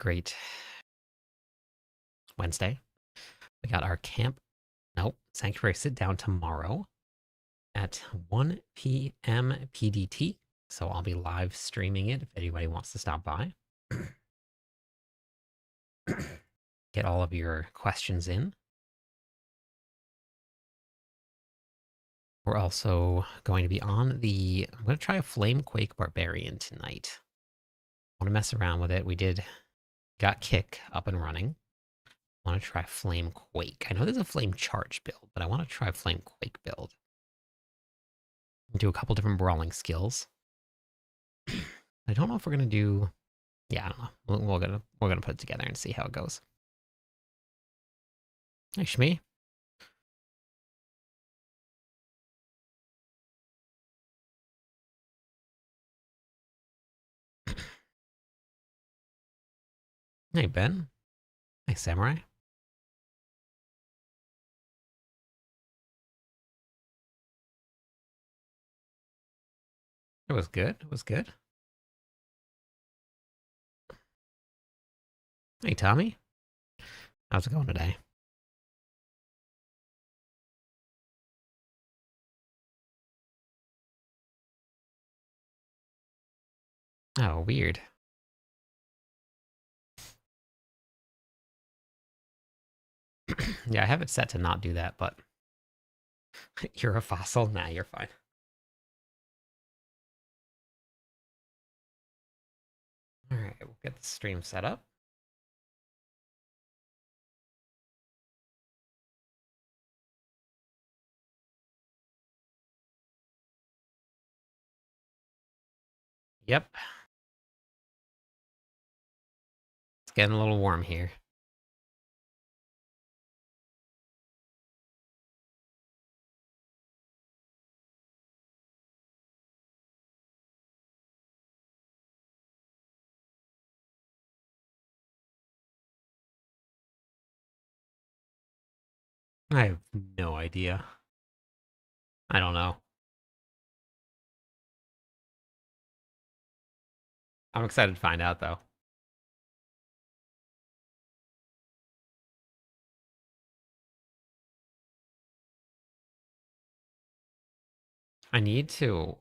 Great. Wednesday. We got our camp. Nope. Sanctuary sit down tomorrow at 1 p.m. PDT. So I'll be live streaming it if anybody wants to stop by. Get all of your questions in. We're also going to be on the... I'm going to try a Flame Quake Barbarian tonight. I want to mess around with it. We got Kick up and running. I want to try Flame Quake. I know there's a Flame Charge build, but I want to try Flame Quake build. Do a couple different brawling skills. I don't know if we're gonna do... Yeah, I don't know. We're gonna put it together and see how it goes. Hey, Shmi. Hey, Ben. Hey, Samurai. It was good. It was good. Hey, Tommy. How's it going today? Oh, weird. Yeah, I have it set to not do that, but... You're a fossil? Nah, you're fine. Alright, we'll get the stream set up. Yep. It's getting a little warm here. I have no idea. I don't know. I'm excited to find out, though. I need to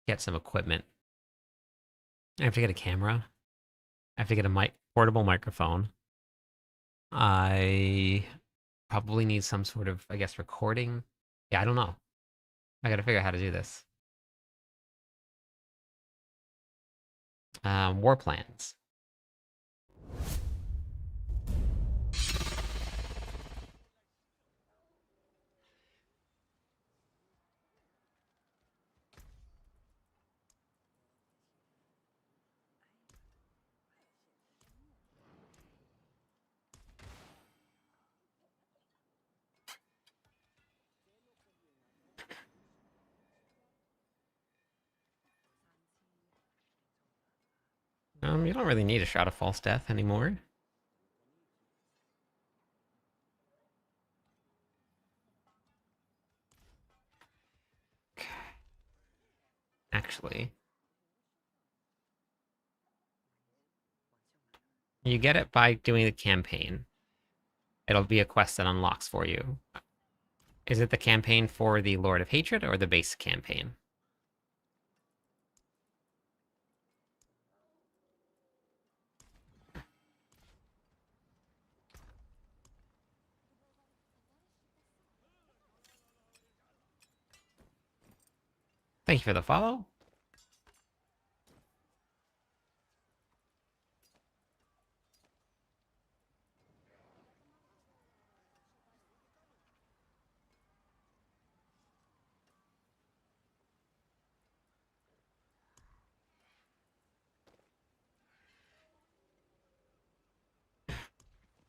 get some equipment. I have to get a camera. I have to get a portable microphone. I probably need some sort of, I guess, recording. Yeah, I don't know. I gotta figure out how to do this. War plans. You don't really need a shot of false death anymore. Actually, you get it by doing the campaign. It'll be a quest that unlocks for you. Is it the campaign for the Lord of Hatred or the base campaign? Thank you for the follow.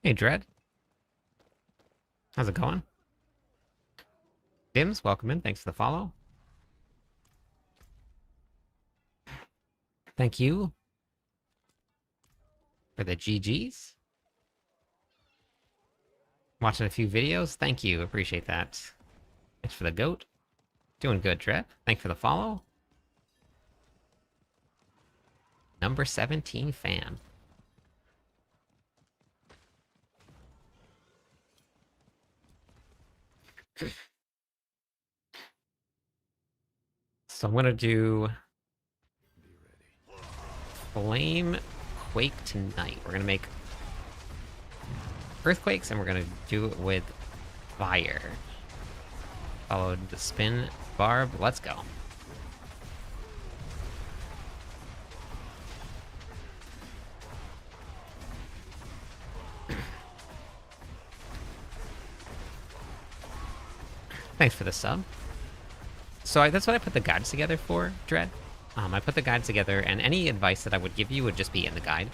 Hey, Dread. How's it going? Dims, welcome in. Thanks for the follow. Thank you for the GGs. Watching a few videos. Thank you. Appreciate that. Thanks for the goat. Doing good, Dread. Thanks for the follow. Number 17 fan. So I'm gonna do Flame Quake tonight. We're gonna make earthquakes, and we're gonna do it with fire. Followed the spin barb. Let's go. Thanks for the sub. So that's what I put the guides together for, Dread. I put the guides together, and any advice that I would give you would just be in the guide.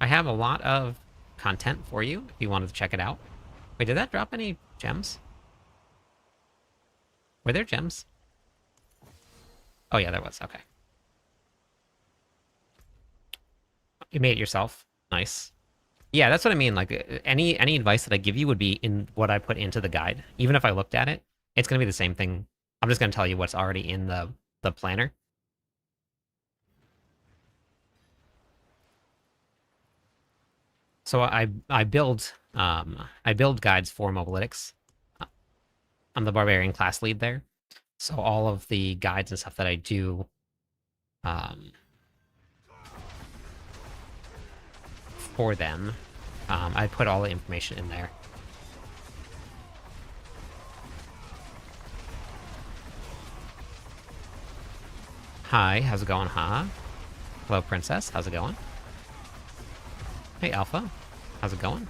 I have a lot of content for you if you wanted to check it out. Wait, did that drop any gems? Were there gems? Oh yeah, there was. Okay. You made it yourself. Nice. Yeah, that's what I mean. Like any advice that I give you would be in what I put into the guide. Even if I looked at it, it's gonna be the same thing. I'm just gonna tell you what's already in the planner. So I build guides for Mobalytics. I'm the Barbarian class lead there. So all of the guides and stuff that I do for them, I put all the information in there. Hi, how's it going, huh? Hello, Princess, how's it going? Hey, Alpha, how's it going?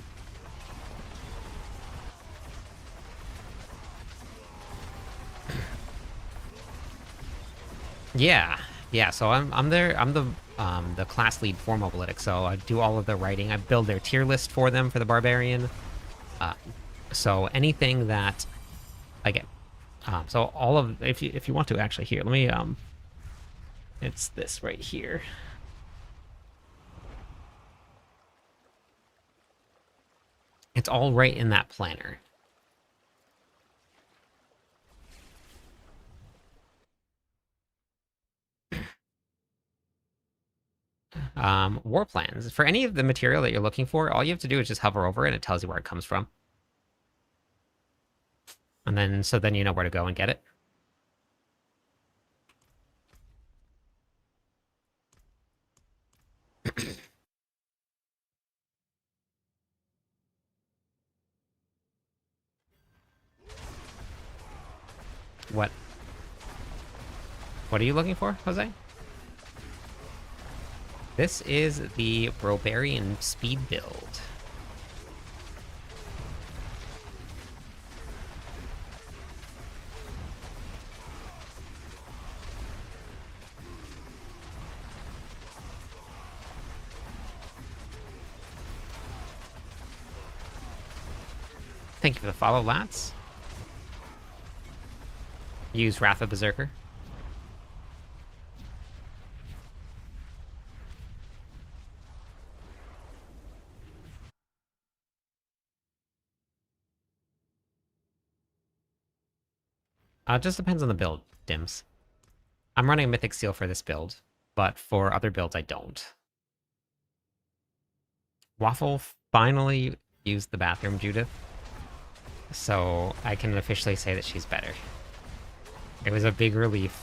Yeah, so I'm the class lead for Mobalytics, so I do all of the writing. I build their tier list for them for the Barbarian. So anything that I get, so all of if you want to actually here, let me it's this right here. It's all right in that planner. War plans. For any of the material that you're looking for, all you have to do is just hover over it and it tells you where it comes from. And then, so then you know where to go and get it. What? What are you looking for, Jose? This is the Barbarian speed build. Thank you for the follow, Lats. Use Wrath of Berserker. It just depends on the build, Dims. I'm running a Mythic Seal for this build, but for other builds I don't. Waffle finally used the bathroom, Judith. So I can officially say that she's better. It was a big relief.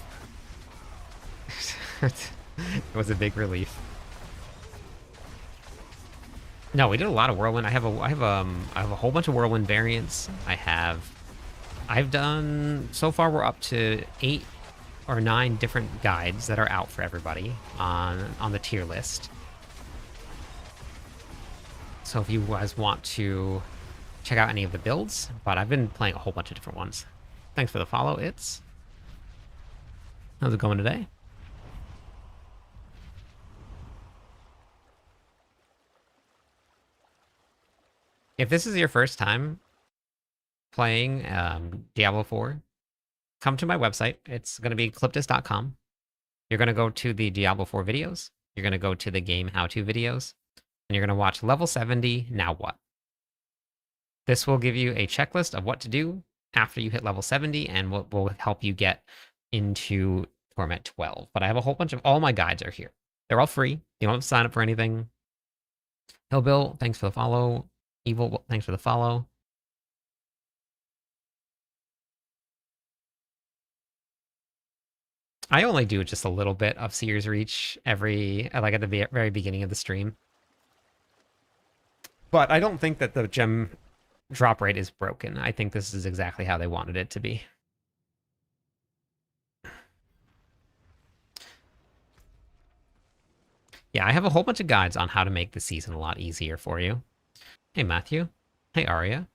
It was a big relief. No, we did a lot of Whirlwind. I have a whole bunch of Whirlwind variants. I've done, so far we're up to 8 or 9 different guides that are out for everybody on the tier list. So if you guys want to check out any of the builds, but I've been playing a whole bunch of different ones. Thanks for the follow, How's it going today? If this is your first time playing Diablo 4, come to my website. It's going to be cliptis.com. You're going to go to the Diablo 4 videos. you're going to go to the game how-to videos, and you're going to watch level 70, now what? This will give you a checklist of what to do after you hit level 70, and what will help you get into Torment 12. But I have a whole bunch of, all my guides are here. They're all free. You don't have to sign up for anything. Hillbill, thanks for the follow. Evil, thanks for the follow. I only do just a little bit of Seer's Reach at the very beginning of the stream. But I don't think that the gem drop rate is broken. I think this is exactly how they wanted it to be. Yeah, I have a whole bunch of guides on how to make the season a lot easier for you. Hey, Matthew. Hey, Arya.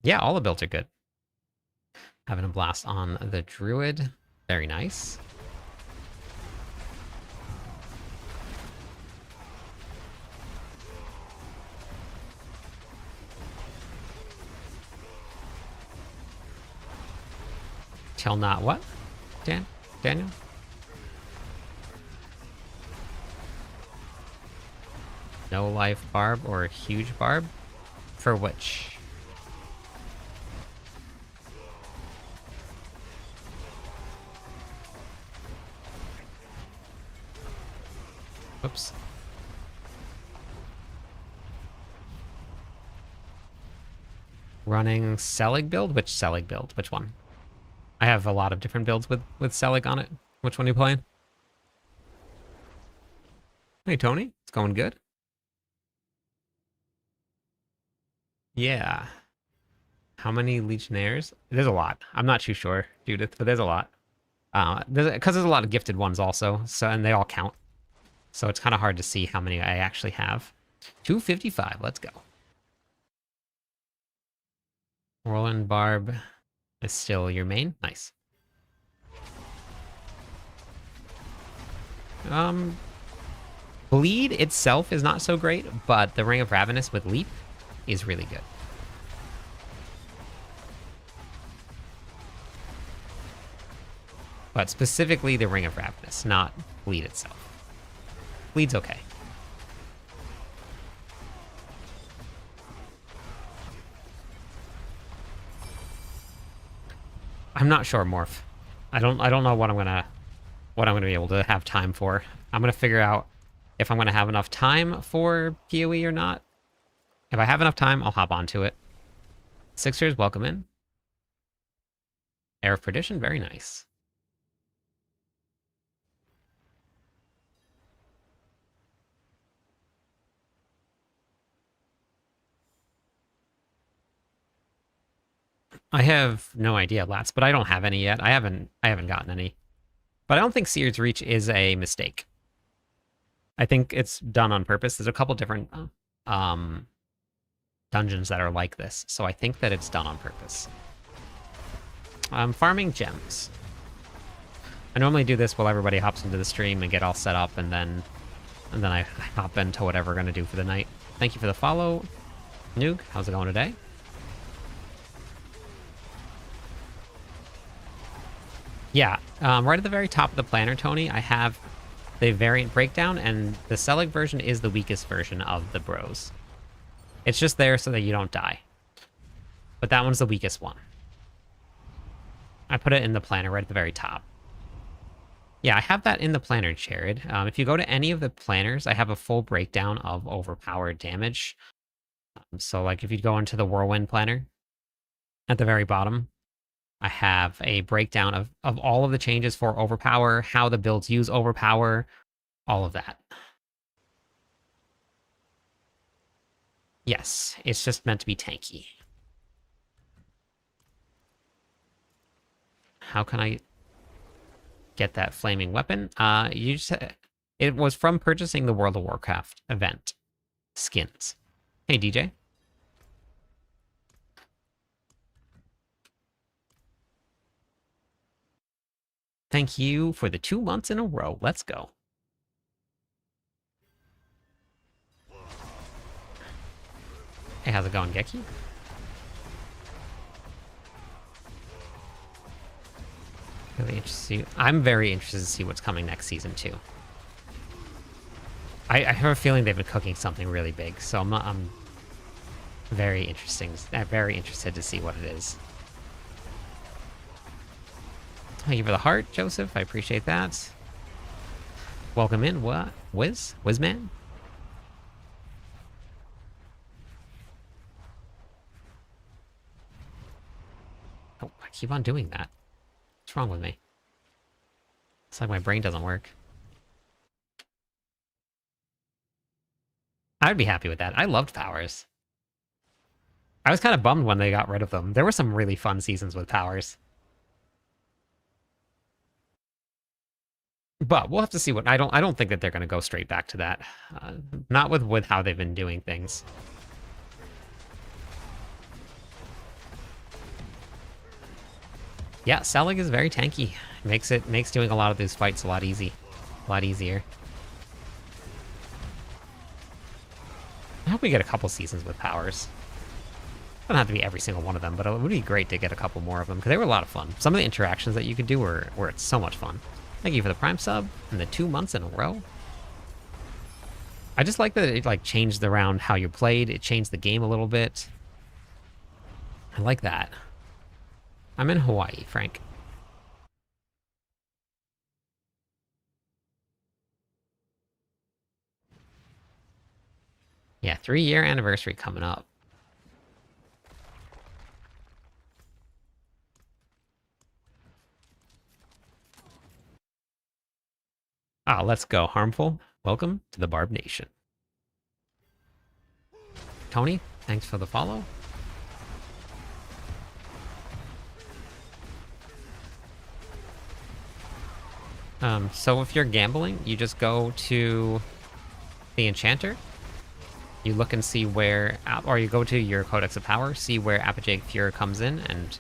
Yeah, all the builds are good. Having a blast on the Druid. Very nice. Till not what? Daniel? No life barb or a huge barb? For which? Whoops. Running Selig build? Which Selig build? Which one? I have a lot of different builds with Selig on it. Which one are you playing? Hey, Tony. It's going good. Yeah. How many Legionnaires? There's a lot. I'm not too sure, Judith, but there's a lot. Because there's a lot of gifted ones also, so and they all count. So it's kind of hard to see how many I actually have. 255, let's go. Whirlwind Barb is still your main. Nice. Bleed itself is not so great, but the Ring of Ravenous with Leap is really good. But specifically the Ring of Ravenous, not Bleed itself. Bleed's okay. I'm not sure, Morph. I don't know what I'm gonna be able to have time for. I'm gonna figure out if I'm gonna have enough time for PoE or not. If I have enough time, I'll hop onto it. Sixers, welcome in. Air of Perdition, very nice. I have no idea, Lats, but I don't have any yet. I haven't gotten any. But I don't think Seer's Reach is a mistake. I think it's done on purpose. There's a couple different dungeons that are like this, so I think that it's done on purpose. I'm farming gems. I normally do this while everybody hops into the stream and get all set up, and then I hop into whatever we're gonna do for the night. Thank you for the follow, Noog. How's it going today? Yeah, right at the very top of the planner, Tony, I have the variant breakdown, and the Selig version is the weakest version of the bros. It's just there so that you don't die. But that one's the weakest one. I put it in the planner right at the very top. Yeah, I have that in the planner, Jared. If you go to any of the planners, I have a full breakdown of overpowered damage. So, like, if you go into the Whirlwind planner, at the very bottom, I have a breakdown of all of the changes for overpower, how the builds use overpower, all of that. Yes, it's just meant to be tanky. How can I get that flaming weapon? It was from purchasing the World of Warcraft event skins. Hey, DJ. Thank you for the 2 months in a row. Let's go. Hey, how's it going, Geki? Really interesting. I'm very interested to see what's coming next season too. I have a feeling they've been cooking something really big, so I'm very interesting. Very interested to see what it is. Thank you for the heart, Joseph. I appreciate that. Welcome in. What? Wizman? Oh, I keep on doing that. What's wrong with me? It's like my brain doesn't work. I'd be happy with that. I loved powers. I was kind of bummed when they got rid of them. There were some really fun seasons with powers. But we'll have to see what I don't think that they're going to go straight back to that. Not with how they've been doing things. Yeah, Selig is very tanky. Makes doing a lot of these fights a lot easier. I hope we get a couple seasons with powers. Doesn't have to be every single one of them, but it would be great to get a couple more of them because they were a lot of fun. Some of the interactions that you could do were so much fun. Thank you for the Prime sub and the 2 months in a row. I just like that it like changed around how you played. It changed the game a little bit. I like that. I'm in Hawaii, Frank. Yeah, 3-year anniversary coming up. Ah, let's go. Harmful. Welcome to the Barb Nation. Tony, thanks for the follow. So if you're gambling, you just go to the Enchanter. You look and see where, or you go to your Codex of Power, see where Apogeic Fury comes in and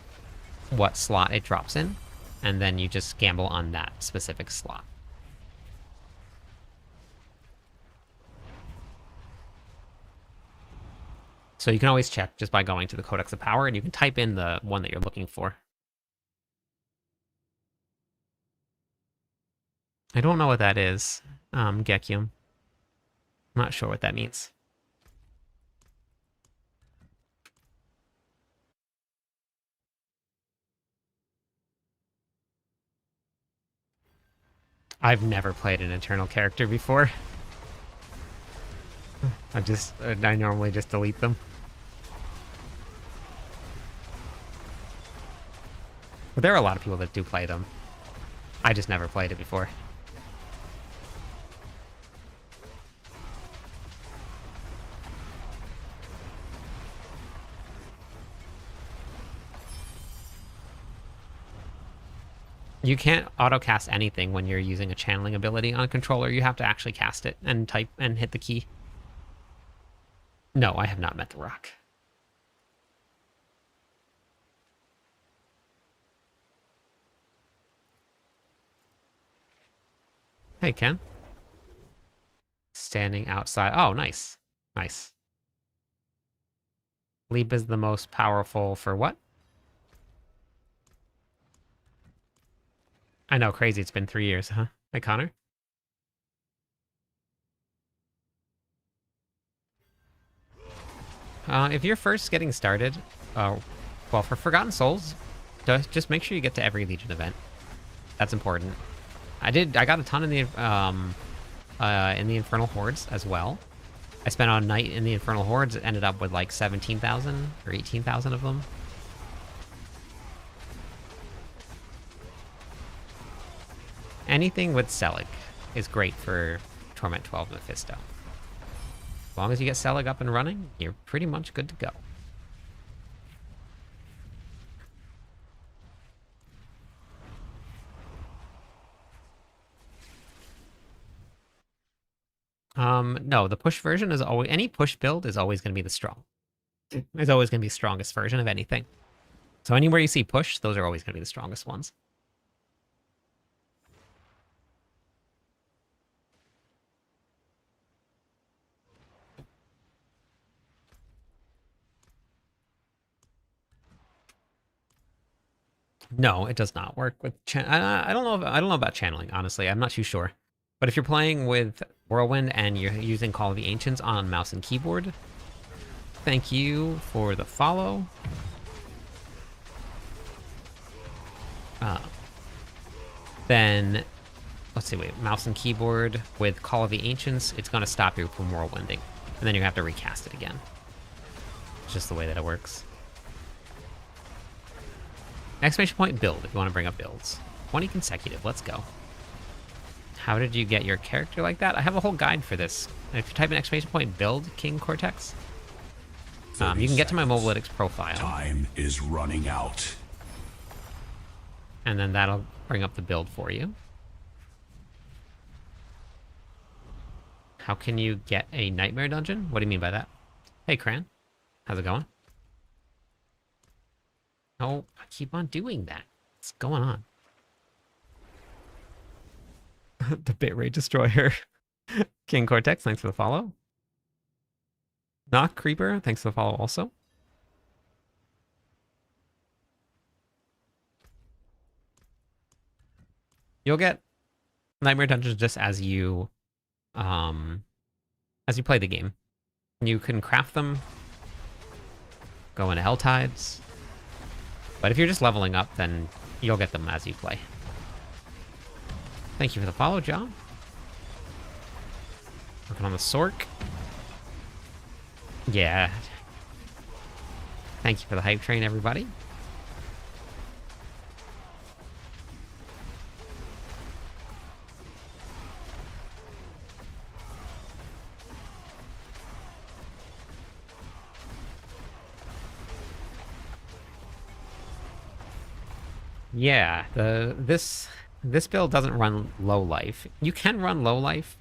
what slot it drops in, and then you just gamble on that specific slot. So you can always check just by going to the Codex of Power, and you can type in the one that you're looking for. I don't know what that is, Gekium. I'm not sure what that means. I've never played an Eternal character before. I normally just delete them. But there are a lot of people that do play them. I just never played it before. You can't auto-cast anything when you're using a channeling ability on a controller. You have to actually cast it and type and hit the key. No, I have not met the Rock. Hey, Ken. Standing outside. Oh, nice. Nice. Leap is the most powerful for what? I know, crazy. It's been 3 years, huh? Hey, Connor. If you're first getting started, well, for Forgotten Souls, just make sure you get to every Legion event. That's important. I got a ton in the Infernal Hordes as well. I spent a night in the Infernal Hordes, ended up with like 17,000 or 18,000 of them. Anything with Selig is great for Torment 12 Mephisto. As long as you get Selig up and running, you're pretty much good to go. No, the push version is always, any push build is always going to be the strong. It's always going to be the strongest version of anything. So anywhere you see push, those are always going to be the strongest ones. No, it does not work with I don't know. I don't know about channeling. Honestly, I'm not too sure. But if you're playing with Whirlwind and you're using Call of the Ancients on mouse and keyboard, thank you for the follow. Then let's see. Wait, mouse and keyboard with Call of the Ancients, it's going to stop you from whirlwinding, and then you have to recast it again. It's just the way that it works. Exclamation point build if you want to bring up builds. 20 consecutive. Let's go. How did you get your character like that? I have a whole guide for this. If you type in exclamation point build King Cortex, you can get to my Mobalytics profile. Time is running out. And then that'll bring up the build for you. How can you get a nightmare dungeon? What do you mean by that? Hey, Cran. How's it going? Oh, I keep on doing that. What's going on? The Bitrate Destroyer. King Cortex, thanks for the follow. Knock Creeper, thanks for the follow also. You'll get nightmare dungeons just as you play the game. You can craft them, go into Hell Tides. But if you're just leveling up, then you'll get them as you play. Thank you for the follow, John. Working on the Sork. Yeah. Thank you for the hype train, everybody. Yeah, this build doesn't run low life. You can run low life.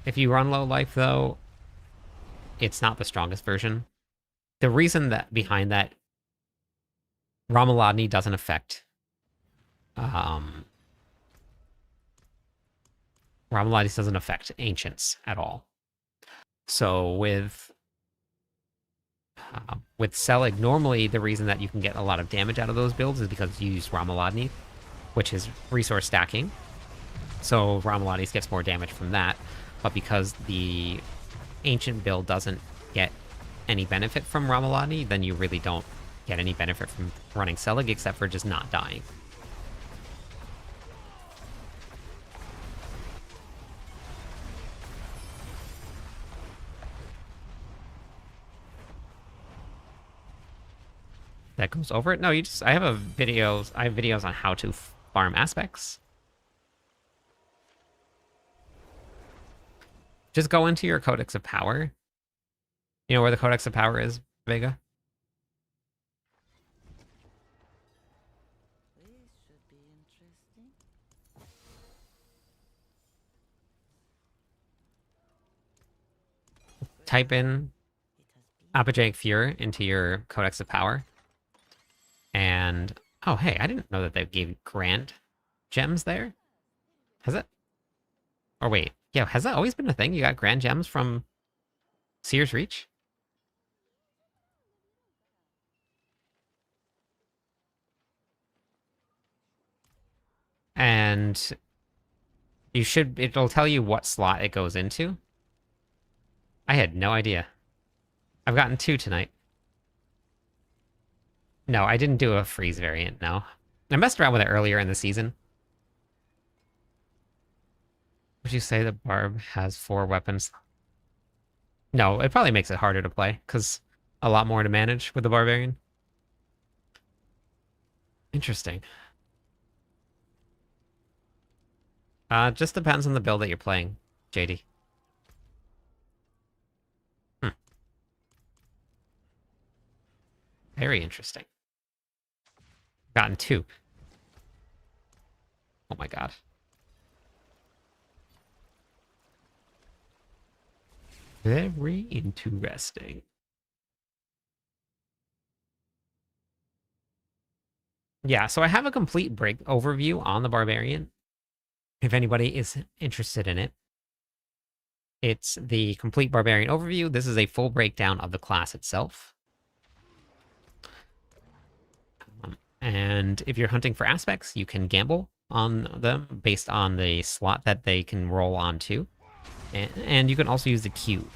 If you run low life, though, it's not the strongest version. The reason that behind that, Ramalodny doesn't affect. Ramalodny doesn't affect Ancients at all. So with Selig, normally the reason that you can get a lot of damage out of those builds is because you use Ramalodny, which is resource stacking. So Ramalodny gets more damage from that. But because the Ancient build doesn't get any benefit from Ramalodny, then you really don't get any benefit from running Selig except for just not dying. That goes over it? No, I have videos on how to farm aspects. Just go into your Codex of Power. You know where the Codex of Power is, Vega? Type in Apogeic Fury into your Codex of Power. And, oh, hey, I didn't know that they gave Grand Gems there. Has it? Or wait, yeah, has that always been a thing? You got Grand Gems from Seer's Reach? And it'll tell you what slot it goes into. I had no idea. I've gotten 2 tonight. No, I didn't do a freeze variant, no. I messed around with it earlier in the season. Would you say the Barb has 4 weapons? No, it probably makes it harder to play, because a lot more to manage with the Barbarian. Interesting. Just depends on the build that you're playing, JD. Very interesting. Gotten 2. Oh my god. Very interesting. Yeah, so I have a complete break overview on the Barbarian. If anybody is interested in it. It's the complete Barbarian overview. This is a full breakdown of the class itself. And if you're hunting for aspects, you can gamble on them based on the slot that they can roll onto. And you can also use the cube.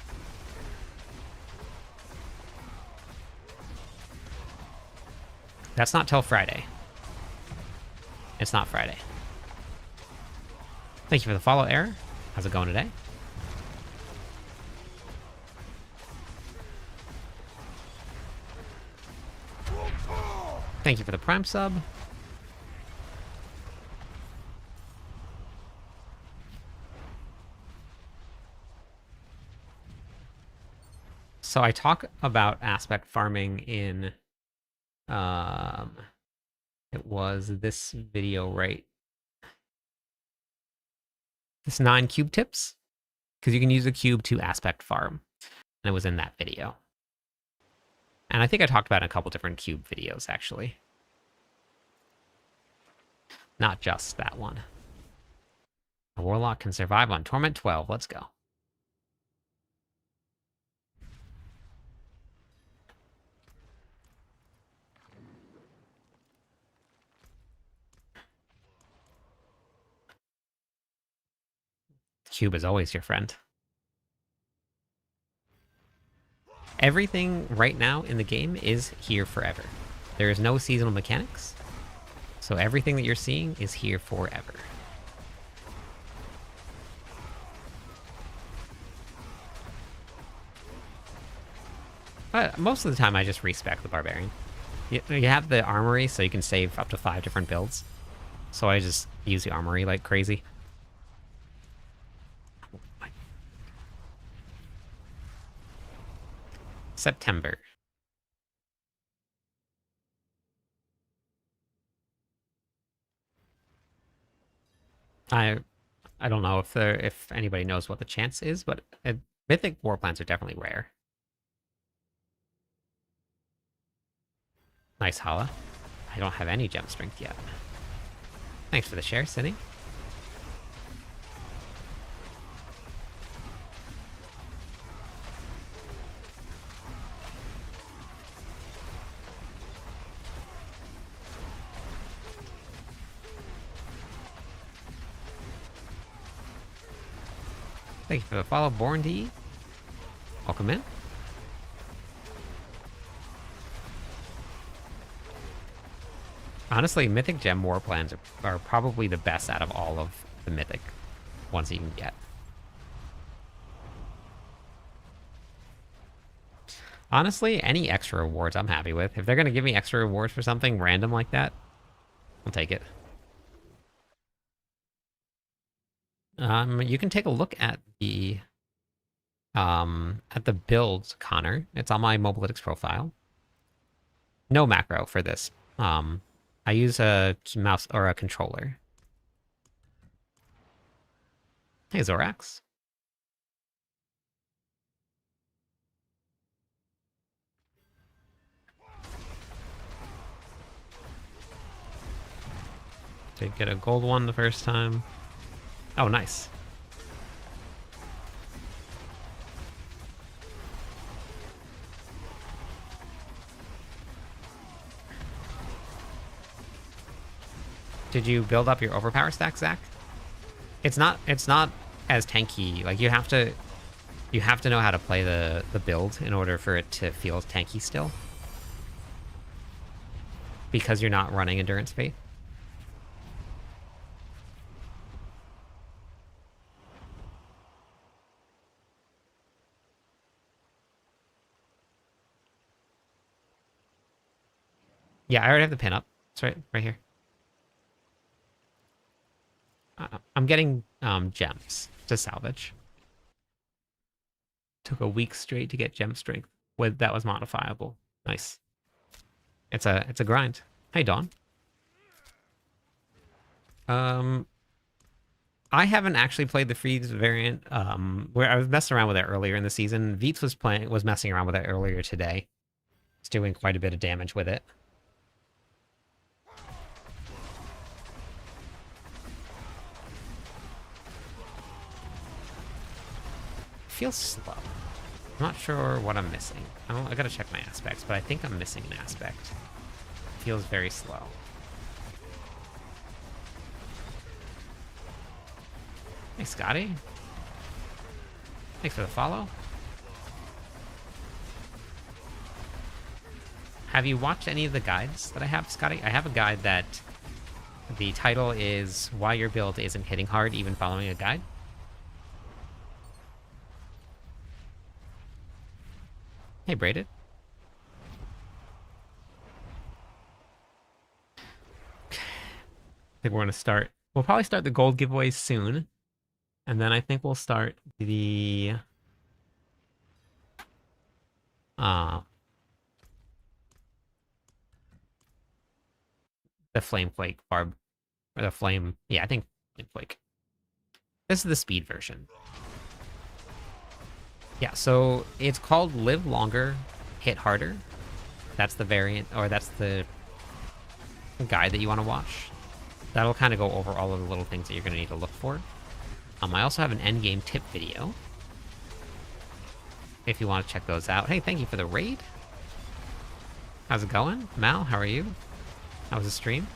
That's not till Friday. It's not Friday. Thank you for the follow, Error. How's it going today? Thank you for the Prime sub. So I talk about aspect farming in, it was this video, right? This 9 cube tips, because you can use a cube to aspect farm, and it was in that video. And I think I talked about it in a couple different cube videos, actually. Not just that one. A Warlock can survive on Torment 12. Let's go. Cube is always your friend. Everything right now in the game is here forever. There is no seasonal mechanics, so everything that you're seeing is here forever. But most of the time I just respec the Barbarian. You have the Armory, so you can save up to 5 different builds. So I just use the Armory like crazy. September. I don't know if anybody knows what the chance is, but Mythic Warplans are definitely rare. Nice Hala. I don't have any gem strength yet. Thanks for the share, Cindy. Thank you for the follow, Born D. Welcome in. Honestly, Mythic Gem Warplans are probably the best out of all of the Mythic ones you can get. Honestly, any extra rewards I'm happy with. If they're going to give me extra rewards for something random like that, I'll take it. You can take a look at the build, Connor. It's on my Mobalytics profile. No macro for this. I use a mouse or a controller. Hey, Zorax. Did get a gold one the first time. Oh, nice. Did you build up your overpower stack, Zach? It's not as tanky. Like you have to know how to play the build in order for it to feel tanky still. Because you're not running Endurance Faith. Yeah, I already have the pin up. It's right here. I'm getting gems to salvage. Took a week straight to get gem strength that was modifiable. Nice. It's a grind. Hey, Dawn. I haven't actually played the Freeze variant. Where I was messing around with it earlier in the season. Veets was messing around with it earlier today. It's doing quite a bit of damage with it. Feels slow. I'm not sure what I'm missing. I gotta check my aspects, but I think I'm missing an aspect. feels very slow. Hey, Scotty. Thanks for the follow. Have you watched any of the guides that I have, Scotty? I have a guide that the title is Why Your Build Isn't Hitting Hard Even Following a Guide. Hey, Braided. I think we're going to start. We'll probably start the gold giveaways soon. And then I think we'll start the... the Flame Quake Barb. Or the Flame... Yeah, I think Flame Quake. This is the speed version. Yeah, so it's called Live Longer, Hit Harder. That's the variant, or that's the guide that you want to watch. That'll kind of go over all of the little things that you're going to need to look for. I also have an endgame tip video, if you want to check those out. Hey, thank you for the raid. How's it going? Mal, how are you? How was the stream?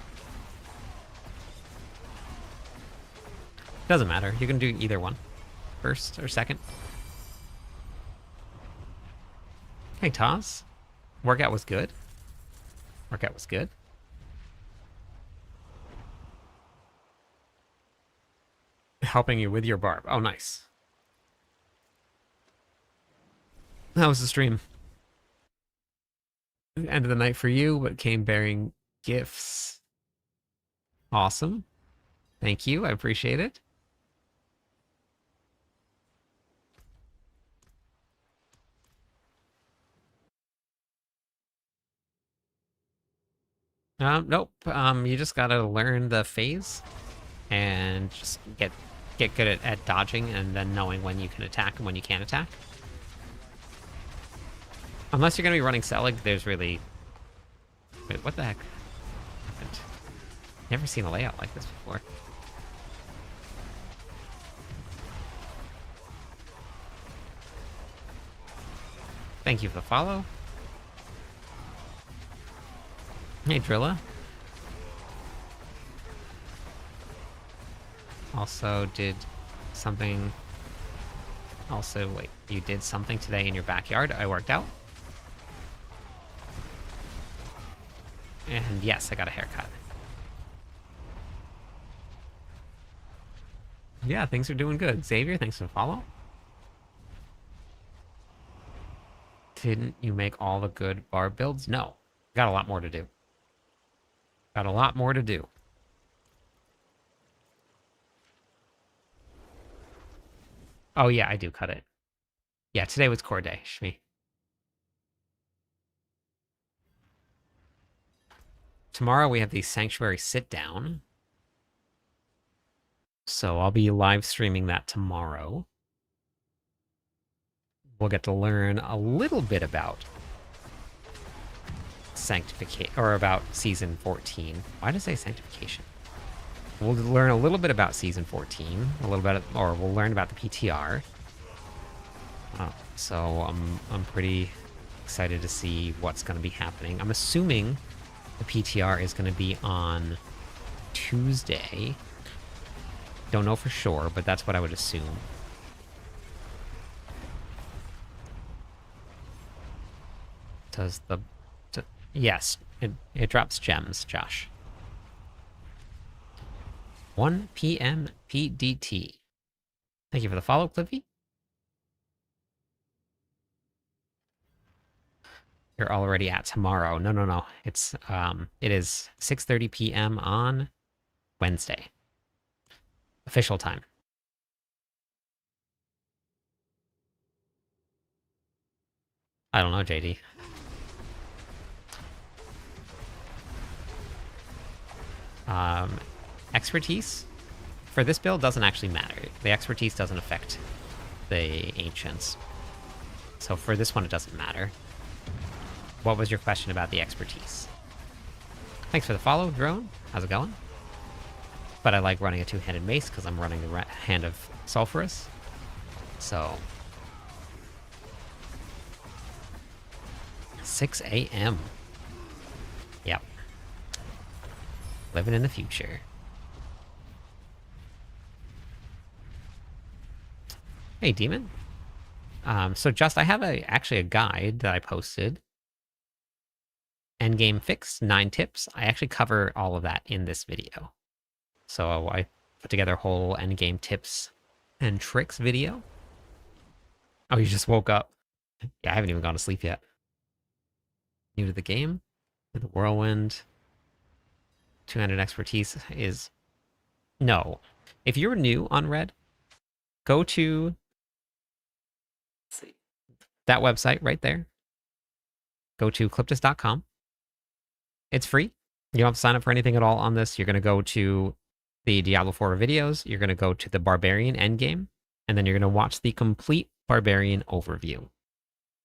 Doesn't matter. You can do either one. First or second. Hey, Taz. Workout was good. Workout was good. Helping you with your barb. Oh, nice. How was the stream? End of the night for you, but came bearing gifts. Awesome. Thank you. I appreciate it. Nope. You just gotta learn the phase and just get good at dodging and then knowing when you can attack and when you can't attack. Unless you're gonna be running Selig, there's really... Wait, what the heck happened? Never seen a layout like this before. Thank you for the follow. Hey, Drilla. Also did something... Also, wait, you did something today in your backyard? I worked out? And yes, I got a haircut. Yeah, things are doing good. Xavier, thanks for the follow. Didn't you make all the good barb builds? No. Got a lot more to do. Got a lot more to do. Oh yeah, I do cut it. Yeah, today was core day, Shmi. Tomorrow we have the Sanctuary sit-down. So I'll be live streaming that tomorrow. We'll get to learn a little bit about Sanctification, or about Season 14. Why did I say Sanctification? We'll learn a little bit about Season 14, a little bit, or we'll learn about the PTR. So I'm pretty excited to see what's going to be happening. I'm assuming the PTR is going to be on Tuesday. Don't know for sure, but that's what I would assume. Does the... Yes, it drops gems, Josh. 1 p.m. PDT. Thank you for the follow, Cliffy. You're already at tomorrow. No. It is 6:30 p.m. on Wednesday. Official time. I don't know, JD. Expertise for this build doesn't actually matter. The expertise doesn't affect the ancients. So for this one, it doesn't matter. What was your question about the expertise? Thanks for the follow, Drone. How's it going? But I like running a two-handed mace because I'm running the hand of Sulphurus. So... 6 a.m. Yep. Living in the future. Hey, Demon. So just, I have actually a guide that I posted. Endgame fix, 9 tips. I actually cover all of that in this video. So I put together a whole endgame tips and tricks video. Oh, you just woke up. Yeah, I haven't even gone to sleep yet. New to the game, the whirlwind. 200 expertise is no. If you're new on Red, go to that website right there. Go to cliptus.com. It's free. You don't have to sign up for anything at all on this. You're going to go to the Diablo 4 videos. You're going to go to the Barbarian endgame, and then you're going to watch the complete Barbarian overview.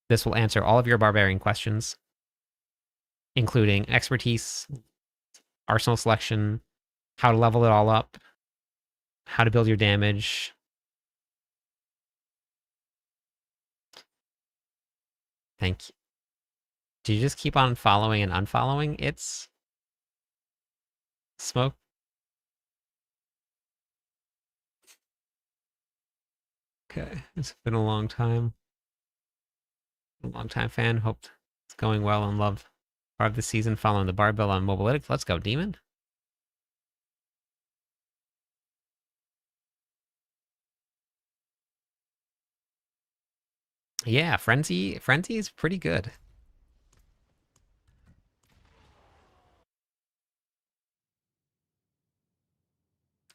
This will answer all of your Barbarian questions, including expertise, arsenal selection, how to level it all up, how to build your damage. Thank you. Do you just keep on following and unfollowing? It's smoke. Okay, it's been a long time. A long time fan. Hope it's going well and love part of the season following the barbell on Mobilytics. Let's go, Demon. Yeah, Frenzy is pretty good.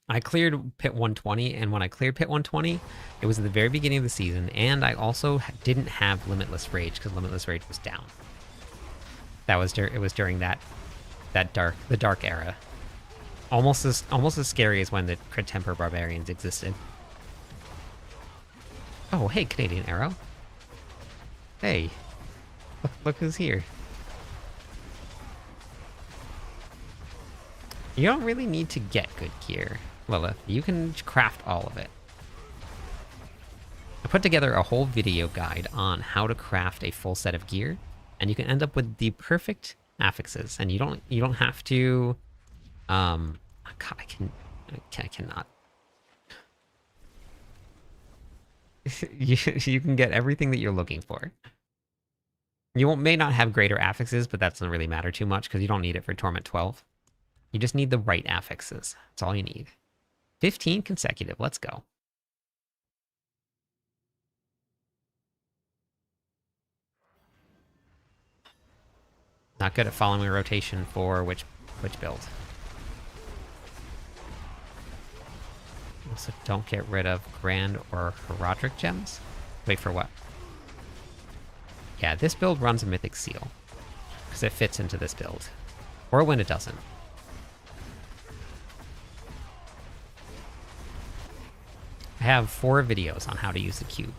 I cleared Pit 120, and when I cleared Pit 120, it was at the very beginning of the season, and I also didn't have Limitless Rage, because Limitless Rage was down. That was it was during the dark era. Almost as scary as when the Crit Temper Barbarians existed. Oh, hey, Canadian Arrow. Hey, look who's here. You don't really need to get good gear, Lilith. You can craft all of it. I put together a whole video guide on how to craft a full set of gear, and you can end up with the perfect affixes. And you don't have to. God, I cannot. you can get everything that you're looking for. You may not have greater affixes, but that doesn't really matter too much because you don't need it for Torment 12. You just need the right affixes. That's all you need. 15 consecutive. Let's go. Not good at following a rotation for which build. Also, don't get rid of Grand or Herodric gems. Wait for what? Yeah, this build runs a Mythic Seal because it fits into this build. Or when it doesn't. I have 4 videos on how to use the cube.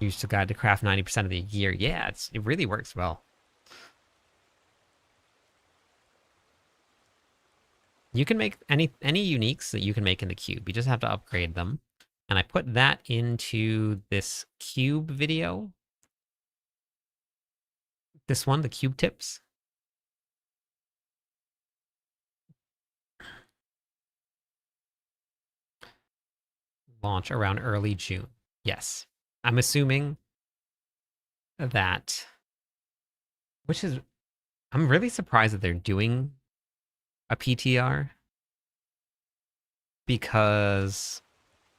Use the guide to craft 90% of the gear. Yeah, it really works well. You can make any uniques that you can make in the cube. You just have to upgrade them. And I put that into this cube video. This one, the cube tips. Launch around early June. Yes. I'm assuming that, I'm really surprised that they're doing a PTR because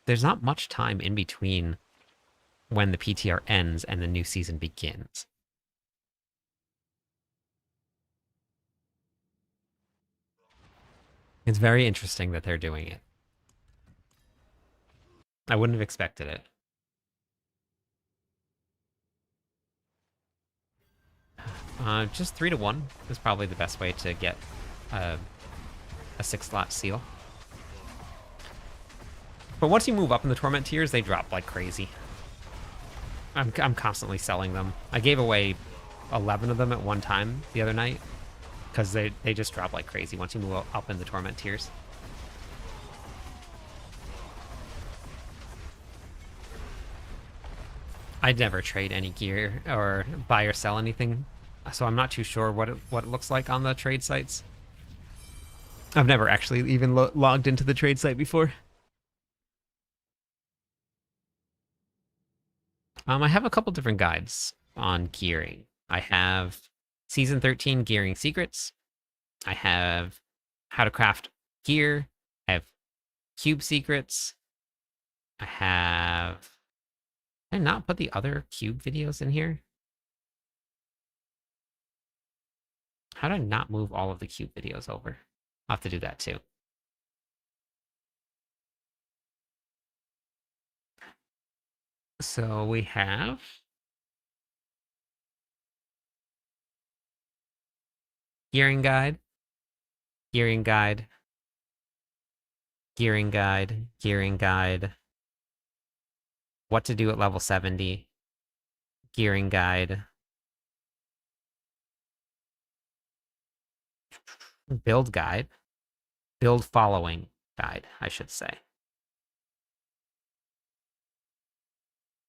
there's not much time in between when the PTR ends and the new season begins. It's very interesting that they're doing it. I wouldn't have expected it. Just 3-1 is probably the best way to get a 6-slot seal. But once you move up in the Torment tiers, they drop like crazy. I'm constantly selling them. I gave away 11 of them at one time the other night because they just drop like crazy once you move up in the Torment tiers. I'd never trade any gear or buy or sell anything, so I'm not too sure what it looks like on the trade sites. I've never actually even logged into the trade site before. I have a couple different guides on gearing. I have Season 13 Gearing Secrets. I have How to Craft Gear. I have Cube Secrets. I have... Did I not put the other cube videos in here? How did I not move all of the cube videos over? I'll have to do that too. So we have Gearing Guide, Gearing Guide, Gearing Guide, Gearing Guide, What to do at level 70, Gearing Guide, Build Guide, Build Following Guide, I should say.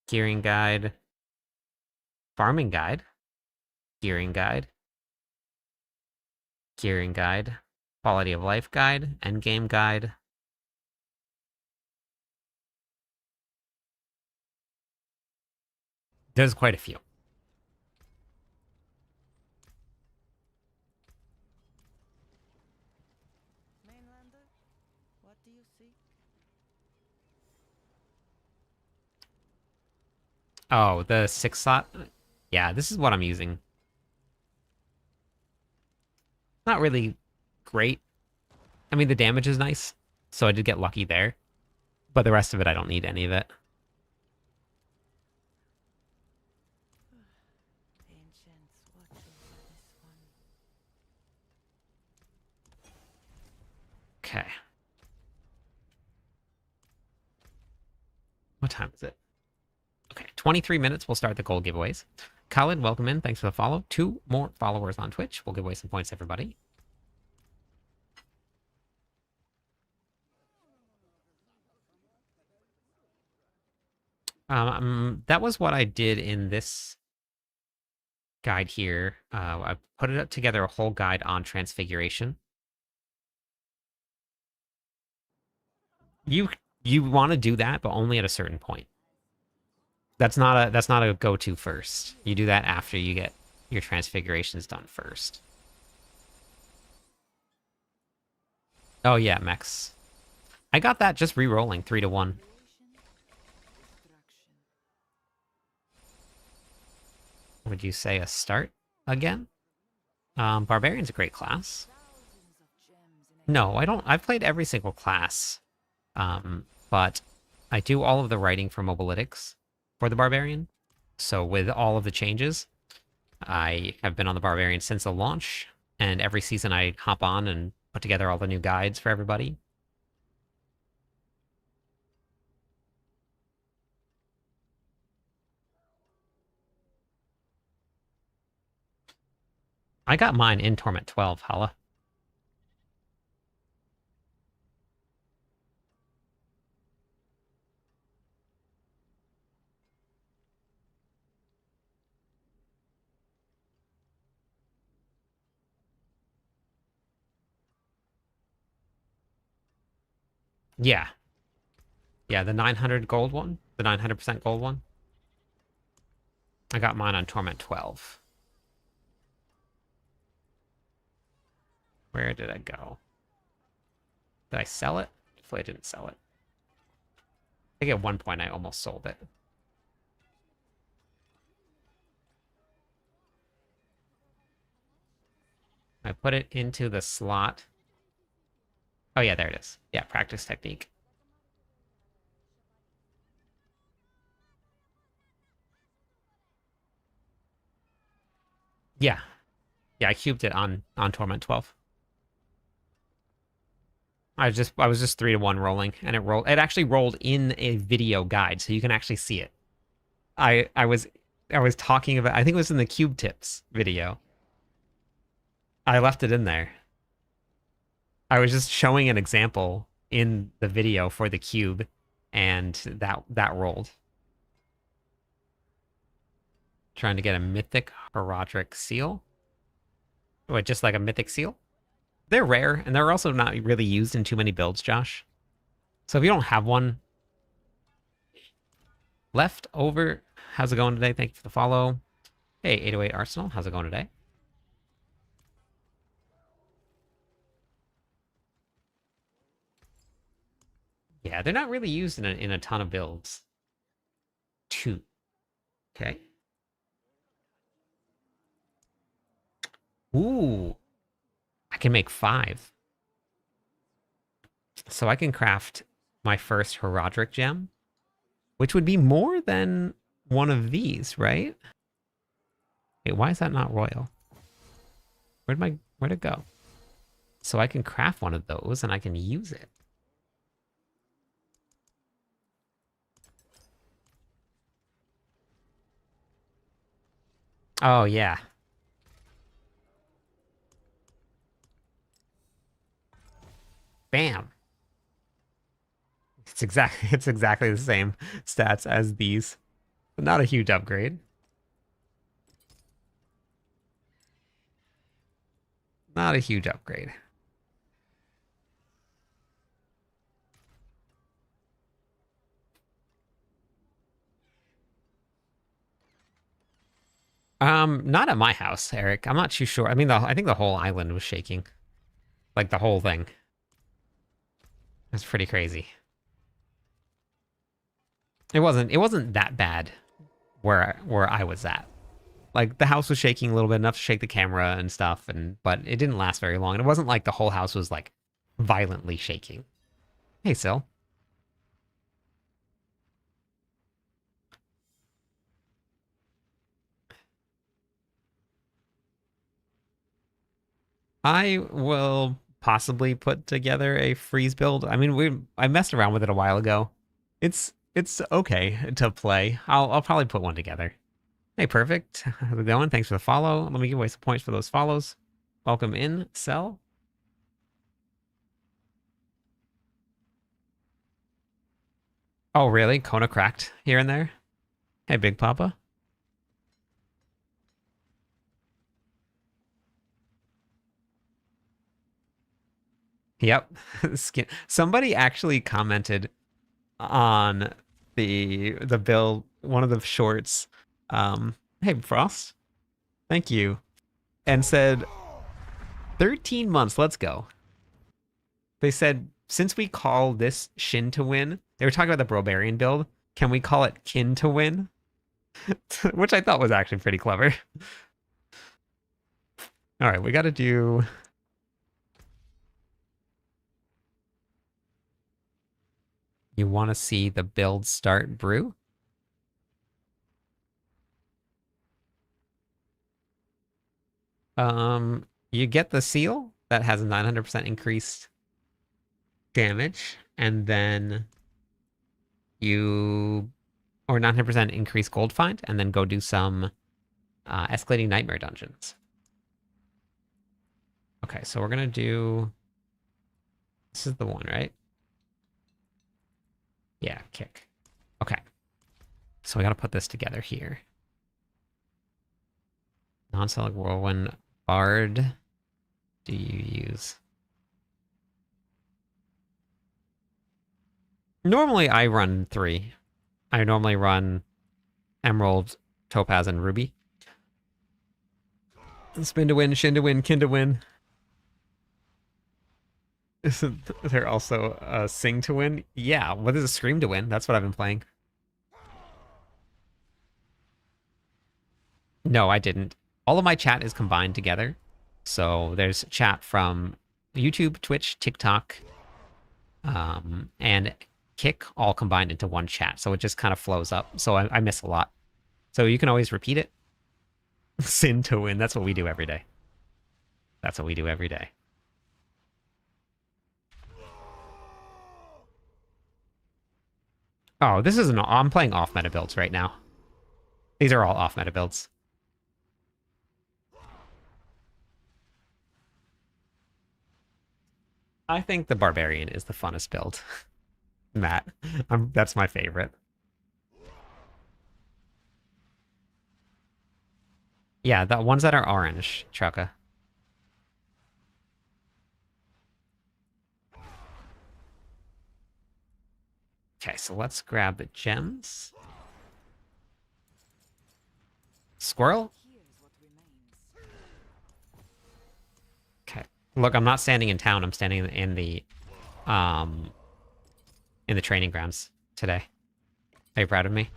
Gearing Guide, Farming Guide, Gearing Guide, Gearing Guide, Quality of Life Guide, Endgame Guide. There's quite a few. Mainlander, what do you seek? Oh, the 6 slot? Yeah, this is what I'm using. Not really great. I mean, the damage is nice, so I did get lucky there. But the rest of it, I don't need any of it. Ancients watching for this one. Okay. What time is it? Okay, 23 minutes. We'll start the gold giveaways. Khalid, welcome in. Thanks for the follow. 2 more followers on Twitch. We'll give away some points, everybody. That was what I did in this guide here. I put it up together a whole guide on transfiguration. You want to do that, but only at a certain point. That's not a go-to first. You do that after you get your transfigurations done first. Oh yeah, mechs. I got that just re-rolling 3 to 1. Destruction. Would you say a start again? Barbarian's a great class. Thousands of gems in a No, I don't. I've played every single class, but I do all of the writing for Mobalytics for the Barbarian. So with all of the changes, I have been on the Barbarian since the launch, and every season I hop on and put together all the new guides for everybody. I got mine in Torment 12, Hala. Yeah. Yeah, the 900 gold one. The 900% gold one. I got mine on Torment 12. Where did I go? Did I sell it? Hopefully I didn't sell it. I think at one point I almost sold it. I put it into the slot. Oh yeah, there it is. Yeah, practice technique. Yeah. Yeah, I cubed it on Torment 12. I was just 3 to 1 rolling, and it actually rolled in a video guide, so you can actually see it. I was talking about, I think it was in the cube tips video. I left it in there. I was just showing an example in the video for the cube, and that rolled. Trying to get a mythic Herodic seal. Wait, just like a mythic seal? They're rare, and they're also not really used in too many builds, Josh. So if you don't have one, left over, how's it going today? Thank you for the follow. Hey, 808 Arsenal, how's it going today? Yeah, they're not really used in a ton of builds. 2. Okay. Ooh, I can make 5. So I can craft my first Herodic gem, which would be more than one of these, right? Wait, why is that not royal? Where'd it go? So I can craft one of those and I can use it. Oh yeah. Bam. It's exactly the same stats as these. But not a huge upgrade. Not a huge upgrade. Not at my house, Eric. I'm not too sure. I mean, I think the whole island was shaking. Like the whole thing. It's pretty crazy. It wasn't that bad where I was at. Like the house was shaking a little bit, enough to shake the camera and stuff, but it didn't last very long. And it wasn't like the whole house was like violently shaking. Hey, Sil. I will possibly put together a freeze build. I mean, I messed around with it a while ago. It's okay to play. I'll probably put one together. Hey, perfect. How's it going? Thanks for the follow. Let me give away some points for those follows. Welcome in, Cell. Oh, really? Kona cracked here and there? Hey, Big Papa. Yep. Skin. Somebody actually commented on the build, one of the shorts. Hey, Frost. Thank you. And said 13 months, let's go. They said, since we call this Shin to win, they were talking about the Barbarian build. Can we call it Kin to win? Which I thought was actually pretty clever. All right, we got to do. You want to see the build start brew? You get the seal that has a 900% increased damage, and then you or 900% increased gold find, and then go do some escalating nightmare dungeons. Okay, so we're gonna do. This is the one, right? Yeah, kick. Okay. So we gotta put this together here. Non-Celic Whirlwind Bard do you use? Normally I run 3. I normally run Emerald, Topaz, and Ruby. Spin to win, Shin to win, Kin to win. Isn't there also a Sing to win? Yeah, what is a Scream to win? That's what I've been playing. No, I didn't. All of my chat is combined together. So there's chat from YouTube, Twitch, TikTok, and Kick all combined into one chat. So it just kind of flows up. So I miss a lot. So you can always repeat it. Sin to win. That's what we do every day. That's what we do every day. Oh, this is I'm playing off meta builds right now. These are all off meta builds. I think the Barbarian is the funnest build. Matt, that's my favorite. Yeah, the ones that are orange, Trucka. Okay, so let's grab the gems. Squirrel? Here's what remains. Okay. Look, I'm not standing in town. I'm standing um in the training grounds today. Are you proud of me?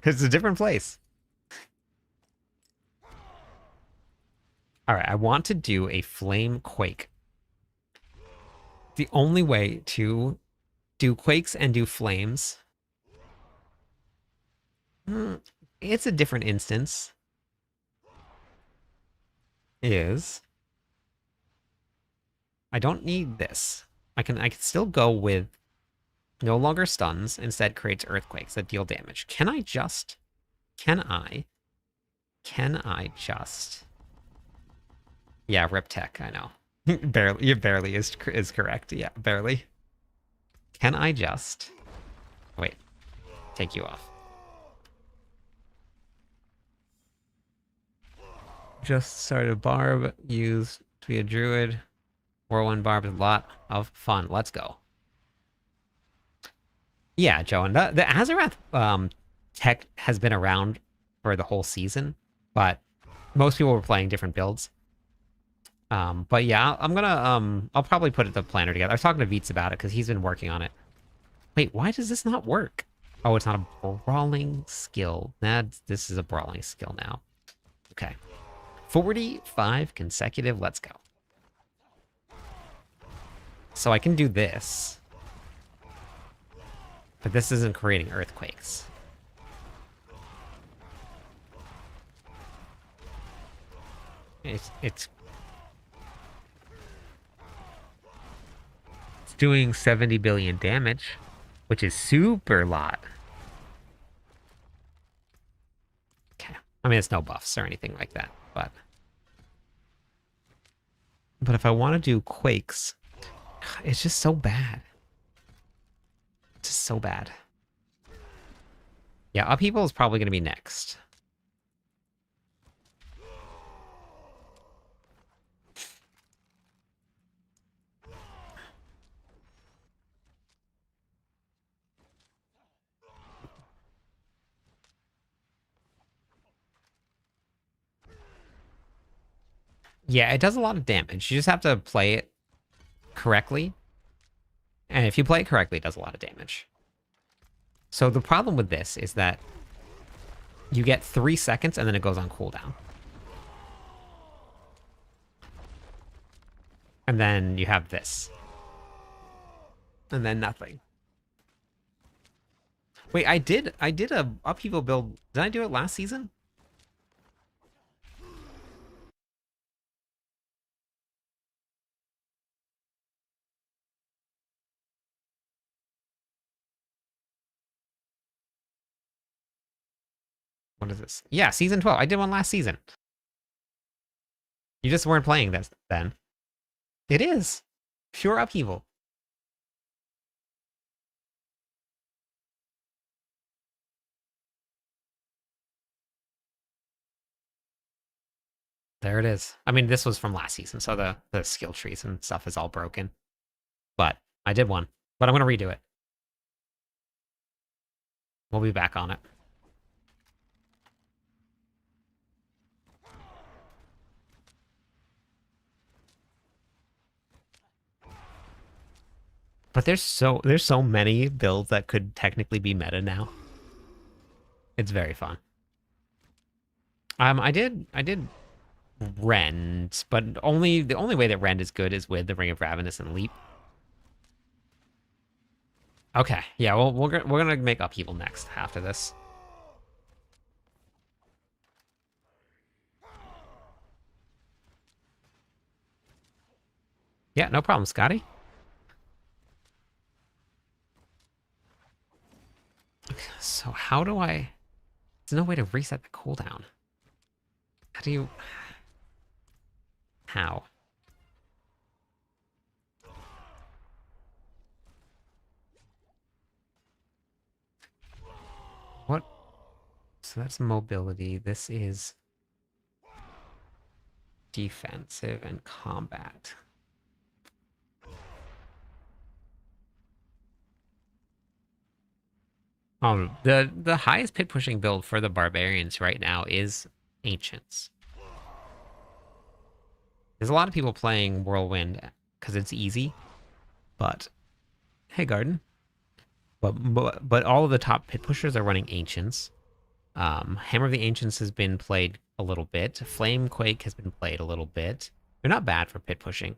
It's a different place. All right, I want to do a flame quake. The only way to do quakes and do flames, it's a different instance, is I don't need this. I can still go with no longer stuns, instead creates earthquakes that deal damage. Can I just Yeah, rip tech, I know. Barely is correct. Yeah, barely. Can I just wait, take you off. Just started Barb, used to be a druid. Whirlwind Barb is a lot of fun. Let's go. Yeah, Joe, and the Azarath tech has been around for the whole season, but most people were playing different builds. But yeah, I'm gonna I'll probably put the planner together. I was talking to Veets about it because he's been working on it. Wait, why does this not work? Oh, it's not a brawling skill. This is a brawling skill now. Okay. 45 consecutive, let's go. So I can do this. But this isn't creating earthquakes. It's doing 70 billion damage, which is super lot. Okay. I mean, it's no buffs or anything like that, but if I want to do quakes, it's just so bad. Just so bad. Yeah, upheaval is probably going to be next. Yeah, it does a lot of damage. You just have to play it correctly. And if you play it correctly, it does a lot of damage. So the problem with this is that you get 3 seconds and then it goes on cooldown. And then you have this. And then nothing. Wait, I did a upheaval build. Did I do it last season? What is this? Yeah, season 12. I did one last season. You just weren't playing this then. It is. Pure upheaval. There it is. I mean, this was from last season, so the skill trees and stuff is all broken. But I did one. But I'm going to redo it. We'll be back on it. But there's so many builds that could technically be meta now. It's very fun. I did Rend, but the only way that Rend is good is with the Ring of Ravenous and Leap. Okay, yeah, well we're gonna make Upheaval next after this. Yeah, no problem, Scotty. So how do I... There's no way to reset the cooldown. How do you... How? so that's mobility. This is defensive and combat. The highest pit pushing build for the barbarians right now is ancients. There's a lot of people playing whirlwind because it's easy, but hey, garden. But all of the top pit pushers are running ancients. Hammer of the Ancients has been played a little bit. Flame Quake has been played a little bit. They're not bad for pit pushing.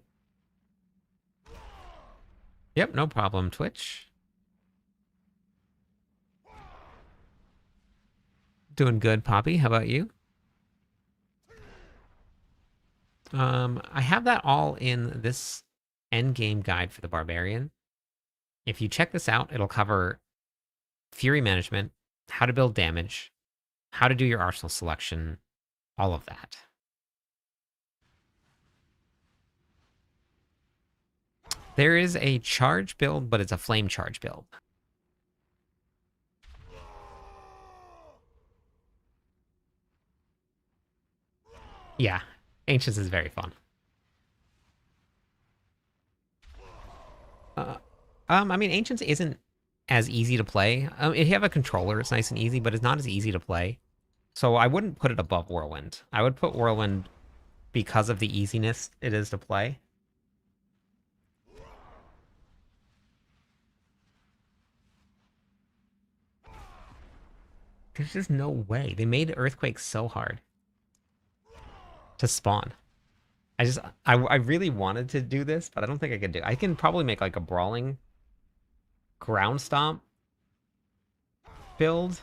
Yep, no problem, Twitch. Doing good, Poppy. How about you? I have that all in this end game guide for the Barbarian. If you check this out, it'll cover Fury management, how to build damage, how to do your arsenal selection, all of that. There is a charge build, but it's a flame charge build. Yeah, Ancients is very fun. I mean, Ancients isn't as easy to play. If you have a controller, it's nice and easy, but it's not as easy to play. So I wouldn't put it above Whirlwind. I would put Whirlwind because of the easiness it is to play. There's just no way. They made Earthquake so hard to spawn. I really wanted to do this, but I don't think I could do it. I can probably make like a brawling ground stomp build.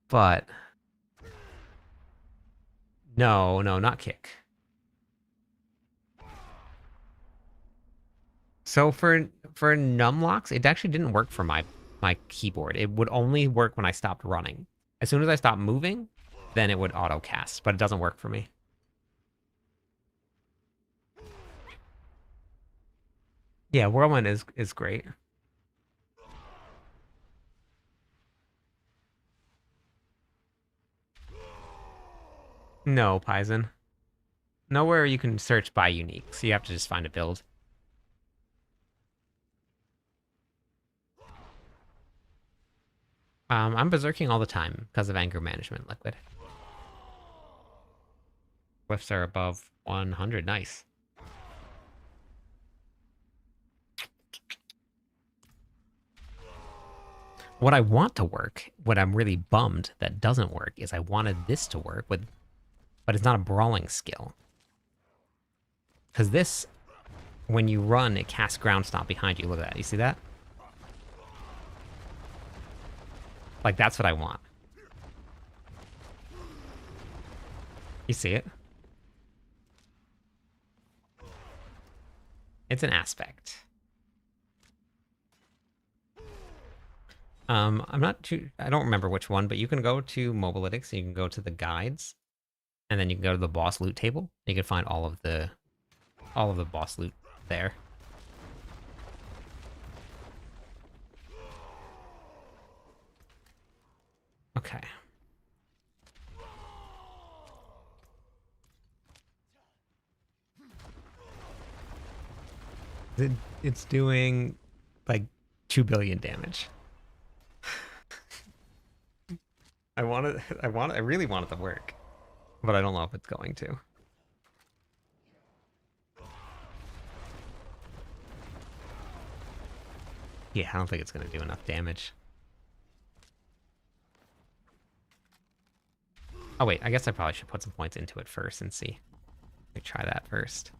But no, not kick. So for numlocks, it actually didn't work for my keyboard. It would only work when I stopped running. As soon as I stopped moving, then it would auto cast, but it doesn't work for me. Yeah, Whirlwind is great. No, Paizen. Nowhere you can search by unique, so you have to just find a build. I'm berserking all the time because of anger management, Liquid. Whiffs are above 100, nice. What I want to work, what I'm really bummed that doesn't work, is I wanted this to work, but it's not a brawling skill. Because this, when you run, it casts ground stomp behind you. Look at that. You see that? Like, that's what I want. You see it? It's an aspect. I'm not too... I don't remember which one, but you can go to Mobalytics, you can go to the guides, and then you can go to the boss loot table. You can find all of the boss loot there. Okay. It's doing like 2 billion damage. I really want it to work, but I don't know if it's going to. Yeah, I don't think it's going to do enough damage. Oh wait, I guess I probably should put some points into it first and see. Let me try that first.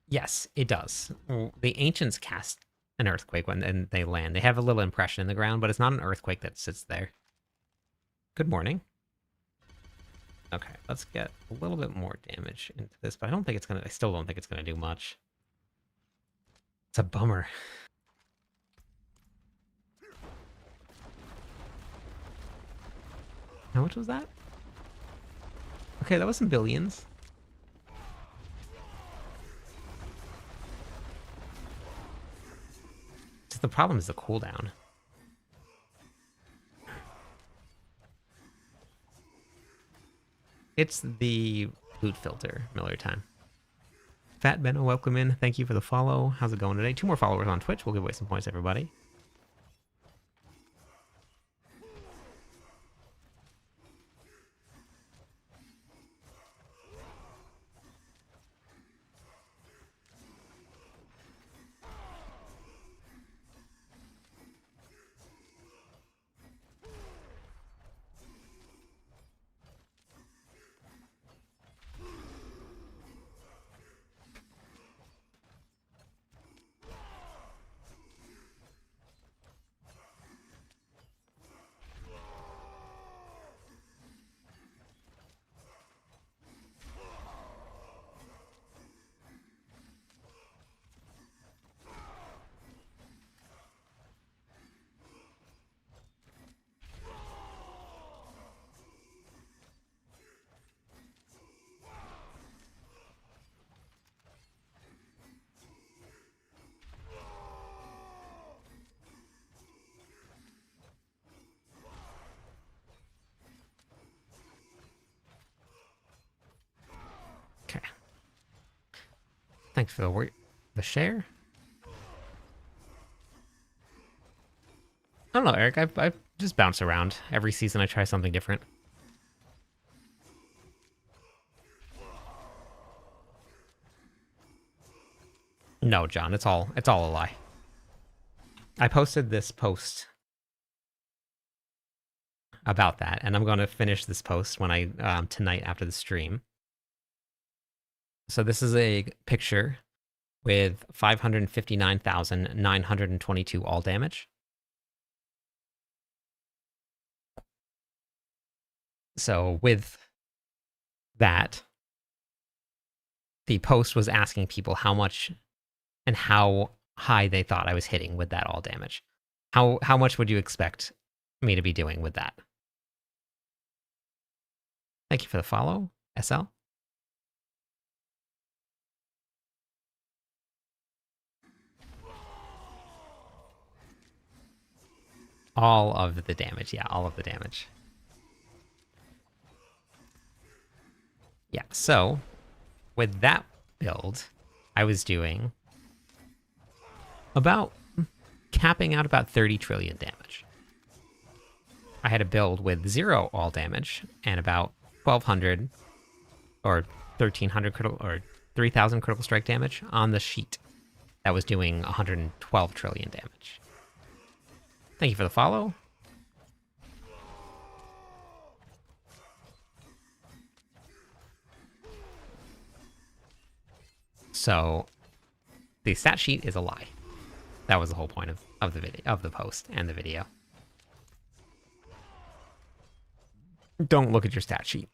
Yes, it does. The ancients cast an earthquake when they land. They have a little impression in the ground, but it's not an earthquake that sits there. Good morning. Okay, let's get a little bit more damage into this, but I still don't think it's gonna do much. It's a bummer. How much was that? Okay, that was some billions. the problem is the cooldown. It's the loot filter, Miller time. Fat Benno, welcome in. Thank you for the follow. How's it going today? 2 more followers on Twitch. We'll give away some points, everybody. Okay. Thanks for the share. I don't know, Eric. I just bounce around. Every season I try something different. No, John, it's all a lie. I posted this post about that, and I'm going to finish this post when I tonight after the stream. So this is a picture with 559,922 all damage. So with that, the post was asking people how much and how high they thought I was hitting with that all damage. How much would you expect me to be doing with that? Thank you for the follow, SL. All of the damage, yeah, all of the damage. Yeah, so with that build, I was doing about capping out about 30 trillion damage. I had a build with 0 all damage and about 1,200 or 1,300 critical or 3,000 critical strike damage on the sheet that was doing 112 trillion damage. Thank you for the follow. So the stat sheet is a lie. That was the whole point of the video, of the post and the video. Don't look at your stat sheet.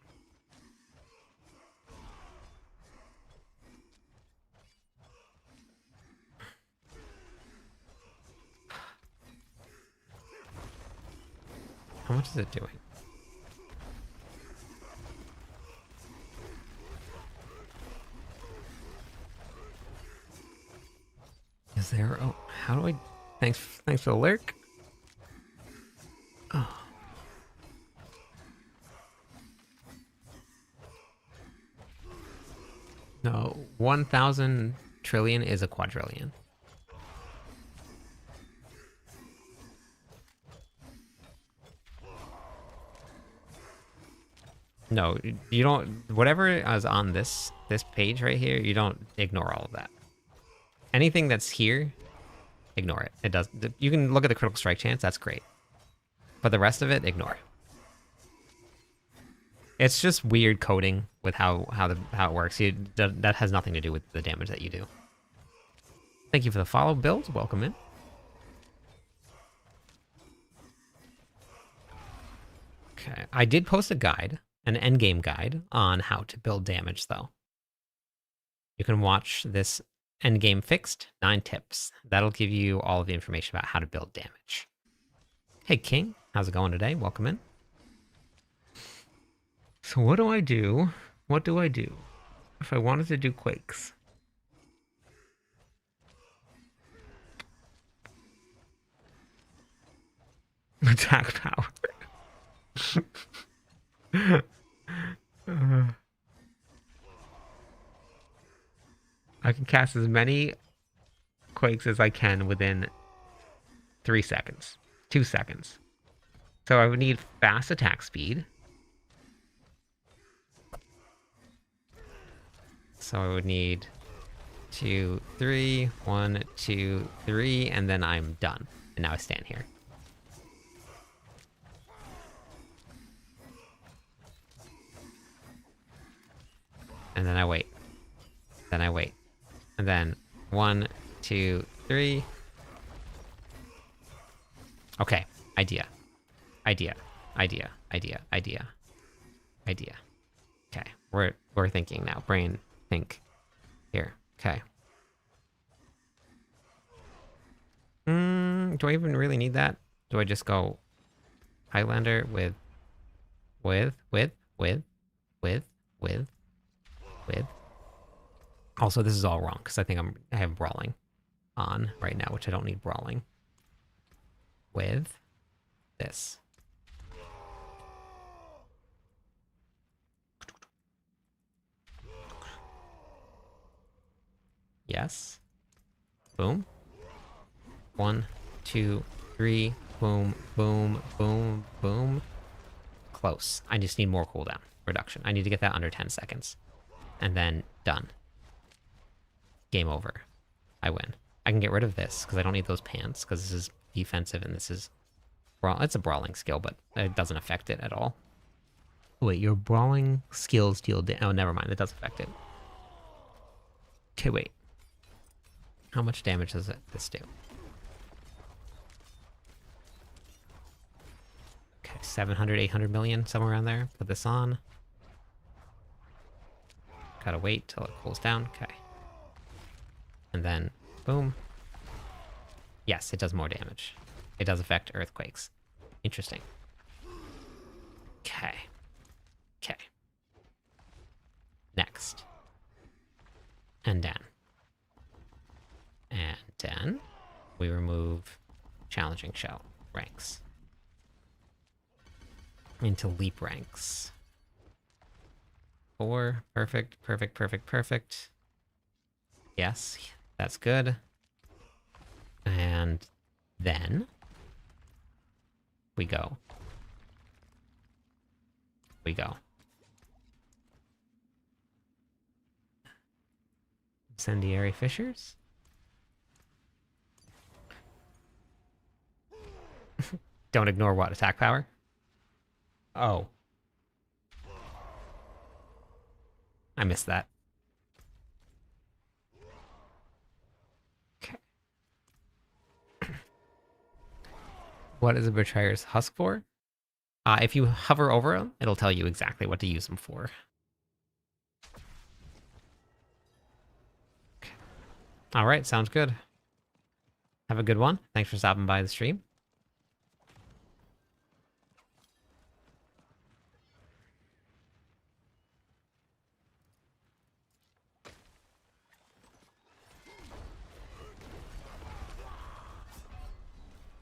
How much is it doing? Is there? Oh, how do I? Thanks for the lurk. Oh. No, 1,000 trillion is a quadrillion. No, you don't. Whatever is on this page right here, you don't ignore all of that. Anything that's here, ignore it. It does. You can look at the critical strike chance. That's great, but the rest of it, ignore. It's just weird coding with how it works. That has nothing to do with the damage that you do. Thank you for the follow, Build. Welcome in. Okay, I did post a guide, an endgame guide on how to build damage, though. You can watch this endgame fixed 9 tips. That'll give you all of the information about how to build damage. Hey, King, how's it going today? Welcome in. So what do I do? What do I do if I wanted to do Quakes? Attack power. I can cast as many quakes as I can within 3 seconds. 2 seconds. So I would need fast attack speed. So I would need 2, 3, 1, 2, 3, and then I'm done. And now I stand here. And then I wait. Then I wait. And then 1, 2, 3. Okay. Idea. Idea. Idea. Idea. Idea. Idea. Okay. We're thinking now. Brain, think. Here. Okay. Do I even really need that? Do I just go Highlander with. Also, this is all wrong because I think I have brawling on right now, which I don't need brawling. With this. Yes. Boom. 1, 2, 3. Boom, boom, boom, boom. Close. I just need more cooldown reduction. I need to get that under 10 seconds. And then done. Game over. I win. I can get rid of this because I don't need those pants because this is defensive and this is it's a brawling skill, but it doesn't affect it at all. Wait, your brawling skills deal oh, never mind. It does affect it. Okay, wait. How much damage does this do? Okay, 700, 800 million, somewhere around there. Put this on. Gotta wait till it cools down. Okay. And then, boom. Yes, it does more damage. It does affect earthquakes. Interesting. Okay. Okay. Next. And then. And then we remove challenging shell ranks into leap ranks. 4. Perfect, perfect, perfect, perfect. Yes, that's good. And then we go. We go. Incendiary fissures? Don't ignore what? Attack power? Oh. I missed that. Okay. What is a betrayer's husk for? If you hover over them, it'll tell you exactly what to use them for. Okay. All right, sounds good. Have a good one. Thanks for stopping by the stream.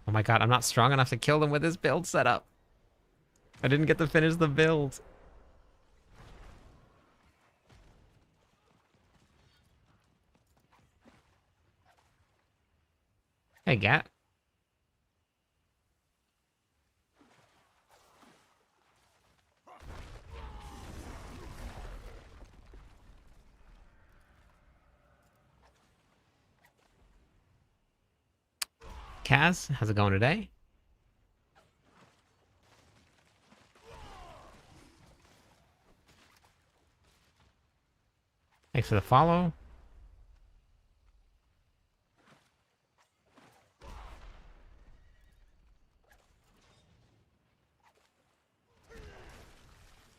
Oh my god, I'm not strong enough to kill them with this build setup. I didn't get to finish the build. Hey, Gat. Kaz, how's it going today? Thanks for the follow.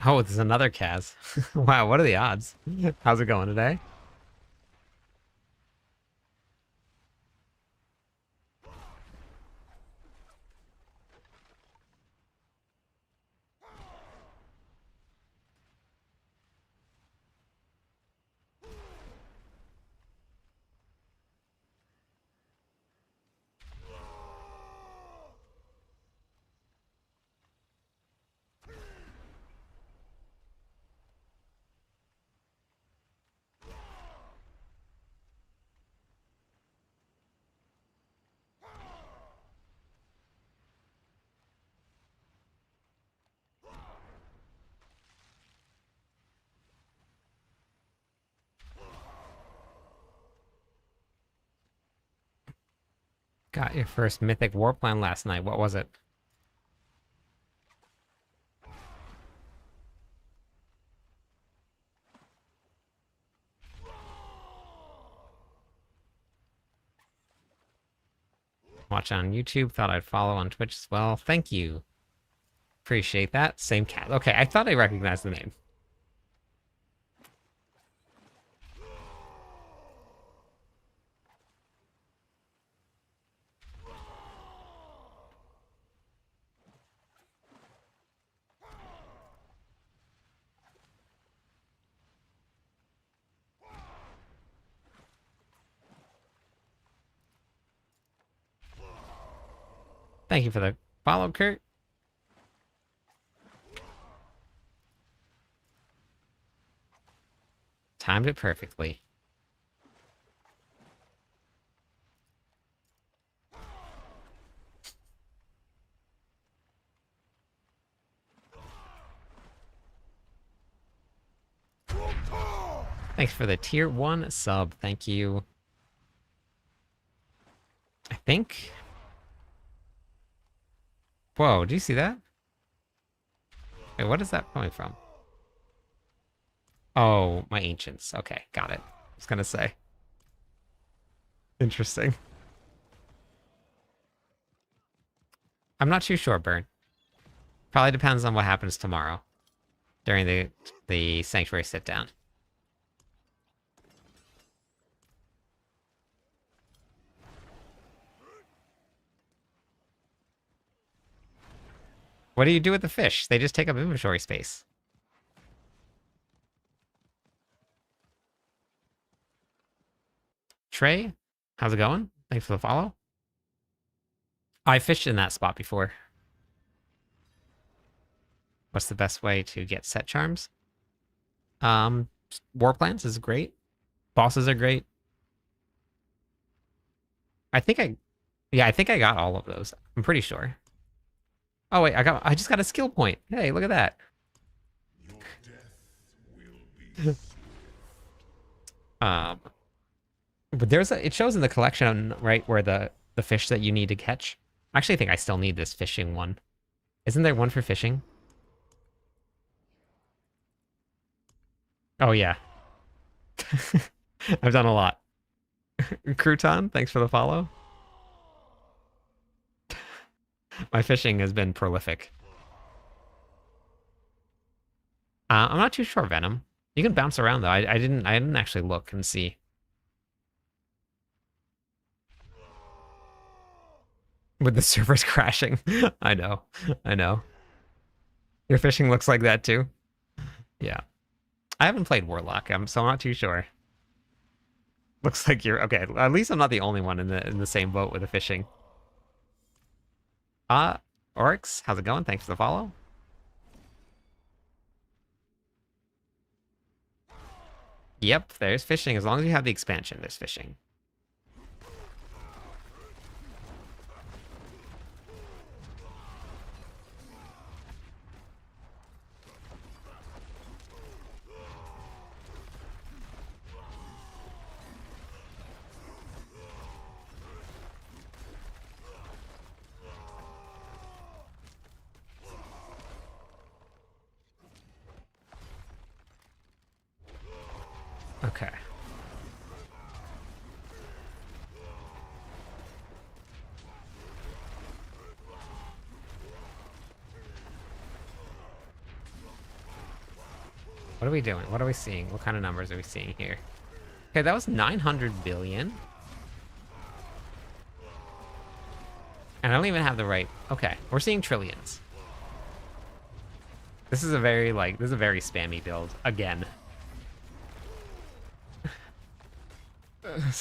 Oh, there's another Kaz. Wow, what are the odds? How's it going today? Got your first mythic war plan last night. What was it? Watch on YouTube. Thought I'd follow on Twitch as well. Thank you. Appreciate that. Same cat. Okay, I thought I recognized the name. Thank you for the follow, Kurt. Timed it perfectly. Thanks for the tier 1 sub. Thank you. I think. Whoa, do you see that? Wait, what is that coming from? Oh, my ancients. Okay, got it. I was gonna say. Interesting. I'm not too sure, Burn. Probably depends on what happens tomorrow during the sanctuary sit down. What do you do with the fish? They just take up inventory space. Trey, how's it going? Thanks for the follow. I fished in that spot before. What's the best way to get set charms? War plans is great. Bosses are great. I think I got all of those. I'm pretty sure. Oh wait, I just got a skill point. Hey, look at that. But it shows in the collection, right, where the fish that you need to catch. I actually think I still need this fishing one. Isn't there one for fishing? Oh yeah. I've done a lot. Crouton, thanks for the follow. My fishing has been prolific. I'm not too sure, Venom. You can bounce around though. I didn't actually look and see. With the servers crashing. I know. I know. Your fishing looks like that too. Yeah. I haven't played Warlock, so I'm not too sure. Looks like you're okay. At least I'm not the only one in the same boat with the fishing. Oryx, how's it going? Thanks for the follow. Yep, there's fishing. As long as you have the expansion, there's fishing. Okay. What are we doing? What are we seeing? What kind of numbers are we seeing here? Okay, that was 900 billion. And I don't even have the right... Okay, we're seeing trillions. This is a very, this is a very spammy build. Again.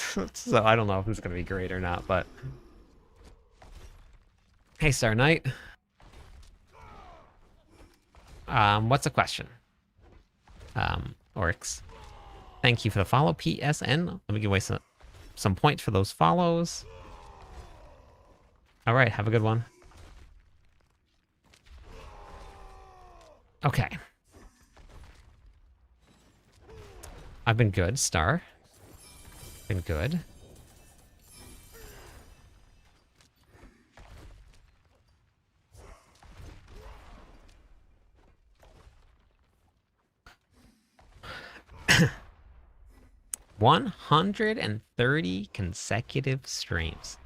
So I don't know if this is going to be great or not, but... Hey, Star Knight. What's the question? Oryx. Thank you for the follow, PSN. Let me give away some points for those follows. All right, have a good one. Okay. I've been good, Star. Been good. 130 consecutive streams.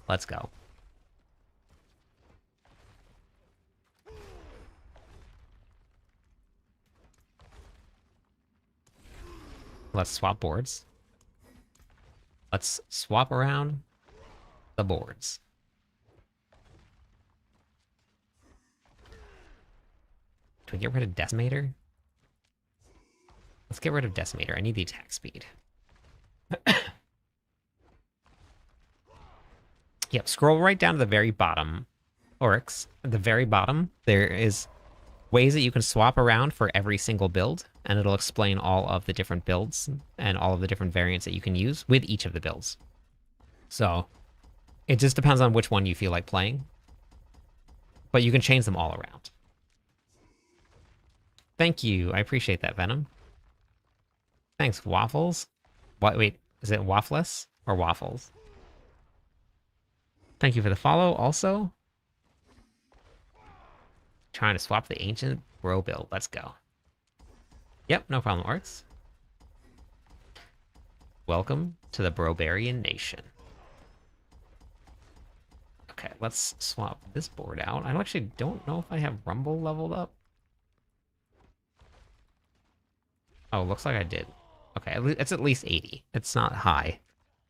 Let's go. Let's swap boards. Let's swap around the boards. Do we get rid of Decimator? Let's get rid of Decimator. I need the attack speed. Yep, scroll right down to the very bottom, Oryx. At the very bottom, there is ways that you can swap around for every single build, and it'll explain all of the different builds and all of the different variants that you can use with each of the builds. So it just depends on which one you feel like playing, but you can change them all around. Thank you. I appreciate that, Venom. Thanks, Waffles. What? Wait, is it Waffless or Waffles? Thank you for the follow, also. Trying to swap the ancient bro build. Let's go. Yep, no problem, Orcs. Welcome to the Barbarian Nation. Okay, let's swap this board out. I actually don't know if I have Rumble leveled up. Oh, looks like I did. Okay, it's at least 80. It's not high,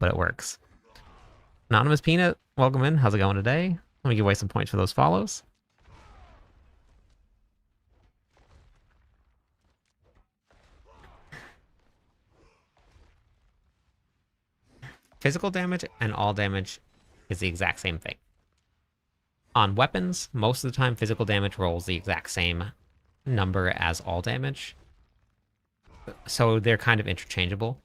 but it works. Anonymous Peanut, welcome in. How's it going today? Let me give away some points for those follows. Physical damage and all damage is the exact same thing. On weapons, most of the time physical damage rolls the exact same number as all damage. So they're kind of interchangeable.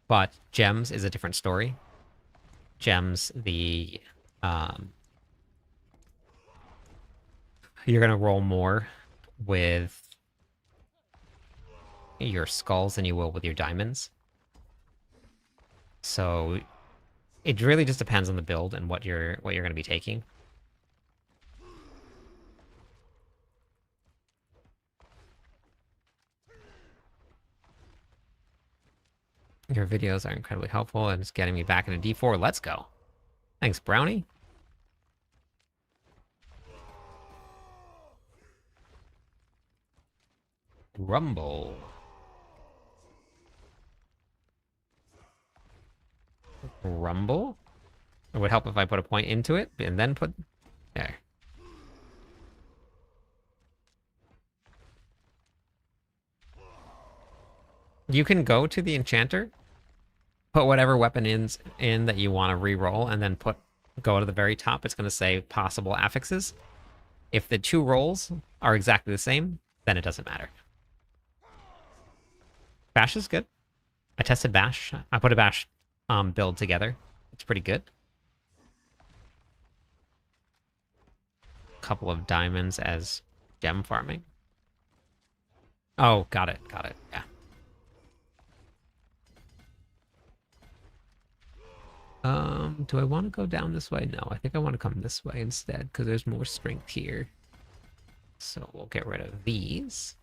But gems is a different story. Gems, you're going to roll more with your skulls than you will with your diamonds. So it really just depends on the build and what you're going to be taking. Your videos are incredibly helpful and it's getting me back into D4. Let's go. Thanks, Brownie. Rumble. Rumble? It would help if I put a point into it and then put... There. You can go to the enchanter, put whatever weapon in that you want to re-roll, and then go to the very top. It's going to say possible affixes. If the two rolls are exactly the same, then it doesn't matter. Bash is good. I tested Bash. I put a Bash build together. It's pretty good. Couple of diamonds as gem farming. Oh, got it. Got it. Yeah. Do I want to go down this way? No, I think I want to come this way instead because there's more strength here. So we'll get rid of these.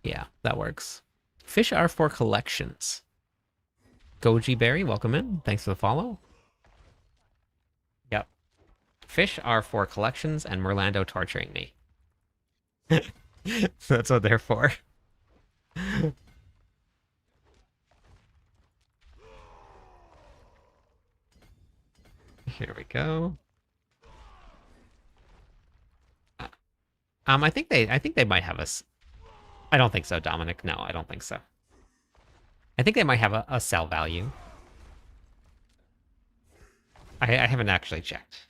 Yeah, that works. Fish are for collections. Goji Berry, welcome in. Thanks for the follow. Yep. Fish are for collections and Merlando torturing me. That's what they're for. Here we go. I think they might have us. I don't think so, Dominic. No, I don't think so. I think they might have a sell value. I haven't actually checked.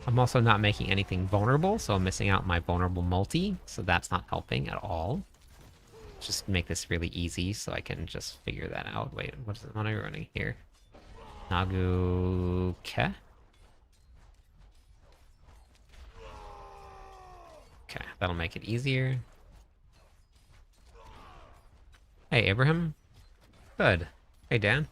I'm also not making anything vulnerable, so I'm missing out my vulnerable multi, so that's not helping at all. Just make this really easy so I can just figure that out. Wait, what am I running here? Naguke? Okay. That'll make it easier. Hey, Abraham. Good. Hey, Dan.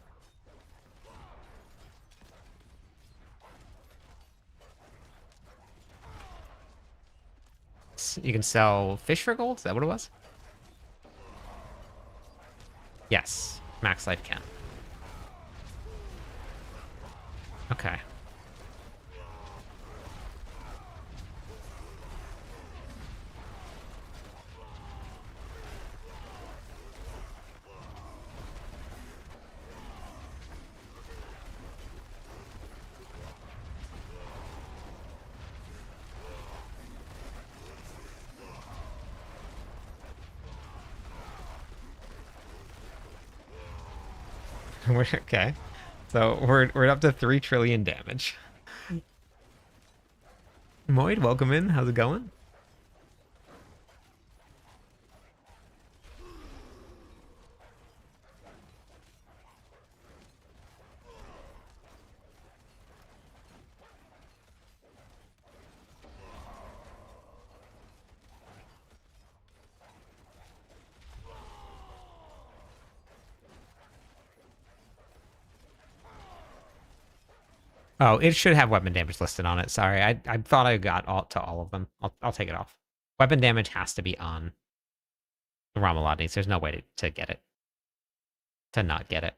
You can sell fish for gold? Is that what it was? Yes. Max life can. Okay. Okay. So we're up to 3 trillion damage. Moid, welcome in. How's it going? Oh, it should have weapon damage listed on it. Sorry, I thought I got all of them. I'll take it off. Weapon damage has to be on the Ramalotnis. There's no way to get it. To not get it.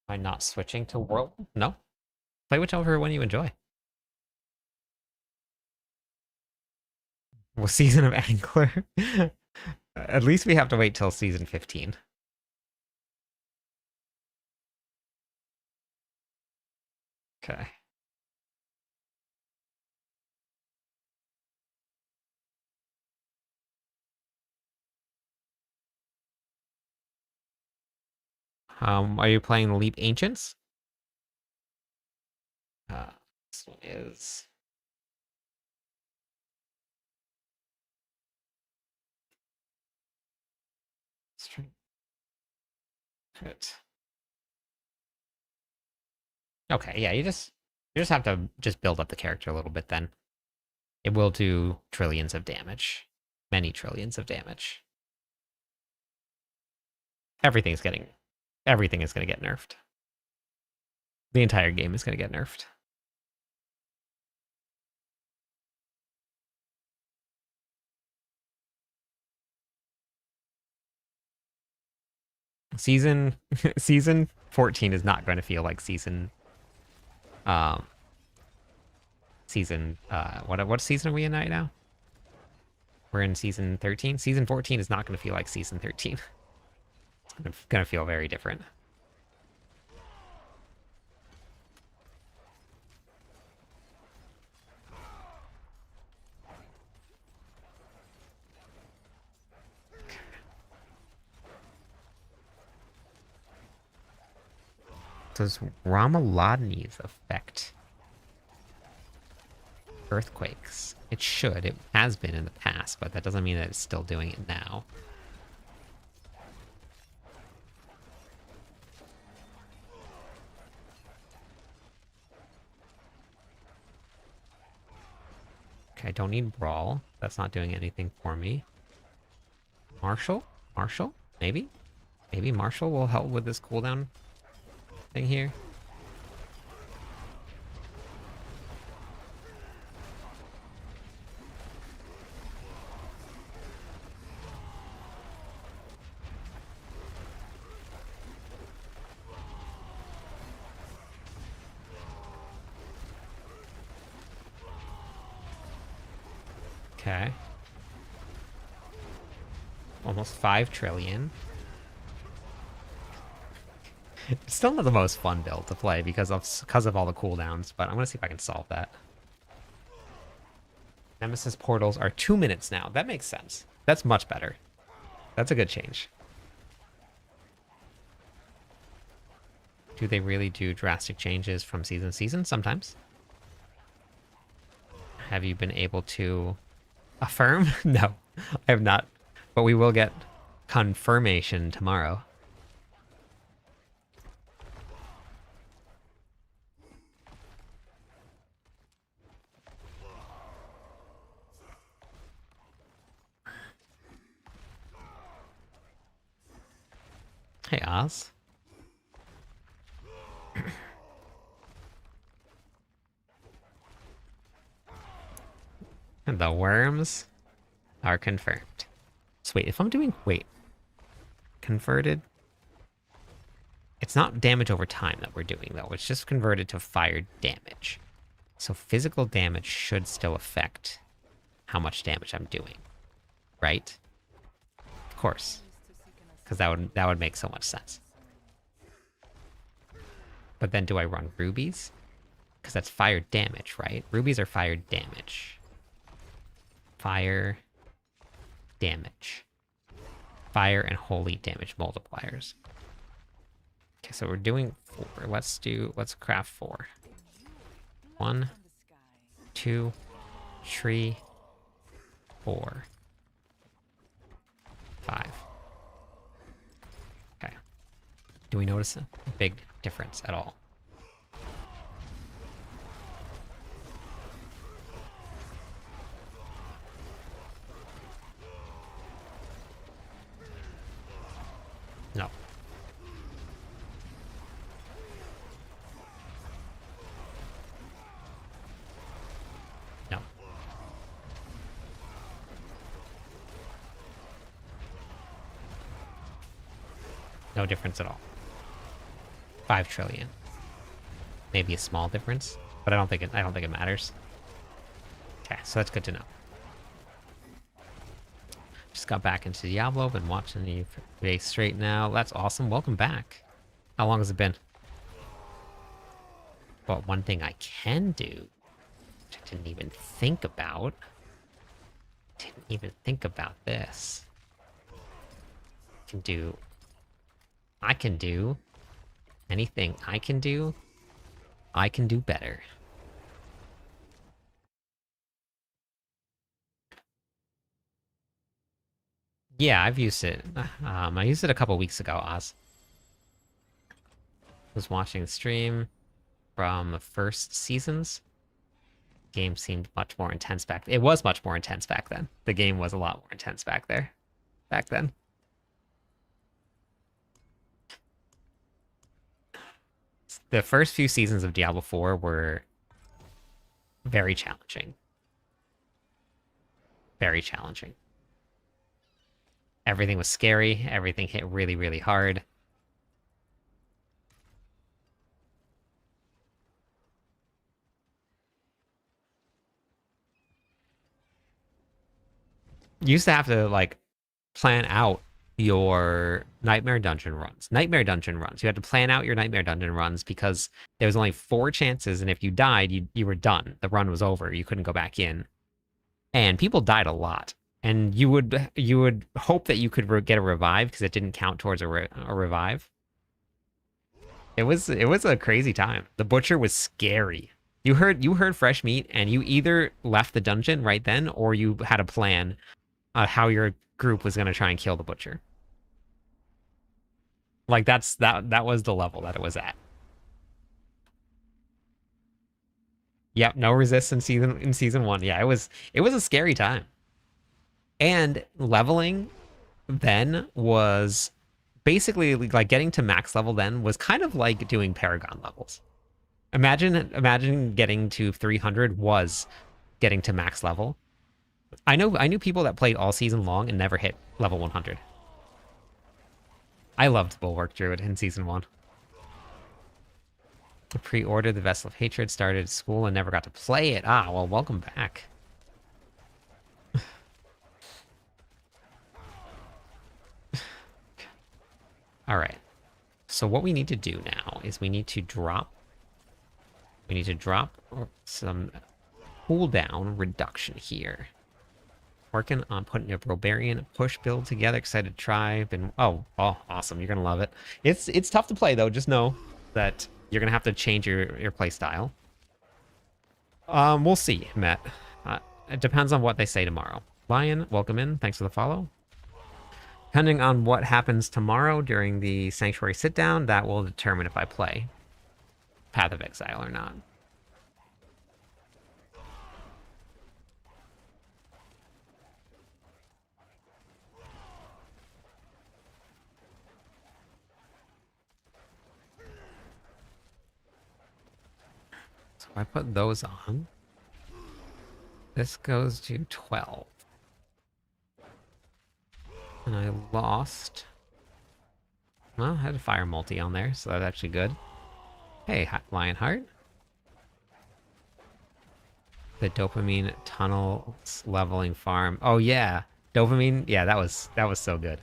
Am I not switching to world? No. Play whichever one you enjoy. Well, season of Angler. At least we have to wait till season 15. Okay. Are you playing Leap Ancients? This one is strength. Okay, yeah, you just have to just build up the character a little bit then. It will do trillions of damage. Many trillions of damage. Everything is going to get nerfed. The entire game is going to get nerfed. Season 14 is not going to feel like season what season are we in right now? We're in season 13. Season 14 is not going to feel like season 13. It's going to feel very different. Does Ramalotni's affect earthquakes? It should. It has been in the past, but that doesn't mean that it's still doing it now. Okay, I don't need Brawl. That's not doing anything for me. Marshall? Marshall? Maybe? Maybe Marshall will help with this cooldown thing here. Okay. Almost 5 trillion. It's still not the most fun build to play because of all the cooldowns, but I'm gonna see if I can solve that. Nemesis portals are 2 minutes now. That makes sense. That's much better. That's a good change. Do they really do drastic changes from season to season? Sometimes. Have you been able to affirm? No, I have not. But we will get confirmation tomorrow. Hey, Oz. And the worms are confirmed. So wait, if I'm doing... Wait. Converted? It's not damage over time that we're doing, though. It's just converted to fire damage. So physical damage should still affect how much damage I'm doing. Right? Of course. Because that would make so much sense. But then do I run rubies? Because that's fire damage, right? Rubies are fire damage. Fire damage. Fire and holy damage multipliers. Okay, so we're doing 4. Let's craft 4. 1, 2, 3, 4, 5. Okay. Do we notice a big difference at all? No. No. No difference at all. 5 trillion. Maybe a small difference, but I don't think it matters. Okay, so that's good to know. Just got back into Diablo, been watching you for days straight now. That's awesome. Welcome back. How long has it been? But one thing I can do, which I didn't even think about. Didn't even think about this. I can do anything I can do better. Yeah, I've used it. I used it a couple weeks ago, Oz. Was watching the stream from the first seasons. Game seemed much more intense back. It was much more intense back then. The game was a lot more intense back then. The first few seasons of Diablo 4 were very challenging. Very challenging. Everything was scary. Everything hit really, really hard. You used to have to, like, plan out your Nightmare Dungeon runs. You had to plan out your Nightmare Dungeon runs because there was only 4 chances, and if you died, you were done. The run was over. You couldn't go back in. And people died a lot. And you would hope that you could get a revive because it didn't count towards a revive. It was a crazy time. The butcher was scary. You heard fresh meat, and you either left the dungeon right then, or you had a plan how your group was going to try and kill the butcher. Like that was the level that it was at. Yep, no resist in season 1. Yeah, it was a scary time. And leveling then was basically like getting to max level then was kind of like doing Paragon levels. Imagine getting to 300 was getting to max level. I knew people that played all season long and never hit level 100. I loved Bulwark Druid in season 1. I pre-ordered the Vessel of Hatred, started school, and never got to play it. Ah, well, welcome back. All right. So what we need to do now is we need to drop some cooldown reduction here. Working on putting a Barbarian push build together. Excited to try. Oh, awesome! You're gonna love it. It's tough to play though. Just know that you're gonna have to change your play style. We'll see, Matt. It depends on what they say tomorrow. Lion, welcome in. Thanks for the follow. Depending on what happens tomorrow during the Sanctuary sit-down, that will determine if I play Path of Exile or not. I put those on. This goes to 12. And I lost. Well, I had a fire multi on there, so that's actually good. Hey, Lionheart. The dopamine tunnel leveling farm. Oh yeah, dopamine. Yeah, that was so good.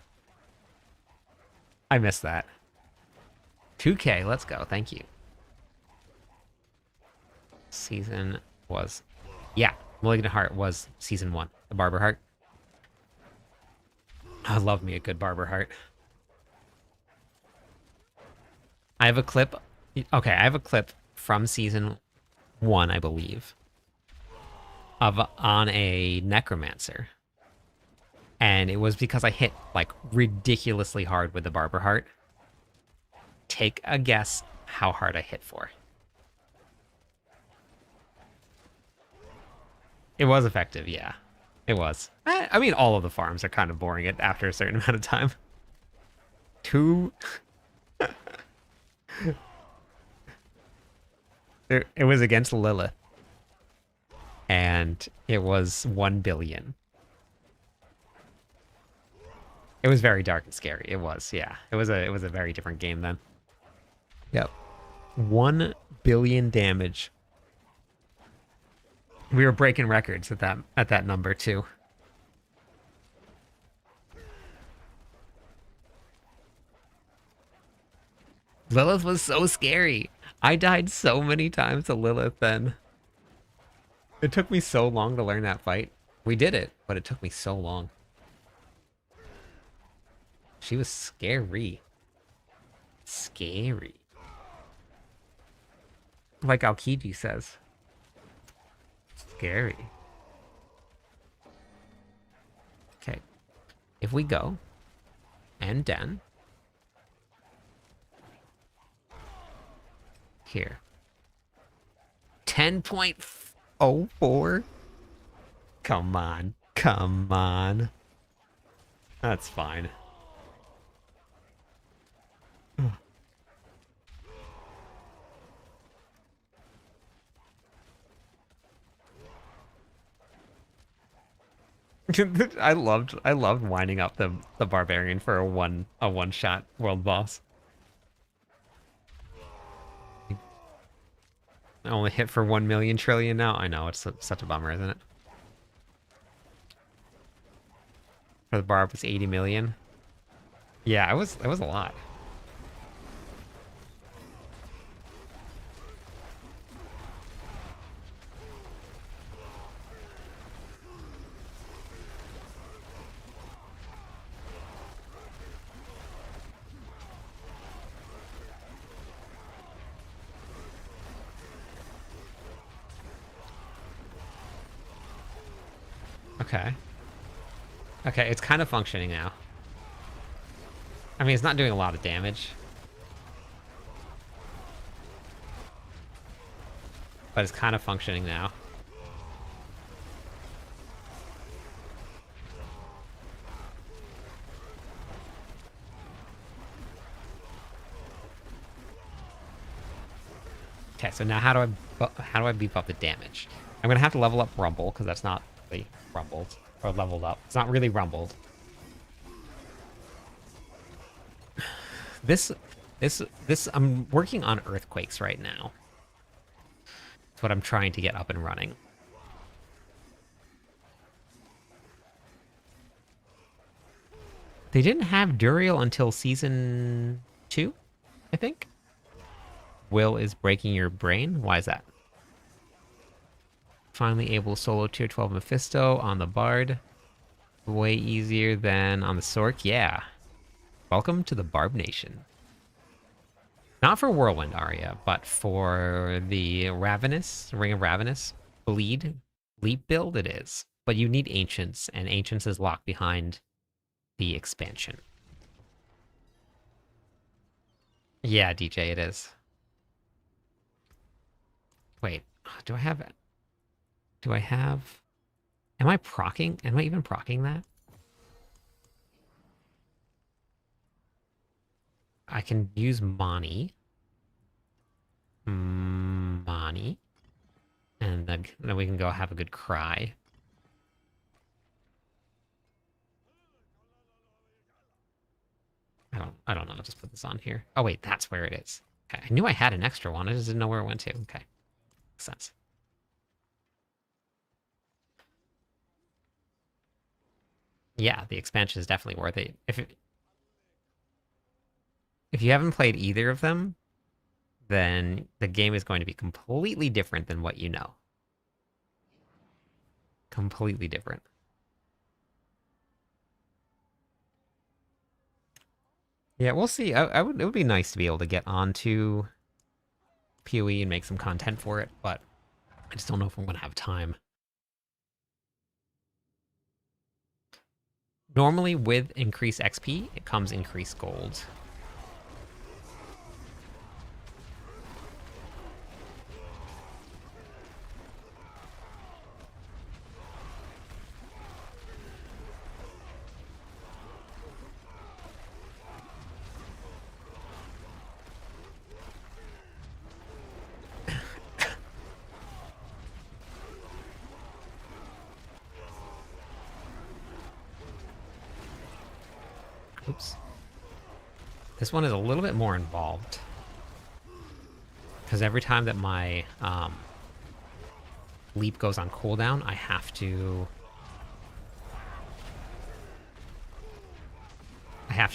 I missed that. 2K. Let's go. Thank you. Season was, yeah. Malignant Heart was season 1. The Barber Heart. I love me a good Barber Heart. I have a clip. Okay, I have a clip from season 1, I believe, of on a necromancer. And it was because I hit like ridiculously hard with the Barber Heart. Take a guess how hard I hit for. It was effective, yeah. It was. I mean, all of the farms are kind of boring after a certain amount of time. Two. It was against Lilith. And it was 1 billion. It was very dark and scary. It was, yeah. It was a very different game then. Yep. 1 billion damage. We were breaking records at that number too. Lilith was so scary. I died so many times to Lilith then. It took me so long to learn that fight. We did it, but it took me so long. She was scary. Scary. Like Alkiji says. Scary. Okay. If we go and then here. 10.04? Come on. Come on. That's fine. I loved winding up the barbarian for a one shot world boss. I only hit for 1 million trillion now. I know, it's such a bummer, isn't it? For the barb was 80 million. Yeah, it was a lot. Okay. Okay, it's kind of functioning now. I mean, it's not doing a lot of damage. But it's kind of functioning now. Okay, so now how do I beef up the damage? I'm gonna have to level up Rumble because that's not really rumbled or leveled up. It's not really rumbled. This I'm working on earthquakes right now. That's what I'm trying to get up and running. They didn't have Duriel until season 2, I think. Will is breaking your brain. Why is that? Finally able to solo tier 12 Mephisto on the Bard. Way easier than on the Sork. Yeah. Welcome to the Barb Nation. Not for Whirlwind Arya, but for the Ravenous, Ring of Ravenous, Bleed, Leap build it is. But you need Ancients, and Ancients is locked behind the expansion. Yeah, DJ, it is. Wait, do I have... Am I proccing? Am I even proccing that? I can use Mani. Mani. and then we can go have a good cry. I don't know. I'll just put this on here. Oh wait, that's where it is. Okay, I knew I had an extra one. I just didn't know where it went to. Okay, makes sense. Yeah, the expansion is definitely worth it. If you haven't played either of them, then the game is going to be completely different than what you know. Completely different. Yeah, we'll see. It would be nice to be able to get onto PoE and make some content for it, but I just don't know if I'm going to have time. Normally, with increased XP, it comes increased gold. Oops. This one is a little bit more involved. Because every time that my leap goes on cooldown, I have to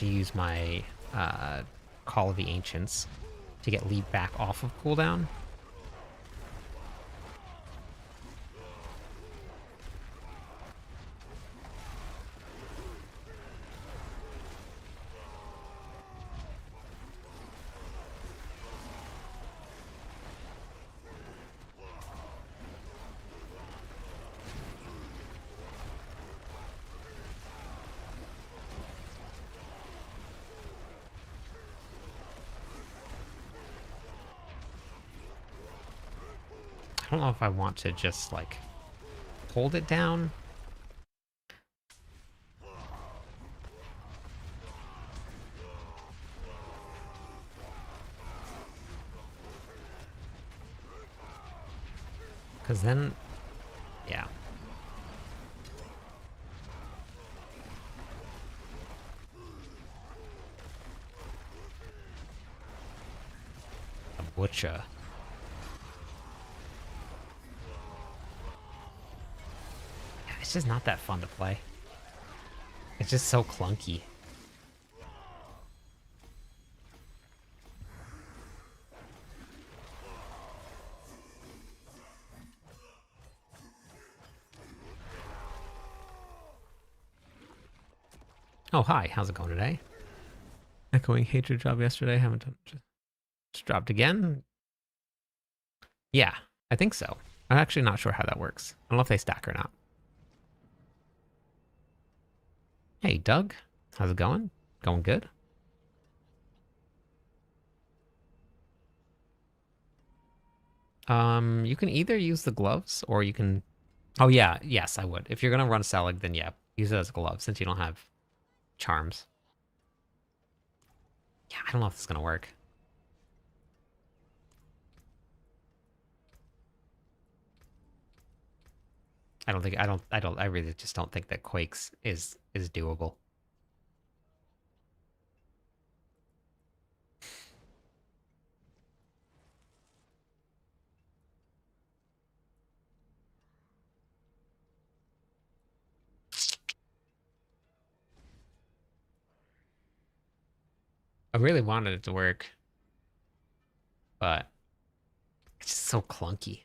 use my Call of the Ancients to get leap back off of cooldown. I don't know if I want to just, like, hold it down. Because then, yeah. A butcher. It's just not that fun to play. It's just so clunky. Oh, hi. How's it going today? Echoing hatred job yesterday. Haven't done, just dropped again. Yeah, I think so. I'm actually not sure how that works. I don't know if they stack or not. Hey, Doug. How's it going? Going good? You can either use the gloves or you can... Oh, yeah. Yes, I would. If you're going to run Selig, then yeah, use it as gloves since you don't have charms. Yeah, I don't know if this is going to work. I really just don't think that Quakes is doable. I really wanted it to work, but it's just so clunky.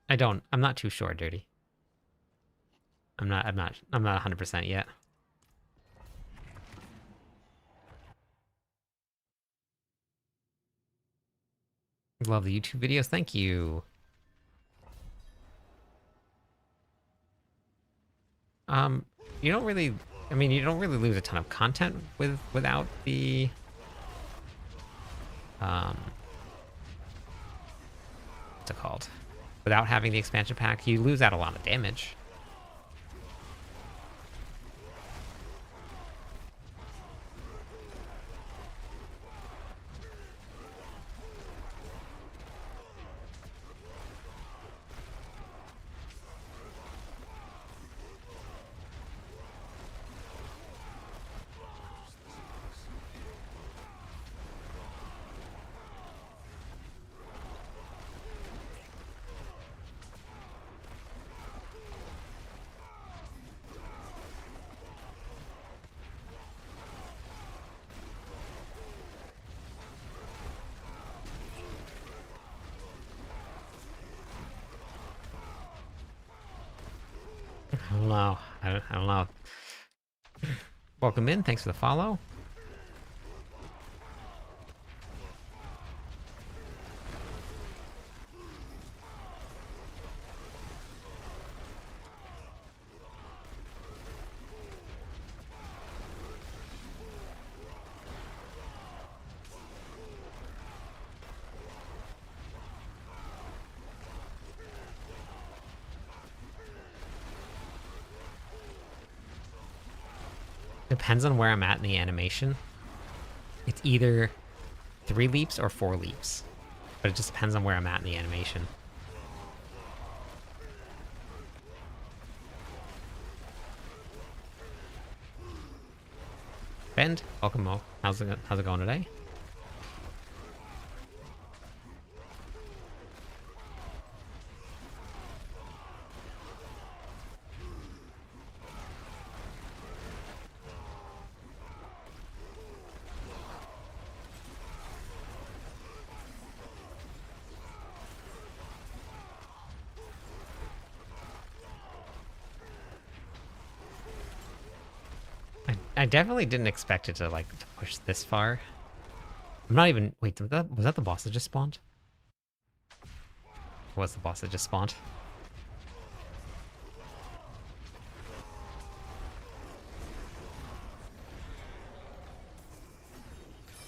I'm not too sure, Dirty. I'm not 100% yet. Love the YouTube videos. Thank you. You don't really, you don't really lose a ton of content without the, what's it called? Without having the expansion pack, you lose out a lot of damage. don't know. I don't know. Welcome in. Thanks for the follow. Depends on where I'm at in the animation. It's either 3 leaps or 4 leaps. But it just depends on where I'm at in the animation. Bend, welcome Mo. How's it going today? I definitely didn't expect it to like to push this far. I'm not even wait, was that the boss that just spawned? Or was the boss that just spawned?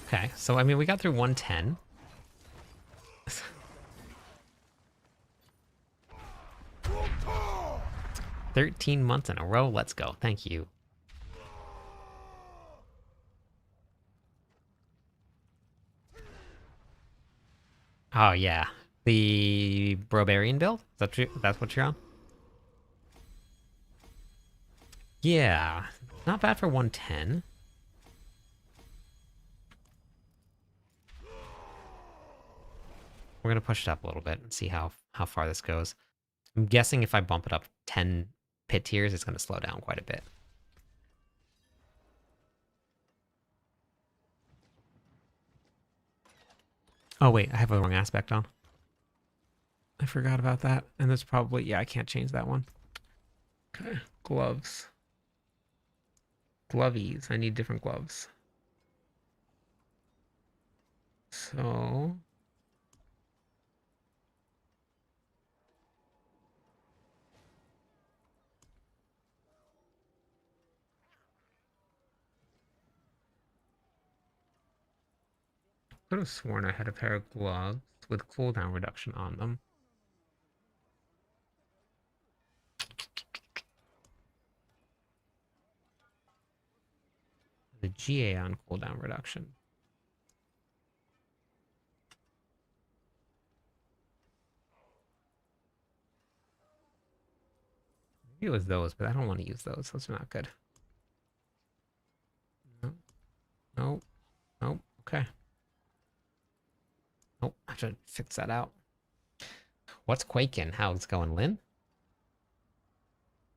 Okay, so I mean we got through 110. 13 months in a row. Let's go. Thank you. Oh yeah, the Barbarian build. That's what you're on. Yeah, not bad for 110. We're gonna push it up a little bit and see how far this goes. I'm guessing if I bump it up 10 pit tiers, it's gonna slow down quite a bit. Oh wait, I have the wrong aspect on. I forgot about that. And there's probably, yeah, I can't change that one. Okay, gloves. Glovies. I need different gloves. So could have sworn I had a pair of gloves with cooldown reduction on them. The GA on cooldown reduction. Maybe it was those, but I don't want to use those. Those are not good. No, no, no. Okay. Nope, I should fix that out. What's Quaking? How's it going, Lynn?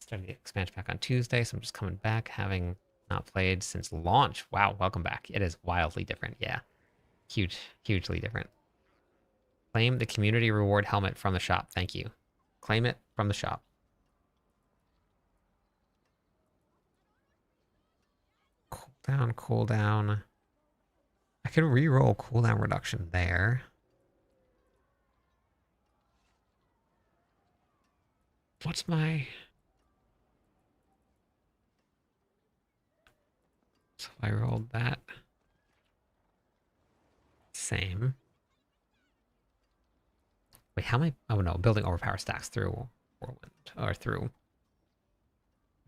Started the expansion pack on Tuesday, so I'm just coming back, having not played since launch. Wow, welcome back. It is wildly different. Yeah, hugely different. Claim the community reward helmet from the shop. Thank you. Claim it from the shop. Cooldown, cooldown. I could re-roll cooldown reduction there. What's my... So if I rolled that... Same. Wait, how am I... Oh no, building overpower stacks through Whirlwind. Or through...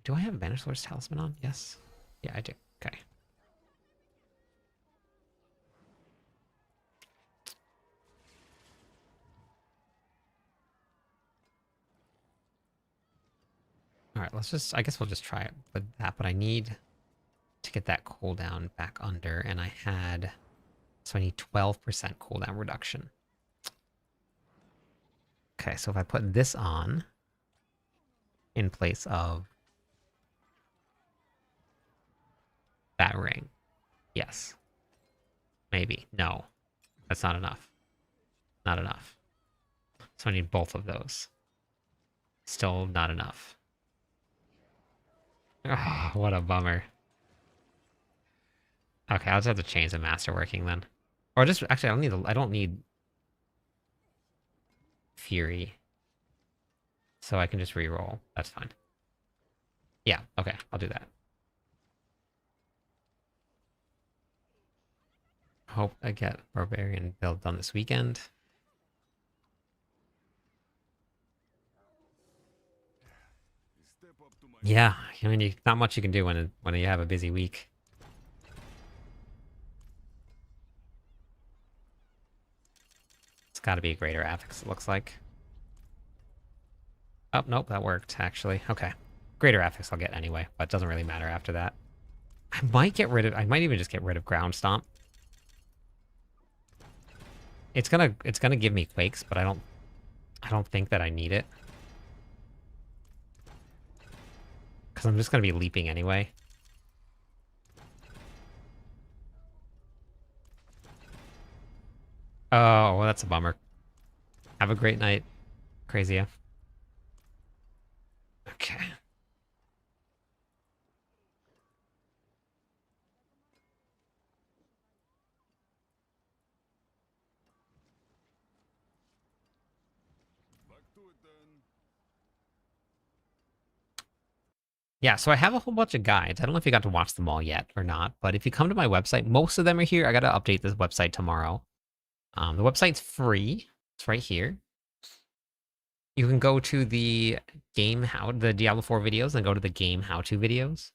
Do I have Banished Lord's Talisman on? Yes. Yeah, I do. Okay. Alright, let's just... I guess we'll just try it with that, but I need to get that cooldown back under, and I had... So I need 12% cooldown reduction. Okay, so if I put this on in place of that ring, yes. Maybe. No. That's not enough. Not enough. So I need both of those. Still not enough. Oh, what a bummer. Okay, I'll just have to change the masterworking then. Or just actually I don't need Fury. So I can just re-roll. That's fine. Yeah, okay, I'll do that. Hope I get Barbarian build done this weekend. Yeah, I mean, not much you can do when you have a busy week. It's got to be a greater affix, it looks like. Oh, nope, that worked, actually. Okay. Greater affix I'll get anyway, but it doesn't really matter after that. I might even just get rid of Ground Stomp. It's gonna give me Quakes, but I don't think that I need it. Because I'm just gonna be leaping anyway. Oh, well, that's a bummer. Have a great night, Crazia. Okay. Yeah, so I have a whole bunch of guides. I don't know if you got to watch them all yet or not, but if you come to my website, most of them are here. I got to update this website tomorrow. The website's free. It's right here. You can go to the the Diablo 4 videos, and go to the game how-to videos.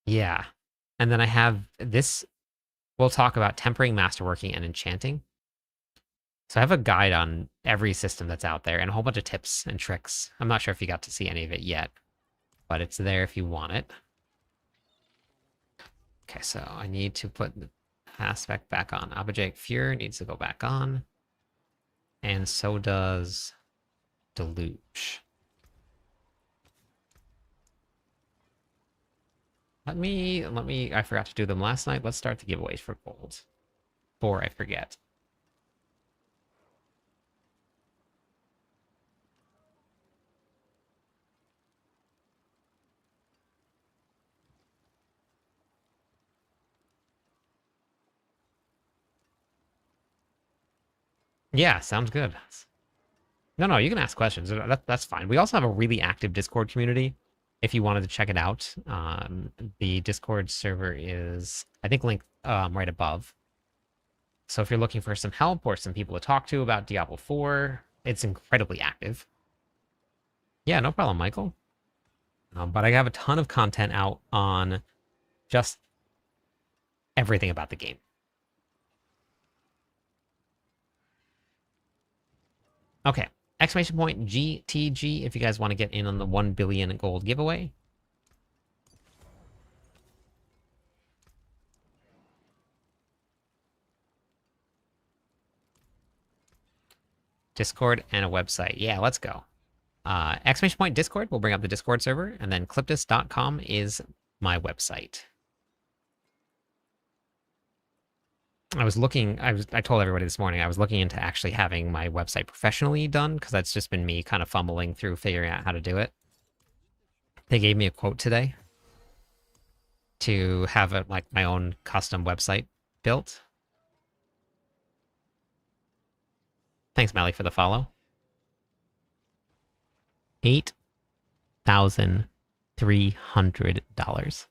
Yeah. And then I have this. We'll talk about tempering, masterworking, and enchanting. So I have a guide on every system that's out there and a whole bunch of tips and tricks. I'm not sure if you got to see any of it yet, but it's there if you want it. Okay, so I need to put the aspect back on. Abijay Fury needs to go back on. And so does Deluge. I forgot to do them last night. Let's start the giveaways for gold. Before I forget. Yeah, sounds good. No, you can ask questions. That's fine. We also have a really active Discord community. If you wanted to check it out, the Discord server is, I think, linked right above. So if you're looking for some help or some people to talk to about Diablo 4, it's incredibly active. Yeah, no problem, Michael. But I have a ton of content out on just everything about the game. Okay, exclamation point GTG if you guys want to get in on the 1 billion gold giveaway. Discord and a website. Yeah, let's go. Exclamation point Discord will bring up the Discord server, and then cliptus.com is my website. I told everybody this morning I was looking into actually having my website professionally done, because that's just been me kind of fumbling through figuring out how to do it. They gave me a quote today to have like my own custom website built. Thanks, Mally, for the follow. $8,300.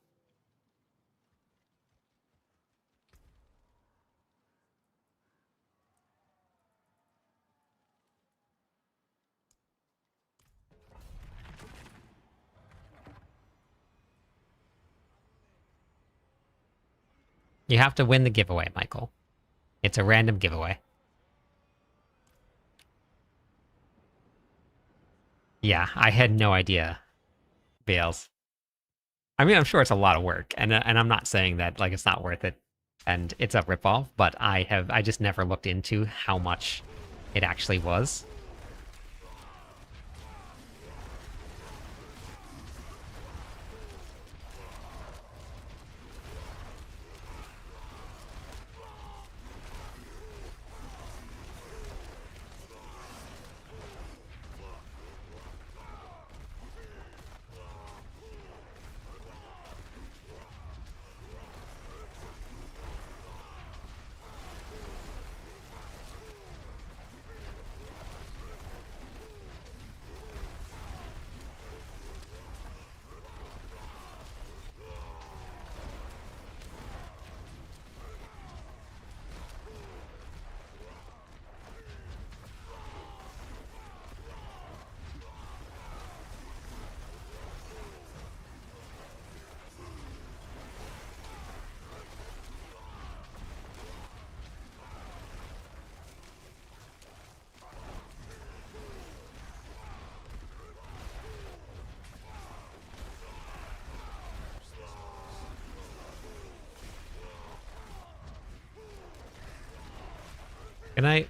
You have to win the giveaway, Michael. It's a random giveaway. Yeah, I had no idea, Bales. I mean, I'm sure it's a lot of work, and I'm not saying that like it's not worth it, and it's a ripoff. But I just never looked into how much it actually was. Good night.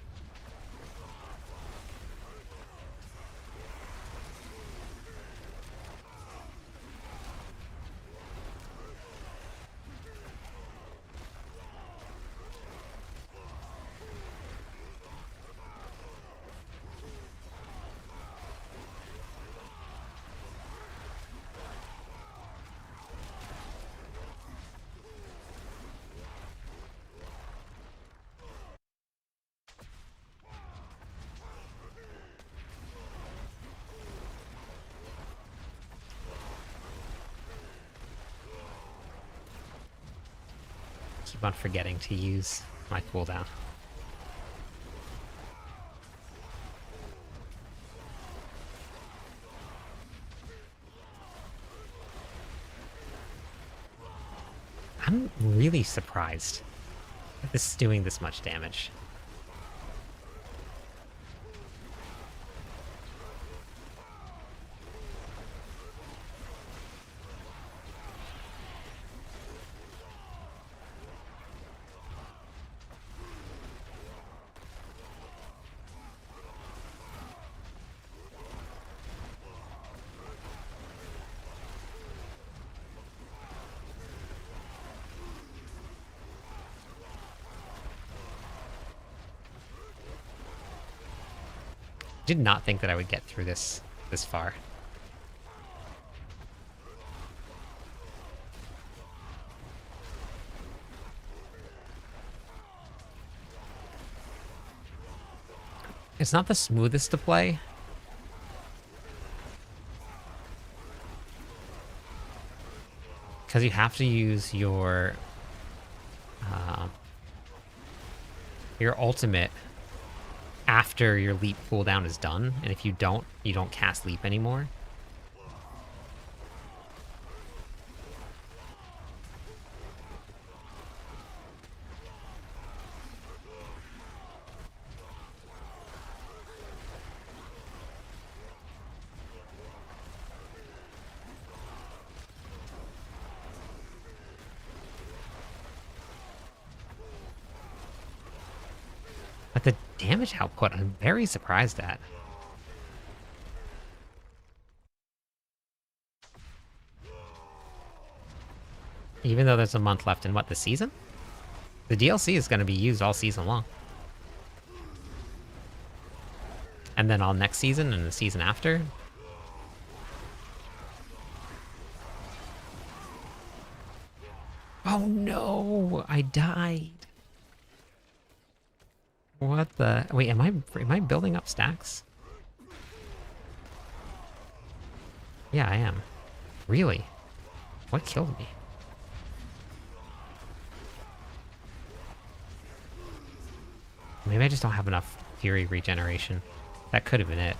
Keep on forgetting to use my cooldown. I'm really surprised that this is doing this much damage. Did not think that I would get through this far. It's not the smoothest to play. Because you have to use your ultimate after your leap cooldown is done, and if you don't cast leap anymore. But the damage output, I'm very surprised at. Even though there's a month left in what, the season? The DLC is going to be used all season long. And then all next season and the season after. Oh no, I died. What the? Wait, am I building up stacks? Yeah, I am. Really? What killed me? Maybe I just don't have enough Fury regeneration. That could have been it.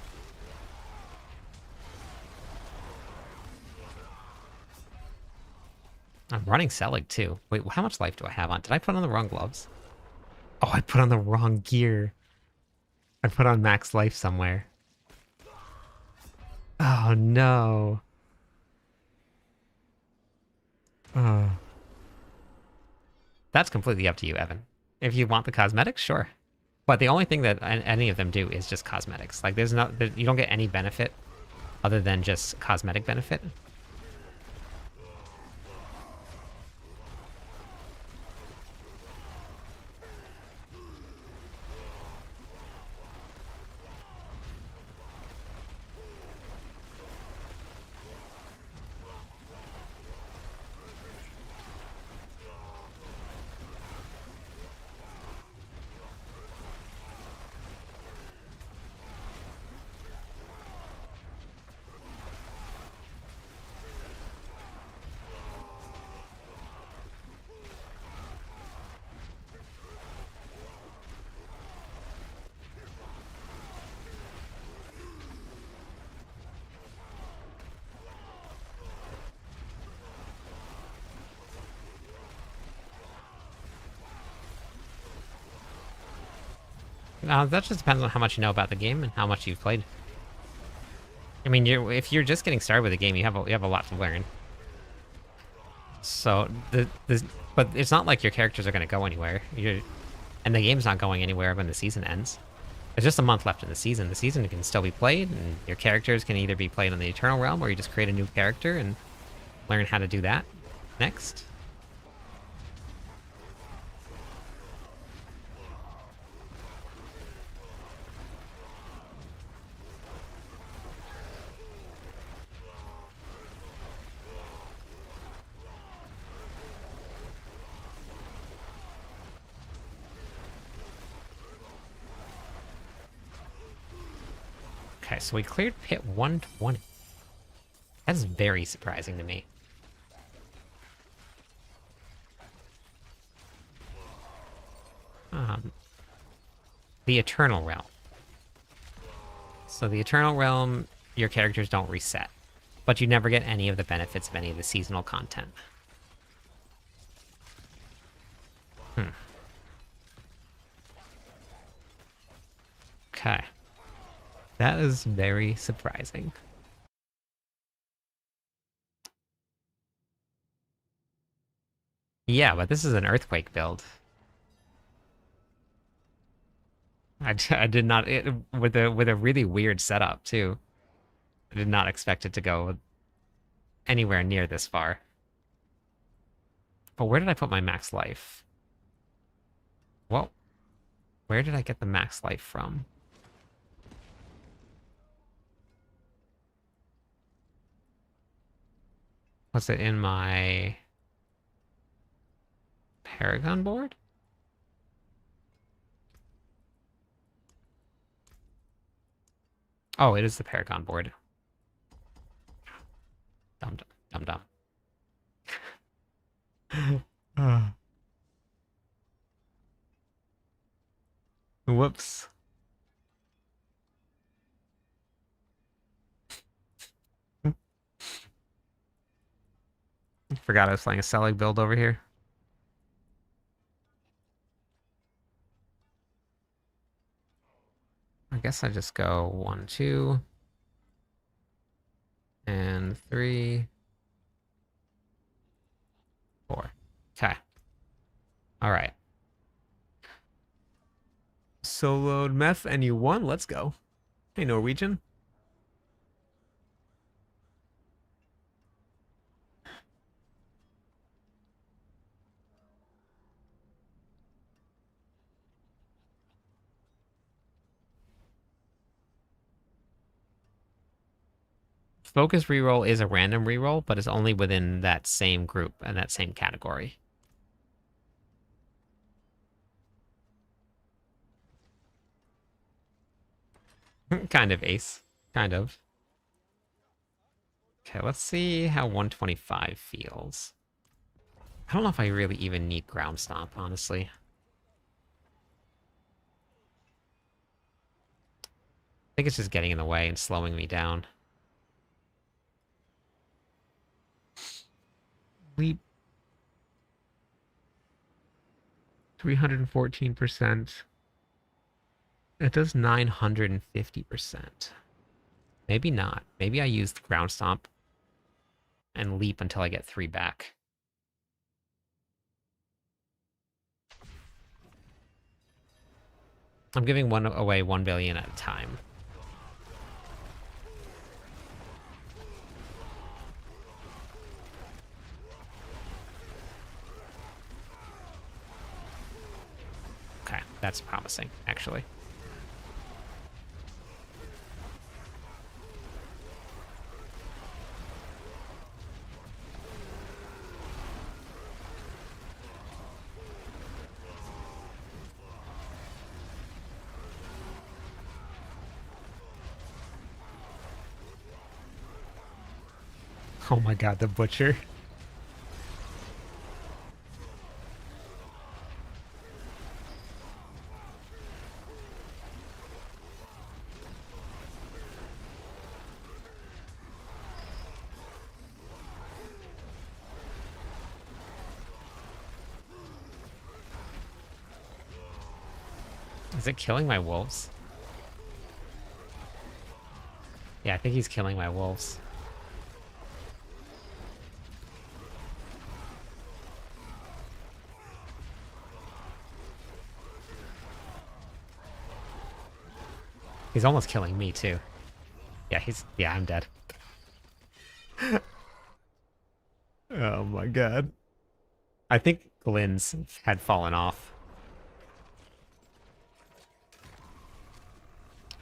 I'm running Selig too. Wait, how much life do I have on? Did I put on the wrong gloves? Oh, I put on the wrong gear. I put on max life somewhere. Oh no. Oh. That's completely up to you, Evan. If you want the cosmetics, sure. But the only thing that any of them do is just cosmetics. Like, you don't get any benefit other than just cosmetic benefit. That just depends on how much you know about the game and how much you've played. I mean, if you're just getting started with the game, you have a lot to learn. So but it's not like your characters are going to go anywhere. And the game's not going anywhere when the season ends. There's just a month left in the season. The season can still be played, and your characters can either be played on the Eternal Realm, or you just create a new character and learn how to do that next. Okay, so we cleared pit 120. That's very surprising to me. The Eternal Realm. So the Eternal Realm, your characters don't reset, but you never get any of the benefits of any of the seasonal content. Okay. That is very surprising. Yeah, but this is an Earthquake build. I did not with a really weird setup too. I did not expect it to go anywhere near this far. But where did I put my max life? Well, where did I get the max life from? Was it in my Paragon board? Oh, it is the Paragon board. Dumb, dumb, dumb, dumb. Whoops. Forgot I was playing a Selig build over here. I guess I just go 1, 2, and 3, 4. Okay. All right. Soloed meth and you won. Let's go. Hey, Norwegian. Focus reroll is a random reroll, but it's only within that same group and that same category. Kind of, Ace. Kind of. Okay, let's see how 125 feels. I don't know if I really even need Ground Stomp, honestly. I think it's just getting in the way and slowing me down. Leap. 314%. It does 950%. Maybe not. Maybe I used Ground Stomp and leap until I get 3 back. I'm giving one away 1 billion at a time. Okay, that's promising, actually. Oh my god, the butcher. Is it killing my wolves? Yeah, I think he's killing my wolves. He's almost killing me, too. Yeah, I'm dead. Oh my god. I think Glynn's had fallen off.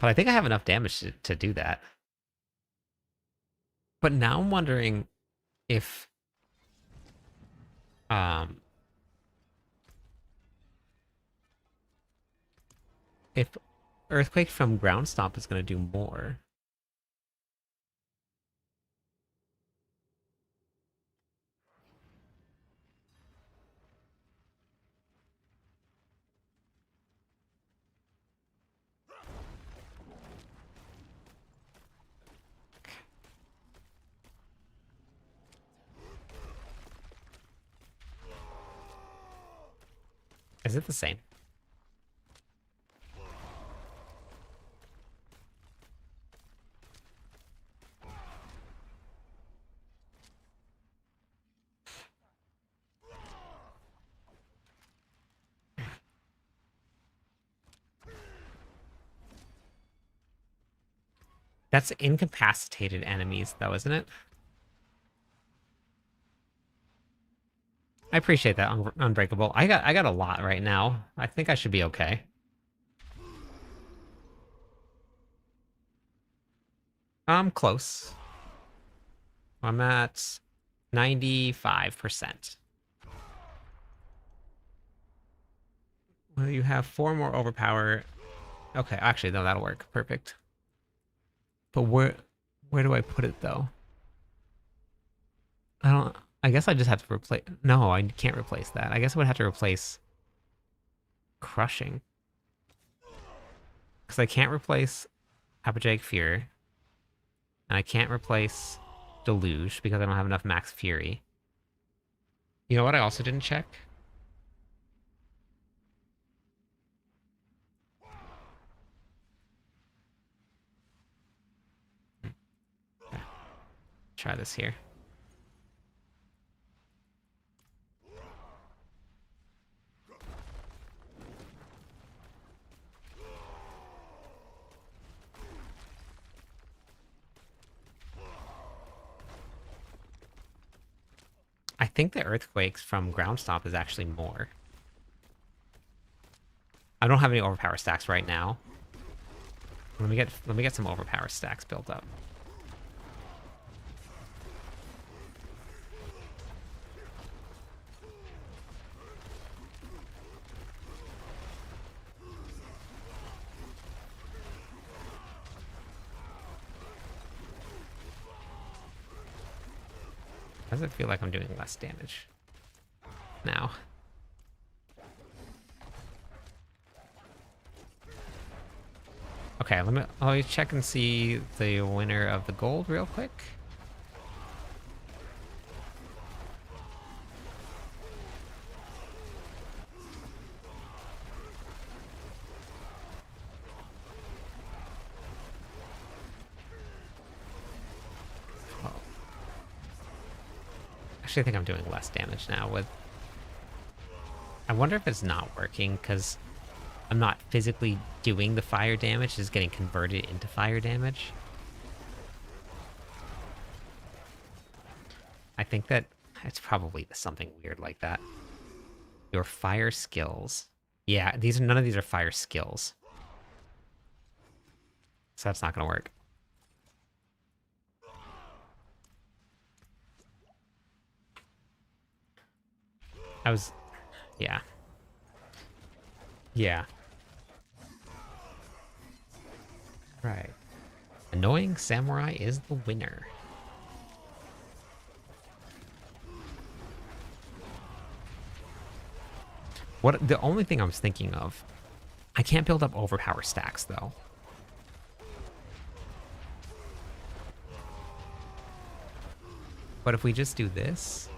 But I think I have enough damage to do that. But now I'm wondering if... Um... If Earthquake from Ground Stomp is going to do more. Is it the same? That's incapacitated enemies, though, isn't it? I appreciate that, Unbreakable. I got a lot right now. I think I should be okay. I'm close. I'm at 95%. Well, you have 4 more overpower. Okay, actually, no, that'll work. Perfect. But where do I put it, though? I don't... I guess I just have to replace... No, I can't replace that. I guess I would have to replace Crushing. Because I can't replace Apogeic Fear. And I can't replace Deluge because I don't have enough Max Fury. You know what I also didn't check? Try this here. I think the Earthquakes from Ground Stomp is actually more. I don't have any overpower stacks right now. Let me get some overpower stacks built up. Why does it feel like I'm doing less damage now? Okay, let me check and see the winner of the gold real quick. Actually, I think I'm doing less damage now with... I wonder if it's not working because I'm not physically doing the fire damage, it's getting converted into fire damage. I think that it's probably something weird like that. Your fire skills. Yeah, none of these are fire skills. So that's not gonna work. Yeah. Yeah. Right. Annoying Samurai is the winner. The only thing I was thinking of, I can't build up overpower stacks though. But if we just do this,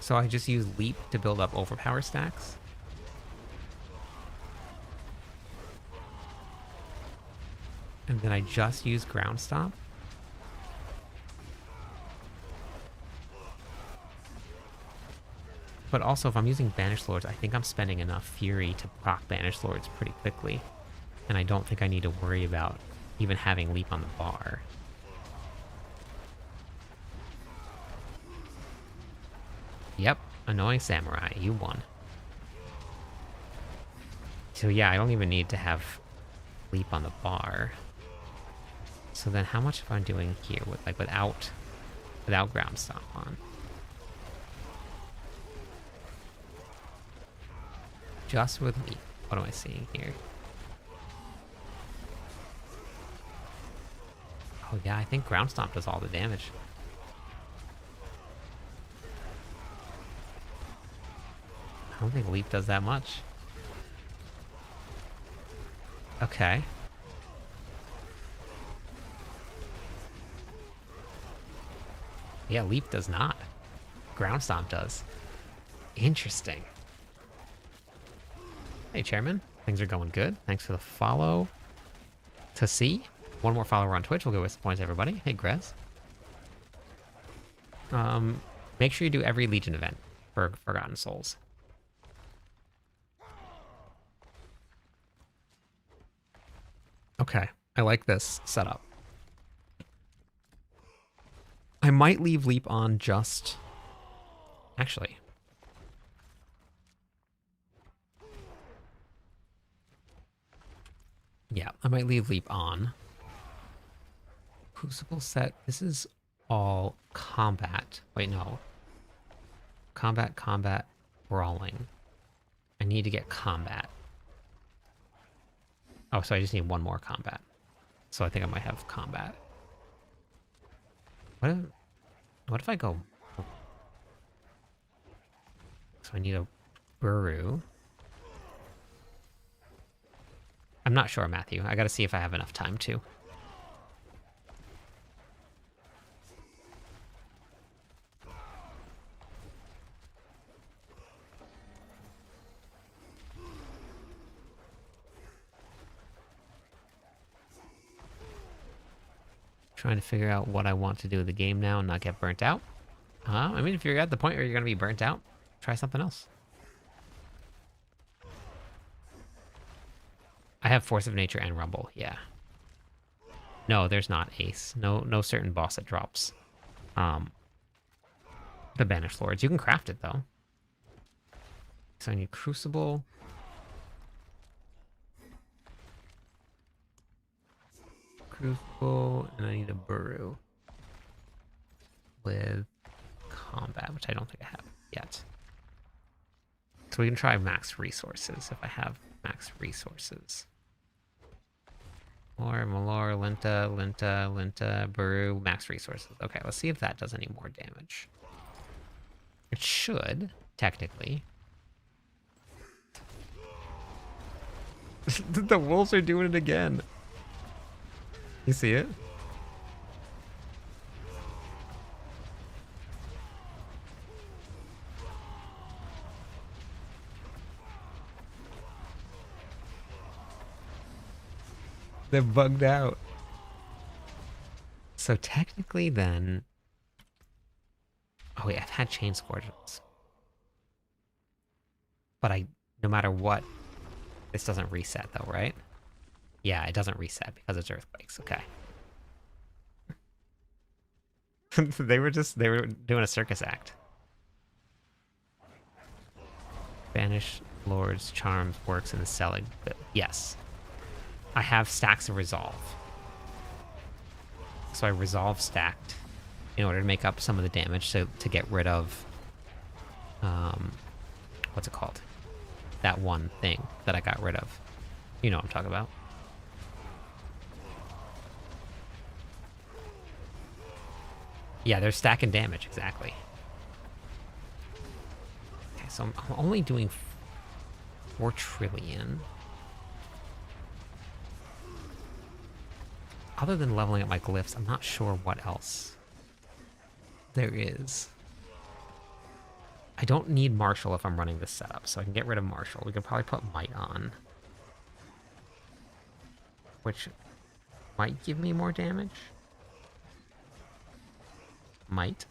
so I just use Leap to build up overpower stacks. And then I just use Ground Stomp. But also, if I'm using Banished Lords, I think I'm spending enough Fury to proc Banished Lords pretty quickly. And I don't think I need to worry about even having Leap on the bar. Yep, Annoying Samurai, you won. So yeah, I don't even need to have Leap on the bar. So then how much am I doing here with like without ground stomp on? Just with Leap. What am I seeing here? Oh yeah, I think ground stomp does all the damage. I don't think Leap does that much. Okay. Yeah, Leap does not. Ground Stomp does. Interesting. Hey, Chairman. Things are going good. Thanks for the follow. To see. One more follower on Twitch. We'll go with points, everybody. Hey, Grez. Make sure you do every Legion event for Forgotten Souls. Okay. I like this setup. I might leave Leap on just... Actually. Yeah, I might leave Leap on. Crucible set. This is all combat. Wait, no. Combat, brawling. I need to get combat. Oh, so I just need one more combat. So I think I might have combat. What if I go... So I need a Buru. I'm not sure, Matthew. I gotta see if I have enough time to. Trying to figure out what I want to do with the game now and not get burnt out. I mean, if you're at the point where you're going to be burnt out, try something else. I have Force of Nature and Rumble, yeah. No, there's not Ace. No certain boss that drops the Banished Lords. You can craft it, though. So I need Crucible. Crucible, and I need a Buru. With combat, which I don't think I have yet. So we can try max resources if I have max resources. Malor, Linta, Buru, max resources. Okay, let's see if that does any more damage. It should, technically. The wolves are doing it again. You see it? They're bugged out. So technically then... Oh wait, I've had Chain Scourges. But no matter what, this doesn't reset though, right? Yeah, it doesn't reset because it's Earthquakes, okay. they were doing a circus act. Banish Lord's Charms works in the selling. Yes. I have stacks of Resolve. So I Resolve stacked in order to make up some of the damage to get rid of... what's it called? That one thing that I got rid of. You know what I'm talking about. Yeah, they're stacking damage, exactly. Okay, so I'm only doing 4 trillion. Other than leveling up my glyphs, I'm not sure what else there is. I don't need Martial if I'm running this setup, so I can get rid of Martial. We could probably put Might on, which might give me more damage. Might.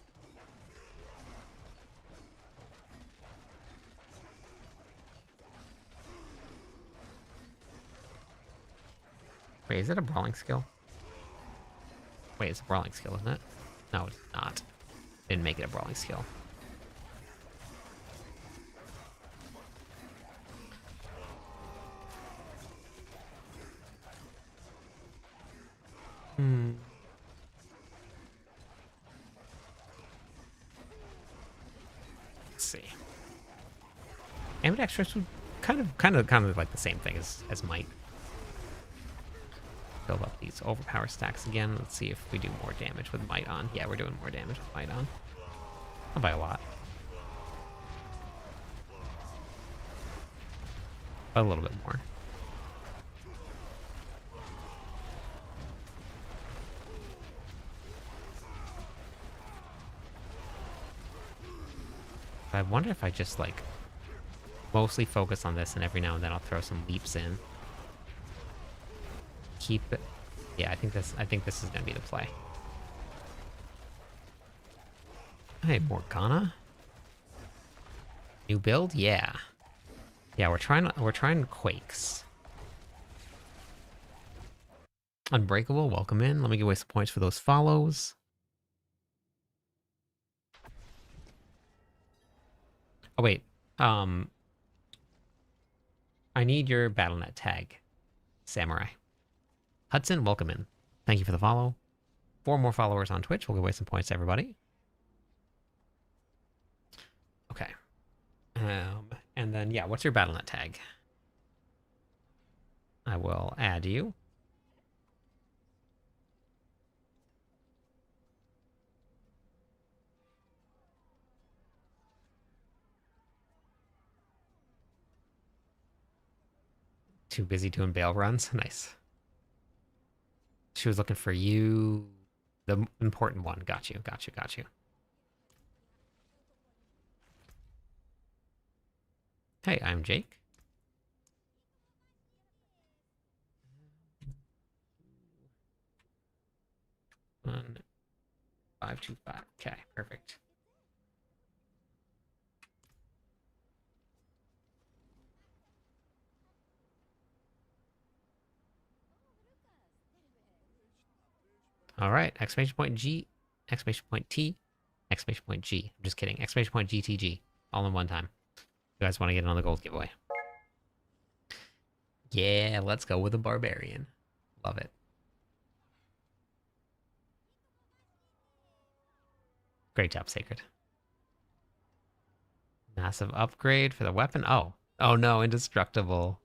Wait, is it a brawling skill? Wait, it's a brawling skill, isn't it? No, it's not. Didn't make it a brawling skill. Hmm. Let's see. Ambidextrous would kind of like the same thing as might. Build up these overpower stacks again. Let's see if we do more damage with might on. Yeah, we're doing more damage with might on. Not by a lot. But a little bit more. I wonder if I just like mostly focus on this and every now and then I'll throw some leaps in. Keep it. Yeah, I think this is gonna be the play. Hey, Morgana. New build? Yeah. Yeah, we're trying Quakes. Unbreakable, welcome in. Let me give away some points for those follows. Oh wait. I need your BattleNet tag. Samurai. Hudson, welcome in. Thank you for the follow. 4 more followers on Twitch. We'll give away some points to everybody. Okay. And then, yeah, what's your BattleNet tag? I will add you. Too busy doing bail runs. Nice. She was looking for you. The important one. Got you. Got you. Got you. Hey, I'm Jake. 1525. Okay, perfect. All right, exclamation point G, exclamation point T, exclamation point G. I'm just kidding. Exclamation point GTG, all in one time. You guys want to get on the gold giveaway? Yeah, let's go with a barbarian. Love it. Great job, Sacred. Massive upgrade for the weapon. Oh, oh no, indestructible.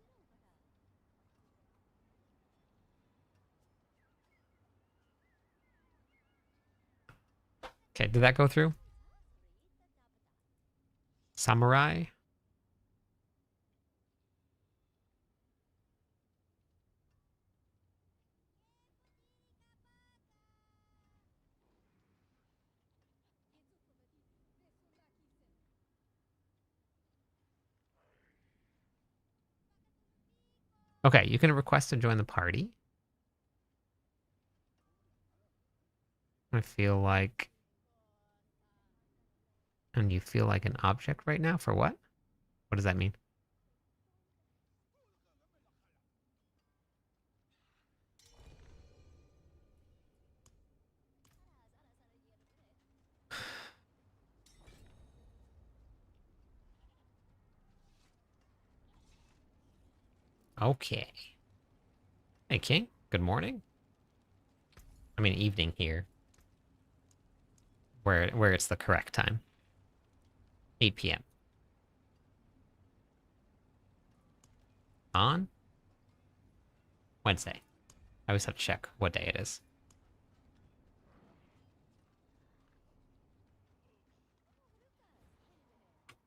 Okay, did that go through? Samurai. Okay, you can request to join the party. I feel like... And you feel like an object right now? For what? What does that mean? Okay. Hey, King. Good morning. I mean, evening here. Where it's the correct time. 8 p.m. On Wednesday. I always have to check what day it is.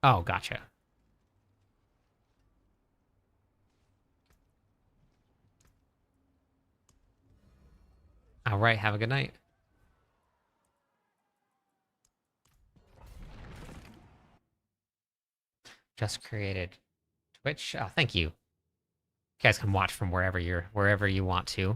Oh, gotcha. All right, have a good night. Just created Twitch. Oh, thank you. You guys can watch from wherever you want to.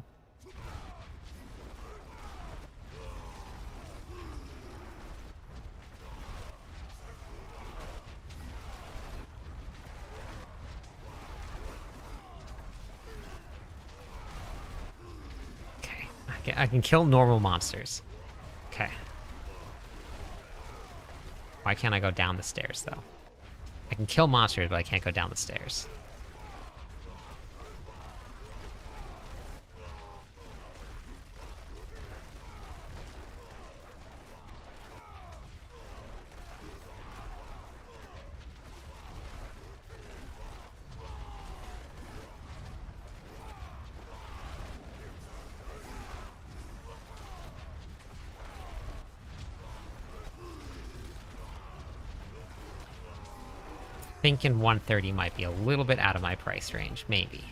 I can kill normal monsters. Okay. Why can't I go down the stairs, though? I can kill monsters, but I can't go down the stairs. Thinking 130 might be a little bit out of my price range, maybe.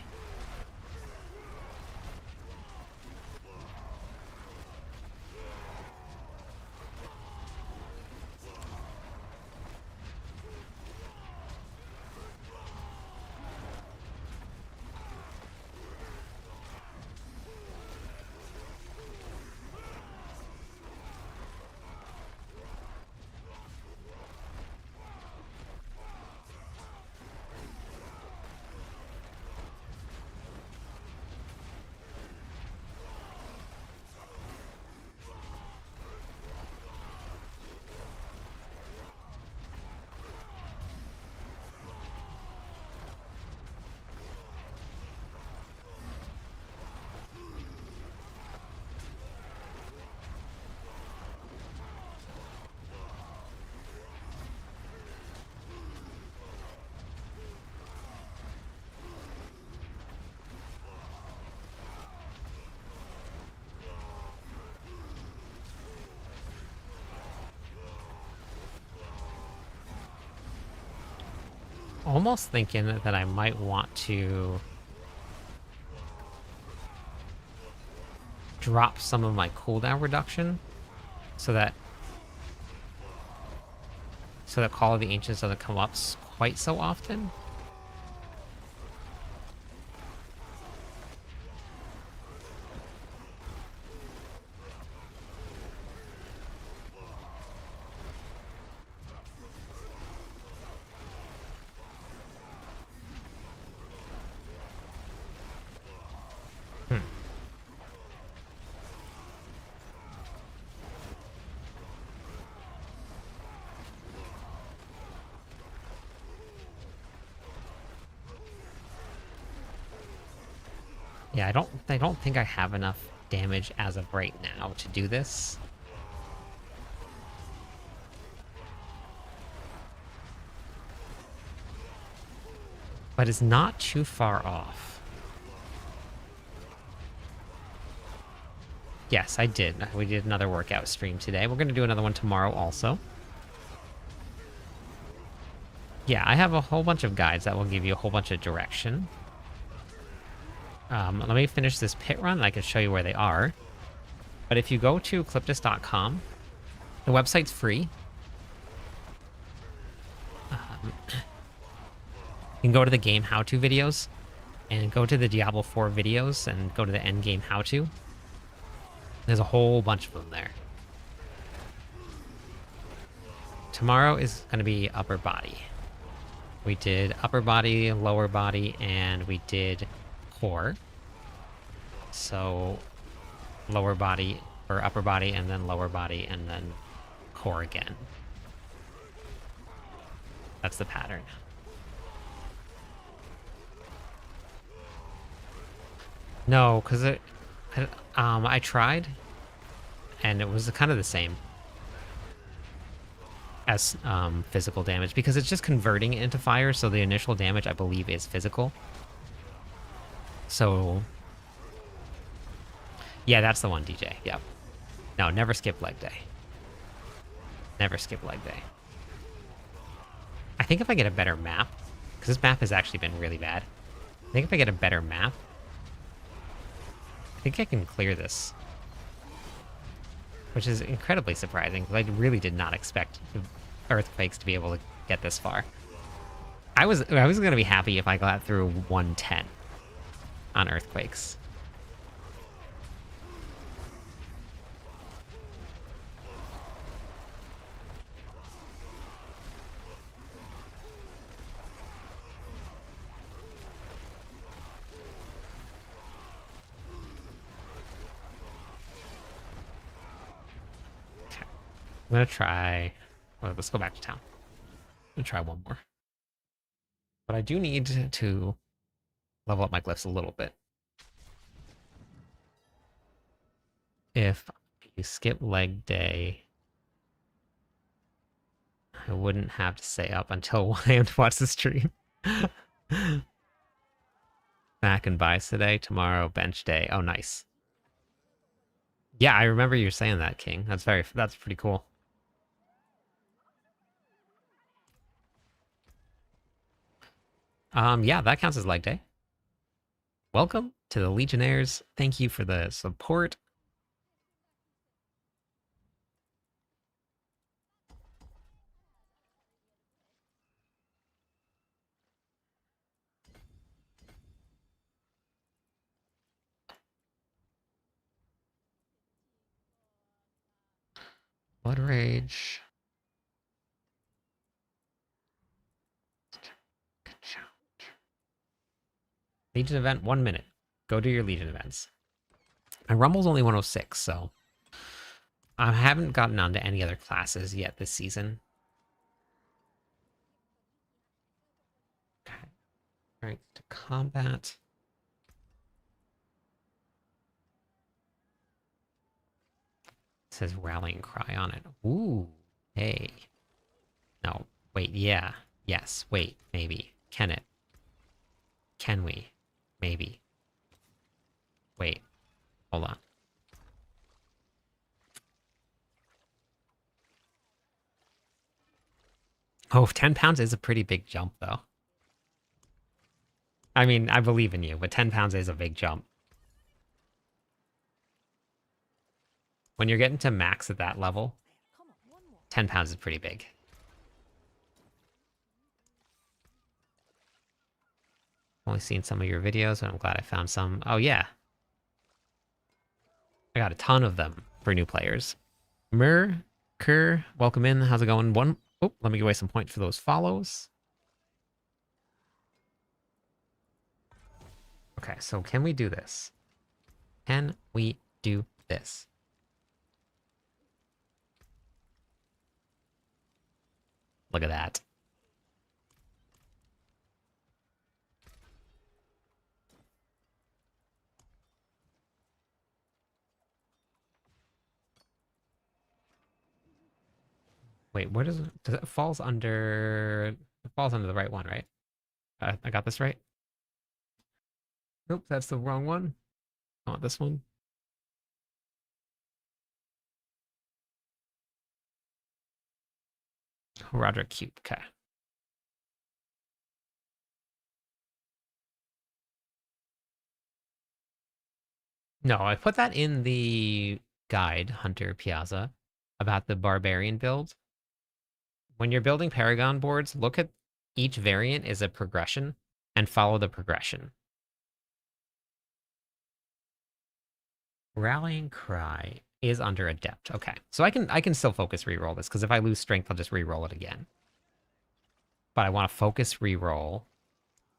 Almost thinking that I might want to drop some of my cooldown reduction so that Call of the Ancients doesn't come up quite so often. Yeah, I don't think I have enough damage as of right now to do this. But it's not too far off. Yes, I did. We did another workout stream today. We're going to do another one tomorrow also. Yeah, I have a whole bunch of guides that will give you a whole bunch of direction. Let me finish this pit run and I can show you where they are. But if you go to Ecliptus.com, the website's free. You can go to the game how-to videos and go to the Diablo 4 videos and go to the end game how-to. There's a whole bunch of them there. Tomorrow is going to be upper body. We did upper body, lower body, and we did core. So lower body or upper body and then lower body and then core again. That's the pattern. No, because I tried and it was kind of the same as physical damage because it's just converting it into fire, so the initial damage I believe is physical. So yeah, that's the one, DJ. Yep. No, never skip leg day. Never skip leg day. I think if I get a better map, because this map has actually been really bad. I think if I get a better map, I think I can clear this. Which is incredibly surprising, because I really did not expect Earthquakes to be able to get this far. I was going to be happy if I got through 110 on Earthquakes. I'm gonna try. Well, let's go back to town. I'm gonna try one more. But I do need to level up my glyphs a little bit. If you skip leg day, I wouldn't have to stay up until 1 a.m. to watch the stream. Back and buys today, tomorrow bench day. Oh, nice. Yeah, I remember you saying that, King. That's pretty cool. Yeah, that counts as leg day. Welcome to the Legionnaires. Thank you for the support. Blood Rage. Legion event, 1 minute. Go do your Legion events. My Rumble's only 106, so I haven't gotten onto any other classes yet this season. Okay. Right to combat. It says rallying cry on it. Ooh. Hey. No. Wait, yeah. Yes. Wait. Maybe. Can it? Can we? Maybe. Wait. Hold on. Oh, 10 pounds is a pretty big jump, though. I mean, I believe in you, but 10 pounds is a big jump. When you're getting to max at that level, 10 pounds is pretty big. Only seen some of your videos, but I'm glad I found some. Oh, yeah. I got a ton of them for new players. Kerr, welcome in. How's it going? Oh, let me give away some points for those follows. Okay, so can we do this? Can we do this? Look at that. Wait, where does it falls under? It falls under the right one, right? I got this right. Nope, that's the wrong one. I want this one. Roger Cube. Okay. No, I put that in the guide, Hunter Piazza, about the Barbarian build. When you're building Paragon boards, look at each variant is a progression and follow the progression. Rallying Cry is under Adept. Okay, so I can still focus reroll this, because if I lose strength, I'll just reroll it again. But I want to focus reroll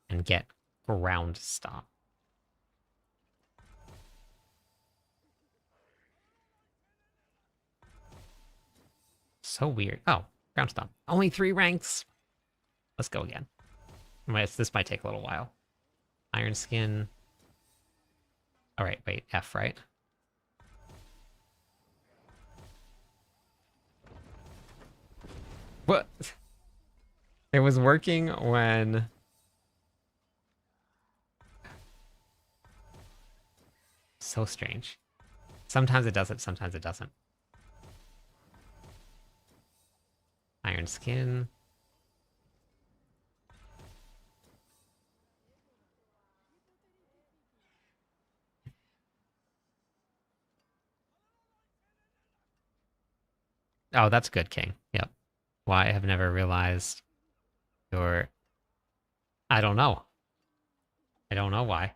and get ground stop. So weird. Oh, ground stop. Only 3 ranks. Let's go again. This might take a little while. Iron Skin. All right, wait, F, right? What? It was working when... So strange. Sometimes it does it, sometimes it doesn't. Iron Skin. Oh, that's good, King. Yep. Why I have never realized your... I don't know. I don't know why.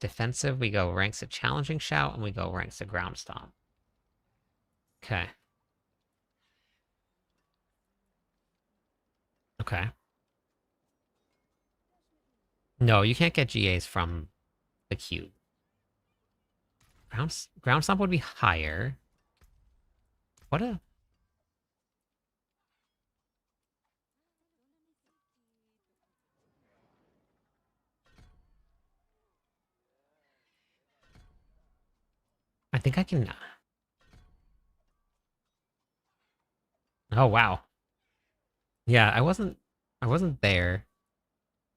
Defensive, we go ranks to challenging shout, and we go ranks to ground stomp. Okay. Okay. No, you can't get GAs from the cube. Ground stomp would be higher. What a... I think I can... Oh, wow. Yeah, I wasn't there,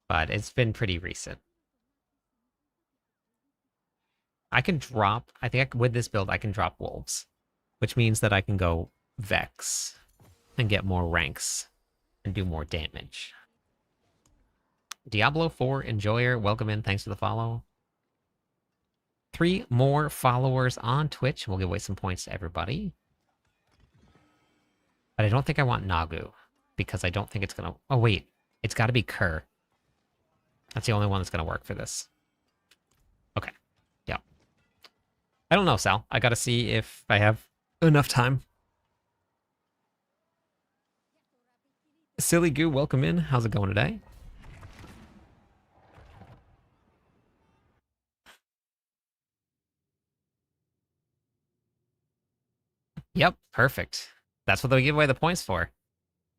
but it's been pretty recent. I can drop... I think with this build, I can drop wolves, which means that I can go Vex and get more ranks and do more damage. Diablo 4 Enjoyer, welcome in. Thanks for the follow. 3 more followers on Twitch. We'll give away some points to everybody. But I don't think I want Nagu, because I don't think it's going to... Oh, wait. It's got to be Kerr. That's the only one that's going to work for this. Okay. Yeah. I don't know, Sal. I got to see if I have enough time. Silly Goo, welcome in. How's it going today? Yep, perfect. That's what they give away the points for.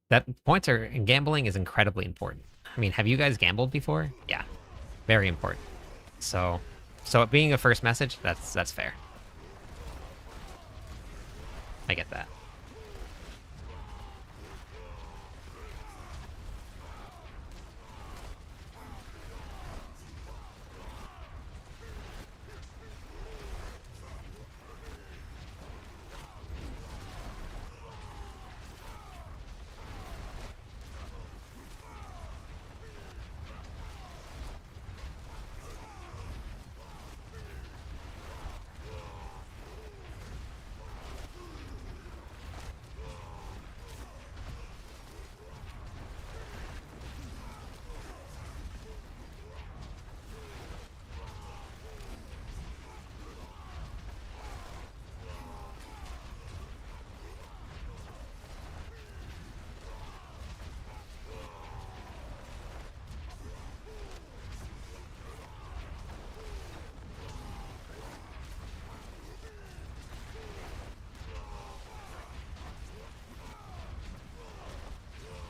That points are in gambling is incredibly important. I mean, have you guys gambled before? Yeah, very important. So it being a first message, that's fair. I get that.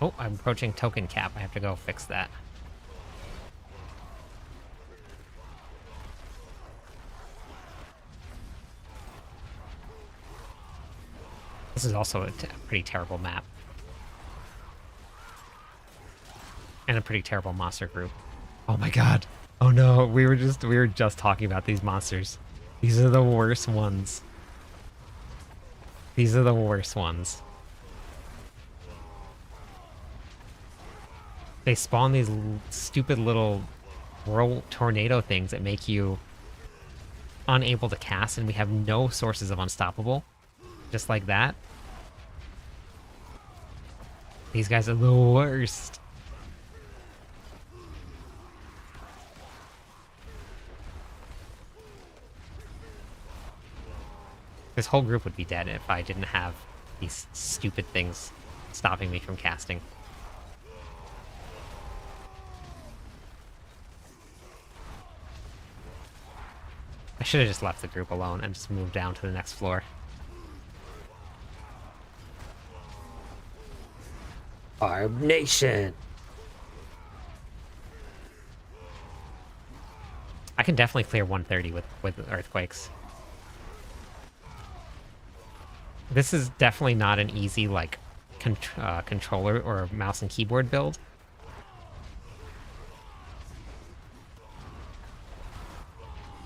Oh, I'm approaching token cap. I have to go fix that. This is also a pretty terrible map. And a pretty terrible monster group. Oh my god. Oh no, we were just talking about these monsters. These are the worst ones. These are the worst ones. They spawn these stupid little whirl tornado things that make you unable to cast, and we have no sources of unstoppable. Just like that. These guys are the worst. This whole group would be dead if I didn't have these stupid things stopping me from casting. I should have just left the group alone and just moved down to the next floor. Barb Nation! I can definitely clear 130 with Earthquakes. This is definitely not an easy, like, controller or mouse and keyboard build.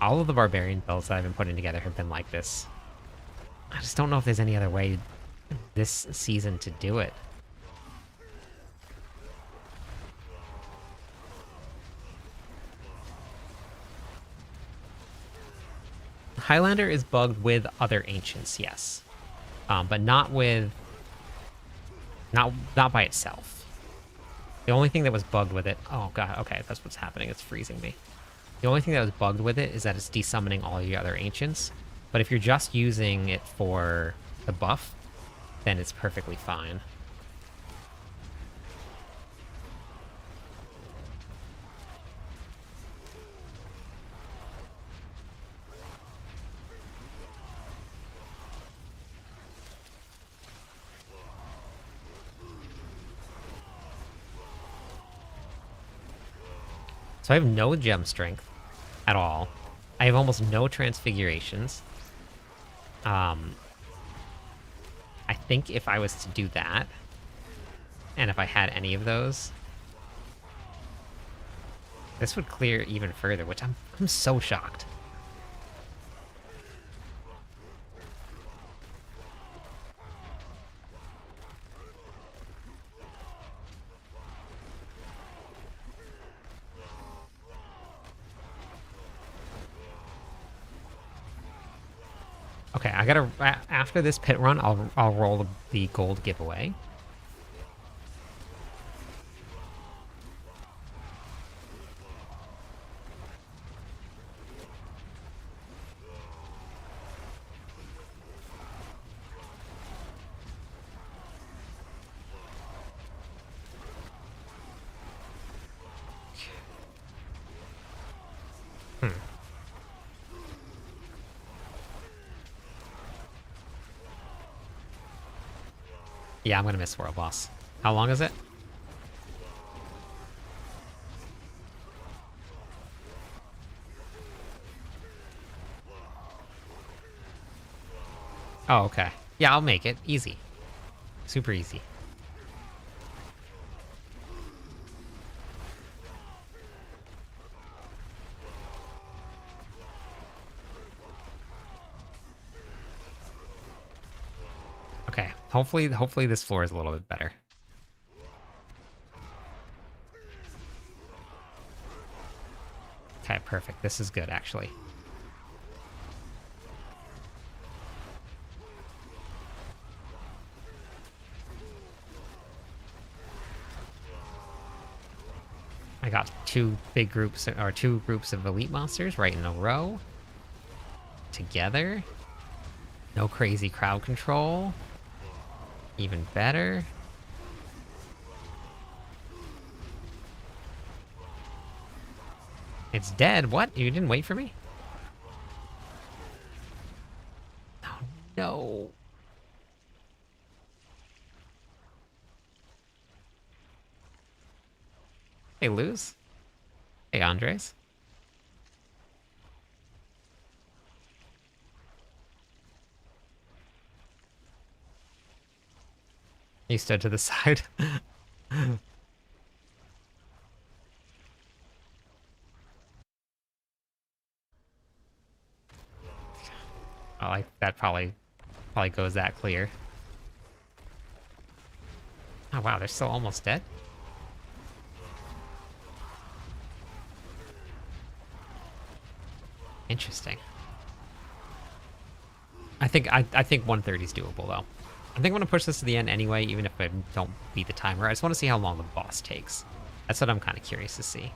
All of the Barbarian builds that I've been putting together have been like this. I just don't know if there's any other way this season to do it. Highlander is bugged with other Ancients, yes. But not with... Not by itself. The only thing that was bugged with it... Oh god, okay, that's what's happening. It's freezing me. The only thing that was bugged with it is that it's desummoning all your other Ancients. But if you're just using it for the buff, then it's perfectly fine. So I have no gem strength at all. I have almost no transfigurations. Um, I think if I was to do that, and if I had any of those, this would clear even further, which I'm so shocked. Okay, I gotta after this pit run, I'll roll the gold giveaway. Hmm. Yeah, I'm gonna miss World Boss. How long is it? Oh, okay. Yeah, I'll make it. Easy. Super easy. Okay. Hopefully this floor is a little bit better. Okay, perfect. This is good, actually. I got two groups of elite monsters right in a row. Together. No crazy crowd control. Even better. It's dead. What? You didn't wait for me? Oh, no. Hey, Luz. Hey, Andres. You stood to the side. Oh, like that probably goes that clear. Oh wow, they're still almost dead. Interesting. I think 130 is doable though. I think I'm gonna push this to the end anyway, even if I don't beat the timer. I just want to see how long the boss takes. That's what I'm kind of curious to see.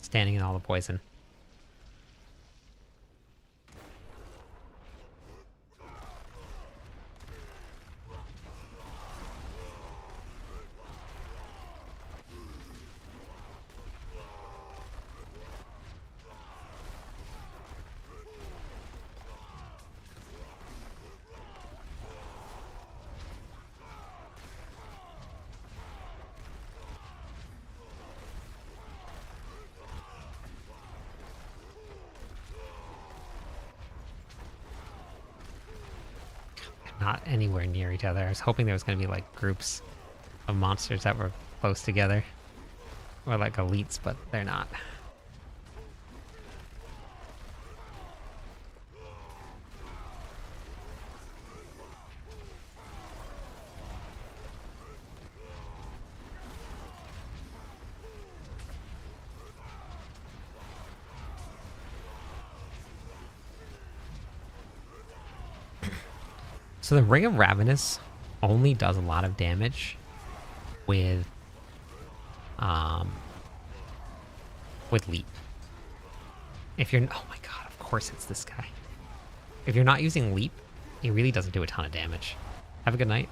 Standing in all the poison. Not anywhere near each other. I was hoping there was going to be like groups of monsters that were close together. Or like elites, but they're not. So the Ring of Ravenous only does a lot of damage with leap. If you're oh my god, of course it's this guy. If you're not using leap, it really doesn't do a ton of damage. Have a good night.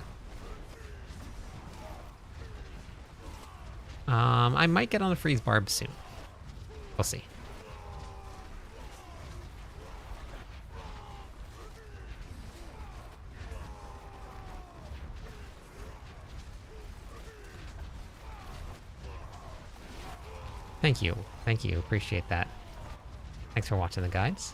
I might get on the freeze barb soon. We'll see. Thank you. Thank you. Appreciate that. Thanks for watching the guides.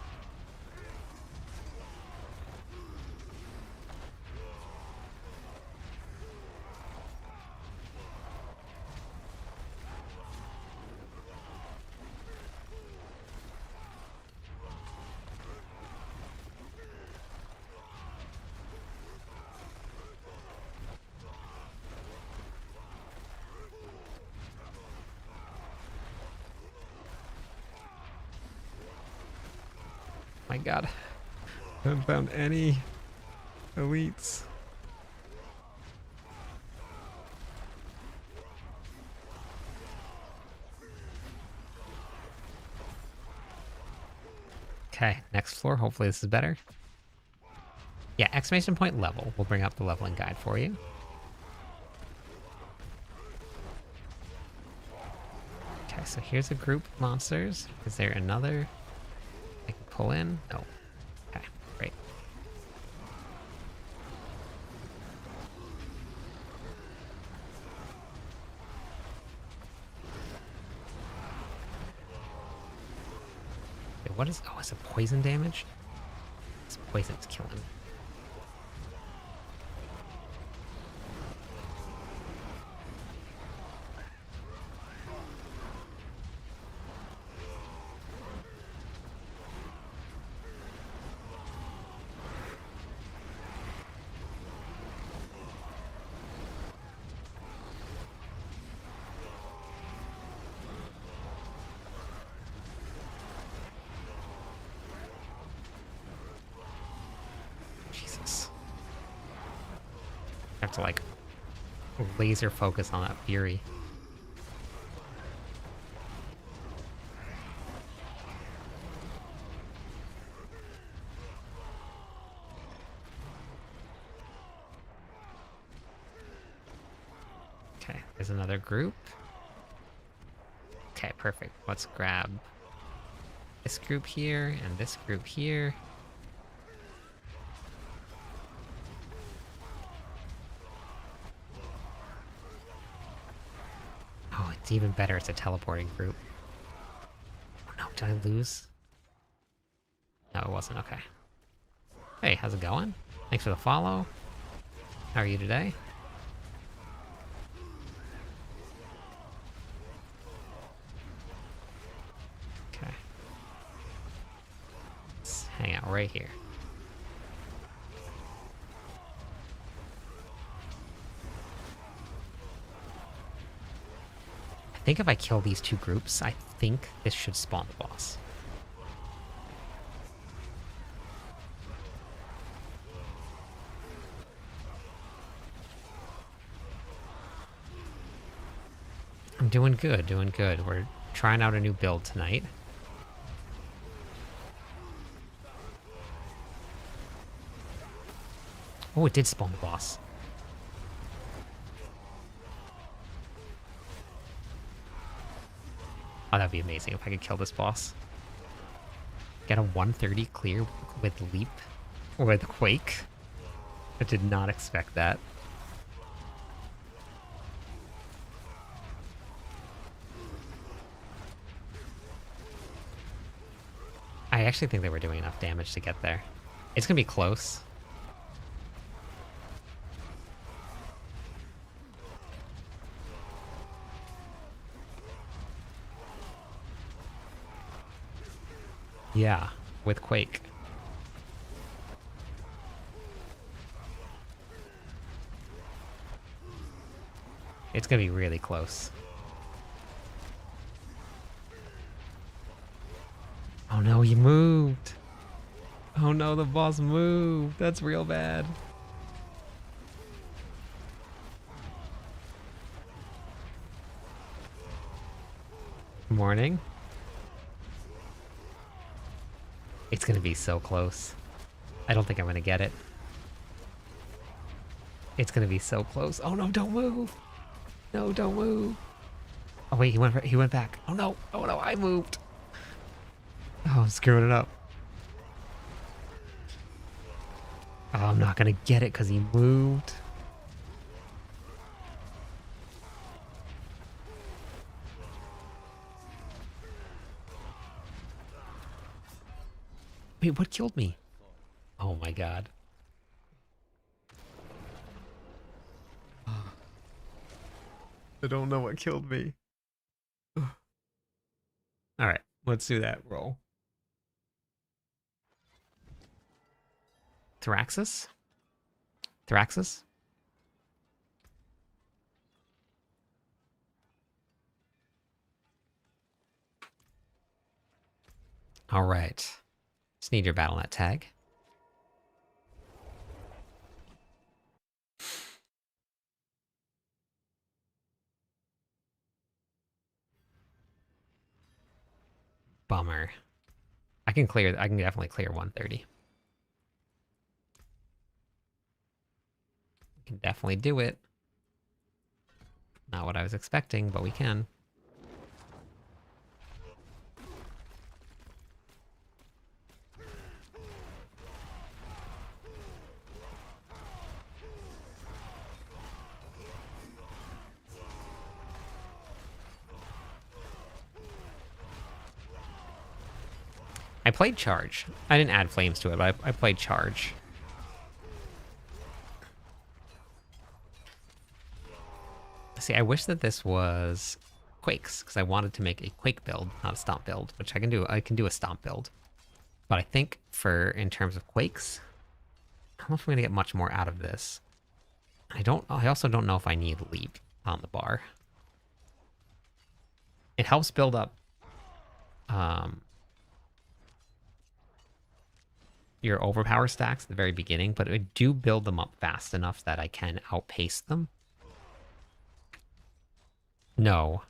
My god. I haven't found any elites. Okay, next floor. Hopefully this is better. Yeah, exclamation point level. We'll bring up the leveling guide for you. Okay, so here's a group of monsters. Is there another I can pull in? No. Okay, great. Wait, what is... Oh, is it poison damage? It's poison's killing me. Jesus. I have to, like, laser focus on that fury. Okay, there's another group. Okay, perfect. Let's grab this group here and this group here. Oh, it's even better. It's a teleporting group. Oh no, did I lose? No, it wasn't. Okay. Hey, how's it going? Thanks for the follow. How are you today? Okay. Let's hang out right here. I think if I kill these two groups, I think this should spawn the boss. I'm doing good, doing good. We're trying out a new build tonight. Oh, it did spawn the boss. Oh, that'd be amazing if I could kill this boss. Get a 130 clear with Leap, or with Quake. I did not expect that. I actually think they were doing enough damage to get there. It's gonna be close. Yeah, with Quake. It's gonna be really close. Oh no, he moved! Oh no, the boss moved! That's real bad. Morning. It's gonna be so close. I don't think I'm gonna get it. It's gonna be so close. Oh no, don't move. No, don't move. Oh wait, he went back. Oh no. Oh no, I moved. Oh, I'm screwing it up. Oh, I'm not gonna get it because he moved. Wait, what killed me? Oh my god. I don't know what killed me. Alright, let's do that roll. Thraxis? Thraxis? Alright. Just need your BattleNet tag. Bummer. I can definitely clear 130. Can definitely do it. Not what I was expecting, but we can. I played Charge. I didn't add flames to it, but I played Charge. See, I wish that this was Quakes, because I wanted to make a Quake build, not a Stomp build, which I can do. I can do a Stomp build. But I think in terms of Quakes, I don't know if I'm going to get much more out of this. I also don't know if I need Leap on the bar. It helps build up your overpower stacks at the very beginning, but I do build them up fast enough that I can outpace them. No,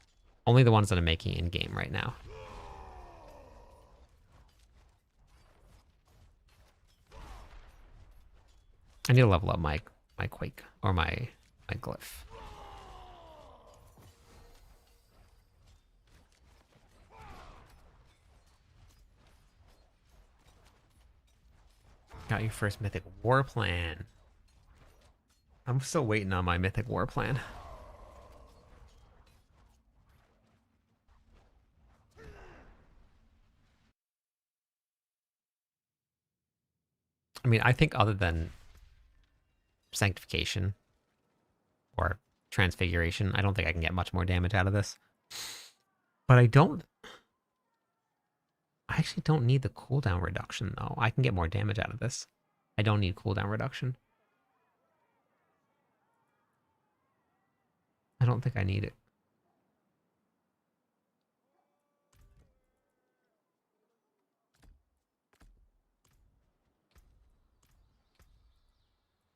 only the ones that I'm making in-game right now. I need to level up my Quake, or my Glyph. Got your first Mythic War Plan. I'm still waiting on my Mythic War Plan. I mean, I think other than Sanctification or Transfiguration, I don't think I can get much more damage out of this. But I actually don't need the cooldown reduction, though. I can get more damage out of this. I don't need cooldown reduction. I don't think I need it.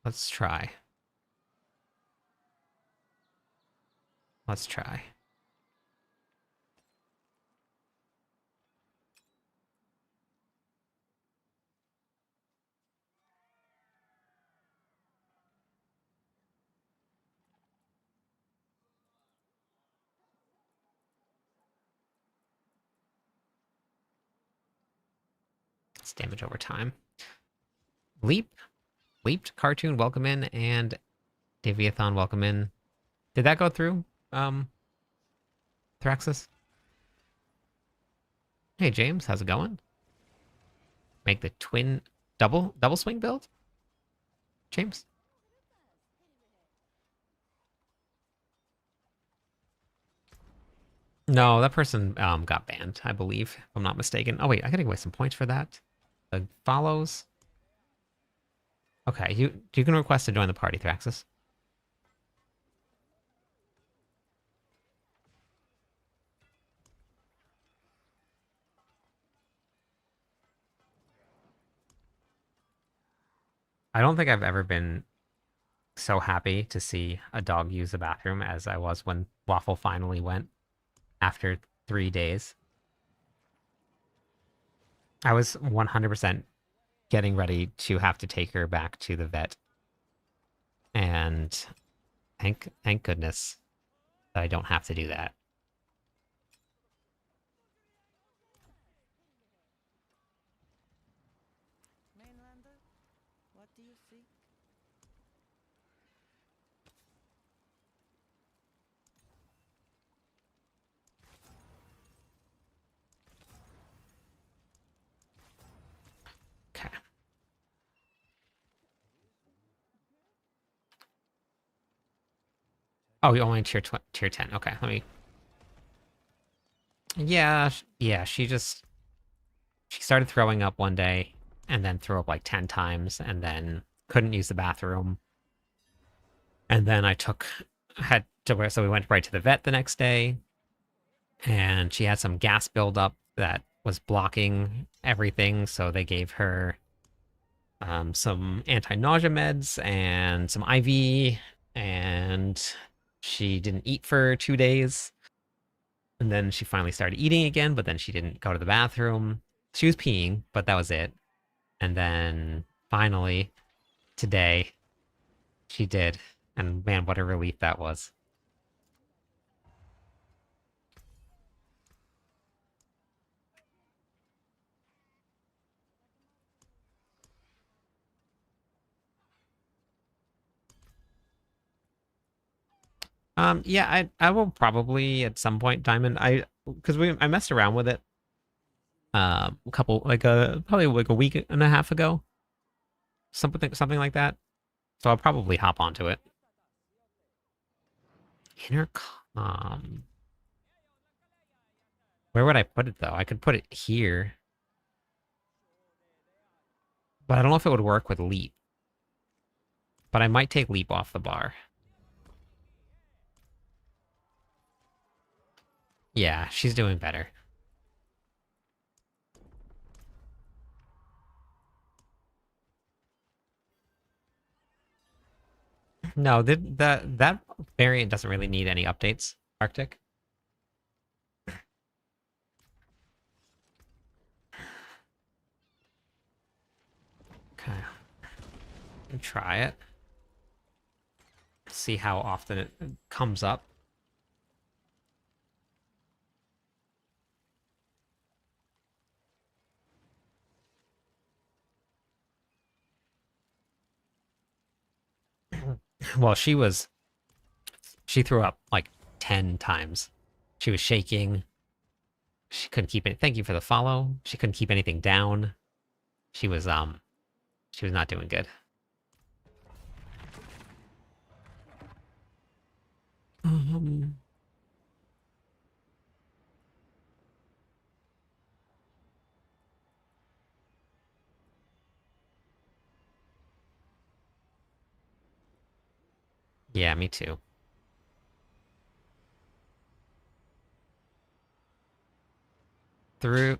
Let's try. Let's try. It's damage over time. Leaped Cartoon, welcome in, and Deviathon, welcome in. Did that go through, Thraxis? Hey, James, how's it going? Make the twin double swing build? James? No, that person got banned, I believe, if I'm not mistaken. Oh, wait, I gotta give away some points for that. The follows. Okay, you can request to join the party, Thraxis. I don't think I've ever been so happy to see a dog use the bathroom as I was when Waffle finally went after 3 days. I was 100% getting ready to have to take her back to the vet. And thank goodness that I don't have to do that. Mainlander, what do you seek? Okay. Oh, you only tier 10. Okay, let me. Yeah, yeah. She started throwing up one day, and then threw up like 10 times, and then couldn't use the bathroom. And then I had to where, so we went right to the vet the next day, and she had some gas buildup that was blocking everything. So they gave her some anti-nausea meds and some IV, and she didn't eat for 2 days. And then she finally started eating again, but then she didn't go to the bathroom. She was peeing, but that was it. And then finally, today, she did. And man, what a relief that was. Yeah, I will probably at some point, Diamond. Because I messed around with it a couple probably like a week and a half ago, something like that. So I'll probably hop onto it. Intercom. Where would I put it though? I could put it here, but I don't know if it would work with Leap. But I might take Leap off the bar. Yeah, she's doing better. No, that variant doesn't really need any updates. Arctic. Okay, try it. See how often it comes up. Well, she threw up like 10 times. She was shaking. She couldn't keep it. Thank you for the follow. She couldn't keep anything down. She was um she was not doing good. Um, yeah, me too. Through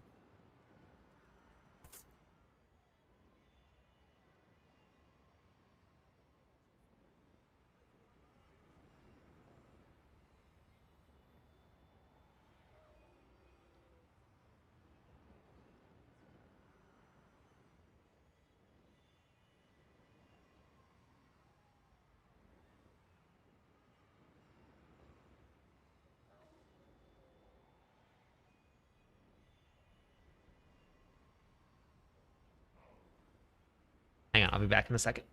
Hang on, I'll be back in a second.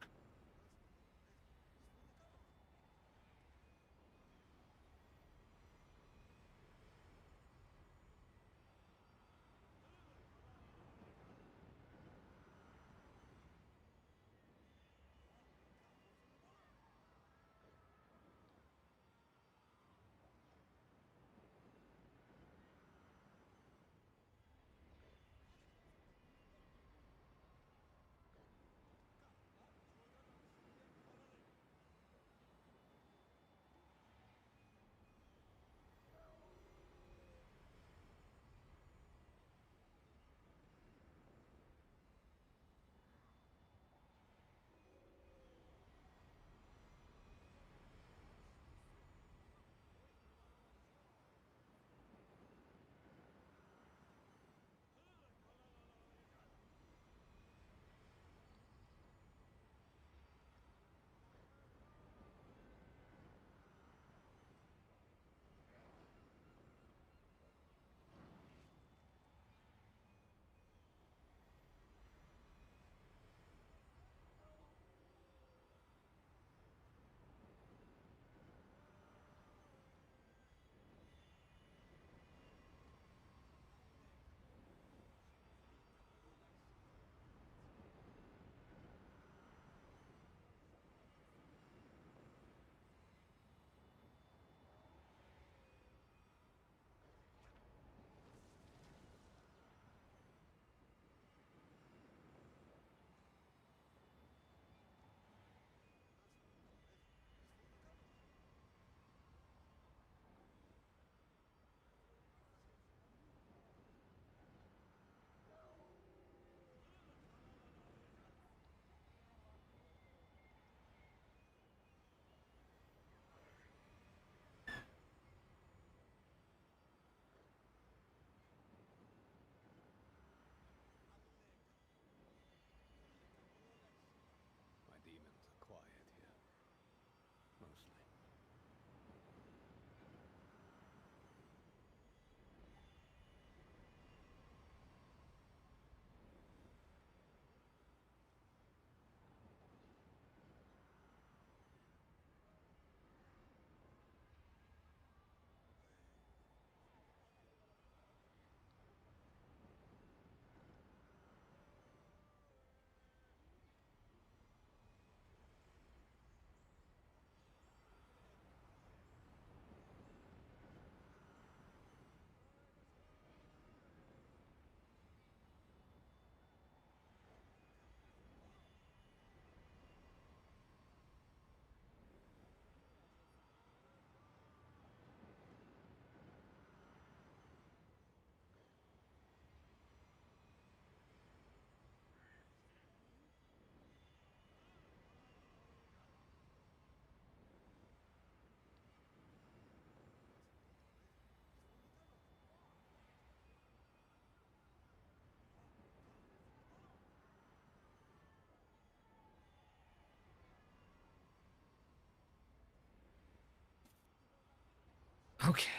Okay.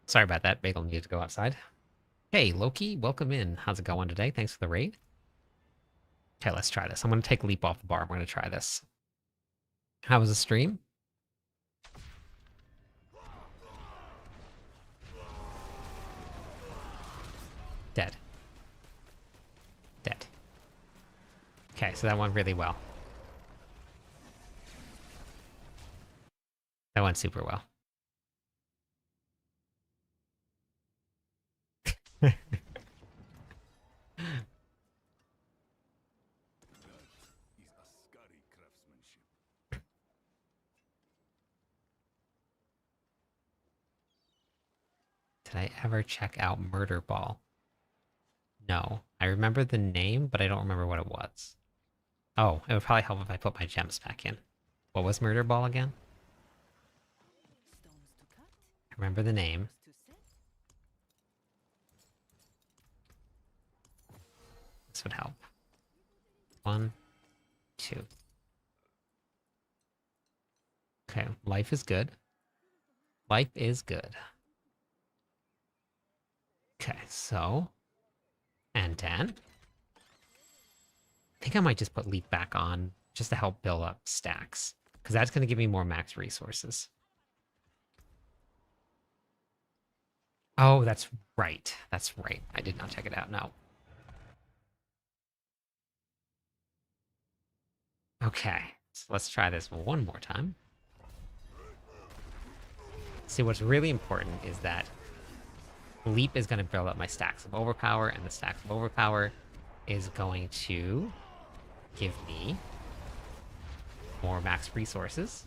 Sorry about that. Bagel needed to go outside. Hey, Loki, welcome in. How's it going today? Thanks for the raid. Okay, let's try this. I'm going to take Leap off the bar. I'm going to try this. How was the stream? Dead. Dead. Okay, so that went really well. That went super well. Did I ever check out Murder Ball? No. I remember the name, but I don't remember what it was. Oh, it would probably help if I put my gems back in. What was Murder Ball again? Stones to cut, I remember the name. to set. This would help. 1, 2. Okay, life is good. Life is good. Okay, so... And then... I think I might just put Leap back on just to help build up stacks. Because that's going to give me more max resources. Oh, that's right. That's right. I did not check it out, no. Okay, so let's try this one more time. See, what's really important is that Leap is going to build up my stacks of overpower, and the stacks of overpower is going to give me more max resources.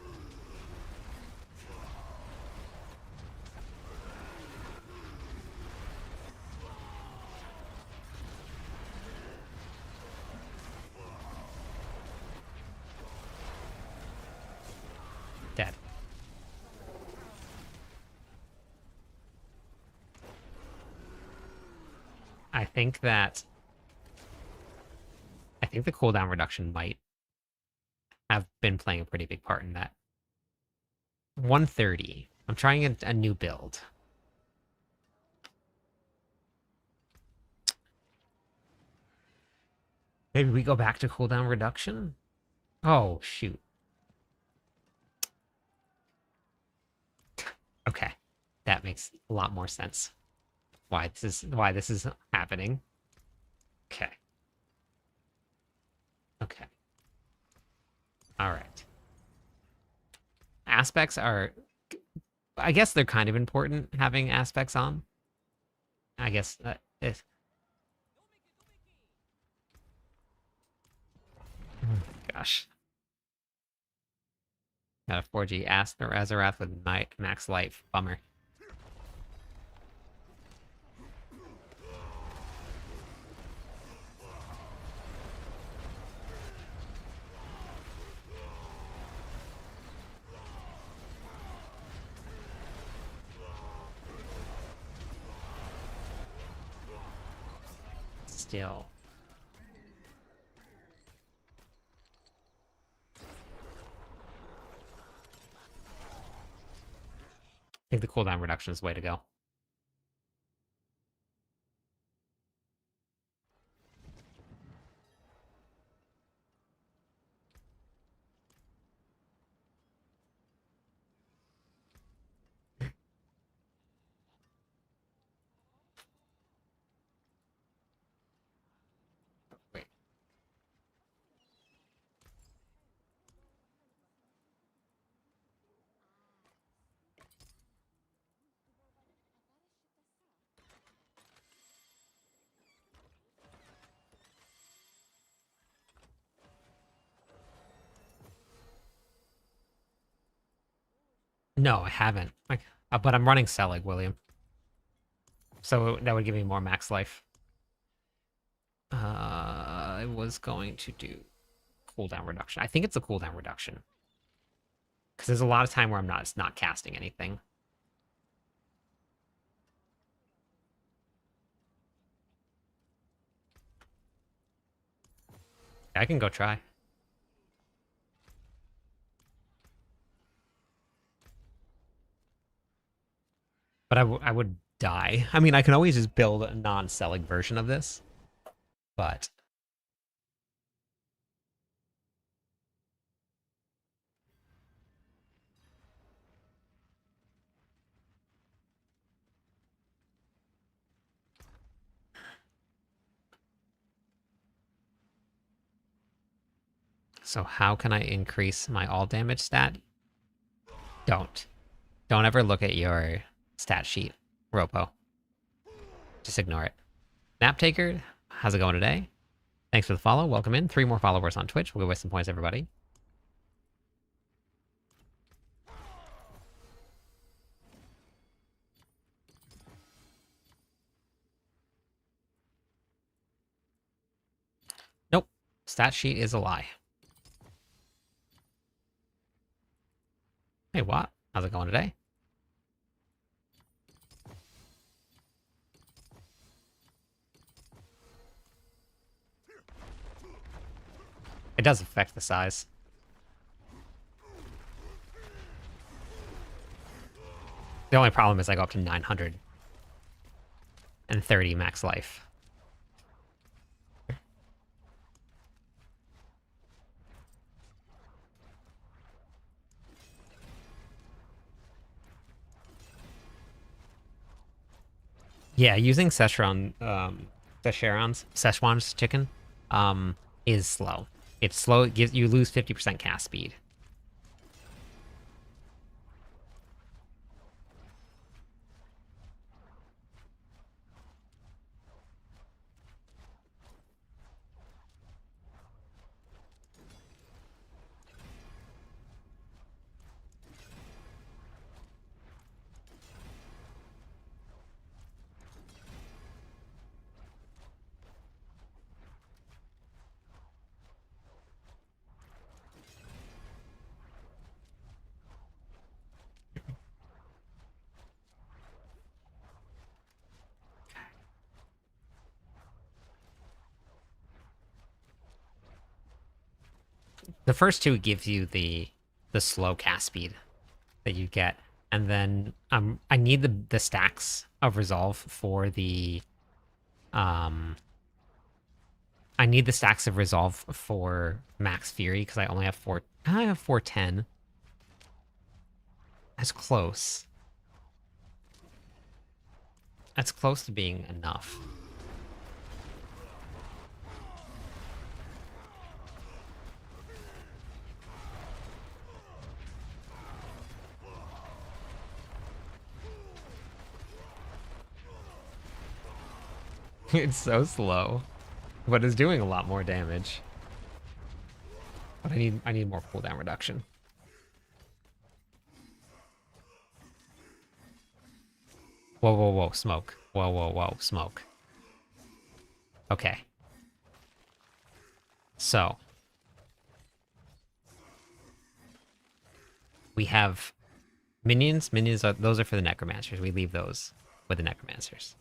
Dead. I think that... I think the cooldown reduction might have been playing a pretty big part in that. 130. I'm trying a new build. Maybe we go back to cooldown reduction? Oh, shoot. Okay. That makes a lot more sense. Why this is happening. Okay. Okay. All right. Aspects are... I guess they're kind of important, having aspects on. I guess... if... Gosh. Got a 4G Azarath with max life. Bummer. Still. I think the cooldown reduction is the way to go. Wait. No, I haven't. But I'm running Selig, William. So that would give me more max life. I was going to do cooldown reduction. I think it's a cooldown reduction. Because there's a lot of time where I'm not casting anything. I can go try. But I would die. I mean, I can always just build a non-selling version of this, but so how can I increase my all damage stat? Don't. Don't ever look at your stat sheet, Ropo. Just ignore it. Naptaker, how's it going today? Thanks for the follow. Welcome in. 3 more followers on Twitch. We'll go with some points, everybody. Nope. Stat sheet is a lie. Hey, what? How's it going today? It does affect the size. The only problem is I go up to 930 max life. Yeah, using Szechuan's chicken, is slow. It's slow. It gives you lose 50% cast speed. The first two gives you the slow cast speed that you get, and then I need the stacks of resolve for the I need the stacks of resolve for max fury because I only have 4. I have 410. That's close. That's close to being enough. It's so slow, but it's doing a lot more damage. But I need more cooldown reduction. Whoa, whoa, whoa, smoke. Whoa, whoa, whoa, smoke. Okay. So we have minions. Minions are those are for the necromancers. We leave those with the necromancers.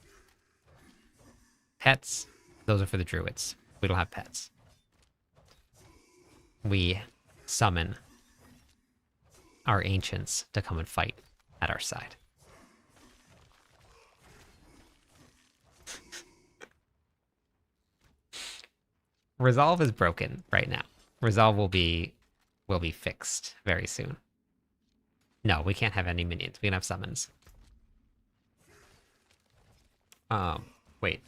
Pets, those are for the druids. We don't have pets. We summon our ancients to come and fight at our side. Resolve is broken right now. Resolve will be fixed very soon. No, we can't have any minions. We can have summons. Wait.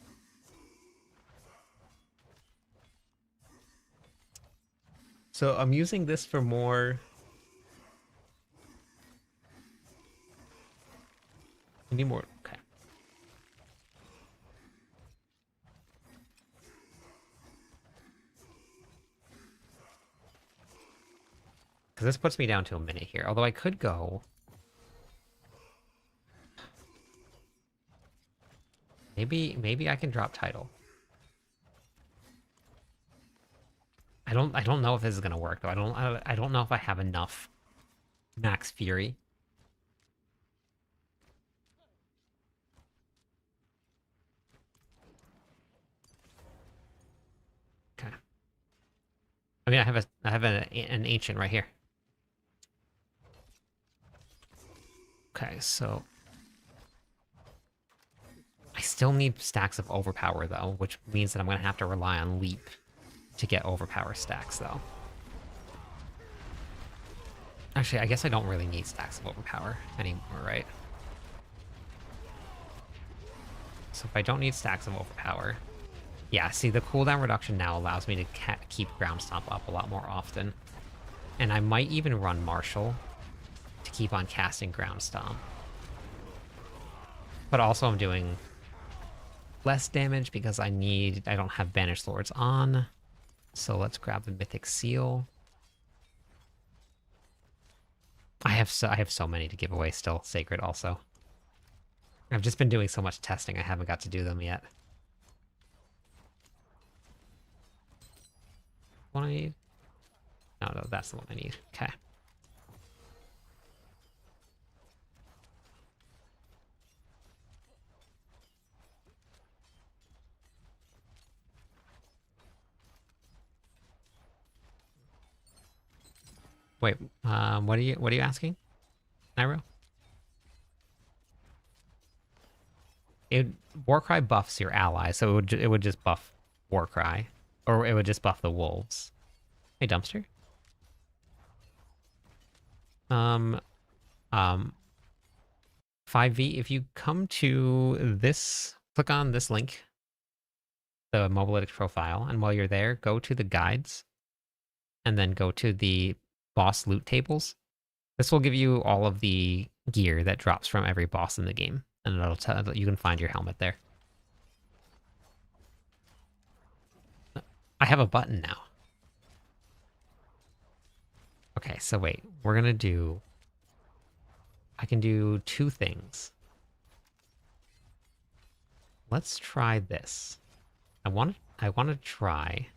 So I'm using this for more. I need more. Okay. Because this puts me down to a minute here. Although I could go. Maybe I can drop title. I don't know if this is gonna work though. I don't know if I have enough max fury. Okay. I mean, I have an ancient right here. Okay, so still need stacks of overpower, though, which means that I'm going to have to rely on leap to get overpower stacks, though. Actually, I guess I don't really need stacks of overpower anymore, right? So if I don't need stacks of overpower... Yeah, see, the cooldown reduction now allows me to keep ground stomp up a lot more often. And I might even run Marshall to keep on casting ground stomp. But also I'm doing less damage because I don't have Banished Lords on. So let's grab the Mythic Seal. I have so many to give away still. Sacred also. I've just been doing so much testing, I haven't got to do them yet. One I need? No, that's the one I need. Okay. Wait, what are you asking, Nairo? Warcry buffs your ally, so it would just buff Warcry, or it would just buff the wolves. Hey, Dumpster. Um, 5V. If you come to this, click on this link, the Mobalytics profile, and while you're there, go to the guides, and then go to the boss loot tables. This will give you all of the gear that drops from every boss in the game, and it'll tell you can find your helmet there. I have a button now. Okay, so wait, we're gonna do... I can do two things. Let's try this. I want to try...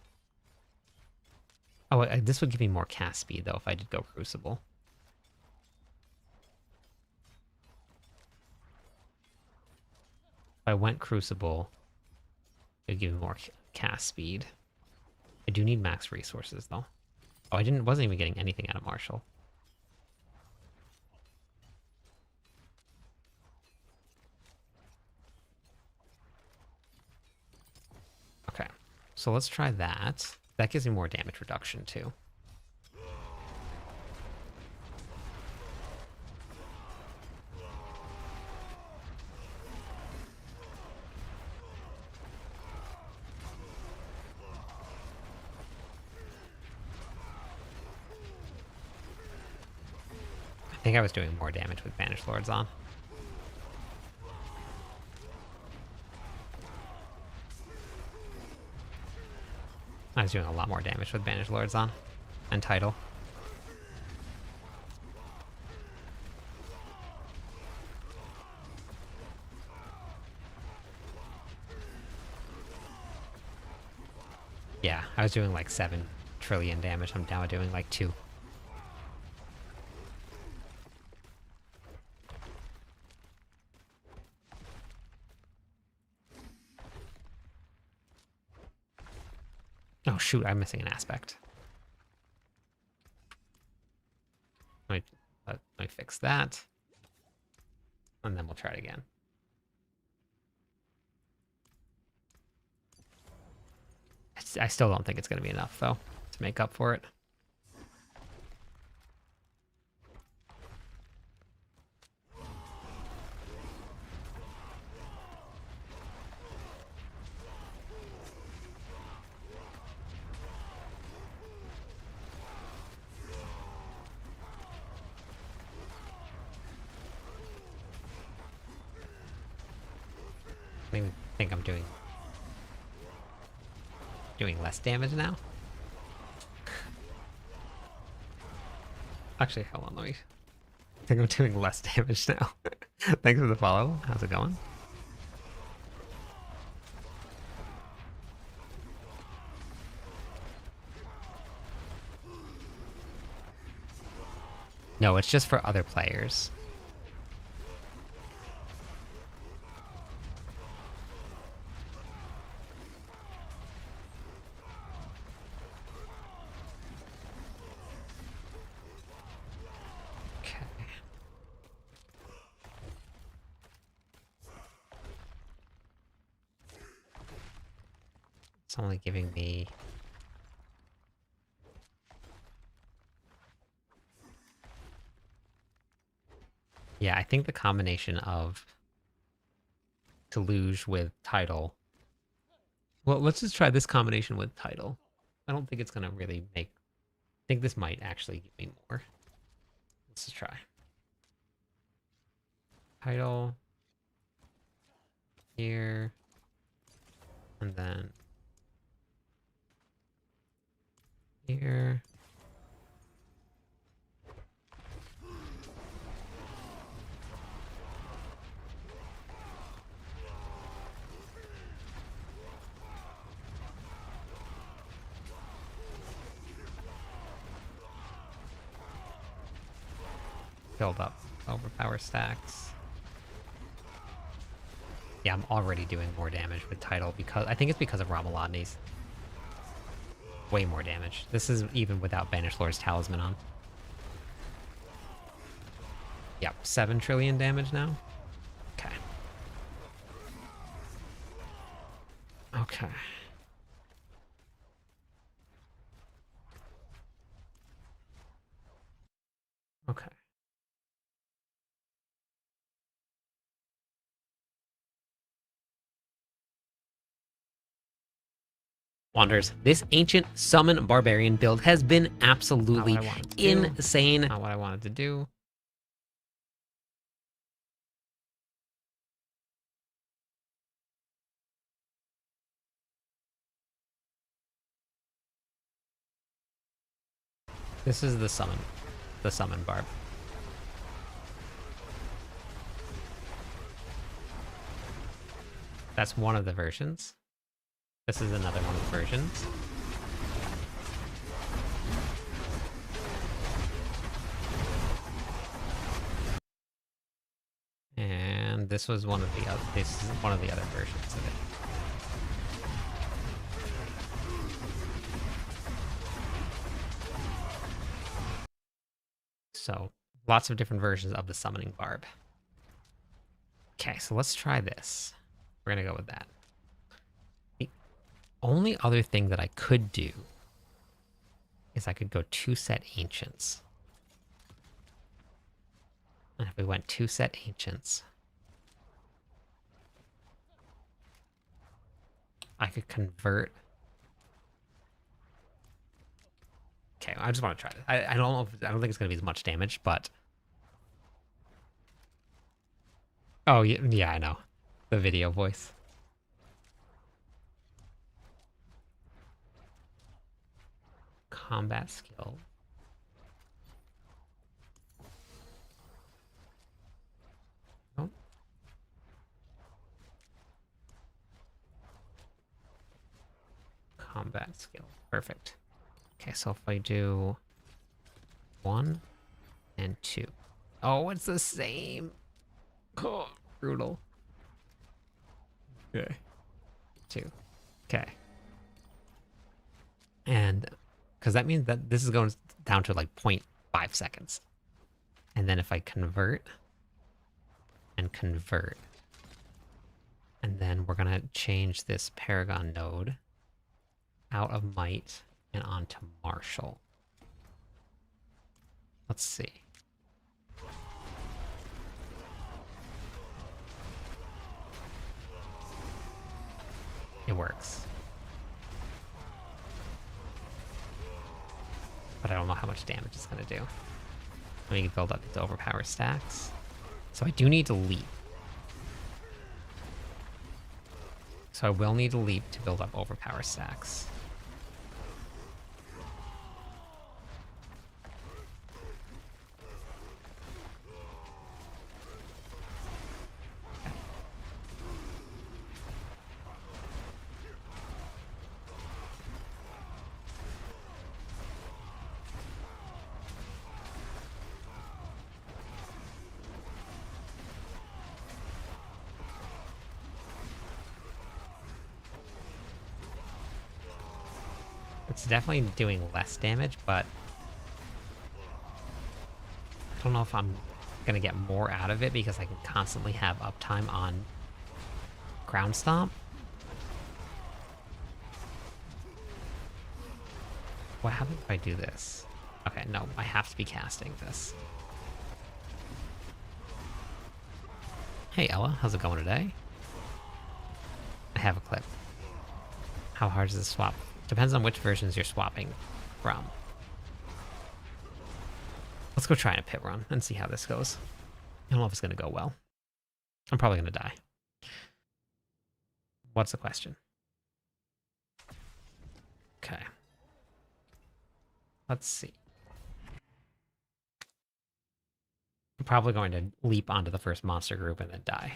Oh, this would give me more cast speed, though, if I did go Crucible. If I went Crucible, it would give me more cast speed. I do need max resources, though. Oh, wasn't even getting anything out of Marshall. Okay, so let's try that. That gives me more damage reduction, too. I think I was doing more damage with Banished Lords on. I was doing a lot more damage with Banished Lords on. And Tidal. Yeah, I was doing like 7 trillion damage. I'm now doing like 2. Oh shoot, I'm missing an aspect. Let me fix that. And then we'll try it again. I still don't think it's going to be enough, though, to make up for it. I think I'm doing less damage now. Actually, hold on, I think I'm doing less damage now. Thanks for the follow. How's it going? No, it's just for other players. It's only giving me... Yeah, I think the combination of Deluge with Tidal... Well, let's just try this combination with Tidal. I don't think it's going to really make... I think this might actually give me more. Let's just try. Tidal. Here. And then... Here. Build up overpower stacks. Yeah, I'm already doing more damage with Tidal because I think it's because of Ramalotni's. Way more damage. This is even without Banished Lord's Talisman on. Yep, 7 trillion damage now. Okay. Okay. Okay. Wonders. This ancient summon barbarian build has been absolutely insane. Not what I wanted to do. This is the summon barb. That's one of the versions. This is another one of the versions. And this was one of the other. This is one of the other versions of it. So lots of different versions of the summoning barb. Okay, so let's try this. We're gonna go with that. The only other thing that I could do is I could go 2-set ancients. And if we went 2-set ancients, I could convert. Okay, I just want to try this. I don't know. I don't think it's gonna be as much damage, but oh yeah, I know the video voice. Combat skill. Oh. Combat skill. Perfect. Okay, so if I do 1 and 2. Oh, it's the same. Oh, brutal. Okay. 2. Okay. And because that means that this is going down to like 0.5 seconds. And then if I convert and convert, and then we're going to change this Paragon node out of Might and onto Martial. Let's see. It works. But I don't know how much damage it's going to do. Let me build up its overpower stacks. So I do need to leap. So I will need to leap to build up overpower stacks. It's definitely doing less damage, but I don't know if I'm gonna get more out of it because I can constantly have uptime on Ground Stomp. what happens if I do this? Okay, no, I have to be casting this. Hey, Ella, how's it going today? I have a clip. How hard is this swap? Depends on which versions you're swapping from. Let's go try a pit run and see how this goes. I don't know if it's going to go well. I'm probably going to die. What's the question? Okay. Let's see. I'm probably going to leap onto the first monster group and then die.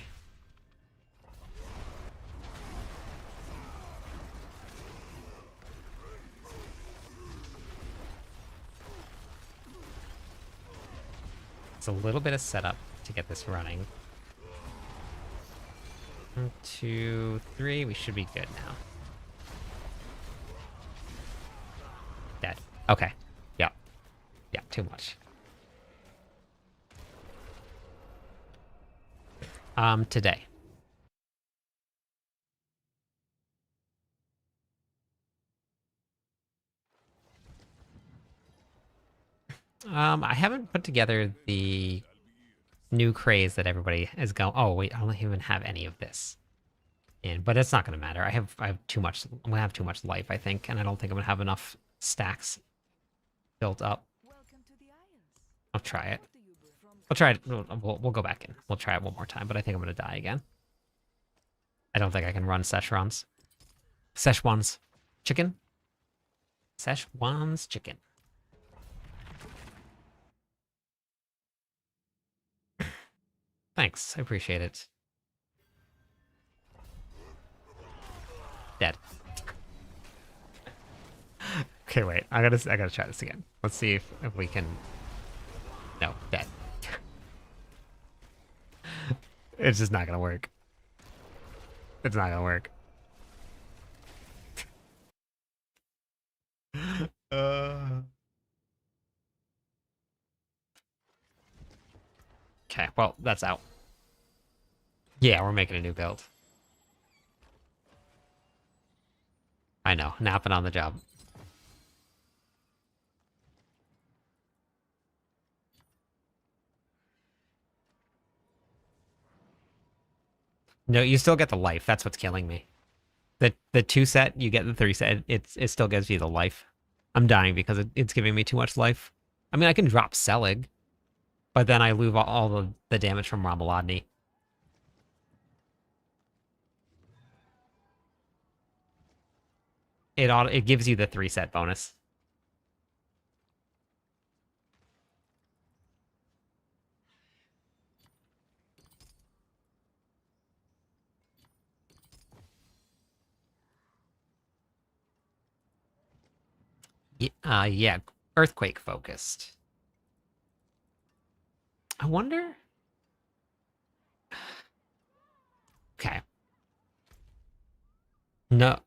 It's a little bit of setup to get this running. 1, 2, 3. We should be good now. Dead. Okay. Yep. Yeah, too much. Today. I haven't put together the new craze that everybody is going. Oh wait, I don't even have any of this in, but it's not going to matter. I have too much. I'm gonna have too much life, I think, and I don't think I'm gonna have enough stacks built up. I'll try it. We'll try it. We'll go back in. We'll try it one more time, but I think I'm gonna die again. I don't think I can run Szechuan's. Szechuan's chicken. Szechuan's chicken. Thanks, I appreciate it. Dead. Okay, wait. I gotta try this again. Let's see if we can. No, dead. It's just not gonna work. It's not gonna work. Okay, well, that's out. Yeah, we're making a new build. I know, napping on the job. No, you still get the life. That's what's killing me. The 2 set, you get the 3 set. It still gives you the life. I'm dying because it's giving me too much life. I mean, I can drop Selig, but then I lose all the damage from Ramalodny. It gives you the 3 set bonus. Yeah, earthquake focused. I wonder. Okay. No.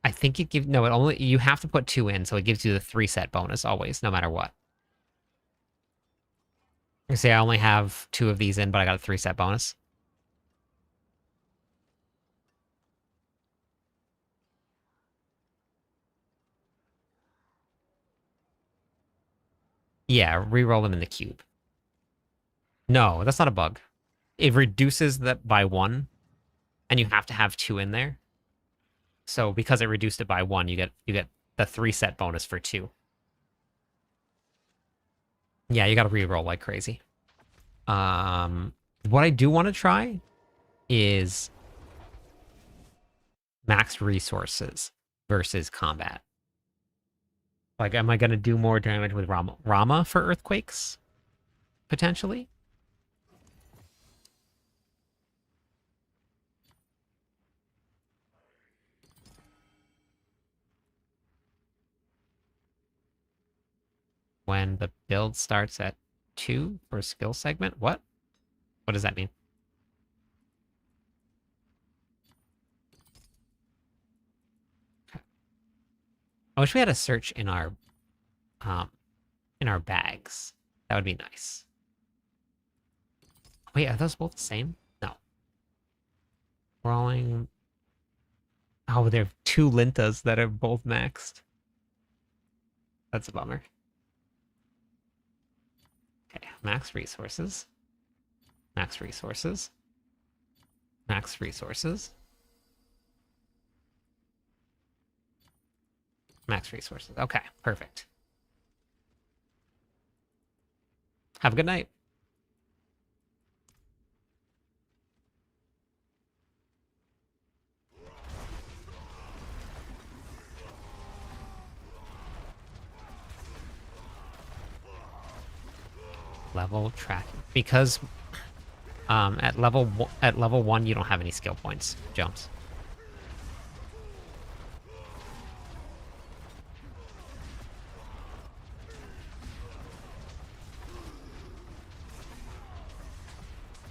I think it gives no. It only you have to put 2 in, so it gives you the 3 set bonus always, no matter what. You see, I only have 2 of these in, but I got a 3 set bonus. Yeah, re-roll them in the cube. No, that's not a bug. It reduces that by 1, and you have to have 2 in there. So because it reduced it by 1, you get the 3 set bonus for 2. Yeah, you got to re-roll like crazy. What I do want to try is max resources versus combat. Like, am I going to do more damage with Rama for earthquakes? Potentially? When the build starts at 2 for a skill segment? What? What does that mean? I wish we had a search in our bags. That would be nice. Wait, are those both the same? No. Brawling. Oh, there are two Lintas that are both maxed. That's a bummer. Okay, max resources. Max resources. Max resources. Max resources. Okay, perfect. Have a good night. Level tracking. Because at level 1 you don't have any skill points, Jones.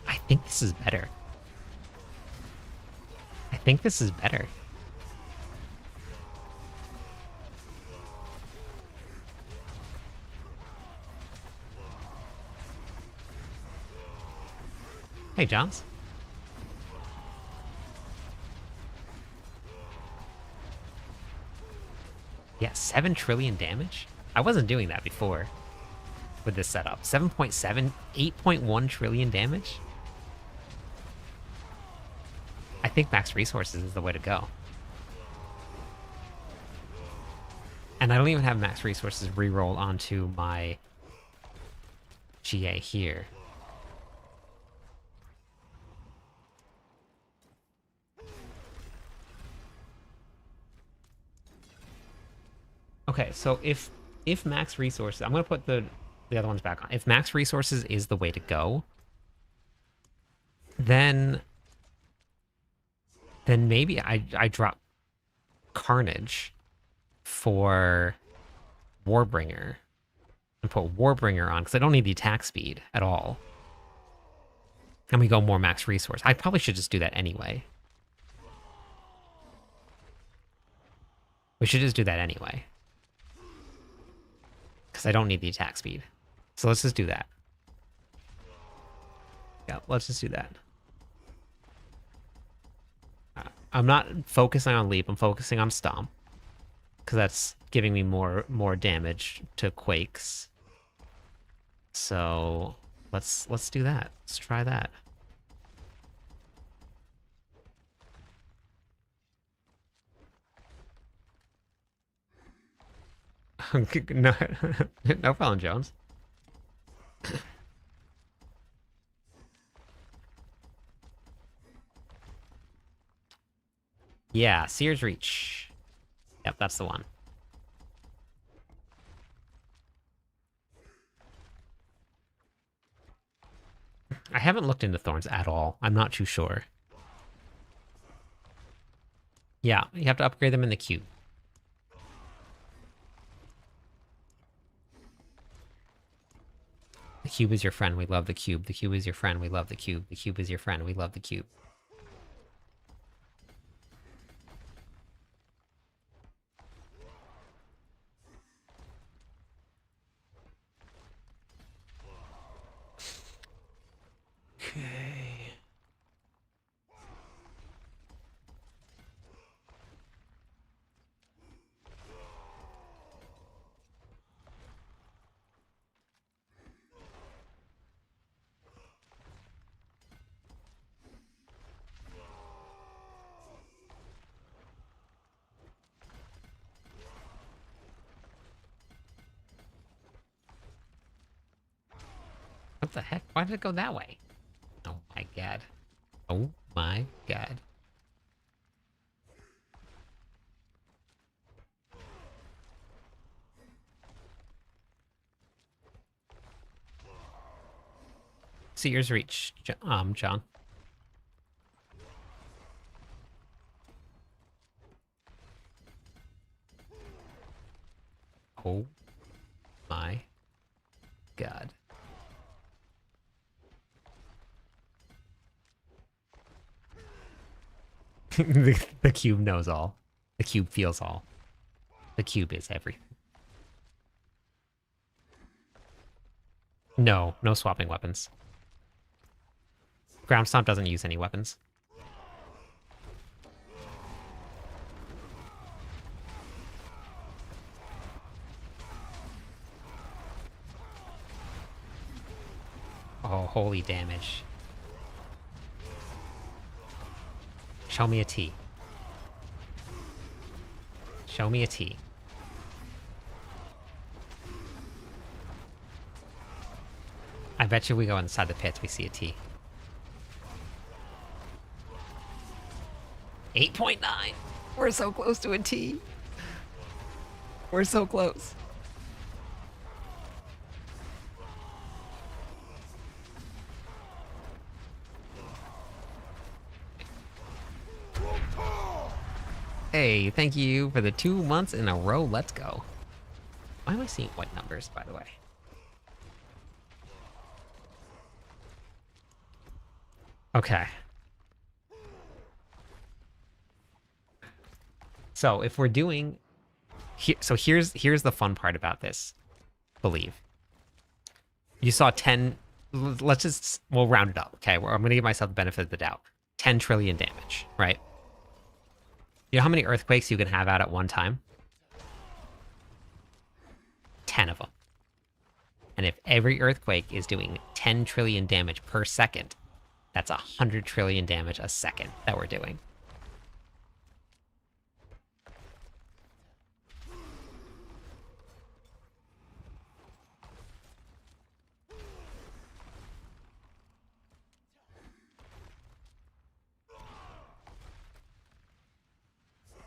I think this is better. I think this is better. Hey, Johns. Yeah, 7 trillion damage? I wasn't doing that before with this setup. 7.7, 8.1 trillion damage? I think max resources is the way to go. And I don't even have max resources reroll onto my GA here. Okay, so if max resources, I'm gonna put the other ones back on. If max resources is the way to go, then maybe I drop Carnage for Warbringer and put Warbringer on because I don't need the attack speed at all. And we go more max resource. I probably should just do that anyway. We should just do that anyway. Because I don't need the attack speed. So let's just do that. Yeah, let's just do that. I'm not focusing on leap, I'm focusing on stomp. Because that's giving me more damage to Quakes. So let's do that. Let's try that. No, no problem, Jones. Yeah, Seer's Reach. Yep, that's the one. I haven't looked into Thorns at all. I'm not too sure. Yeah, you have to upgrade them in the cube. The cube is your friend, we love the cube. The cube is your friend, we love the cube. The cube is your friend, we love the cube. Okay. What the heck? Why did it go that way? Oh my god. Oh my god. Seer's Reach, John. Oh my god. The cube knows all. The cube feels all. The cube is everything. No, no swapping weapons. Ground Stomp doesn't use any weapons. Oh, holy damage. Show me a T. Show me a T. I bet you we go inside the pits, we see a T. 8.9! We're so close to a T. We're so close. Hey, thank you for the 2 months in a row. Let's go. Why am I seeing white numbers, by the way? Okay. So if we're doing... So here's the fun part about this, believe. You saw 10... Let's just... We'll round it up, okay? I'm going to give myself the benefit of the doubt. 10 trillion damage, right? You know how many earthquakes you can have out at one time? 10 of them. And if every earthquake is doing 10 trillion damage per second, that's 100 trillion damage a second that we're doing.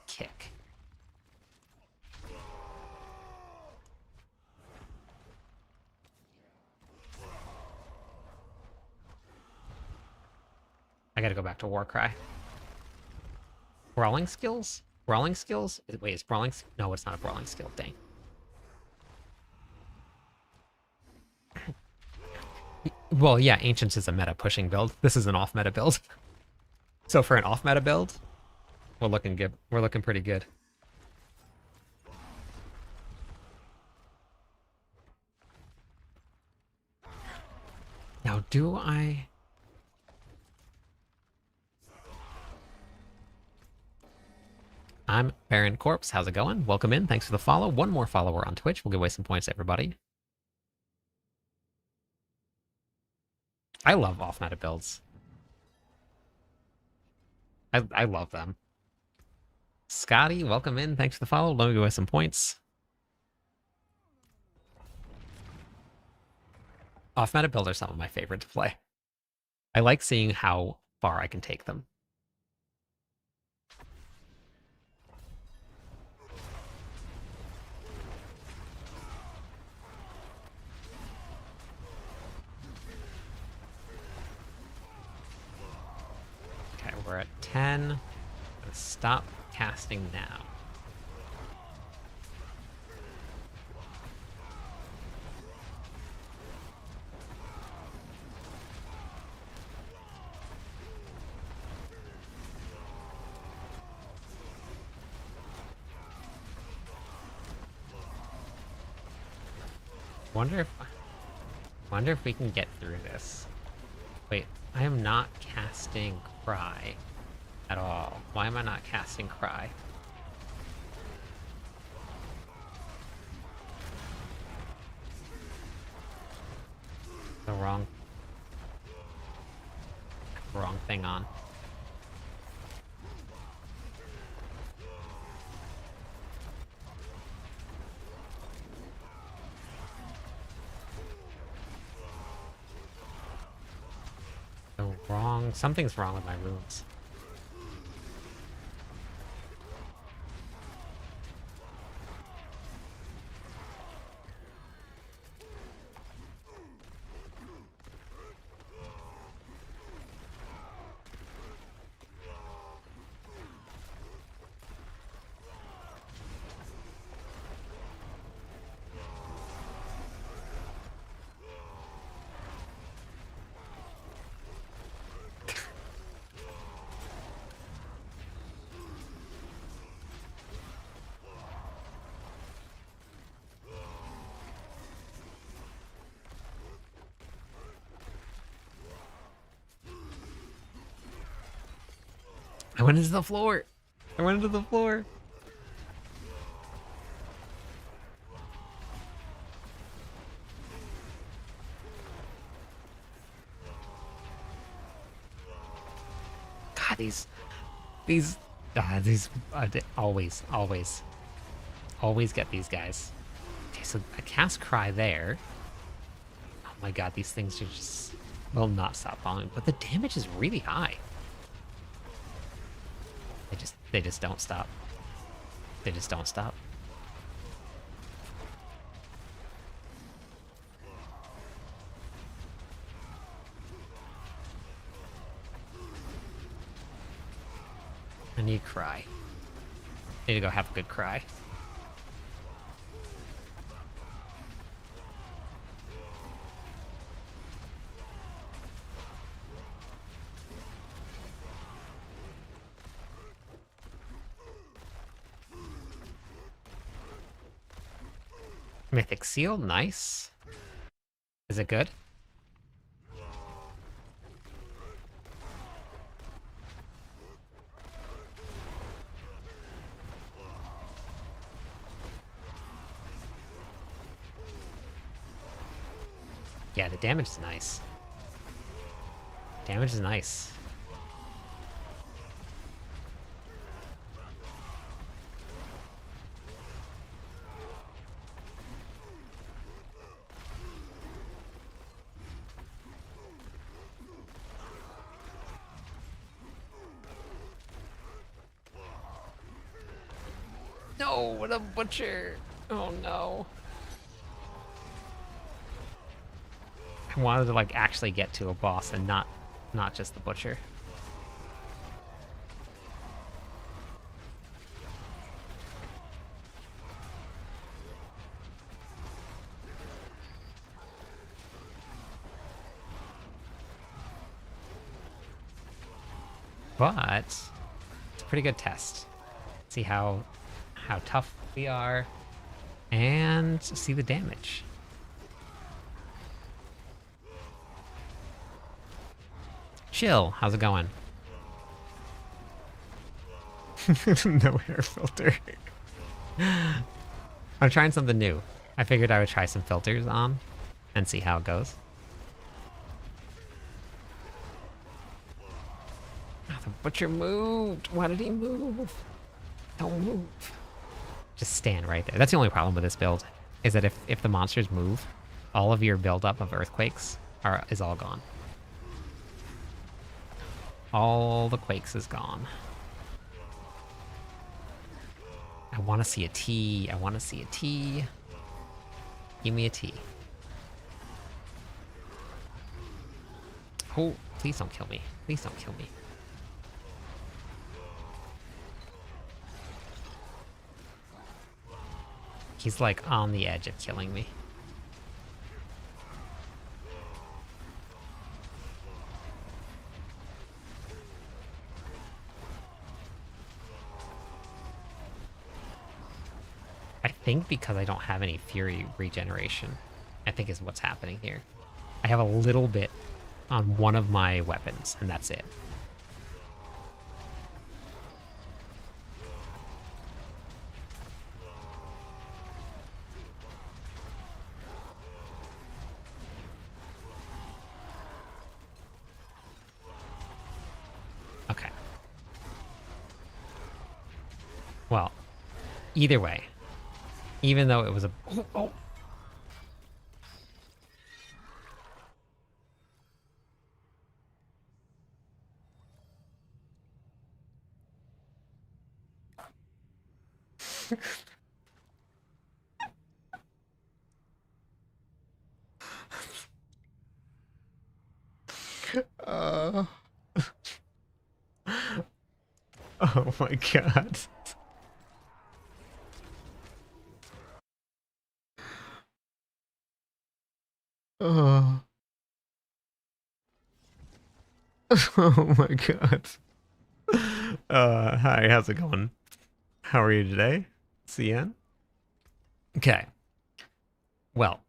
Kick. I gotta go back to Warcry. Brawling skills? Brawling skills? Wait, is brawling... No, it's not a brawling skill. Dang. Well, yeah, Ancients is a meta pushing build. This is an off-meta build. So for an off-meta build, we're looking good. We're looking pretty good. Now, do I... I'm Baron Corpse. How's it going? Welcome in. Thanks for the follow. One more follower on Twitch. We'll give away some points to everybody. I love off-meta builds. I love them. Scotty, welcome in. Thanks for the follow. Let me give away some points. Off-meta builds are some of my favorite to play. I like seeing how far I can take them. Okay, we're at 10. I'm gonna stop casting now. Wonder if we can get through this. Wait, I am not casting Cry at all. Why am I not casting Cry? The wrong thing on. Something's wrong with my runes. went into the floor. I went into the floor. God, always get these guys. Okay, so I cast Cry there. Oh my god, these things are just will not stop falling, but the damage is really high. They just don't stop. They just don't stop. I need Cry. Need to go have a good cry. Mythic Seal, nice. Is it good? Yeah, the damage is nice. Damage is nice. No, what a butcher. Oh no. I wanted to like actually get to a boss and not just the butcher. But it's a pretty good test. See how tough we are and see the damage. Chill, how's it going? No hair filter. I'm trying something new. I figured I would try some filters on and see how it goes. Oh, the butcher moved. Why did he move? Don't move. Just stand right there. That's the only problem with this build, is that if the monsters move, all of your buildup of earthquakes is all gone. All the quakes is gone. I want to see a T. I want to see a T. Give me a T. Oh, please don't kill me. Please don't kill me. He's like on the edge of killing me. I think because I don't have any Fury regeneration, I think is what's happening here. I have a little bit on one of my weapons, and that's it. Okay. Well, either way, even though it was a... Oh! Oh my god. Oh. Oh my god. Hi, how's it going? How are you today? CN? Okay. Well.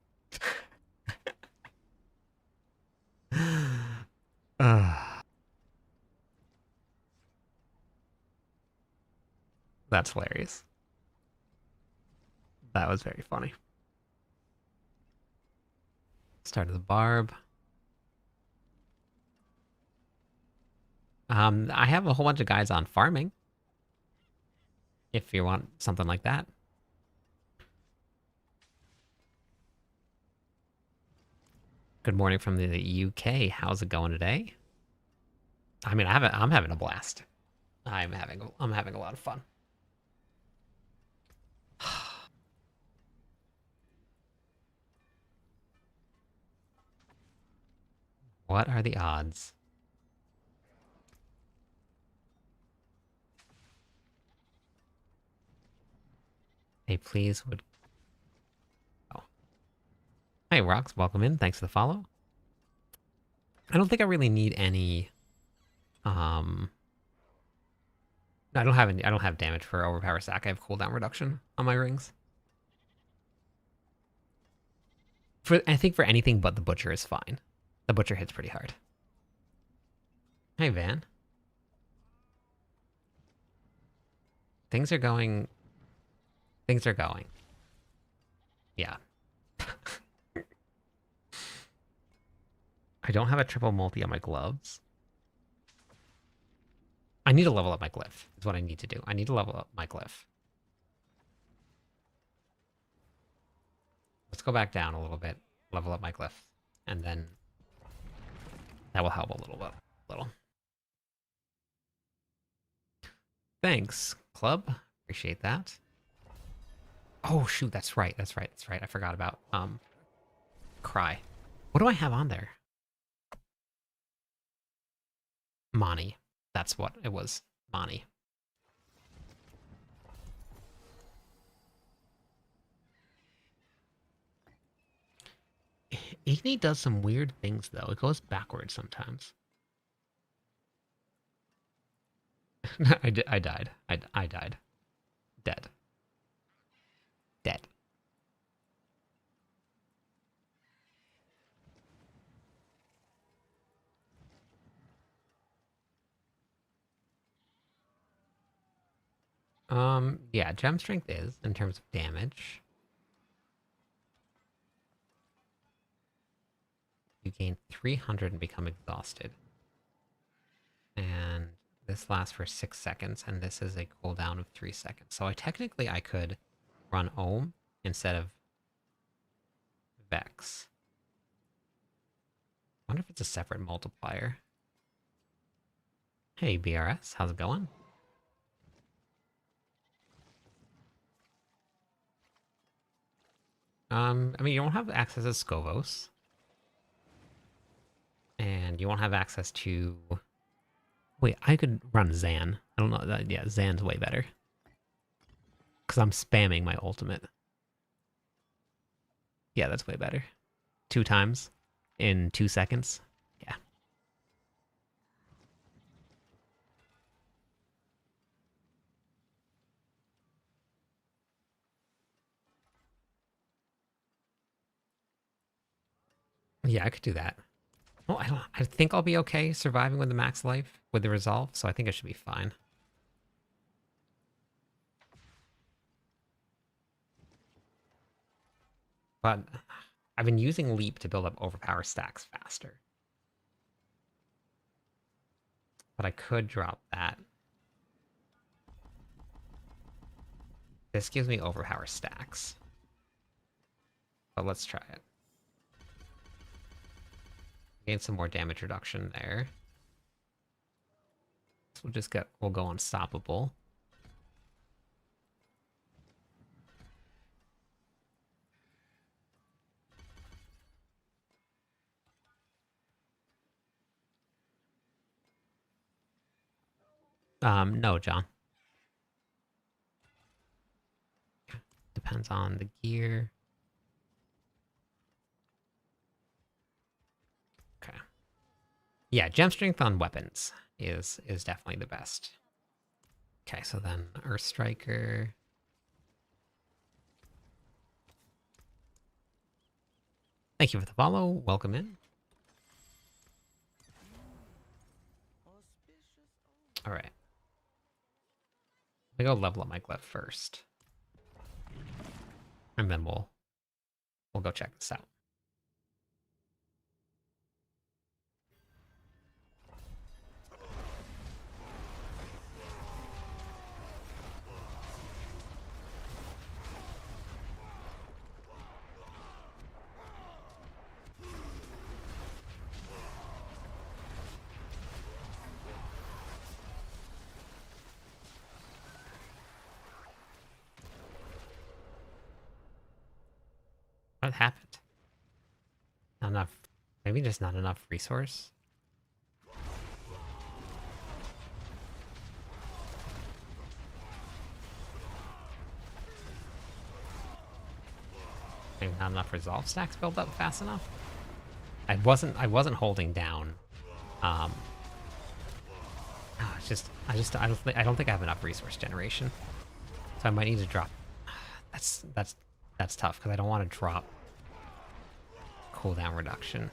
uh, That's hilarious. That was very funny. Start of the barb. I have a whole bunch of guides on farming. If you want something like that. Good morning from the UK. How's it going today? I mean, I'm having a blast. I'm having a lot of fun. What are the odds? Hey, please would. Oh, hey, Rocks, welcome in. Thanks for the follow. I don't think I really need any. I don't have any. I don't have damage for overpower stack. I have cooldown reduction on my rings. I think for anything but the butcher is fine. The butcher hits pretty hard. Hey, Van. Things are going. Things are going. Yeah. I don't have a triple multi on my gloves. I need to level up my glyph, is what I need to do. I need to level up my glyph. Let's go back down a little bit, level up my glyph, and then that will help a little bit. Thanks, club. Appreciate that. Oh shoot, that's right. I forgot about Cry. What do I have on there? Mani. That's what it was. Mani. Igni does some weird things though. It goes backwards sometimes. I died. I died. Dead. Dead. Yeah, gem strength is, in terms of damage. You gain 300 and become exhausted. And this lasts for 6 seconds, and this is a cooldown of 3 seconds. So I could run Ohm instead of Vex. I wonder if it's a separate multiplier. Hey, BRS, how's it going? I mean, you don't have access to Scovos. And you won't have access to... Wait, I could run Zan. I don't know. Yeah, Zan's way better. Because I'm spamming my ultimate. Yeah, that's way better. 2 times in 2 seconds. Yeah. Yeah, I could do that. Well, I think I'll be okay surviving with the max life with the resolve, so I think I should be fine. But I've been using Leap to build up overpower stacks faster. But I could drop that. This gives me overpower stacks. But let's try it. Gain some more damage reduction there. So we'll go unstoppable. No, John. Depends on the gear. Okay. Yeah, gem strength on weapons is definitely the best. Okay, so then Earth Striker. Thank you for the follow. Welcome in. All right. me go level up my glyph first. And then we'll go check this out. What happened? Not enough. Maybe just not enough resource. Maybe not enough resolve stacks built up fast enough. I wasn't holding down. It's just I don't think I have enough resource generation. So I might need to drop. That's tough because I don't want to drop cooldown reduction.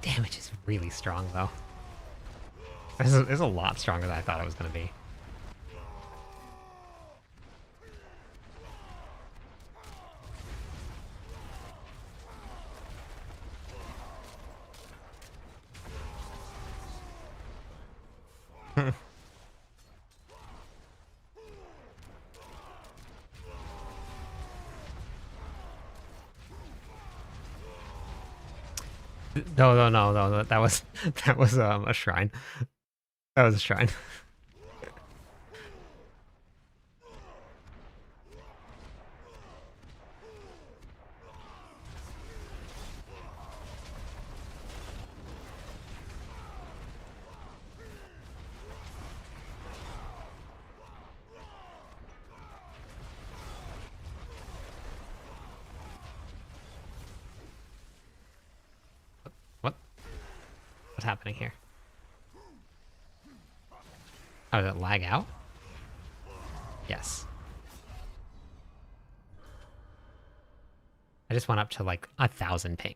Damage is really strong though. This is a lot stronger than I thought it was going to be. No. That was a shrine. That was a shrine. What? What's happening here? Oh, did it lag out? Yes. I just went up to like 1,000 ping.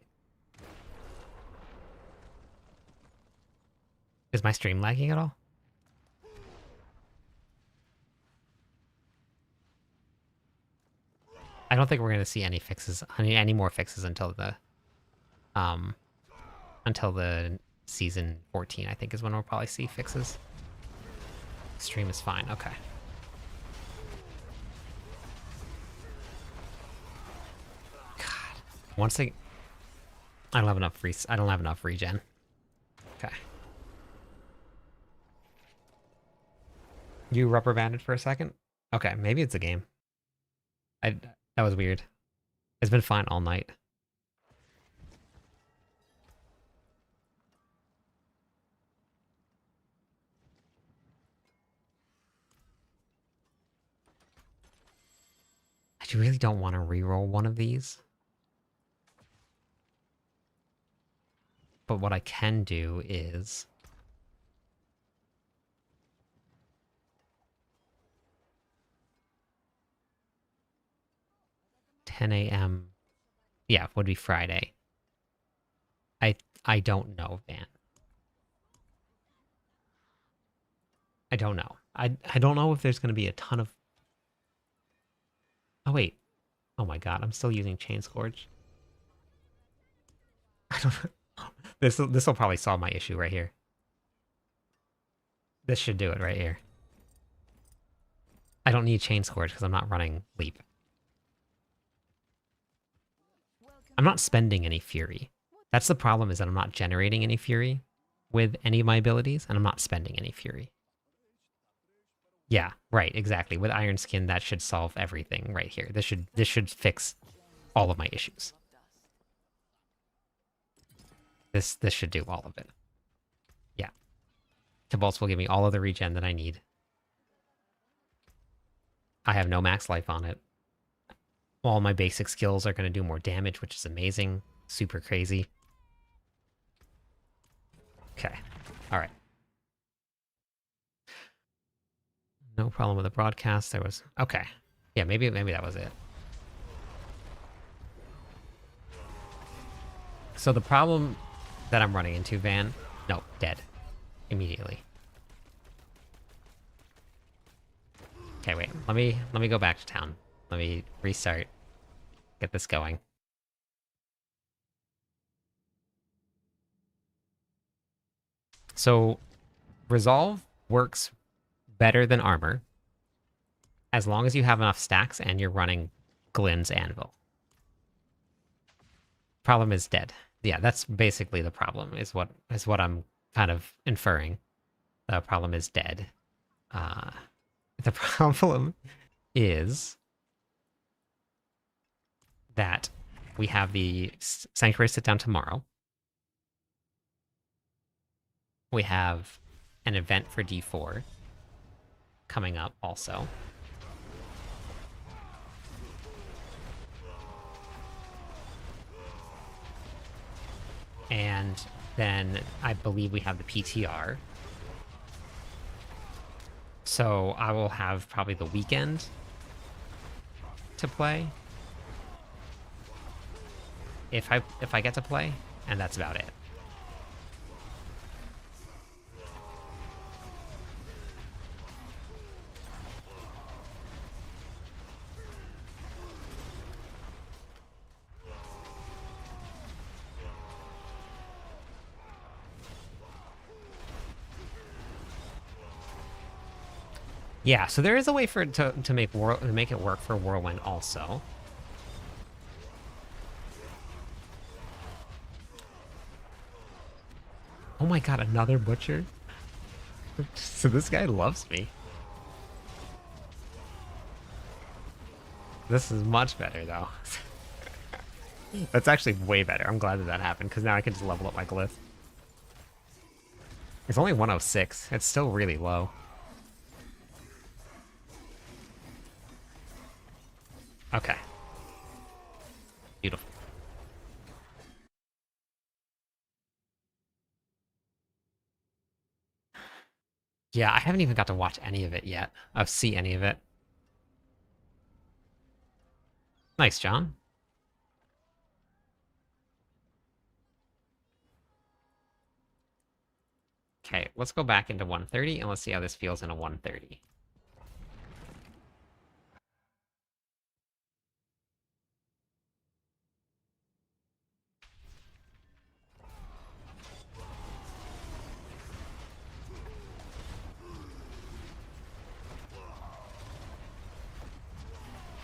Is my stream lagging at all? I don't think we're gonna see any fixes, any more fixes until the season 14. I think is when we'll probably see fixes. Stream is fine. Okay. God. Once I don't have enough I don't have enough regen. Okay. You rubber banded for a second? Okay, maybe it's a game. That was weird. It's been fine all night. I really don't want to reroll one of these. But what I can do is... 10 a.m. Yeah, would be Friday. I don't know, Van. I don't know. I don't know if there's going to be a ton of... Oh, wait. Oh my god, I'm still using Chain Scourge. I don't know. This will probably solve my issue right here. This should do it right here. I don't need Chain Scourge because I'm not running Leap. I'm not spending any Fury. That's the problem, is that I'm not generating any Fury with any of my abilities, and I'm not spending any Fury. Yeah, right, exactly. With Iron Skin, that should solve everything right here. This should fix all of my issues. This should do all of it. Yeah. Tibolts will give me all of the regen that I need. I have no max life on it. All my basic skills are going to do more damage, which is amazing. Super crazy. Okay. Alright. No problem with the broadcast. There was... Okay. Yeah, maybe that was it. So the problem that I'm running into, Van... No, dead. Immediately. Okay, wait. Let me go back to town. Let me restart. Get this going. So, Resolve works better than Armor as long as you have enough stacks and you're running Glynn's Anvil. Problem is dead. Yeah, that's basically the problem, is what I'm kind of inferring. The problem is dead. The problem is that we have the Sanctuary sit down tomorrow. We have an event for D4 coming up also. And then I believe we have the PTR. So I will have probably the weekend to play. If I get to play, and that's about it. Yeah, so there is a way for it to make it work for Whirlwind also. Oh my god, another butcher? So this guy loves me. This is much better though. That's actually way better. I'm glad that that happened, because now I can just level up my glyph. It's only 106. It's still really low. Okay. Beautiful. Yeah, I haven't even got to watch any of it yet. I've seen any of it. Nice, John. Okay, let's go back into 130 and let's see how this feels in a 130.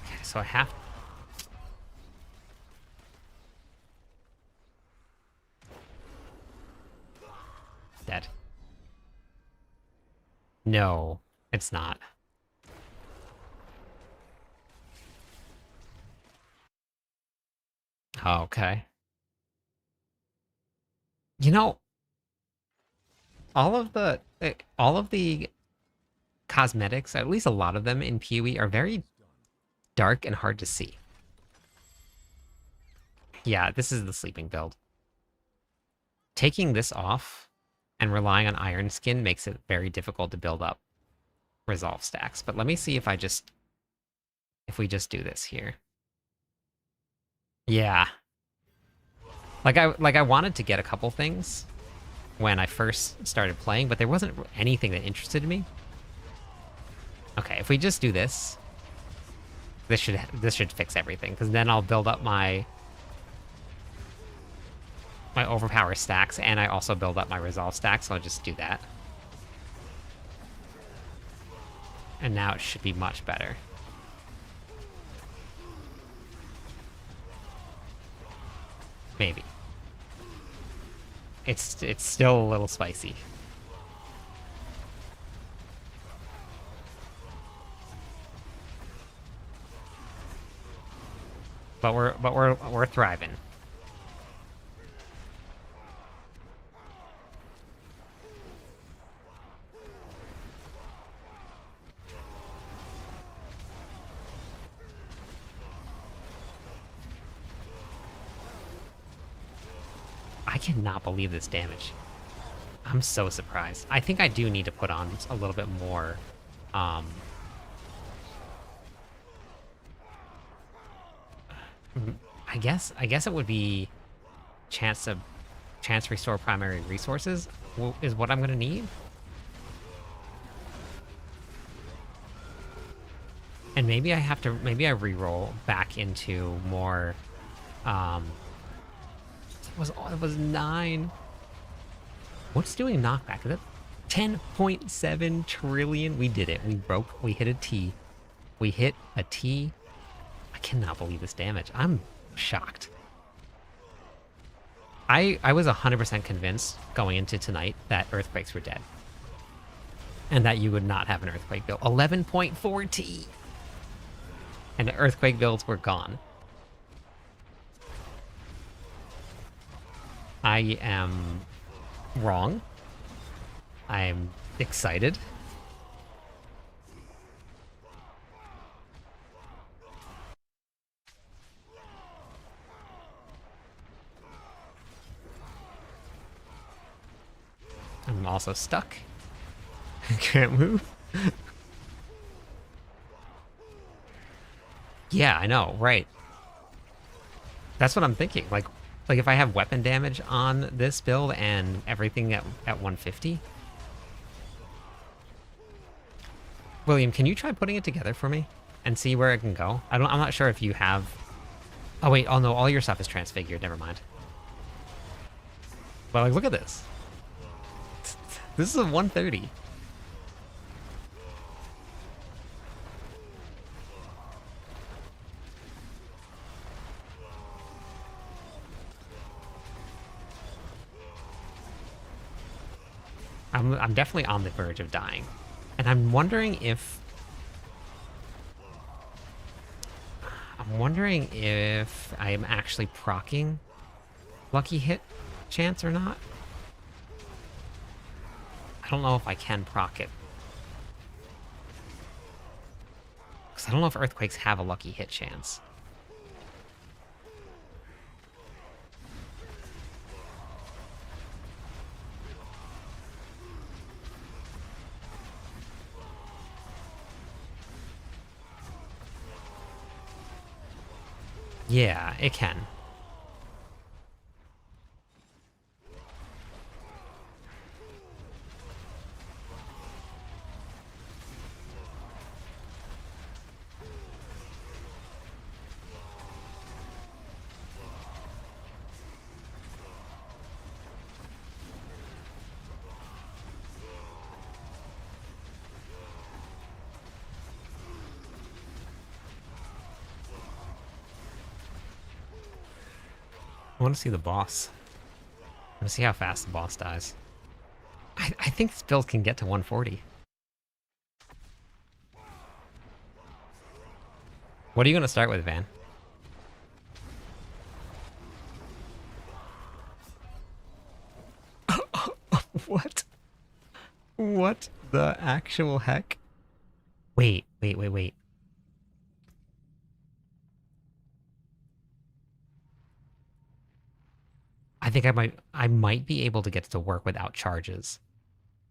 Okay, so I have... Dead. No, it's not. Okay. You know, all of the cosmetics, at least a lot of them in PoE, are very dark and hard to see. Yeah, this is the sleeping build. Taking this off and relying on Iron Skin makes it very difficult to build up Resolve stacks. But let me see if we just do this here. Yeah. Like I wanted to get a couple things when I first started playing, but there wasn't anything that interested me. Okay, if we just do this, this should fix everything, because then I'll build up my overpower stacks, and I also build up my resolve stacks, so I'll just do that. And now it should be much better. Maybe. It's still a little spicy. But we're thriving. I cannot believe this damage. I'm so surprised. I think I do need to put on a little bit more I guess it would be chance to restore primary resources is what I'm gonna need. And maybe maybe I re-roll back into more, it was 9. What's doing knockback? Is it 10.7 trillion? We did it. We hit a T. We hit a T. I cannot believe this damage. I'm shocked. I was 100% convinced going into tonight that earthquakes were dead. And that you would not have an earthquake build. 11.4 T. And the earthquake builds were gone. I am wrong. I'm excited. I'm also stuck. I can't move. Yeah, I know, right. That's what I'm thinking. Like if I have weapon damage on this build and everything at 150. William, can you try putting it together for me and see where it can go? I'm not sure if you have. Oh wait, oh no, all your stuff is transfigured. Never mind. But like, look at this. This is a 130. I'm definitely on the verge of dying. And I'm wondering if I'm actually proccing lucky hit chance or not. I don't know if I can proc it. Because I don't know if earthquakes have a lucky hit chance. Yeah, it can. I want to see the boss. I want to see how fast the boss dies. I think this build can get to 140. What are you going to start with, Van? What? What the actual heck? Wait. I think I might be able to get to work without charges.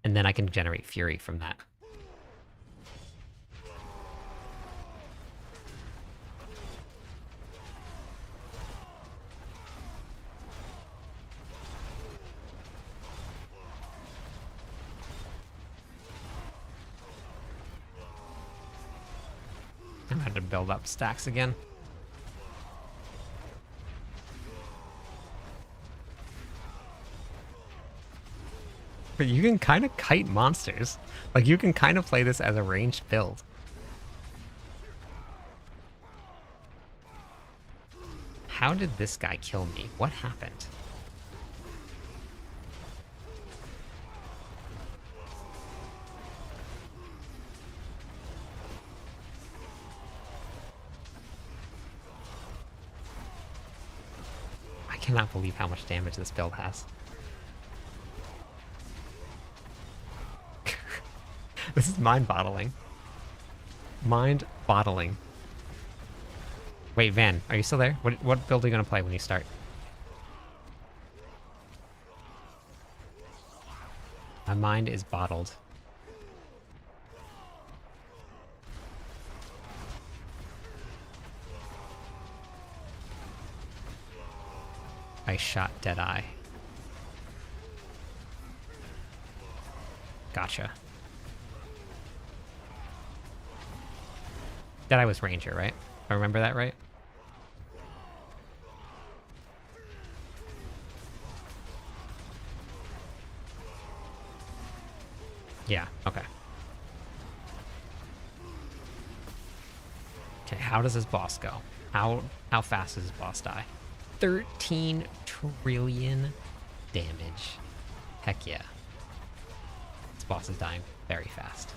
And then I can generate fury from that. I'm going to build up stacks again. But you can kind of kite monsters. Like, you can kind of play this as a ranged build. How did this guy kill me? What happened? I cannot believe how much damage this build has. This is mind-boggling. Mind-boggling. Wait, Van, are you still there? What build are you going to play when you start? My mind is bottled. I shot Deadeye. Gotcha. Deadeye was Ranger, right? If I remember that right? Yeah, okay. Okay, how does this boss go? How fast does this boss die? 13 trillion damage. Heck yeah. This boss is dying very fast.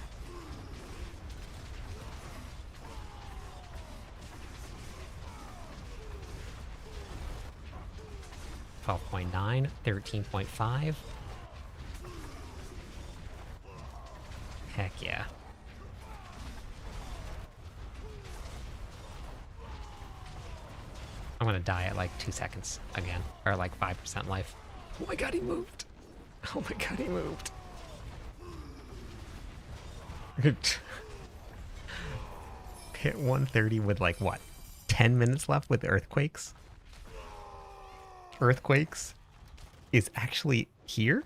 12.9, 13.5. Heck yeah. I'm gonna die at like 2 seconds again, or like 5% life. Oh my god, he moved. Oh my god, he moved. Hit 130 with like what? 10 minutes left with earthquakes? Earthquakes is actually here?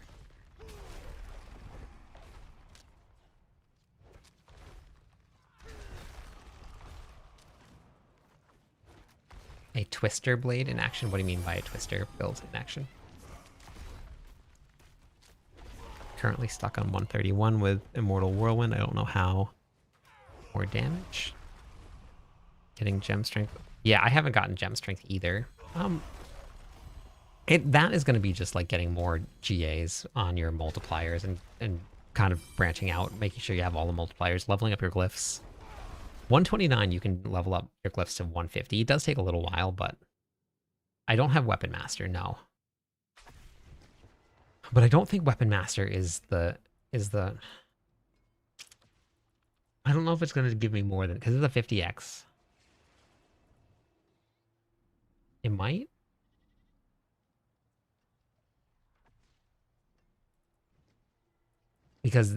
A twister blade in action? What do you mean by a twister build in action? Currently stuck on 131 with Immortal Whirlwind. I don't know how. More damage. Getting gem strength. Yeah, I haven't gotten gem strength either. That is going to be just like getting more GAs on your multipliers and kind of branching out, making sure you have all the multipliers, leveling up your glyphs. 129, you can level up your glyphs to 150. It does take a little while, but I don't have Weapon Master, no. But I don't think Weapon Master is the I don't know if it's going to give me more than, because it's a 50x. It might. Because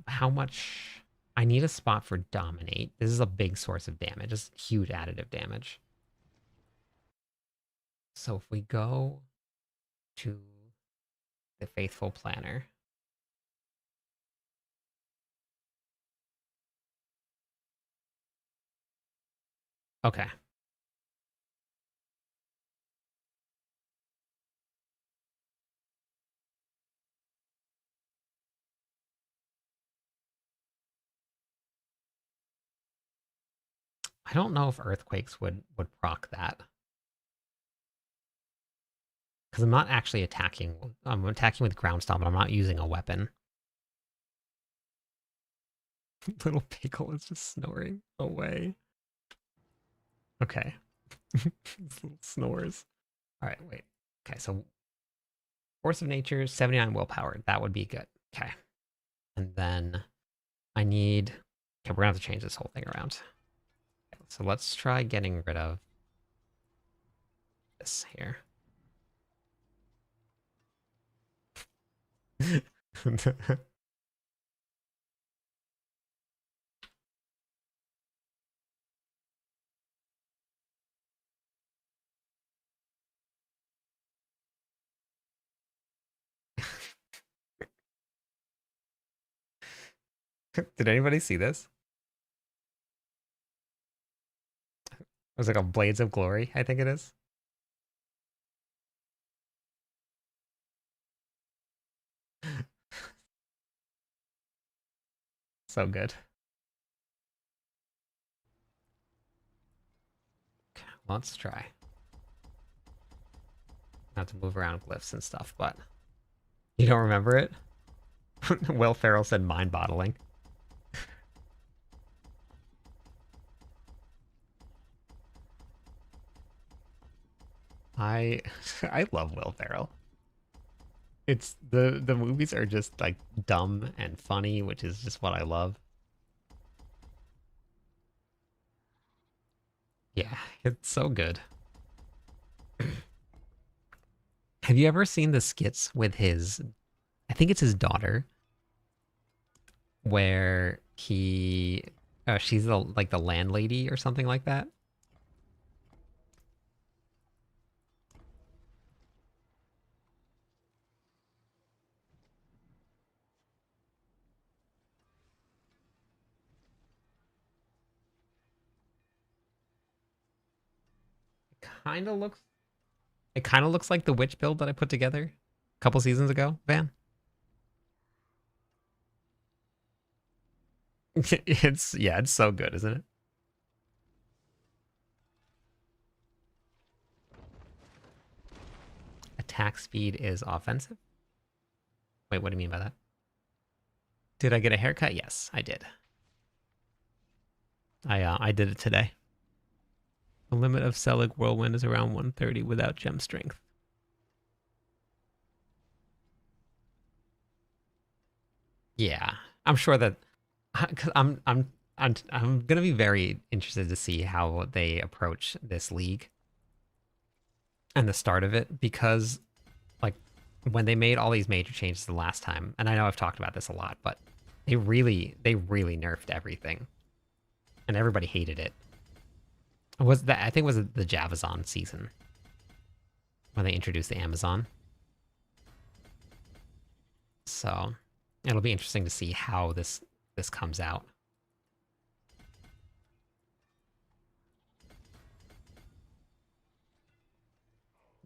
how much I need a spot for Dominate. This is a big source of damage. It's huge additive damage. So if we go to the Faithful Planner. Okay. I don't know if Earthquakes would proc that. Because I'm not actually attacking. I'm attacking with Ground Stomp, but I'm not using a weapon. Little Pickle is just snoring away. Okay. Little snores. All right, wait. Okay, so Force of Nature, 79 willpower. That would be good. Okay. And then I need... Okay, we're going to have to change this whole thing around. Okay, so let's try getting rid of this here. Did anybody see this? It was like a Blades of Glory, I think it is. So good. Okay, let's try. Not to move around glyphs and stuff, but you don't remember it? Will Ferrell said mind bottling. I I love Will Ferrell. It's the movies are just like dumb and funny, which is just what I love. Yeah, it's so good. Have you ever seen the skits with his, I think it's his daughter, where she's like the landlady or something like that? kind of looks it kind of looks like the witch build that I put together a couple seasons ago, Van. It's yeah, it's so good, isn't it? Attack speed is offensive. Wait, what do you mean by that? Did I get a haircut? Yes, I did. I did it today. The limit of Selig Whirlwind is around 130 without gem strength. Yeah, I'm sure that because I'm gonna be very interested to see how they approach this league and the start of it because like when they made all these major changes the last time, and I know I've talked about this a lot, but they really nerfed everything and everybody hated it. Was that I think it was the Javazon season when they introduced the Amazon. So it'll be interesting to see how this comes out.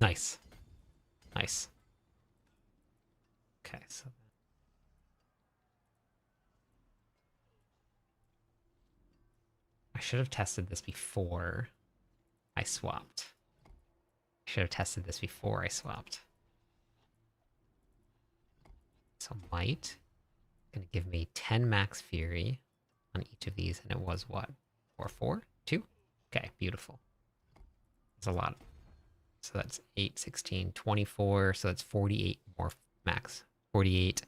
Nice. Nice. Okay, so I should have tested this before I swapped. I should have tested this before I swapped. So might gonna give me 10 max fury on each of these, and it was what? 4? 2? Okay, beautiful. That's a lot. So that's 8, 16, 24. So that's 48 more max. 48.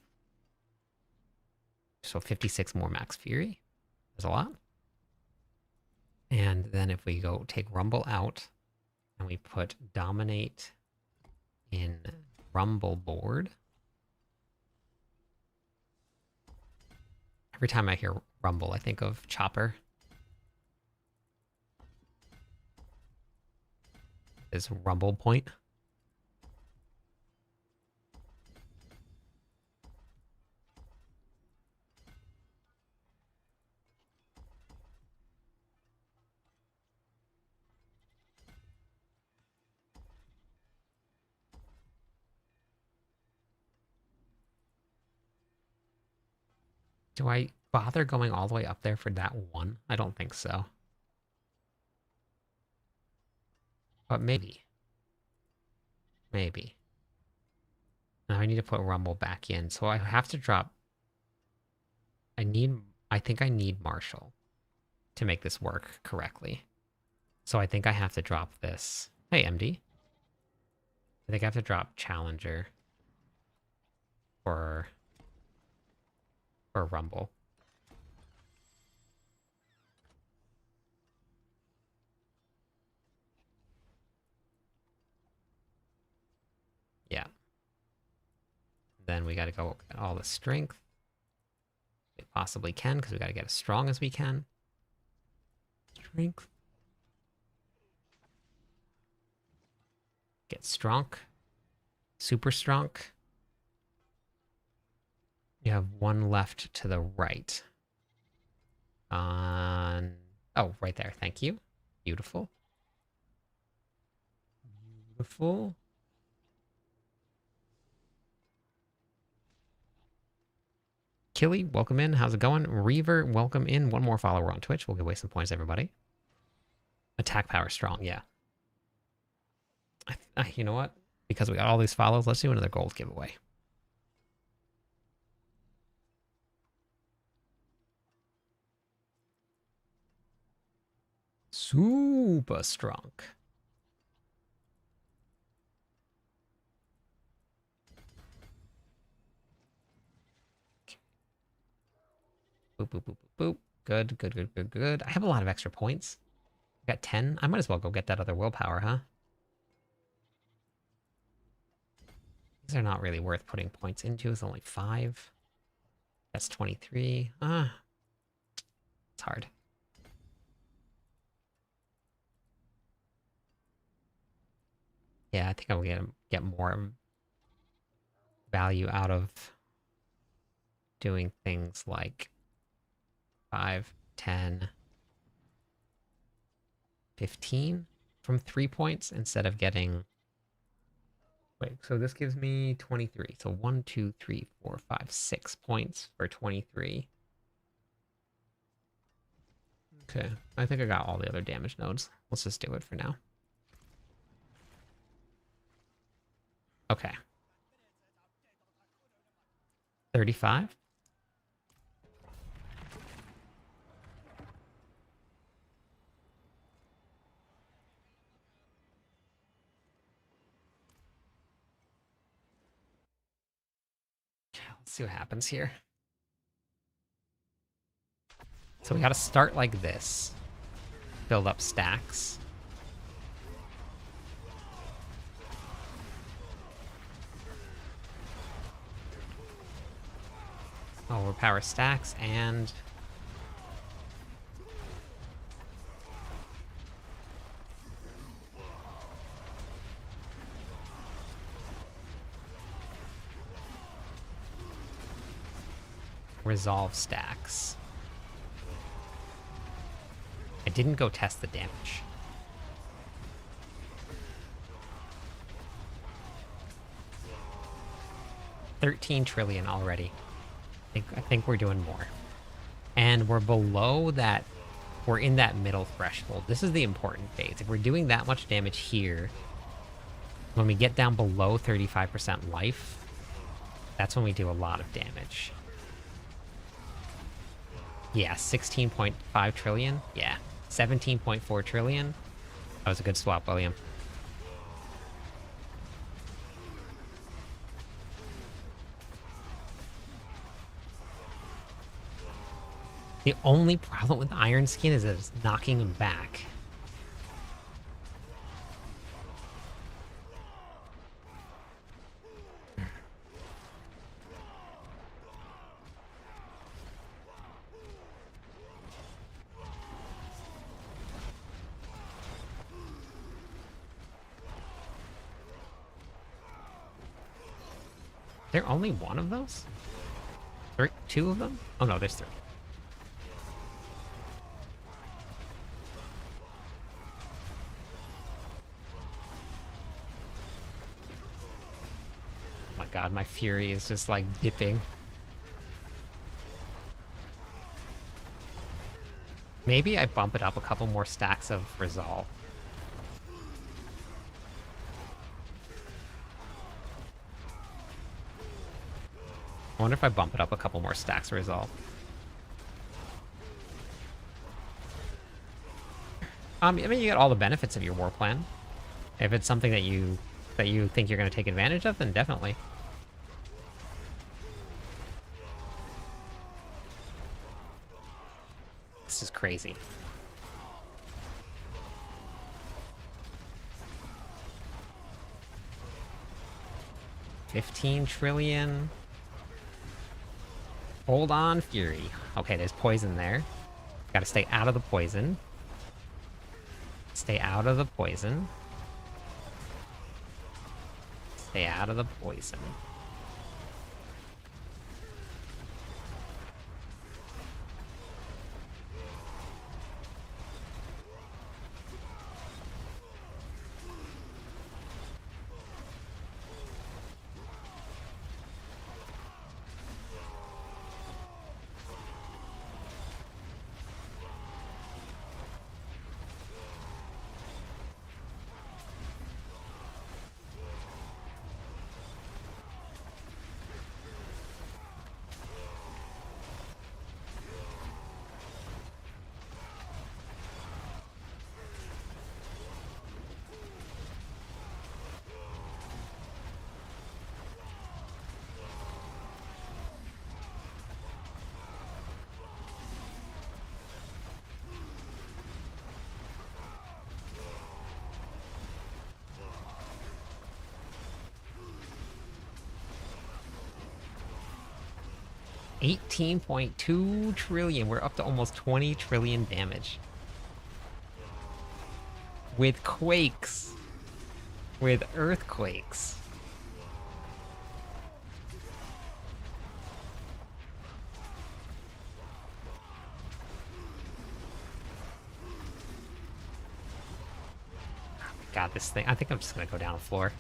So 56 more max fury. There's a lot. And then if we go take Rumble out and we put Dominate in Rumble board. Every time I hear Rumble, I think of Chopper. Is Rumble Point. Do I bother going all the way up there for that one? I don't think so. But maybe. Maybe. Now I need to put Rumble back in. So I have to drop... I think I need Marshall to make this work correctly. So I think I have to drop this. Hey, MD. I think I have to drop Challenger for Rumble. Yeah. Then we got to go get all the strength we possibly can, because we got to get as strong as we can. Strength. Get strong. Super strong. You have one left to the right. Oh, right there. Thank you. Beautiful. Beautiful. Killy, welcome in. How's it going? Reaver, welcome in. One more follower on Twitch. We'll give away some points, everybody. Attack power strong, yeah. You know what? Because we got all these follows, let's do another gold giveaway. Super strong. Boop, boop, boop, boop, boop. Good, good, good, good, good. I have a lot of extra points. I got 10. I might as well go get that other willpower, huh? These are not really worth putting points into. It's only 5. That's 23. It's hard. Yeah, I think I'll get more value out of doing things like 5, 10, 15. from 3 points instead of getting... Wait, so this gives me 23. So 1, 2, 3, 4, 5, 6 points for 23. Okay, I think I got all the other damage nodes. Let's just do it for now. Okay. 35? Let's see what happens here. So we gotta start like this. Build up stacks. Overpower stacks and... resolve stacks. I didn't go test the damage. $13 trillion already. I think we're doing more. And we're below that. We're in that middle threshold. This is the important phase. If we're doing that much damage here, when we get down below 35% life, that's when we do a lot of damage. Yeah, 16.5 trillion. Yeah, 17.4 trillion. That was a good swap, William. The only problem with Iron Skin is that it's knocking him back. There only one of those? Two of them? Oh no, there's three. Oh my god, my fury is just like dipping. Maybe I bump it up a couple more stacks of resolve. I wonder if I bump it up a couple more stacks of resolve. I mean, you get all the benefits of your war plan. If it's something that you think you're going to take advantage of, then definitely. This is crazy. $15 trillion. Hold on, Fury. Okay, there's poison there. Gotta stay out of the poison. Stay out of the poison. Stay out of the poison. $18.2 trillion. We're up to almost 20 trillion damage. With quakes. With earthquakes. God, this thing. I think I'm just gonna go down the floor.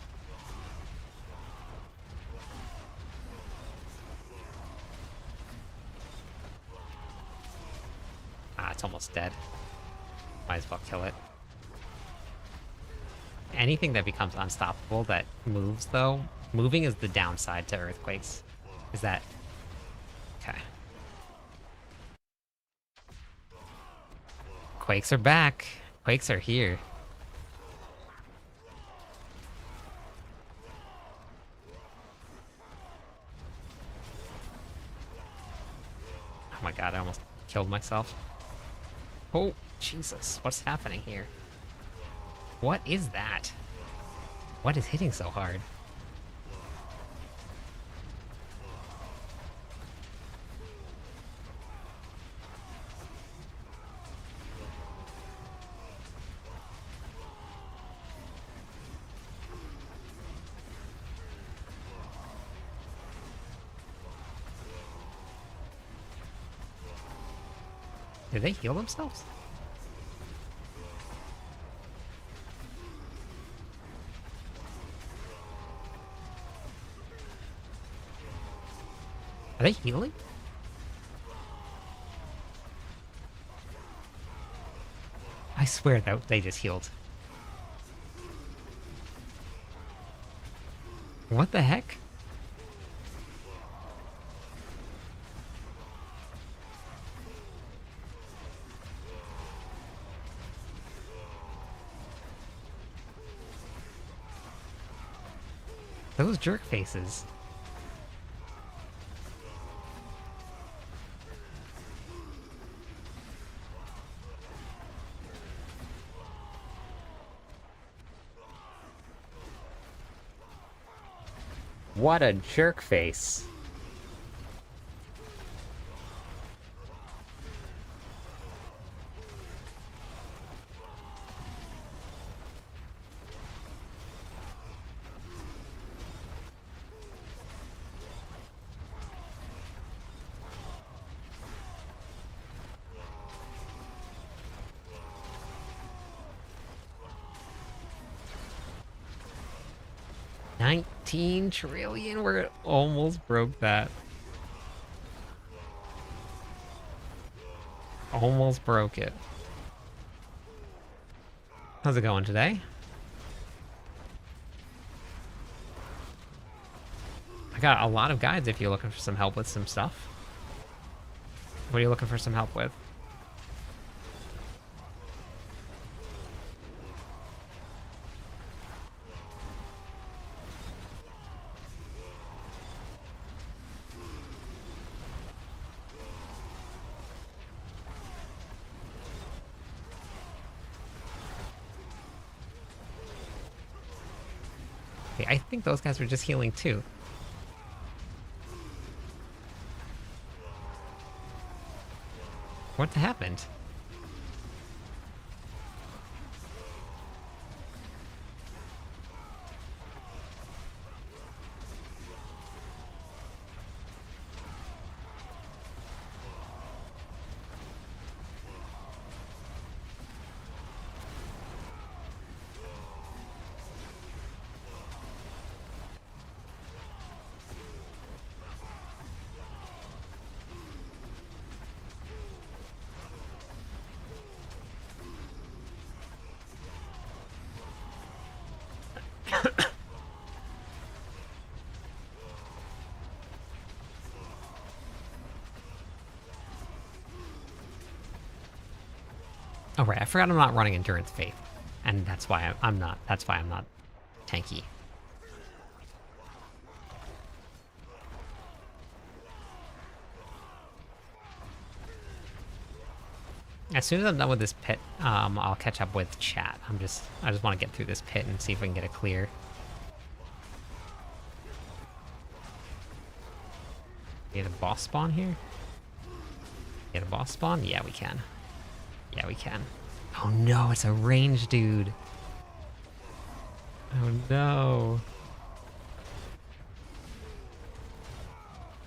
Ah, it's almost dead. Might as well kill it. Anything that becomes unstoppable that moves, though, moving is the downside to earthquakes. Is that... Okay. Quakes are back. Quakes are here. Oh my god, I almost killed myself. Oh, Jesus. What's happening here? What is that? What is hitting so hard? Did they heal themselves? Are they healing? I swear that they just healed. What the heck? Those jerk faces. What a jerk face. $19 trillion? We're almost broke that. Almost broke it. How's it going today? I got a lot of guides if you're looking for some help with some stuff. What are you looking for some help with? Okay, I think those guys were just healing too. What happened? Oh right, I forgot I'm not running Endurance Faith. And that's why I'm not tanky. As soon as I'm done with this pit, I'll catch up with chat. I just want to get through this pit and see if we can get it clear. Get a boss spawn here? Get a boss spawn? Yeah, we can. Yeah, we can. Oh no, it's a range dude. Oh no.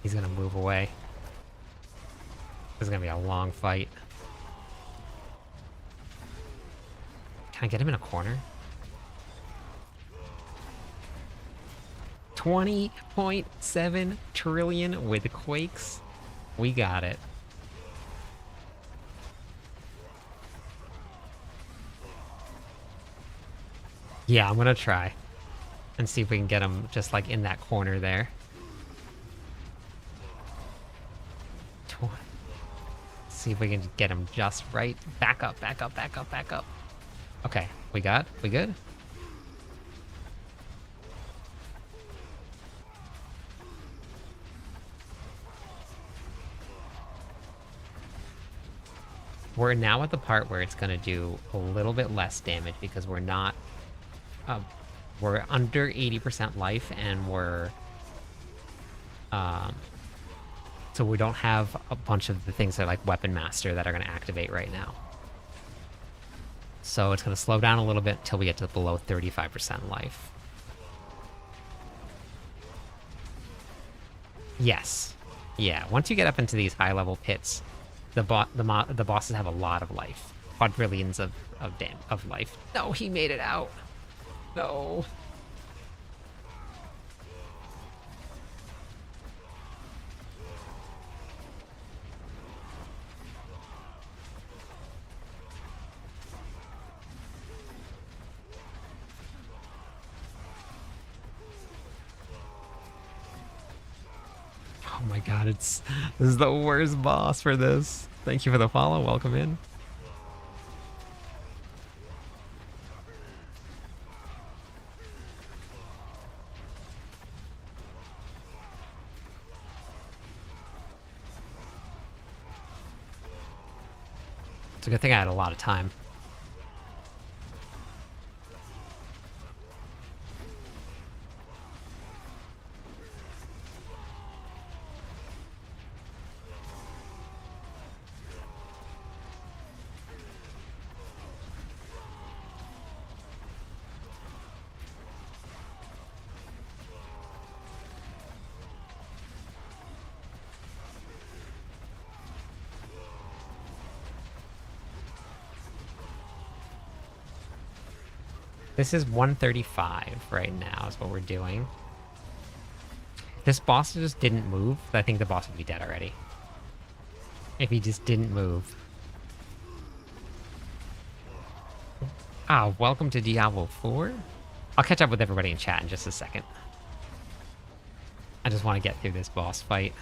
He's gonna move away. This is gonna be a long fight. Can I get him in a corner? 20.7 trillion with Quakes. We got it. Yeah, I'm gonna try and see if we can get him just like in that corner there. See if we can get him just right. Back up, back up, back up, back up. Okay, we good? We're now at the part where it's gonna do a little bit less damage because we're not, we're under 80% life and we're, so we don't have a bunch of the things that are like Weapon Master that are gonna activate right now. So it's gonna slow down a little bit until we get to below 35% life. Yes. Yeah, once you get up into these high-level pits, the bosses have a lot of life. Quadrillions of life. No, he made it out. No. Oh my god, this is the worst boss for this. Thank you for the follow. Welcome in. It's a good thing I had a lot of time. This is 135 right now is what we're doing. If this boss just didn't move, I think the boss would be dead already. If he just didn't move. Ah, welcome to Diablo 4. I'll catch up with everybody in chat in just a second. I just want to get through this boss fight.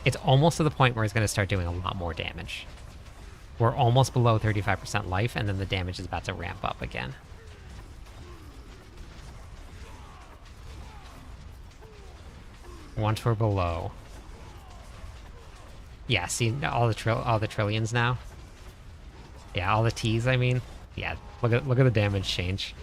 It's almost to the point where it's going to start doing a lot more damage. We're almost below 35% life, and then the damage is about to ramp up again. Once we're below. Yeah, see all the trillions now? Yeah, all the T's, I mean. Yeah, look at the damage change.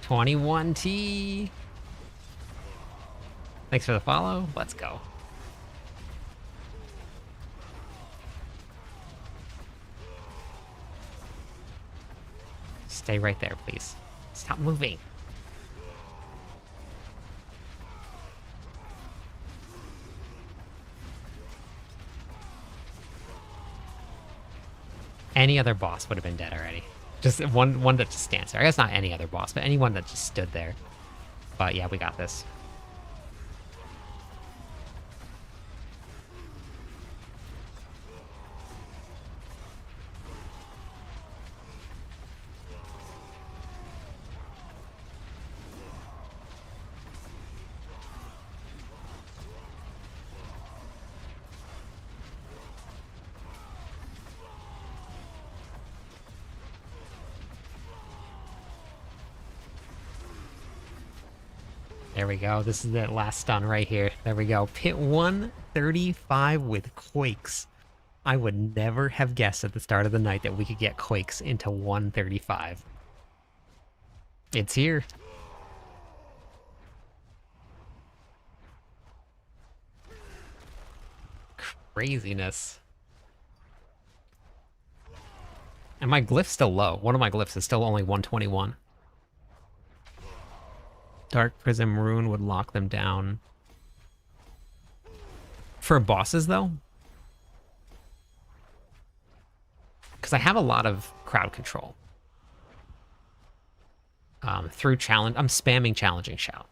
$21T. Thanks for the follow. Let's go. Stay right there, please. Stop moving. Any other boss would have been dead already. Just one that just stands there. I guess not any other boss, but anyone that just stood there. But yeah, we got this. There we go. This is the last stun right here. There we go. Pit 135 with Quakes. I would never have guessed at the start of the night that we could get Quakes into 135. It's here. Craziness. And my glyph's still low. One of my glyphs is still only 121. Dark Prism Rune would lock them down. For bosses, though? Because I have a lot of crowd control. through challenge. I'm spamming challenging shout.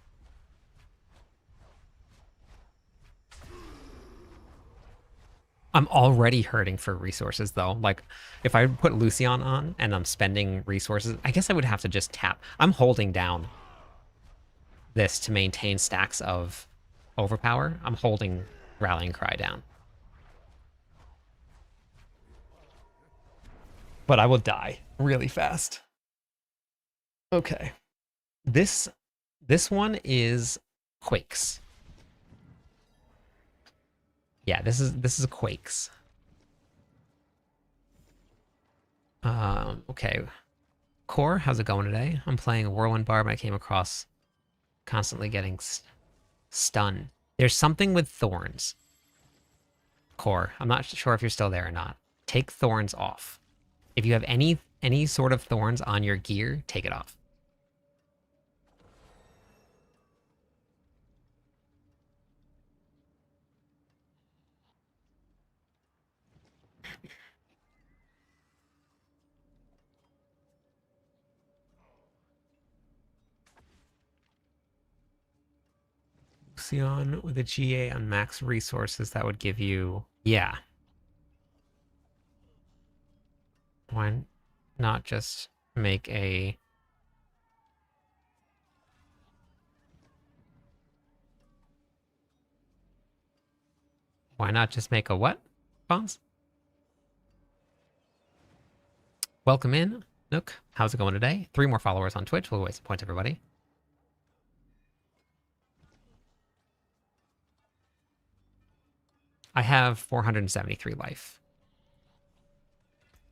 I'm already hurting for resources though. Like if I put Lucian on and I'm spending resources, I guess I would have to just tap. I'm holding down this to maintain stacks of overpower. I'm holding Rallying Cry down. But I will die really fast. Okay. This one is Quakes. Yeah, this is Quakes. Okay. Core, how's it going today? I'm playing a Whirlwind Barb and I came across constantly getting stunned. There's something with thorns. Core, I'm not sure if you're still there or not. Take thorns off. If you have any sort of thorns on your gear, take it off. Lucian with a GA on max resources, that would give you... Yeah. Why not just make a... Why not just make a what, Bonds? Welcome in, Nook. How's it going today? 3 more followers on Twitch. We'll waste points, everybody. I have 473 life.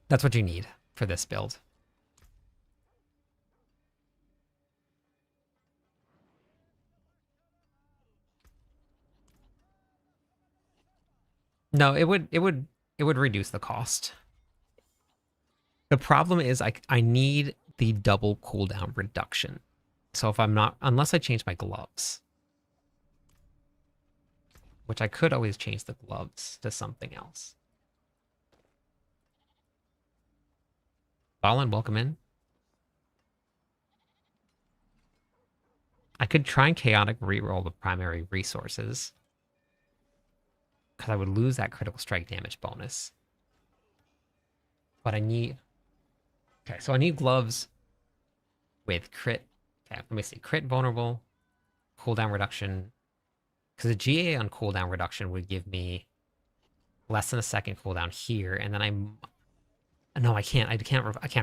That's what you need for this build. No, it would reduce the cost. The problem is I need the double cooldown reduction. So if I'm not, unless I change my gloves, which I could always change the gloves to something else. Ballin, welcome in. I could try and chaotic reroll the primary resources, because I would lose that critical strike damage bonus. But I need... Okay, so I need gloves with crit. Okay, let me see. Crit vulnerable, cooldown reduction. Because a GA on cooldown reduction would give me less than a second cooldown here, and then I'm... No, I can't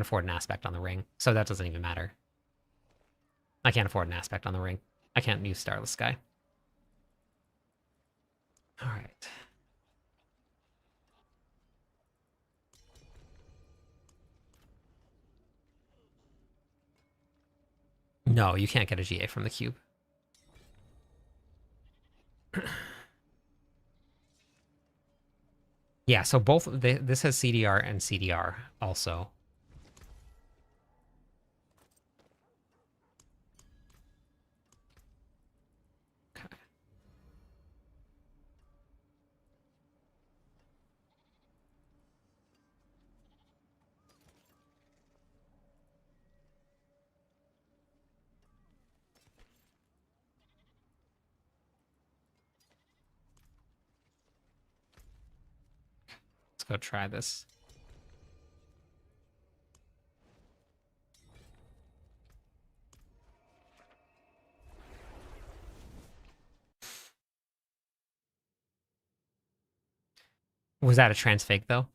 afford an aspect on the ring, so that doesn't even matter. I can't afford an aspect on the ring. I can't use Starless Sky. All right. No, you can't get a GA from the cube. Yeah, so both this has CDR and CDR also. Okay. Let's go try this. Was that a transfig though?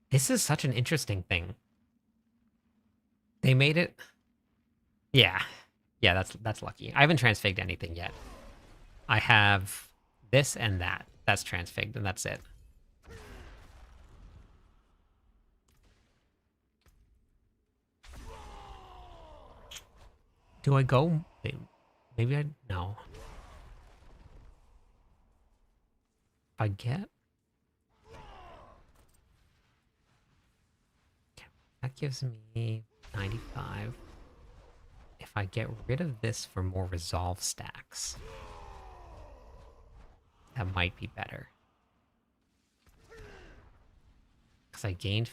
This is such an interesting thing. They made it... Yeah. Yeah, that's lucky. I haven't transfigged anything yet. I have this and that. That's transfigged, and that's it. Do I go? Maybe I... No. If I get... That gives me 95. If I get rid of this for more resolve stacks, that might be better. Because I gained...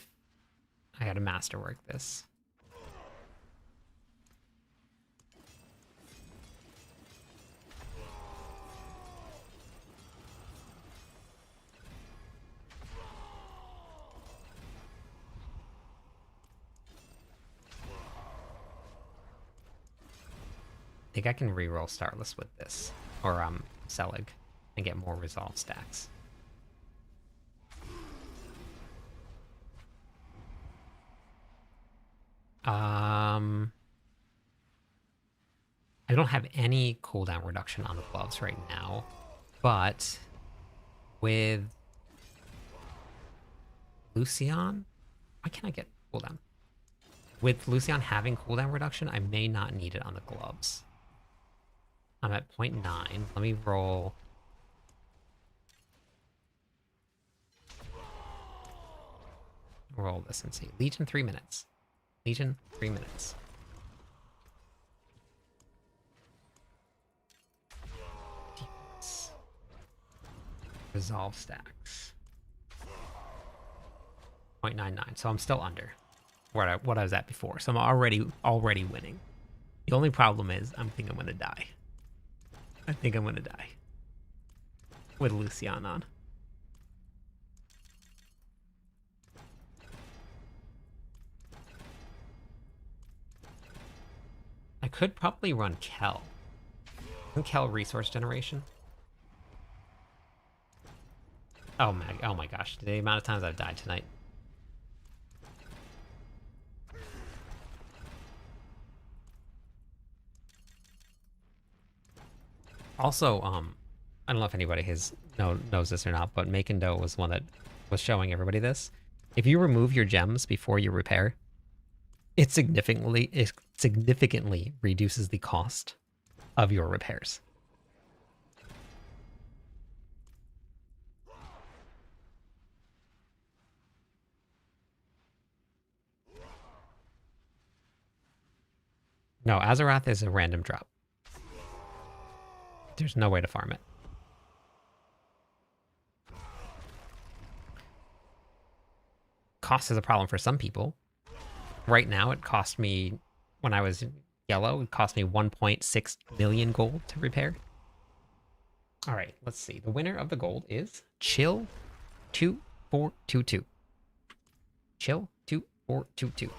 I gotta masterwork this. I think I can reroll Starless with this. Or, Selig. And get more resolve stacks. I don't have any cooldown reduction on the gloves right now, but with Lucian, why can't I get cooldown? With Lucian having cooldown reduction, I may not need it on the gloves. I'm at 0.9. Let me roll. Roll this and see. Legion 3 minutes. Legion 3 minutes. Defense. Resolve stacks. 0.99. So I'm still under what I was at before. So I'm already winning. The only problem is I think I'm gonna die. I think I'm gonna die. With Lucian on. I could probably run Kel. Isn't Kel resource generation? Oh my gosh, the amount of times I've died tonight. Also, I don't know if anybody knows this or not, but Makendo was one that was showing everybody this. If you remove your gems before you repair, it significantly reduces the cost of your repairs. No, Azarath is a random drop. There's no way to farm it. Cost is a problem for some people. Right now, it cost me, when I was yellow, it cost me 1.6 million gold to repair. All right, let's see. The winner of the gold is Chill 2422. Chill 2422.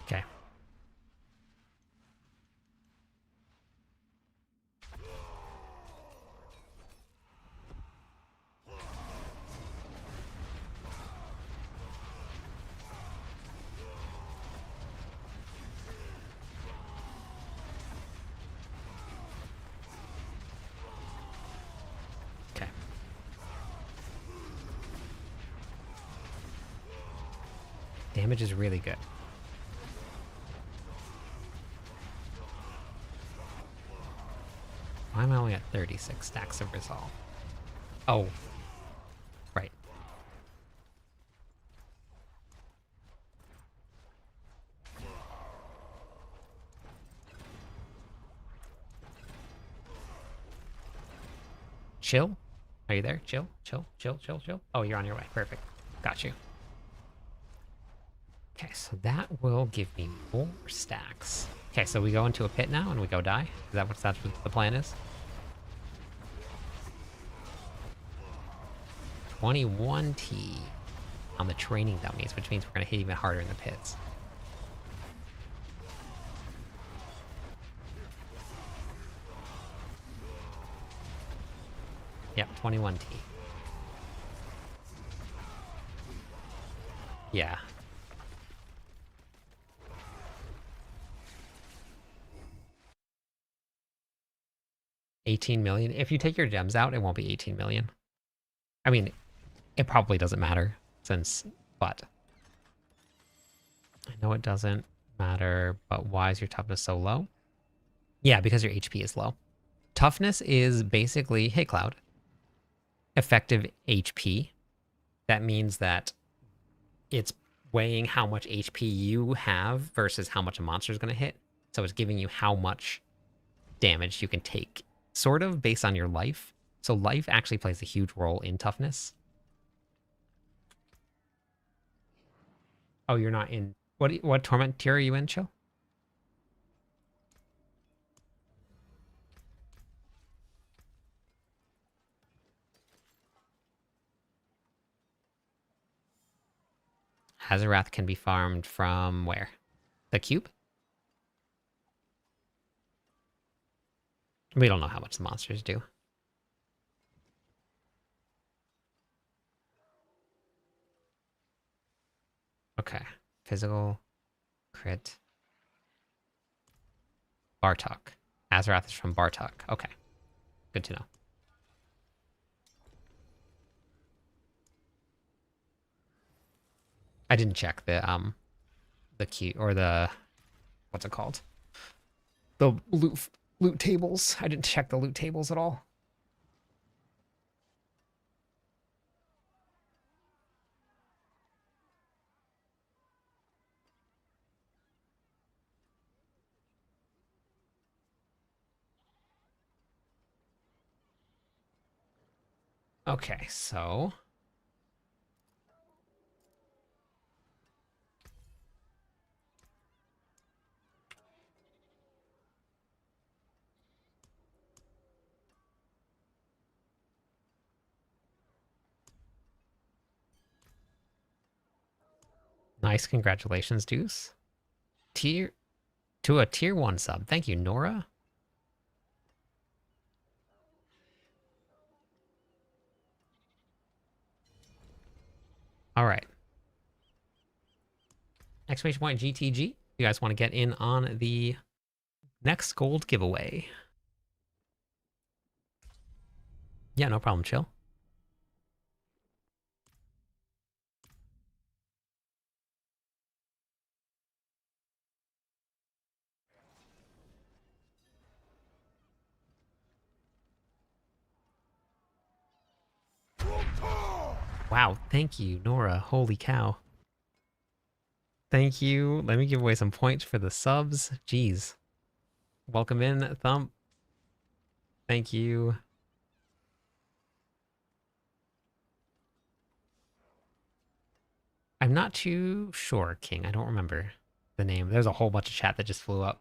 Okay. Okay. Damage is really good. Why am I only at 36 stacks of resolve? Oh. Right. Chill? Are you there? Chill? Chill? Chill? Chill? Chill? Oh, you're on your way. Perfect. Got you. Okay, so that will give me more stacks. Okay, so we go into a pit now and we go die? Is that what the plan is? 21T on the training dummies, which means we're going to hit even harder in the pits. Yep, 21T. Yeah. $18 million. If you take your gems out, it won't be 18 million. I mean, it probably doesn't matter but I know it doesn't matter, but why is your toughness so low? Yeah, because your HP is low. Toughness is basically, hey Cloud, effective HP. That means that it's weighing how much HP you have versus how much a monster is going to hit. So it's giving you how much damage you can take, sort of based on your life. So life actually plays a huge role in toughness. Oh, you're not in... What torment tier are you in, Chill? Hazarath can be farmed from where? The cube? We don't know how much the monsters do. Okay. Physical, crit. Bartok. Azarath is from Bartok. Okay. Good to know. I didn't check the key or the what's it called? The loot tables. I didn't check the loot tables at all. Okay, so nice, congratulations, Deuce. Tier to a tier 1 sub. Thank you, Nora. All right. Exclamation point GTG. You guys want to get in on the next gold giveaway? Yeah, no problem, Chill. Wow, thank you, Nora. Holy cow. Thank you. Let me give away some points for the subs. Jeez. Welcome in, Thump. Thank you. I'm not too sure, King. I don't remember the name. There's a whole bunch of chat that just flew up.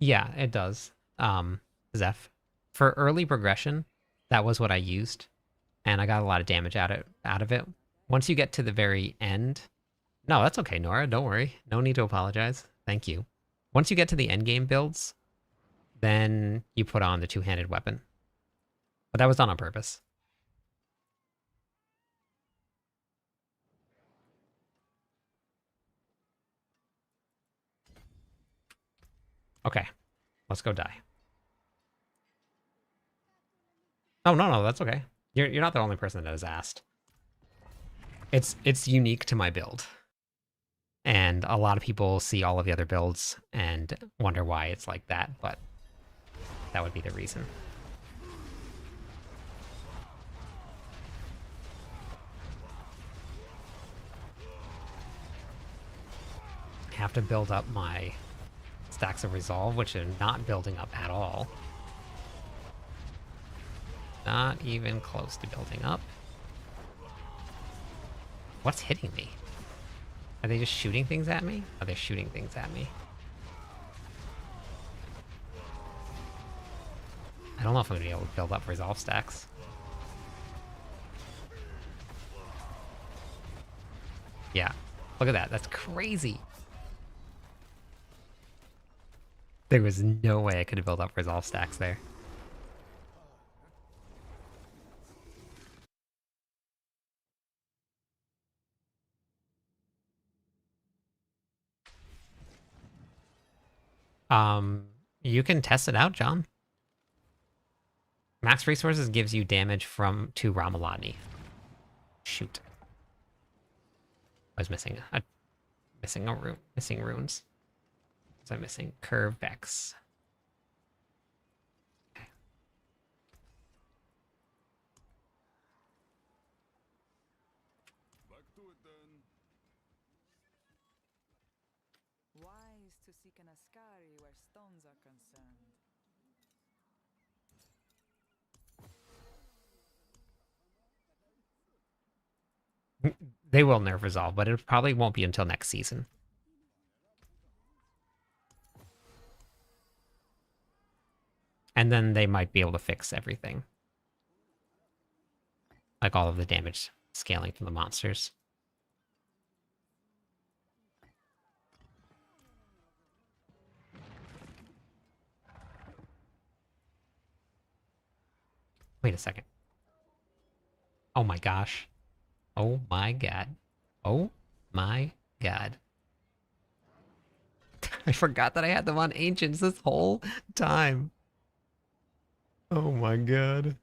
Yeah, it does. Zeph. For early progression, that was what I used, and I got a lot of damage out of it. Once you get to the very end, no, that's okay, Nora. Don't worry. No need to apologize. Thank you. Once you get to the end game builds, then you put on the two-handed weapon. But that was done on purpose. Okay, let's go die. Oh no, that's okay. You're not the only person that has asked. It's unique to my build. And a lot of people see all of the other builds and wonder why it's like that, but that would be the reason. I have to build up my stacks of resolve, which are not building up at all. Not even close to building up. What's hitting me? Are they just shooting things at me? Oh, they're shooting things at me. I don't know if I'm gonna be able to build up resolve stacks. Yeah, look at that. That's crazy. There was no way I could have built up resolve stacks there. You can test it out, John. Max resources gives you damage from to Ramalani. Shoot. I was missing a rune. Missing runes. Was I missing? Curve Vex. Okay. Why is to seek an Ascari where stones are concerned. They will nerf resolve, but it probably won't be until next season. And then they might be able to fix everything. Like all of the damage scaling from the monsters. Wait a second. Oh my gosh. Oh my god. Oh my god. I forgot that I had them on ancients this whole time. Oh my god.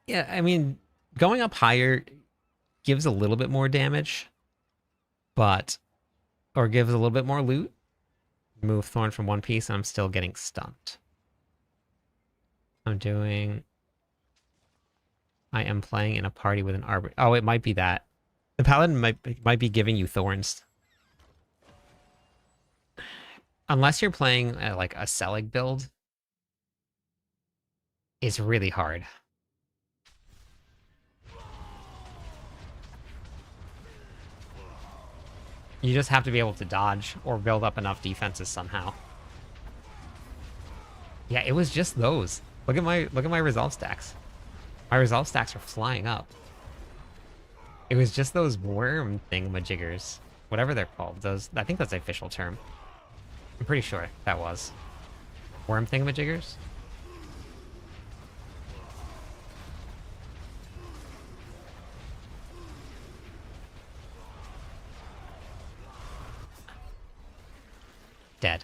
Yeah, I mean, going up higher gives a little bit more damage, but or gives a little bit more loot. Move Thorn from one piece, and I'm still getting stunned. I am playing in a party with an arbor. Oh, it might be that. The paladin might be giving you thorns. Unless you're playing like a Selig build, it's really hard. You just have to be able to dodge or build up enough defenses somehow. Yeah, it was just those. Look at my resolve stacks. My resolve stacks are flying up. It was just those worm thingamajiggers. Whatever they're called. Those, I think that's the official term. I'm pretty sure that was. Worm thingamajiggers? Dead.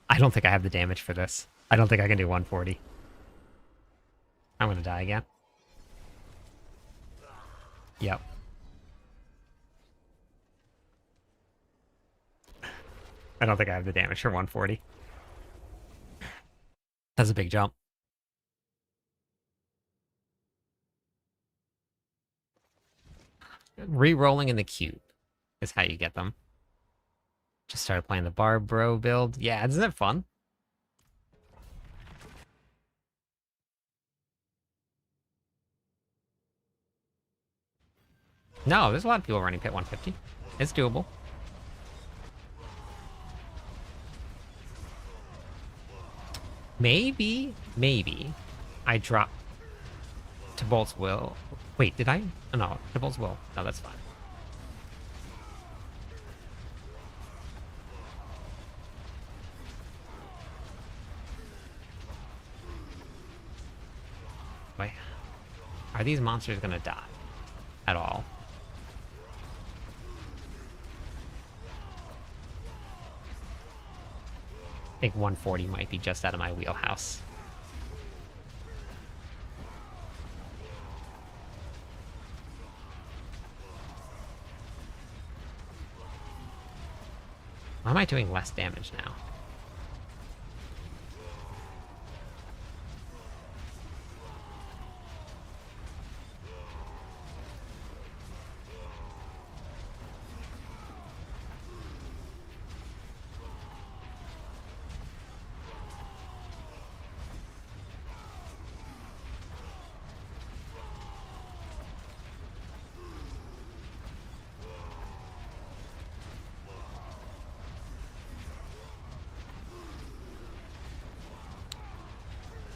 I don't think I have the damage for this. I don't think I can do 140. I'm gonna die again. Yep. I don't think I have the damage for 140. That's a big jump. Re-rolling in the cube is how you get them. Just started playing the Barbro build. Yeah, isn't it fun? No, there's a lot of people running Pit 150. It's doable. Maybe I drop to Bolt's Will. Wait, did I? Oh, no, to Bolt's Will. No, that's fine. Wait, are these monsters gonna die at all? I think 140 might be just out of my wheelhouse. Why am I doing less damage now?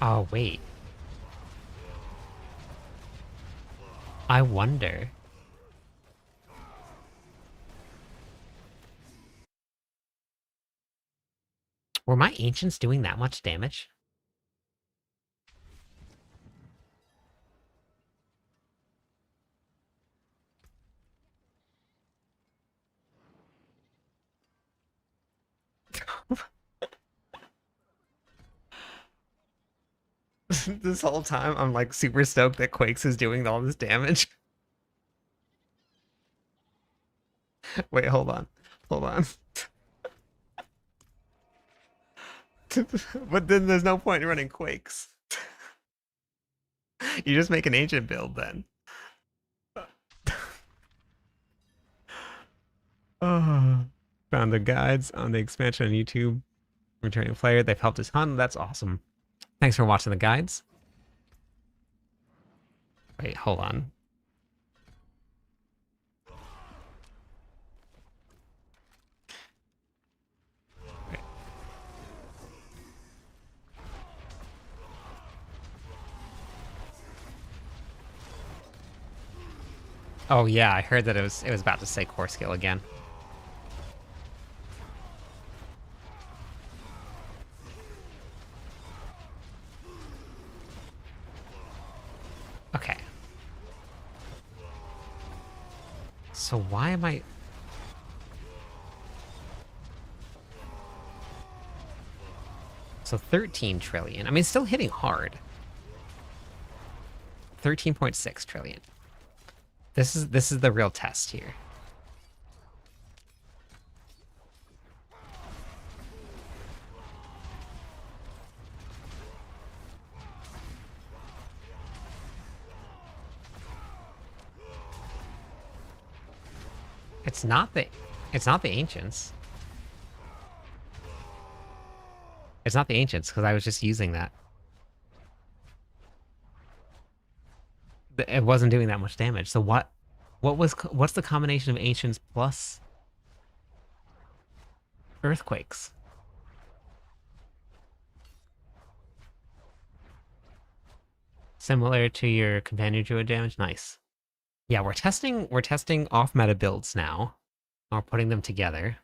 Oh, wait. I wonder. Were my ancients doing that much damage? This whole time, I'm like super stoked that Quakes is doing all this damage. Wait, hold on. Hold on. But then there's no point in running Quakes. You just make an ancient build then. Oh, found the guides on the expansion on YouTube. Returning player, they've helped us ton. That's awesome. Thanks for watching the guides. Wait, hold on. Wait. Oh yeah, I heard that it was about to say core skill again. Okay. So why am I... So 13 trillion. I mean, it's still hitting hard. 13.6 trillion. This is the real test here. It's not the ancients. It's not the ancients because I was just using that. It wasn't doing that much damage. So what's the combination of ancients plus earthquakes? Similar to your companion druid damage? Nice. Yeah, we're testing off-meta builds now. We're putting them together.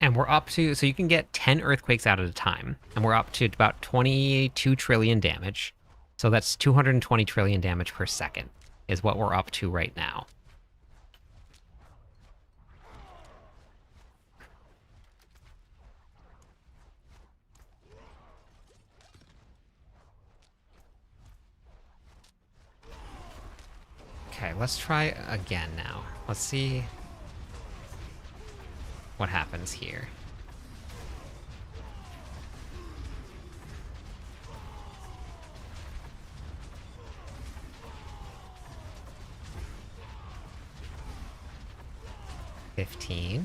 And we're up to, so you can get 10 earthquakes out at a time, and we're up to about 22 trillion damage. So that's 220 trillion damage per second is what we're up to right now. Okay, let's try again now. Let's see what happens here. $15.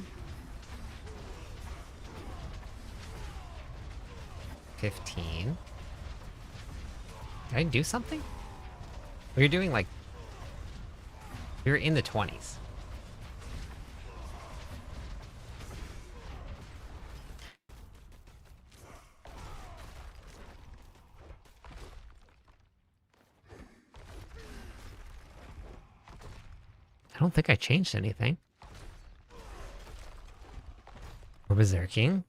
15. Did I do something? We were doing like... We were in the 20s. I don't think I changed anything. We're berserking.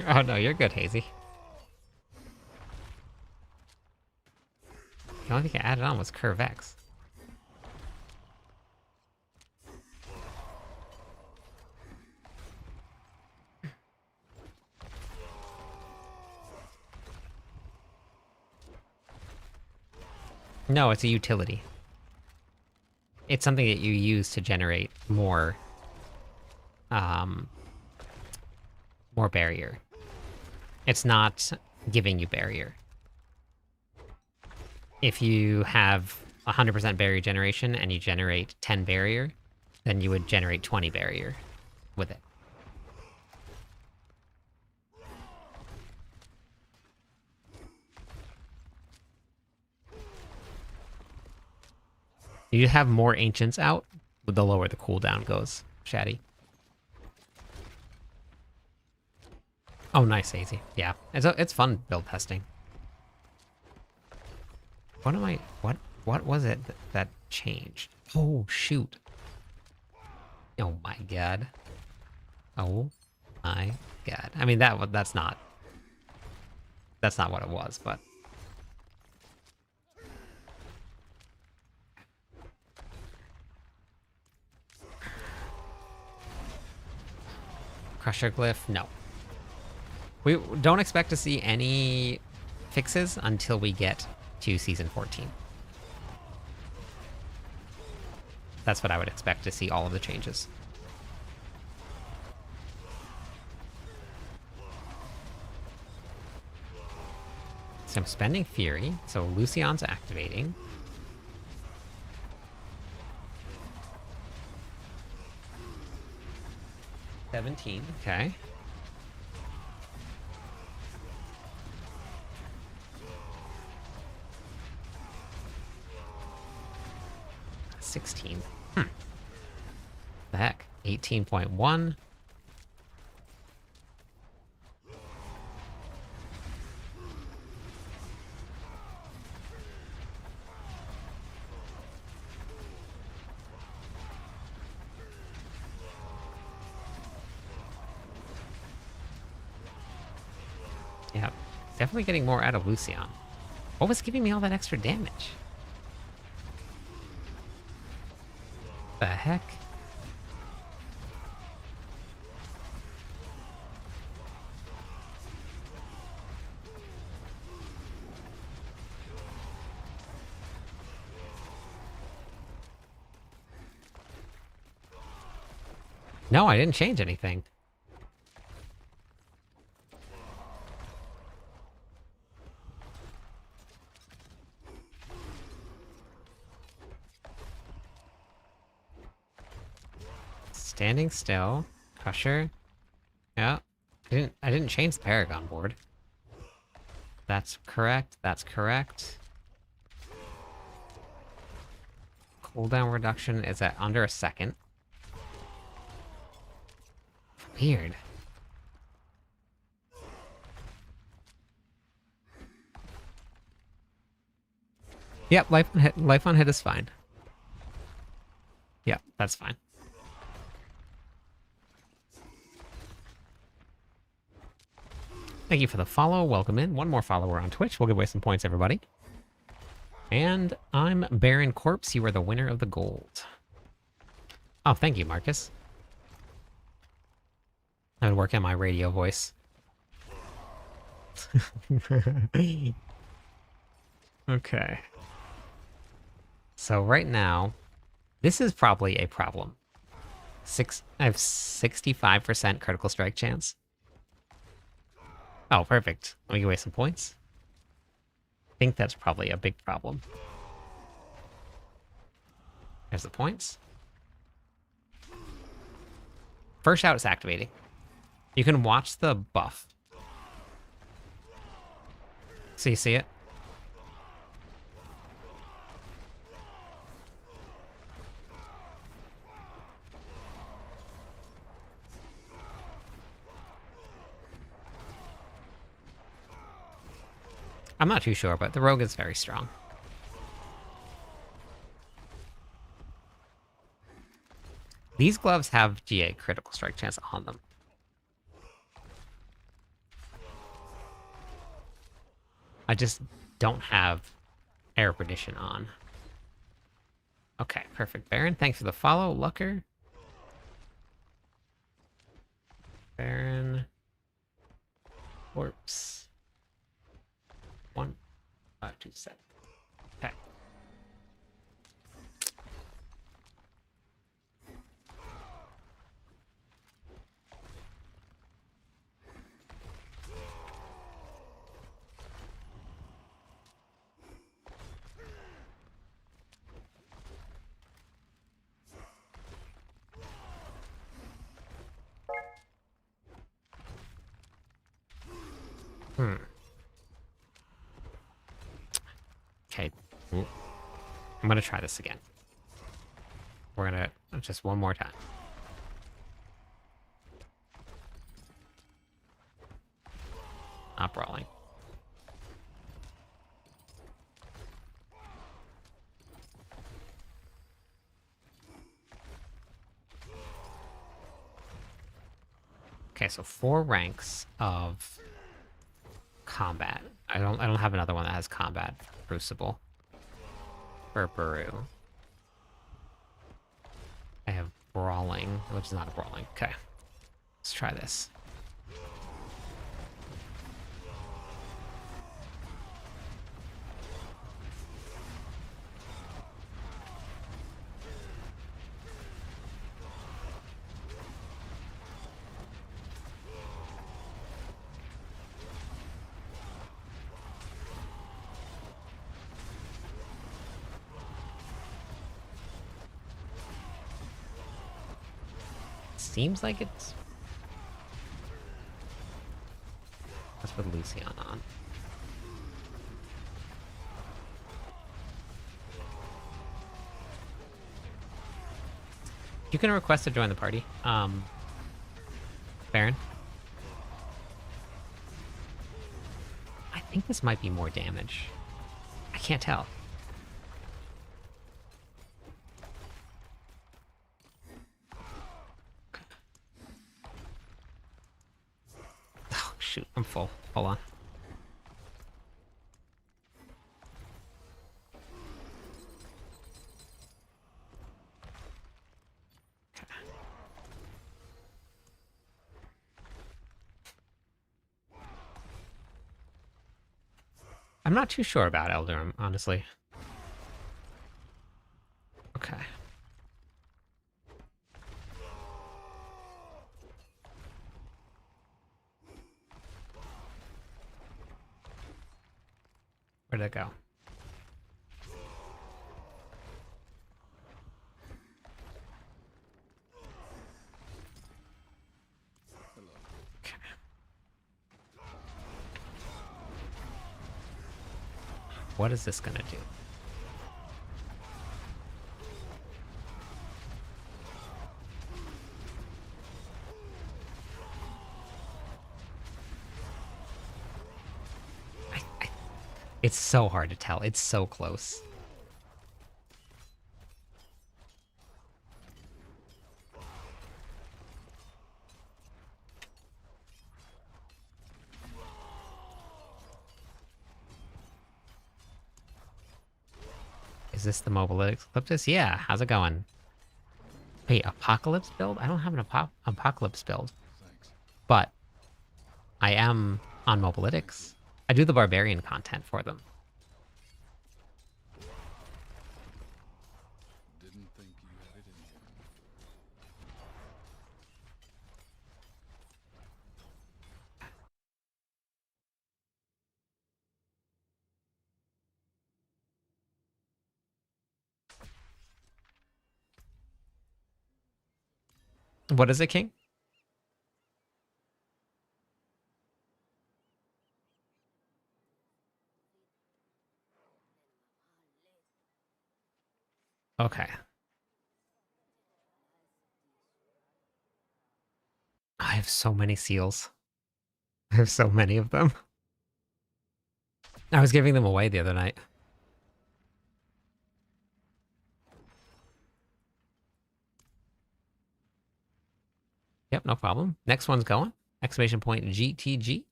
Oh no, you're good, Hazy. The only thing I added on was Curve X. No, it's a utility. It's something that you use to generate more barrier. It's not giving you barrier. If you have 100% barrier generation and you generate 10 barrier, then you would generate 20 barrier with it. You have more ancients out, the lower the cooldown goes, Shaddy. Oh, nice, Hazy. Yeah, it's fun build testing. What am I... What was it that changed? Oh, shoot. Oh my god. Oh my god. I mean, that's not what it was, but... Crusher Glyph? No. We don't expect to see any fixes until we get to Season 14. That's what I would expect to see all of the changes. So I'm spending Fury, so Lucion's activating. $17, okay. $16. The heck? 18.1. Yeah, definitely getting more out of Lucian. What was giving me all that extra damage? The heck? No, I didn't change anything. Standing still. Crusher. Yeah. I didn't change the Paragon board. That's correct. That's correct. Cooldown reduction is at under a second. Weird. Yep, life on hit is fine. Yep, that's fine. Thank you for the follow. Welcome in. One more follower on Twitch. We'll give away some points, everybody. And I'm Baron Corpse. You are the winner of the gold. Oh, thank you, Marcus. I would work on my radio voice. Okay. So right now, this is probably a problem. I have 65% critical strike chance. Oh, perfect. Let me give away some points. I think that's probably a big problem. There's the points. First shout is activating. You can watch the buff. So you see it? I'm not too sure, but the rogue is very strong. These gloves have GA critical strike chance on them. I just don't have Air Perdition on. Okay, perfect. Baron, thanks for the follow. Lucker. Baron. Corpse. 1, 5, 2, 7. Okay. Okay. I'm gonna try this again. We're gonna just one more time. Not brawling. Okay, so 4 ranks of combat. I don't have another one that has combat. Crucible. Burperu. I have brawling, which is not a brawling. Okay. Let's try this. seems like it's... Let's put Lucian on. You can request to join the party. Baron. I think this might be more damage. I can't tell. Oh, shoot. I'm full. Hold on. I'm not too sure about Elder, honestly. Okay. Where'd it go? Okay. What is this gonna do? It's so hard to tell. It's so close. Is this the Mobile Ecliptus? Yeah, how's it going? Wait, Apocalypse build? I don't have an Apocalypse build. But I am on Mobilytics. I do the Barbarian content for them. Didn't think you had it in What is it, King? Okay. I have so many seals. I have so many of them. I was giving them away the other night. Yep, no problem. Next one's going. Exclamation point GTG.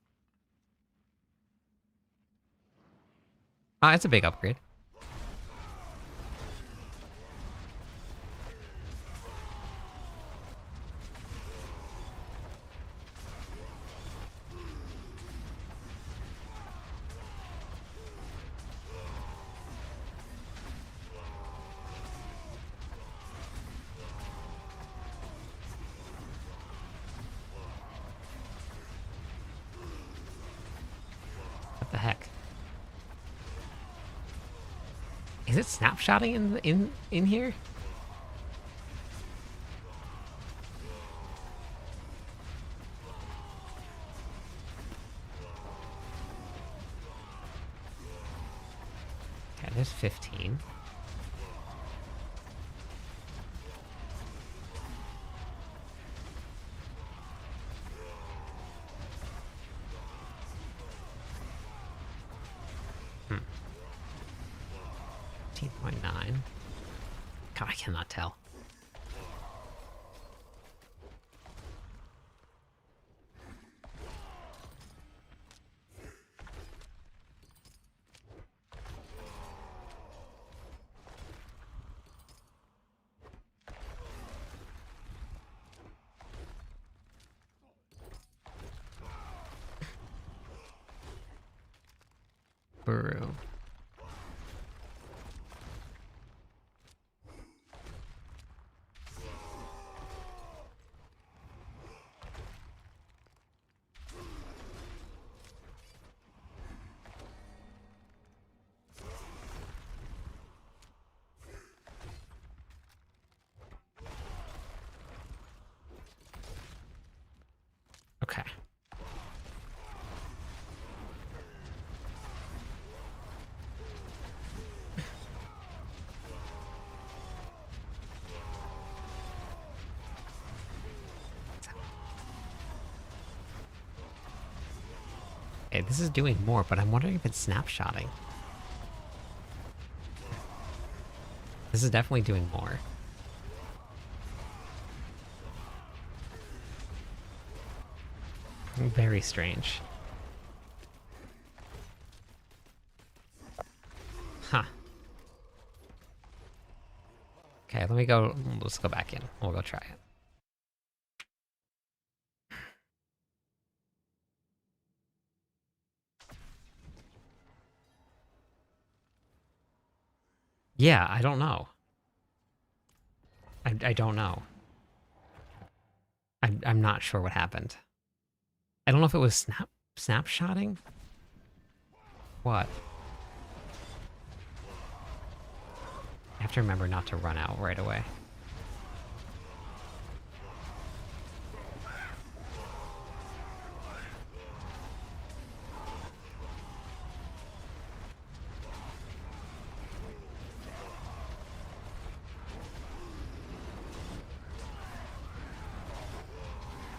It's a big upgrade. What the heck? Is it snapshotting in here? Okay, there's 15. Hmm. 15.9. God, I cannot tell. Buru. Okay, this is doing more, but I'm wondering if it's snapshotting. This is definitely doing more. Very strange. Huh. Okay, let me go. Let's go back in. We'll go try it. Yeah, I don't know. I don't know. I'm not sure what happened. I don't know if it was snapshotting? What? I have to remember not to run out right away.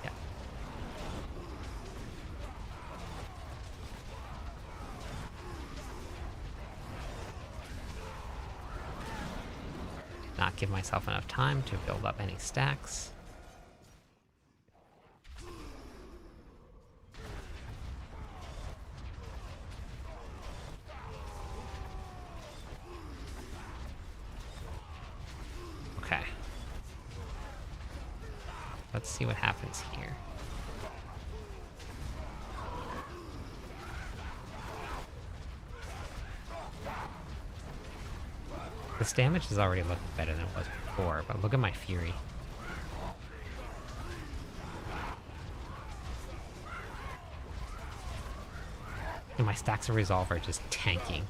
Yeah. Did not give myself enough time to build up any stacks. Okay. Let's see what happens here. This damage is already looking better than it was before, but look at my Fury. And my stacks of Resolve are just tanking.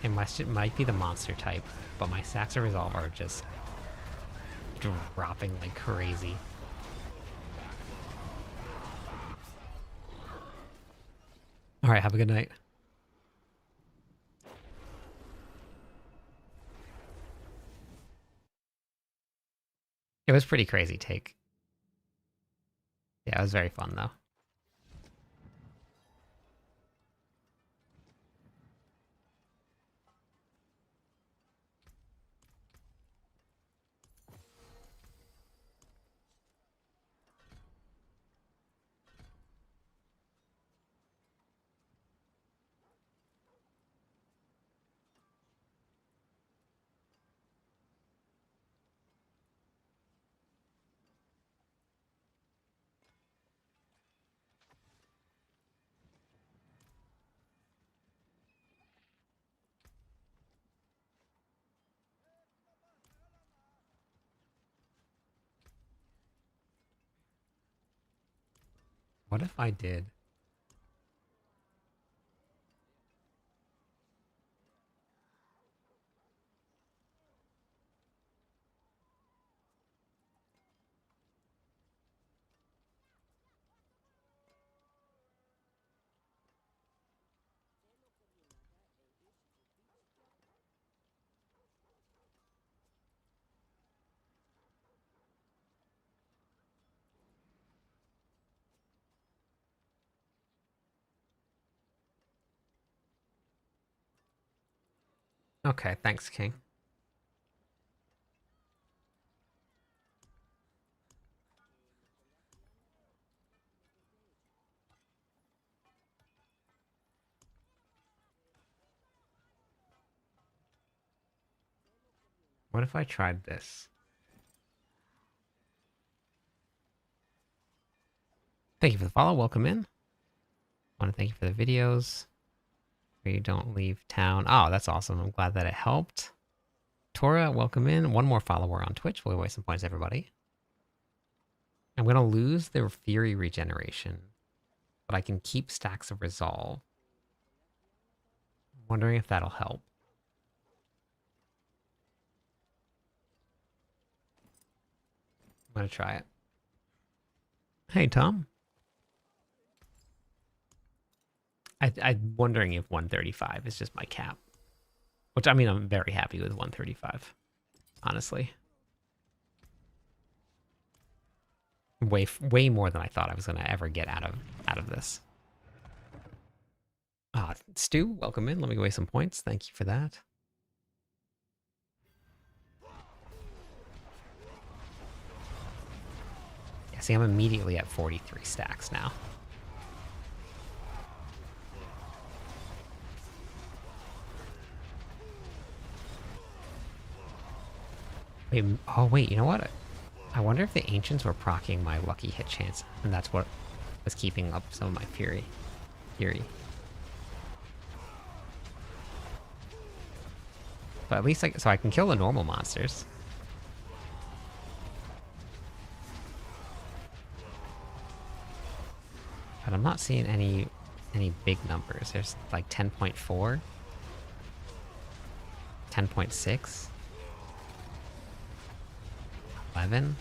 It might be the monster type, but my stacks of Resolve are just dropping like crazy. Alright, have a good night. It was pretty crazy take. Yeah, it was very fun though. What if I did? Okay, thanks, King. What if I tried this? Thank you for the follow. Welcome in. I want to thank you for the videos. Where you don't leave town. Oh, that's awesome. I'm glad that it helped. Tora, welcome in. One more follower on Twitch. We'll waste some points, everybody. I'm going to lose their Fury regeneration, but I can keep stacks of Resolve. I'm wondering if that'll help. I'm going to try it. Hey, Tom. I'm wondering if 135 is just my cap. Which, I mean, I'm very happy with 135. Honestly. way more than I thought I was gonna ever get out of this. Stu, welcome in. Let me give away some points. Thank you for that. Yeah, see, I'm immediately at 43 stacks now. Wait, oh wait, you know what? I wonder if the ancients were proccing my lucky hit chance, and that's what was keeping up some of my fury. But at least so I can kill the normal monsters. But I'm not seeing any big numbers. There's like 10.4, 10.6, 11.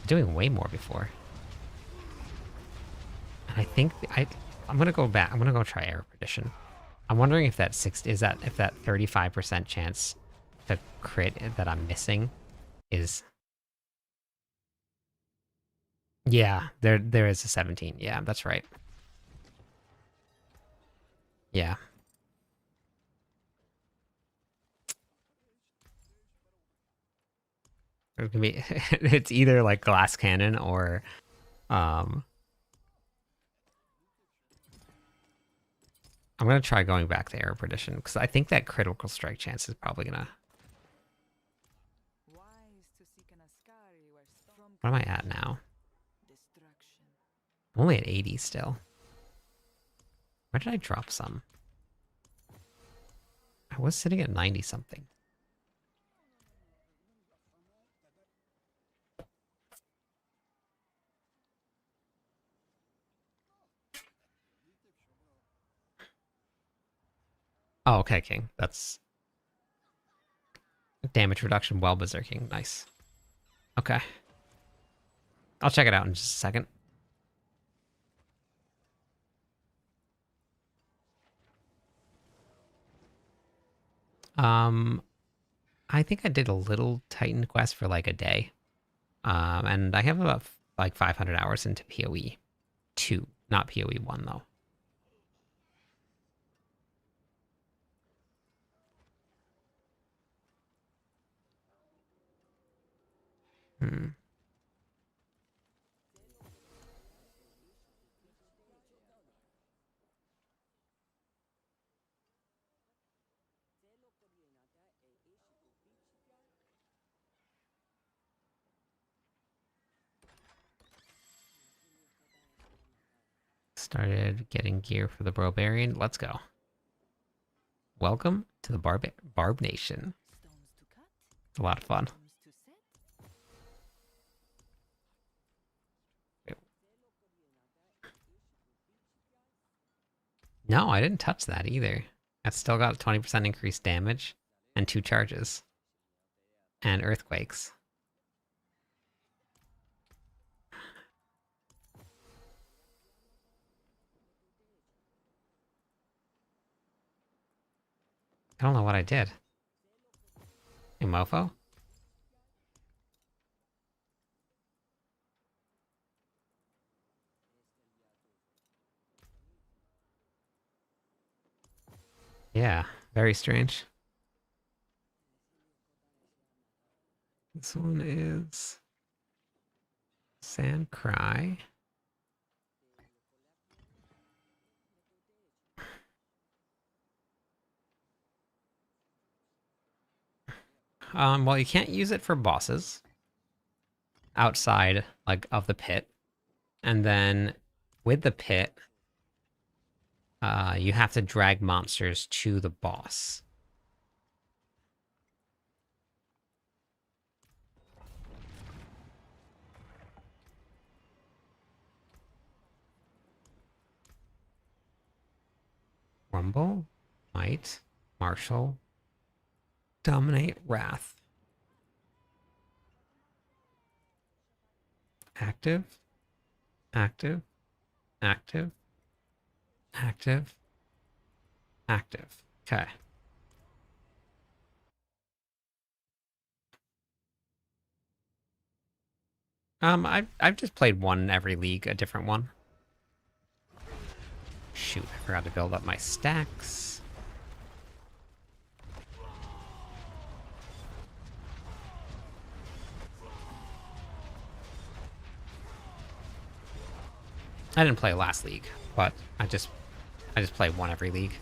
Doing way more before. And I think I'm gonna go back. I'm gonna go try Air Perdition. I'm wondering if that 35% chance to crit that I'm missing is. Yeah, there is a 17. Yeah, that's right. Yeah. It can be it's either like glass cannon or I'm gonna try going back to Air Perdition because I think that critical strike chance is probably gonna. What am I at now? I'm only at 80 still. Where did I drop some? I was sitting at 90 something. Oh, okay, King. That's damage reduction while berserking. Nice. Okay. I'll check it out in just a second. I think I did a little Titan quest for like a day. And I have about like 500 hours into PoE 2, not PoE 1 though. Hmm. Started getting gear for the Barbarian. Let's go. Welcome to the Barb Nation. It's a lot of fun. No, I didn't touch that either. I still got 20% increased damage and 2 charges. And earthquakes. I don't know what I did. Hey, mofo? Yeah, very strange. This one is Sand Cry. Well, you can't use it for bosses outside like of the pit, and then with the pit, you have to drag monsters to the boss. Rumble, Might, Marshall, Dominate, Wrath. Active, active, active, active, active. Okay. I've just played one in every league, a different one. Shoot, I forgot to build up my stacks. I didn't play last league, but I just play one every league.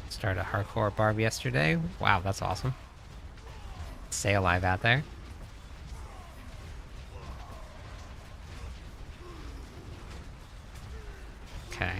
Started a hardcore barb yesterday. Wow, that's awesome. Stay alive out there. Okay.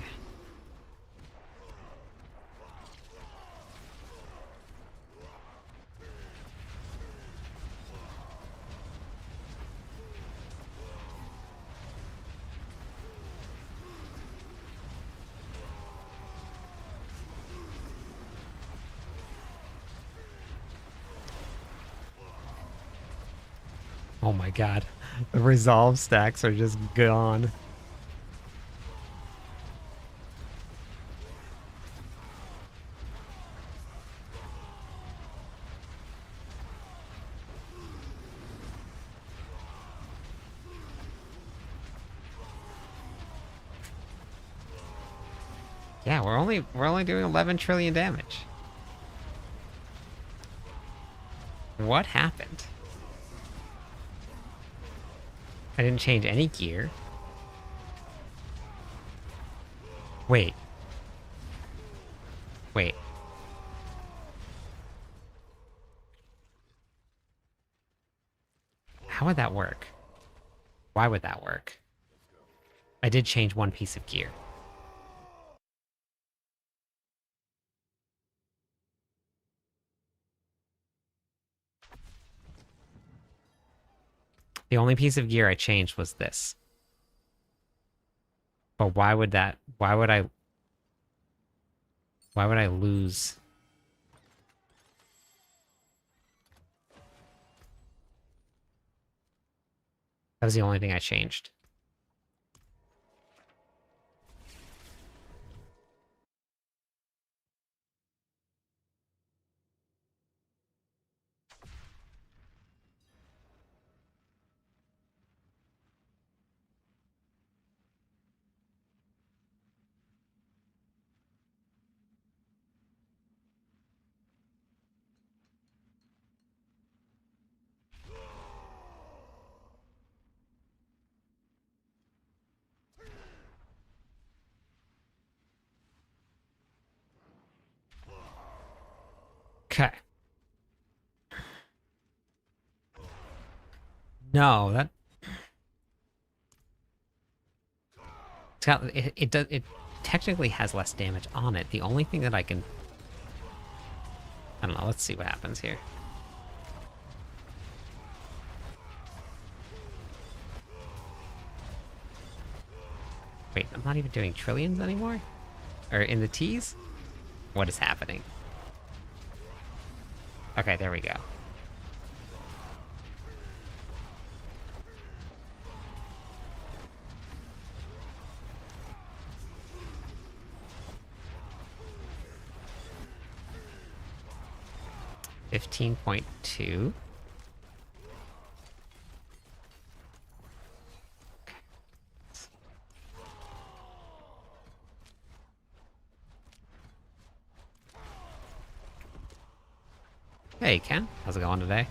Oh my god. The resolve stacks are just gone. Yeah, we're only doing 11 trillion damage. What happened? I didn't change any gear. Wait. Wait. How would that work? Why would that work? I did change one piece of gear. The only piece of gear I changed was this. But why would I lose? That was the only thing I changed. Okay. No, that it technically has less damage on it. The only thing that I don't know, let's see what happens here. Wait, I'm not even doing trillions anymore? Or in the T's? What is happening? Okay, there we go. $15.2. Hey, Ken. How's it going today?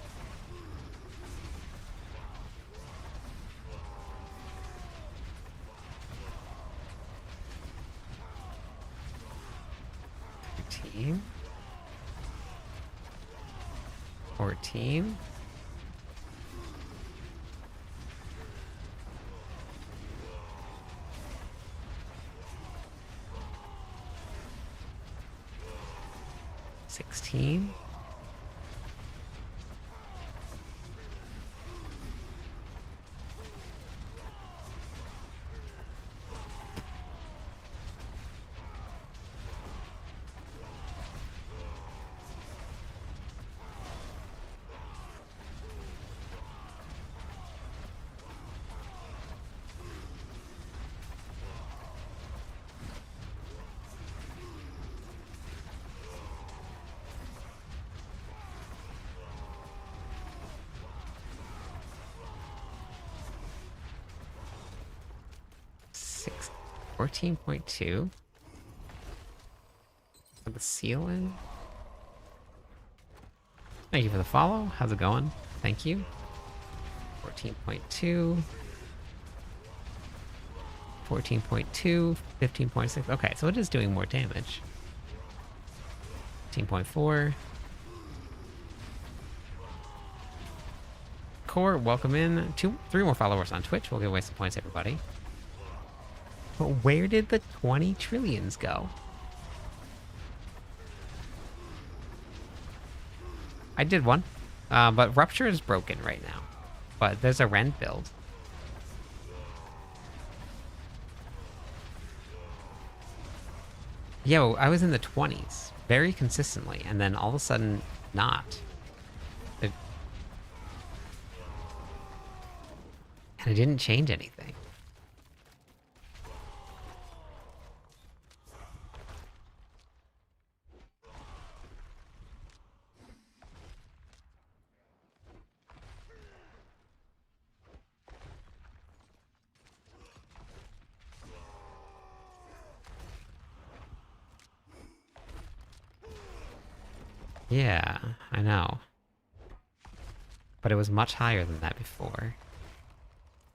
Team. 14. $16. 14.2. Put the seal in. Thank you for the follow. How's it going? Thank you. 14.2. 14.2. 15.6. Okay, so it is doing more damage. 15.4. Core, welcome in. 3 more followers on Twitch. We'll give away some points, everybody. But where did the 20 trillions go? I did one. But Rupture is broken right now. But there's a Rend build. Yo, I was in the 20s very consistently, and then all of a sudden, not. And it didn't change anything. Yeah, I know. But it was much higher than that before.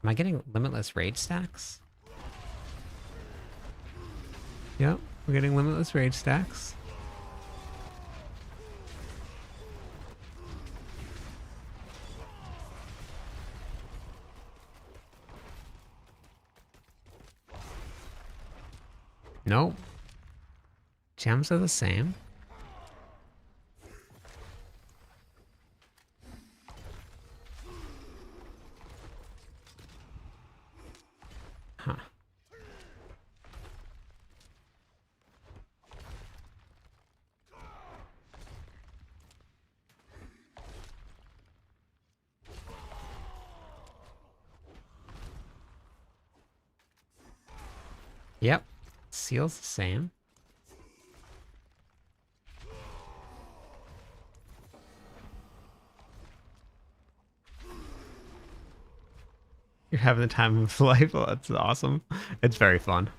Am I getting limitless rage stacks? Yep, we're getting limitless rage stacks. Nope. Gems are the same. Huh. Yep. Seal's the same. You're having the time of life. Well, that's awesome. It's very fun.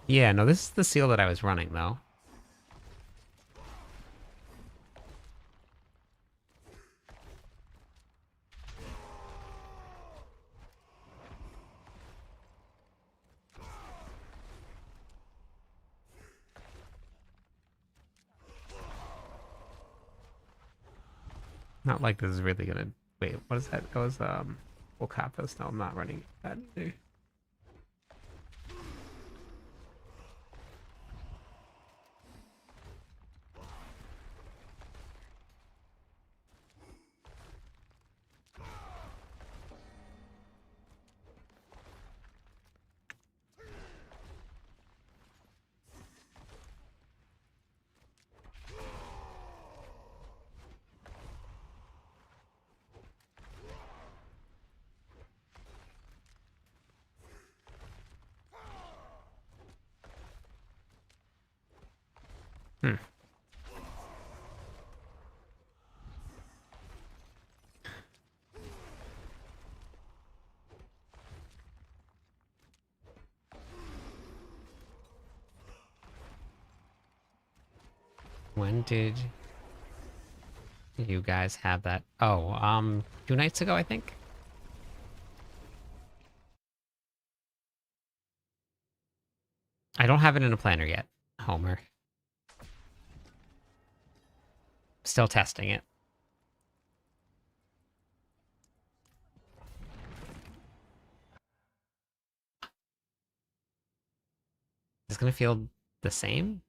Yeah, no, this is the seal that I was running, though. Not like this is really gonna... Wait, what is that? That was, Okapas. No, I'm not running that either. Hmm. When did you guys have that? Oh, 2 nights ago, I think? I don't have it in a planner yet, Homer. Still testing it. It's gonna feel the same?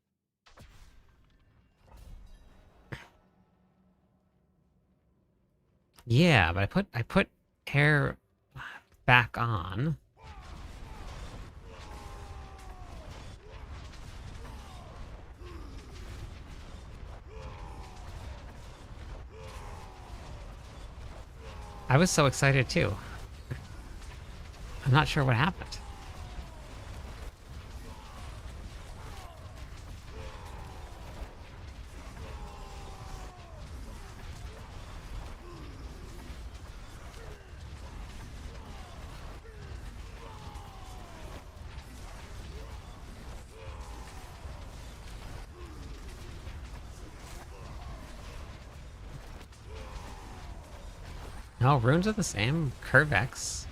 Yeah, but I put hair back on. I was so excited too. I'm not sure what happened. No, runes are the same. Curvex.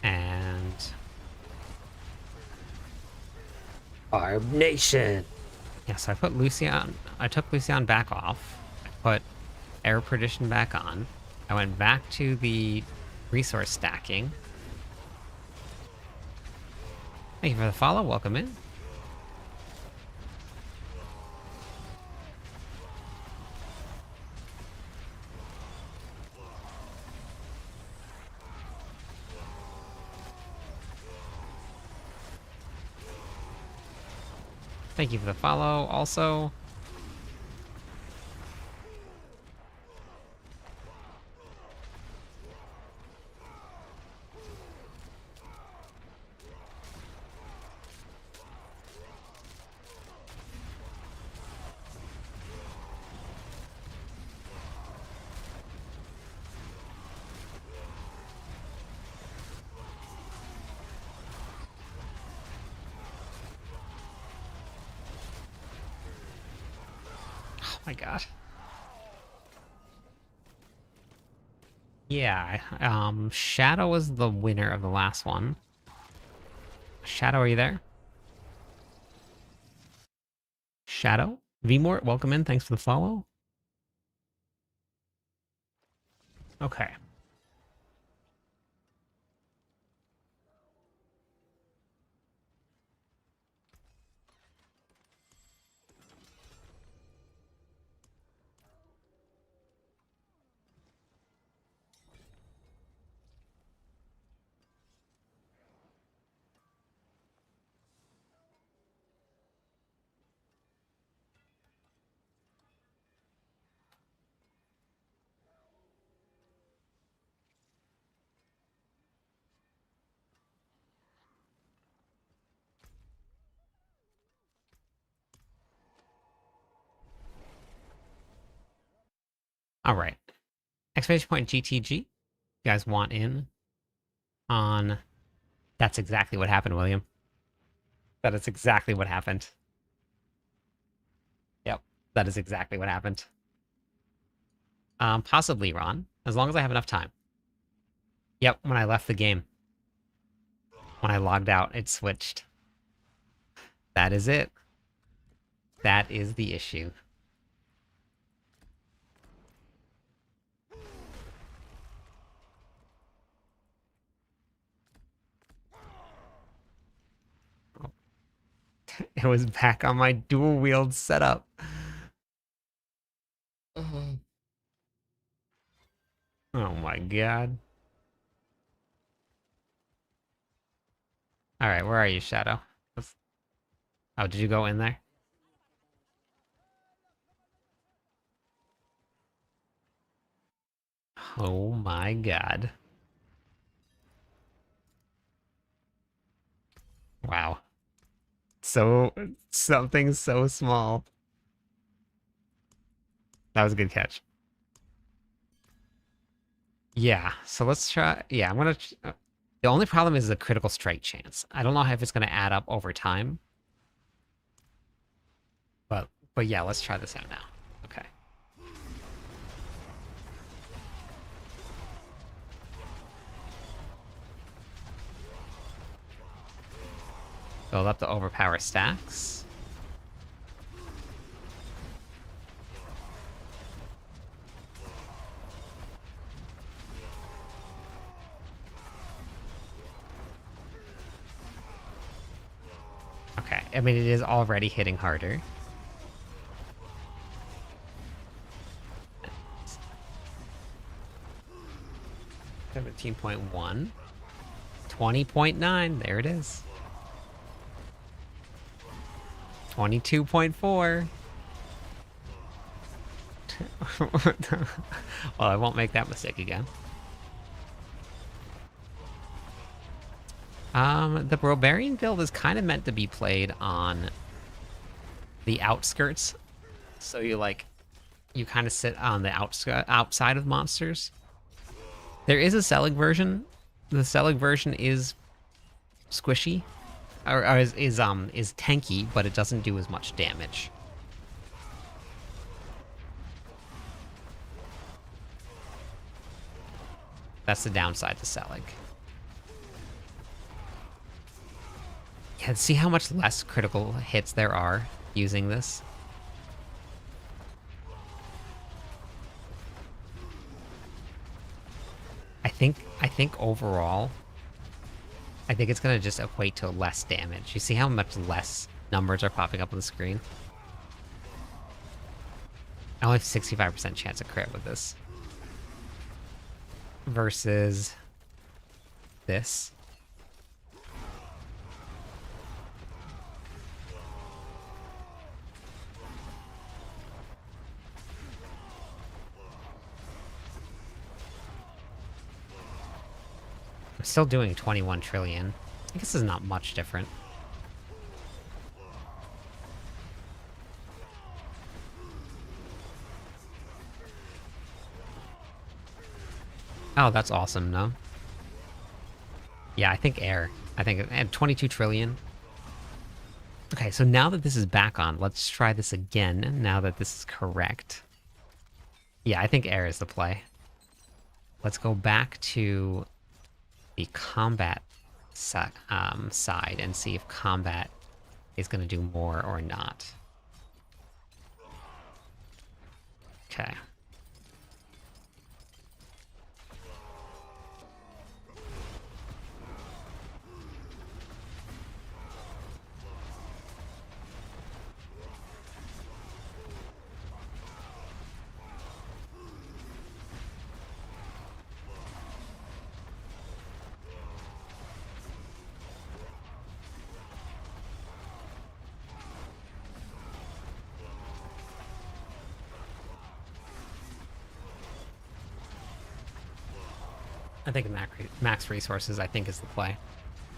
And Barb Nation. yeah, so I put Lucian. I took Lucian back off. I put Air Perdition back on. I went back to the resource stacking. Thank you for the follow. Welcome in. Thank you for the follow also. Oh my god. Yeah, Shadow was the winner of the last one. Shadow, are you there? Shadow? Vmort, welcome in. Thanks for the follow. Okay. All right. Exclamation point GTG. You guys want in on... That's exactly what happened, William. That is exactly what happened. Yep. That is exactly what happened. Possibly Ron, as long as I have enough time. Yep, when I left the game. When I logged out, it switched. That is it. That is the issue. It was back on my dual wield setup. Oh my god. Alright, where are you, Shadow? Oh, did you go in there? Oh my god. Wow. So, something so small. That was a good catch. Yeah, so let's try... Yeah, I'm gonna... The only problem is the critical strike chance. I don't know if it's gonna add up over time. But yeah, let's try this out now. Okay. Build up the overpower stacks. Okay, I mean, it is already hitting harder. $17.1. 20.9. There it is. 22.4. Well, I won't make that mistake again. The Barbarian build is kind of meant to be played on the outskirts. So you kind of sit on the outside of monsters. There is a Selig version. The Selig version is squishy, or is tanky, but it doesn't do as much damage. That's the downside to Selig. Yeah, see how much less critical hits there are using this? I think overall, I think it's gonna just equate to less damage. You see how much less numbers are popping up on the screen? I only have 65% chance of crit with this. Versus this. I'm still doing 21 trillion. I guess it's not much different. Oh, that's awesome, no? Yeah, I think air. I think and 22 trillion. Okay, so now that this is back on, let's try this again, now that this is correct. Yeah, I think air is the play. Let's go back to the combat side and see if combat is going to do more or not. Okay. I think max resources, I think, is the play.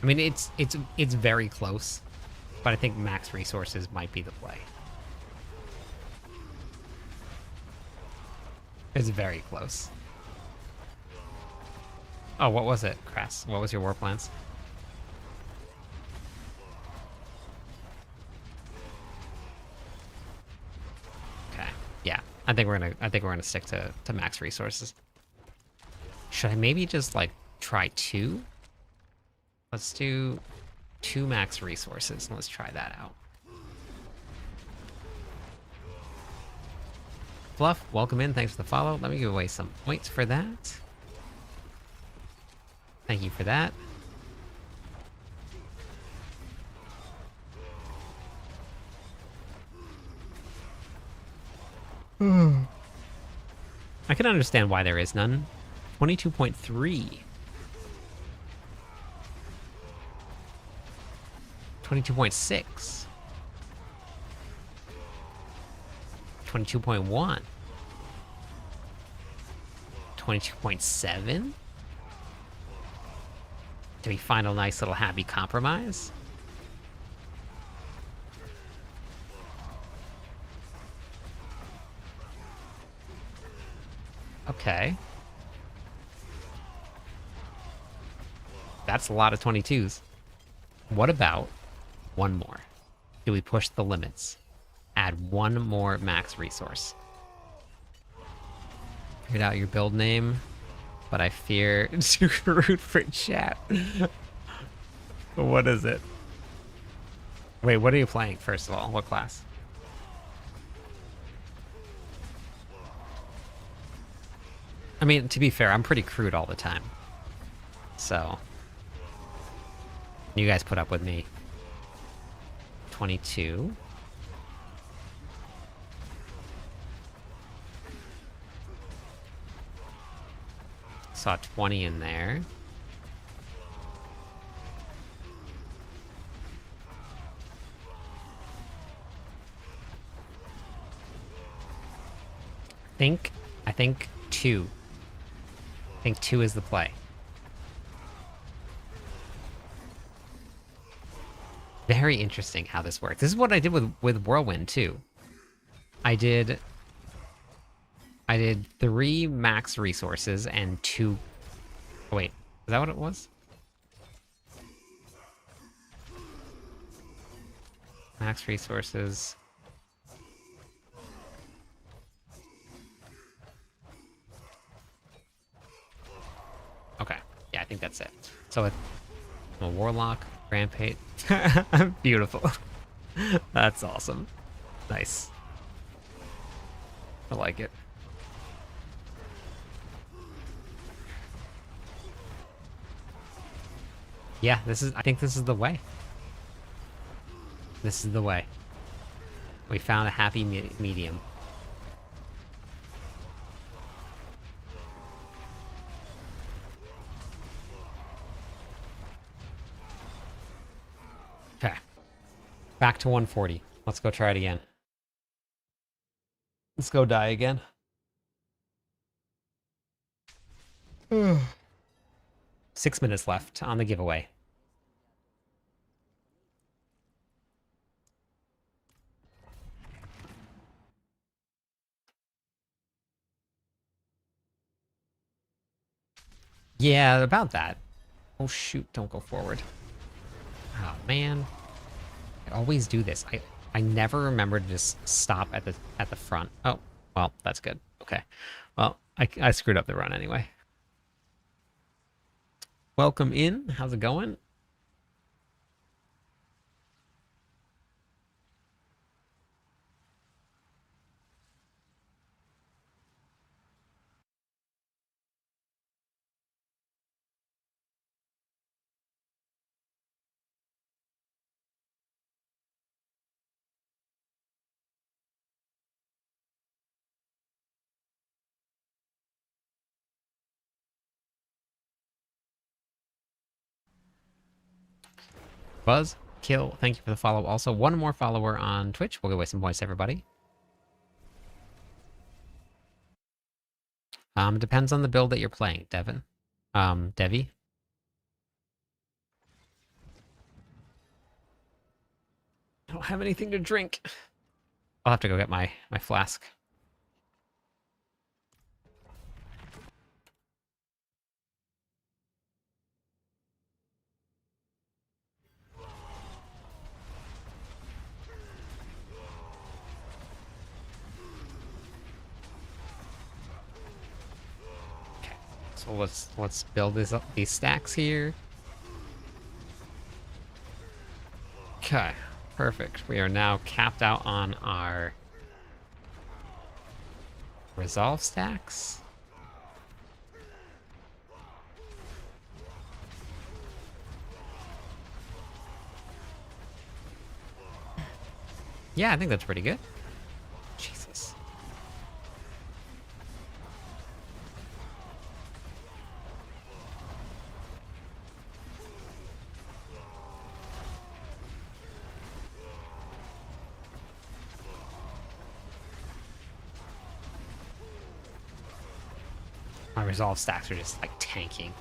I mean, it's very close, but I think max resources might be the play. It's very close. Oh, what was it, Crass? What was your war plans? Okay, yeah, I think we're gonna stick to max resources. Should I maybe just, like, try 2? Let's do 2 max resources, and let's try that out. Fluff, welcome in. Thanks for the follow. Let me give away some points for that. Thank you for that. I can understand why there is none. 22.3. 22.6. 22.1. 22.7. Do we find a nice little happy compromise? Okay. That's a lot of 22s. What about one more? Do we push the limits? Add one more max resource. Figured out your build name, but I fear to root for chat. What is it? Wait, what are you playing, first of all? What class? I mean, to be fair, I'm pretty crude all the time. So, you guys put up with me. 22. Saw 20 in there. I think 2. I think 2 is the play. Very interesting how this works. This is what I did with Whirlwind too. I did 3 max resources and 2. Oh, wait, is that what it was? Max resources. So I'm a warlock, rampage. Beautiful. That's awesome. Nice. I like it. Yeah, I think this is the way. This is the way. We found a happy medium. Okay. Back to 140. Let's go try it again. Let's go die again. 6 minutes left on the giveaway. Yeah, about that. Oh shoot, don't go forward. Oh man. I always do this. I never remember to just stop at the front. Oh, well, that's good. Okay. Well, I screwed up the run anyway. Welcome in. How's it going? Buzz, Kill, thank you for the follow. Also, one more follower on Twitch. We'll go with some points, everybody. Depends on the build that you're playing, Devin. Devi. I don't have anything to drink. I'll have to go get my flask. Okay, so let's build these stacks here. Okay, perfect. We are now capped out on our resolve stacks. Yeah, I think that's pretty good. Jesus. My resolve stacks are just like tanking.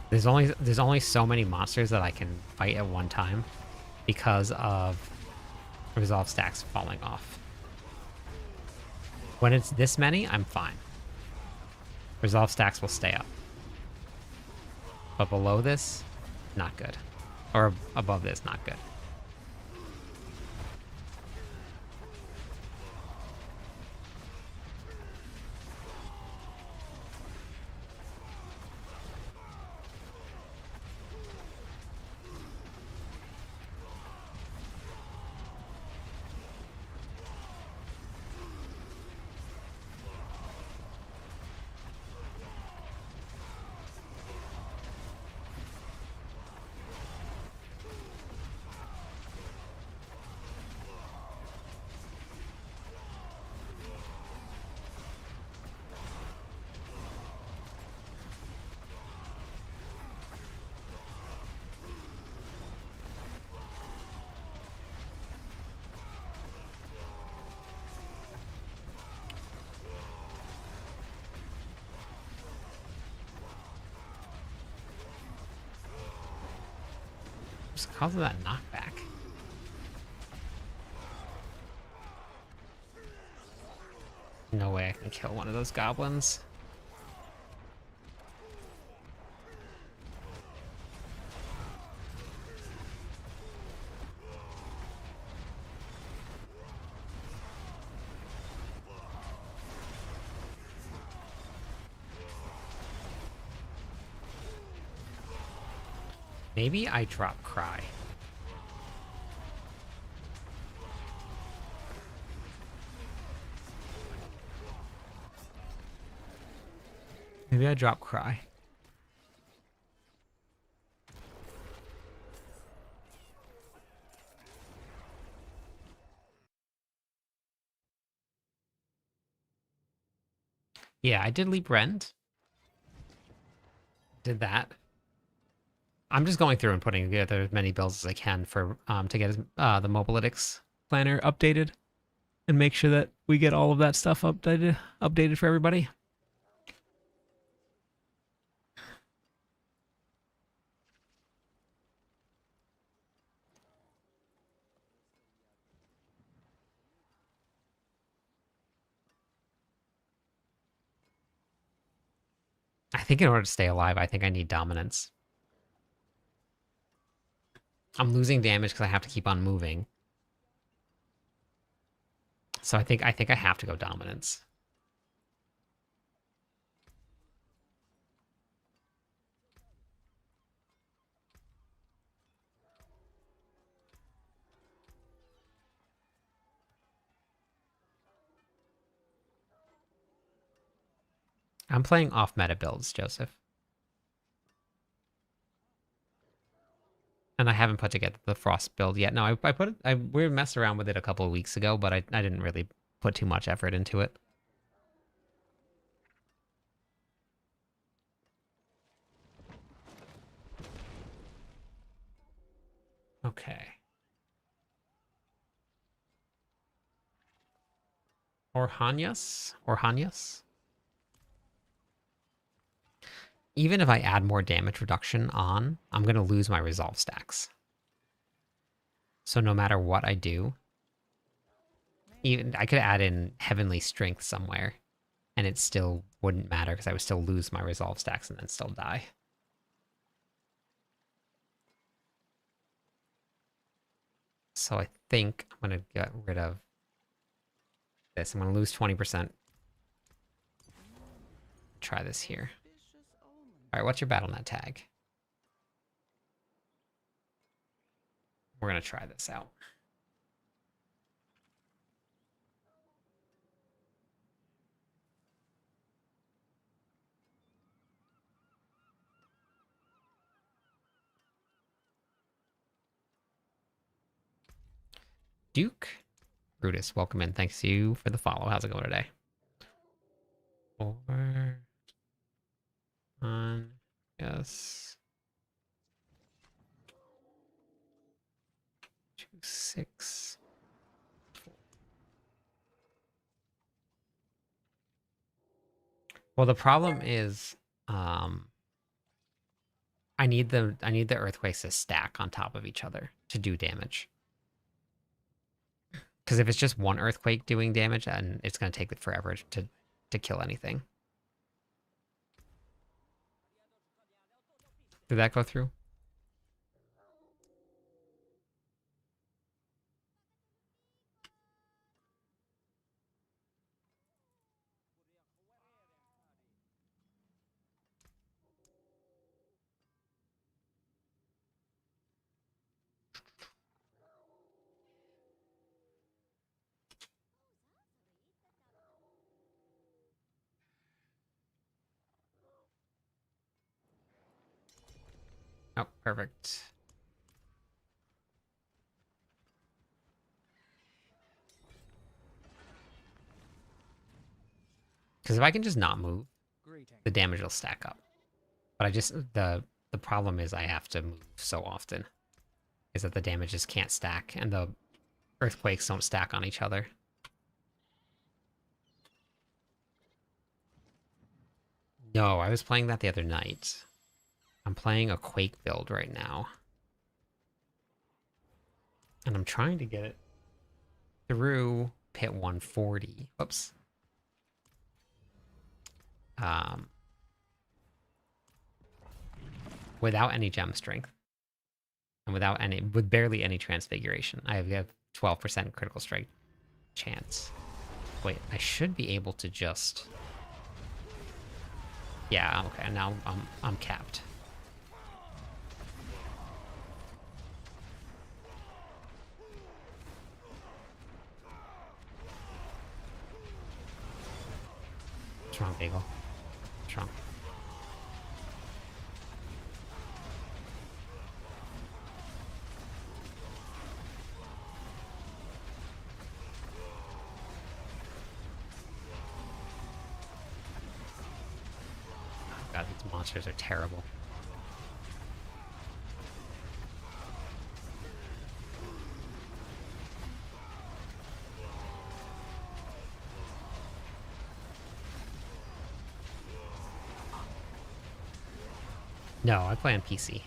There's only so many monsters that I can fight at one time because of resolve stacks falling off. When it's this many, I'm fine. Resolve stacks will stay up. But below this, not good. Or above this, not good. What's causing that knockback? No way I can kill one of those goblins. Maybe I drop Cry. Maybe I drop Cry. Yeah, I did Leap Rend. Did that. I'm just going through and putting together as many builds as I can for to get the Mobalytics planner updated and make sure that we get all of that stuff updated for everybody. I think in order to stay alive, I think I need dominance. I'm losing damage because I have to keep on moving. So I think I have to go dominance. I'm playing off meta builds, Joseph. And I haven't put together the Frost build yet. No, I put it, we messed around with it a couple of weeks ago, but I didn't really put too much effort into it. Okay. Orhanyas? Even if I add more damage reduction on, I'm going to lose my resolve stacks. So no matter what I do, even I could add in Heavenly Strength somewhere, and it still wouldn't matter because I would still lose my resolve stacks and then still die. So I think I'm going to get rid of this. I'm going to lose 20%. Try this here. All right, what's your BattleNet tag? We're going to try this out. Duke Brutus, welcome in. Thanks to you for the follow. How's it going today? 4 on yes. 2 6 4. Well, the problem is I need the earthquakes to stack on top of each other to do damage. Because if it's just one earthquake doing damage, then it's going to take it forever to kill anything. Did that go through? Oh, perfect. Because if I can just not move, the damage will stack up. But the problem is I have to move so often. Is that the damage just can't stack, and the earthquakes don't stack on each other. No, I was playing that the other night. I'm playing a Quake build right now. And I'm trying to get it through pit 140. Whoops. Without any gem strength. And with barely any transfiguration. I have 12% critical strike chance. Wait, I should be able to just... Yeah, okay, now I'm capped. What's wrong, Bagel? What's wrong? God, these monsters are terrible. No, I play on PC.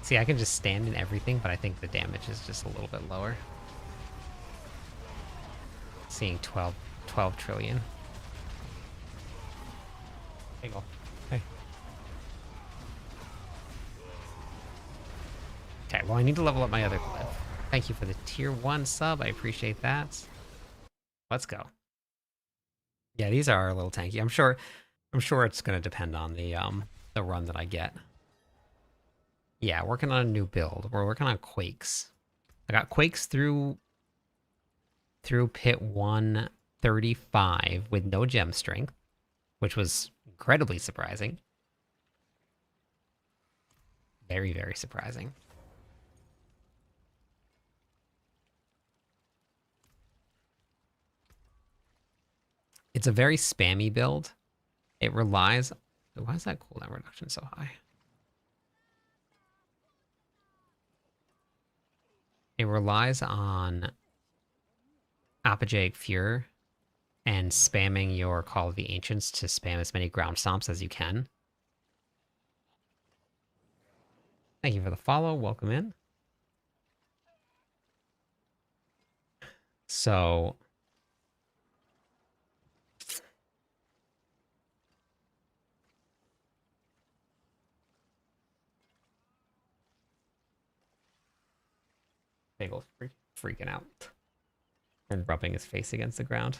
See, I can just stand in everything, but I think the damage is just a little bit lower. Seeing 12 trillion. Hey, go. Hey. Okay, well, I need to level up my other clip. Thank you for the tier 1 sub. I appreciate that. Let's go. Yeah, these are a little tanky. I'm sure it's going to depend on the run that I get. Yeah, working on a new build. We're working on Quakes. I got Quakes through pit 135 with no gem strength, which was incredibly surprising. Very, very surprising. It's a very spammy build. It relies... Why is that cooldown reduction so high? It relies on Apogeic Fure and spamming your Call of the Ancients to spam as many ground stomps as you can. Thank you for the follow. Welcome in. So... Bagel's freaking out and rubbing his face against the ground.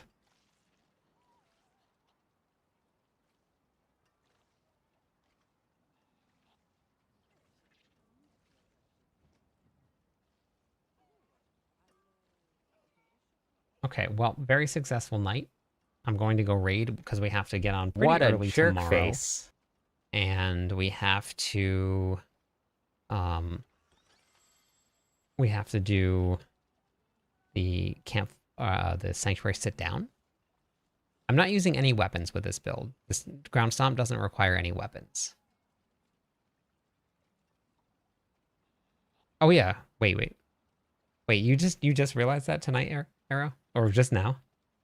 Okay, well, very successful night. I'm going to go raid because we have to get on pretty early tomorrow. Face. And we have to do the the sanctuary sit down. I'm not using any weapons with this build. This ground stomp doesn't require any weapons. Oh yeah, wait. You just realized that tonight, Arrow? Or just now?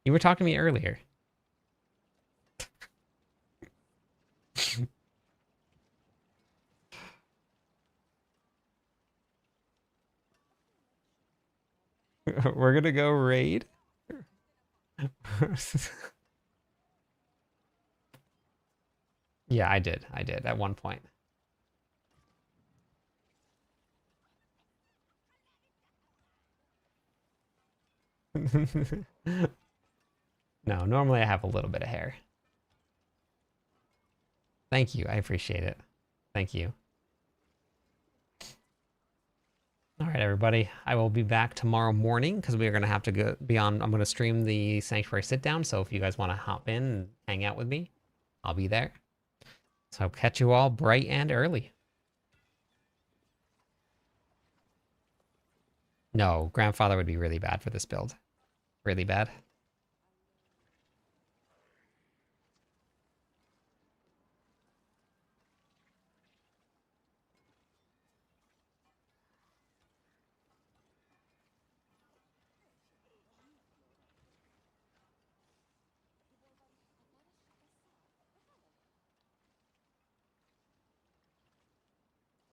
You were talking to me earlier. We're gonna go raid. Yeah, I did at one point. No, normally I have a little bit of hair. Thank you, I appreciate it. Thank you. All right, everybody. I will be back tomorrow morning because we are going to have to go be on. I'm going to stream the Sanctuary sit down. So if you guys want to hop in and hang out with me, I'll be there. So I'll catch you all bright and early. No, Grandfather would be really bad for this build. Really bad.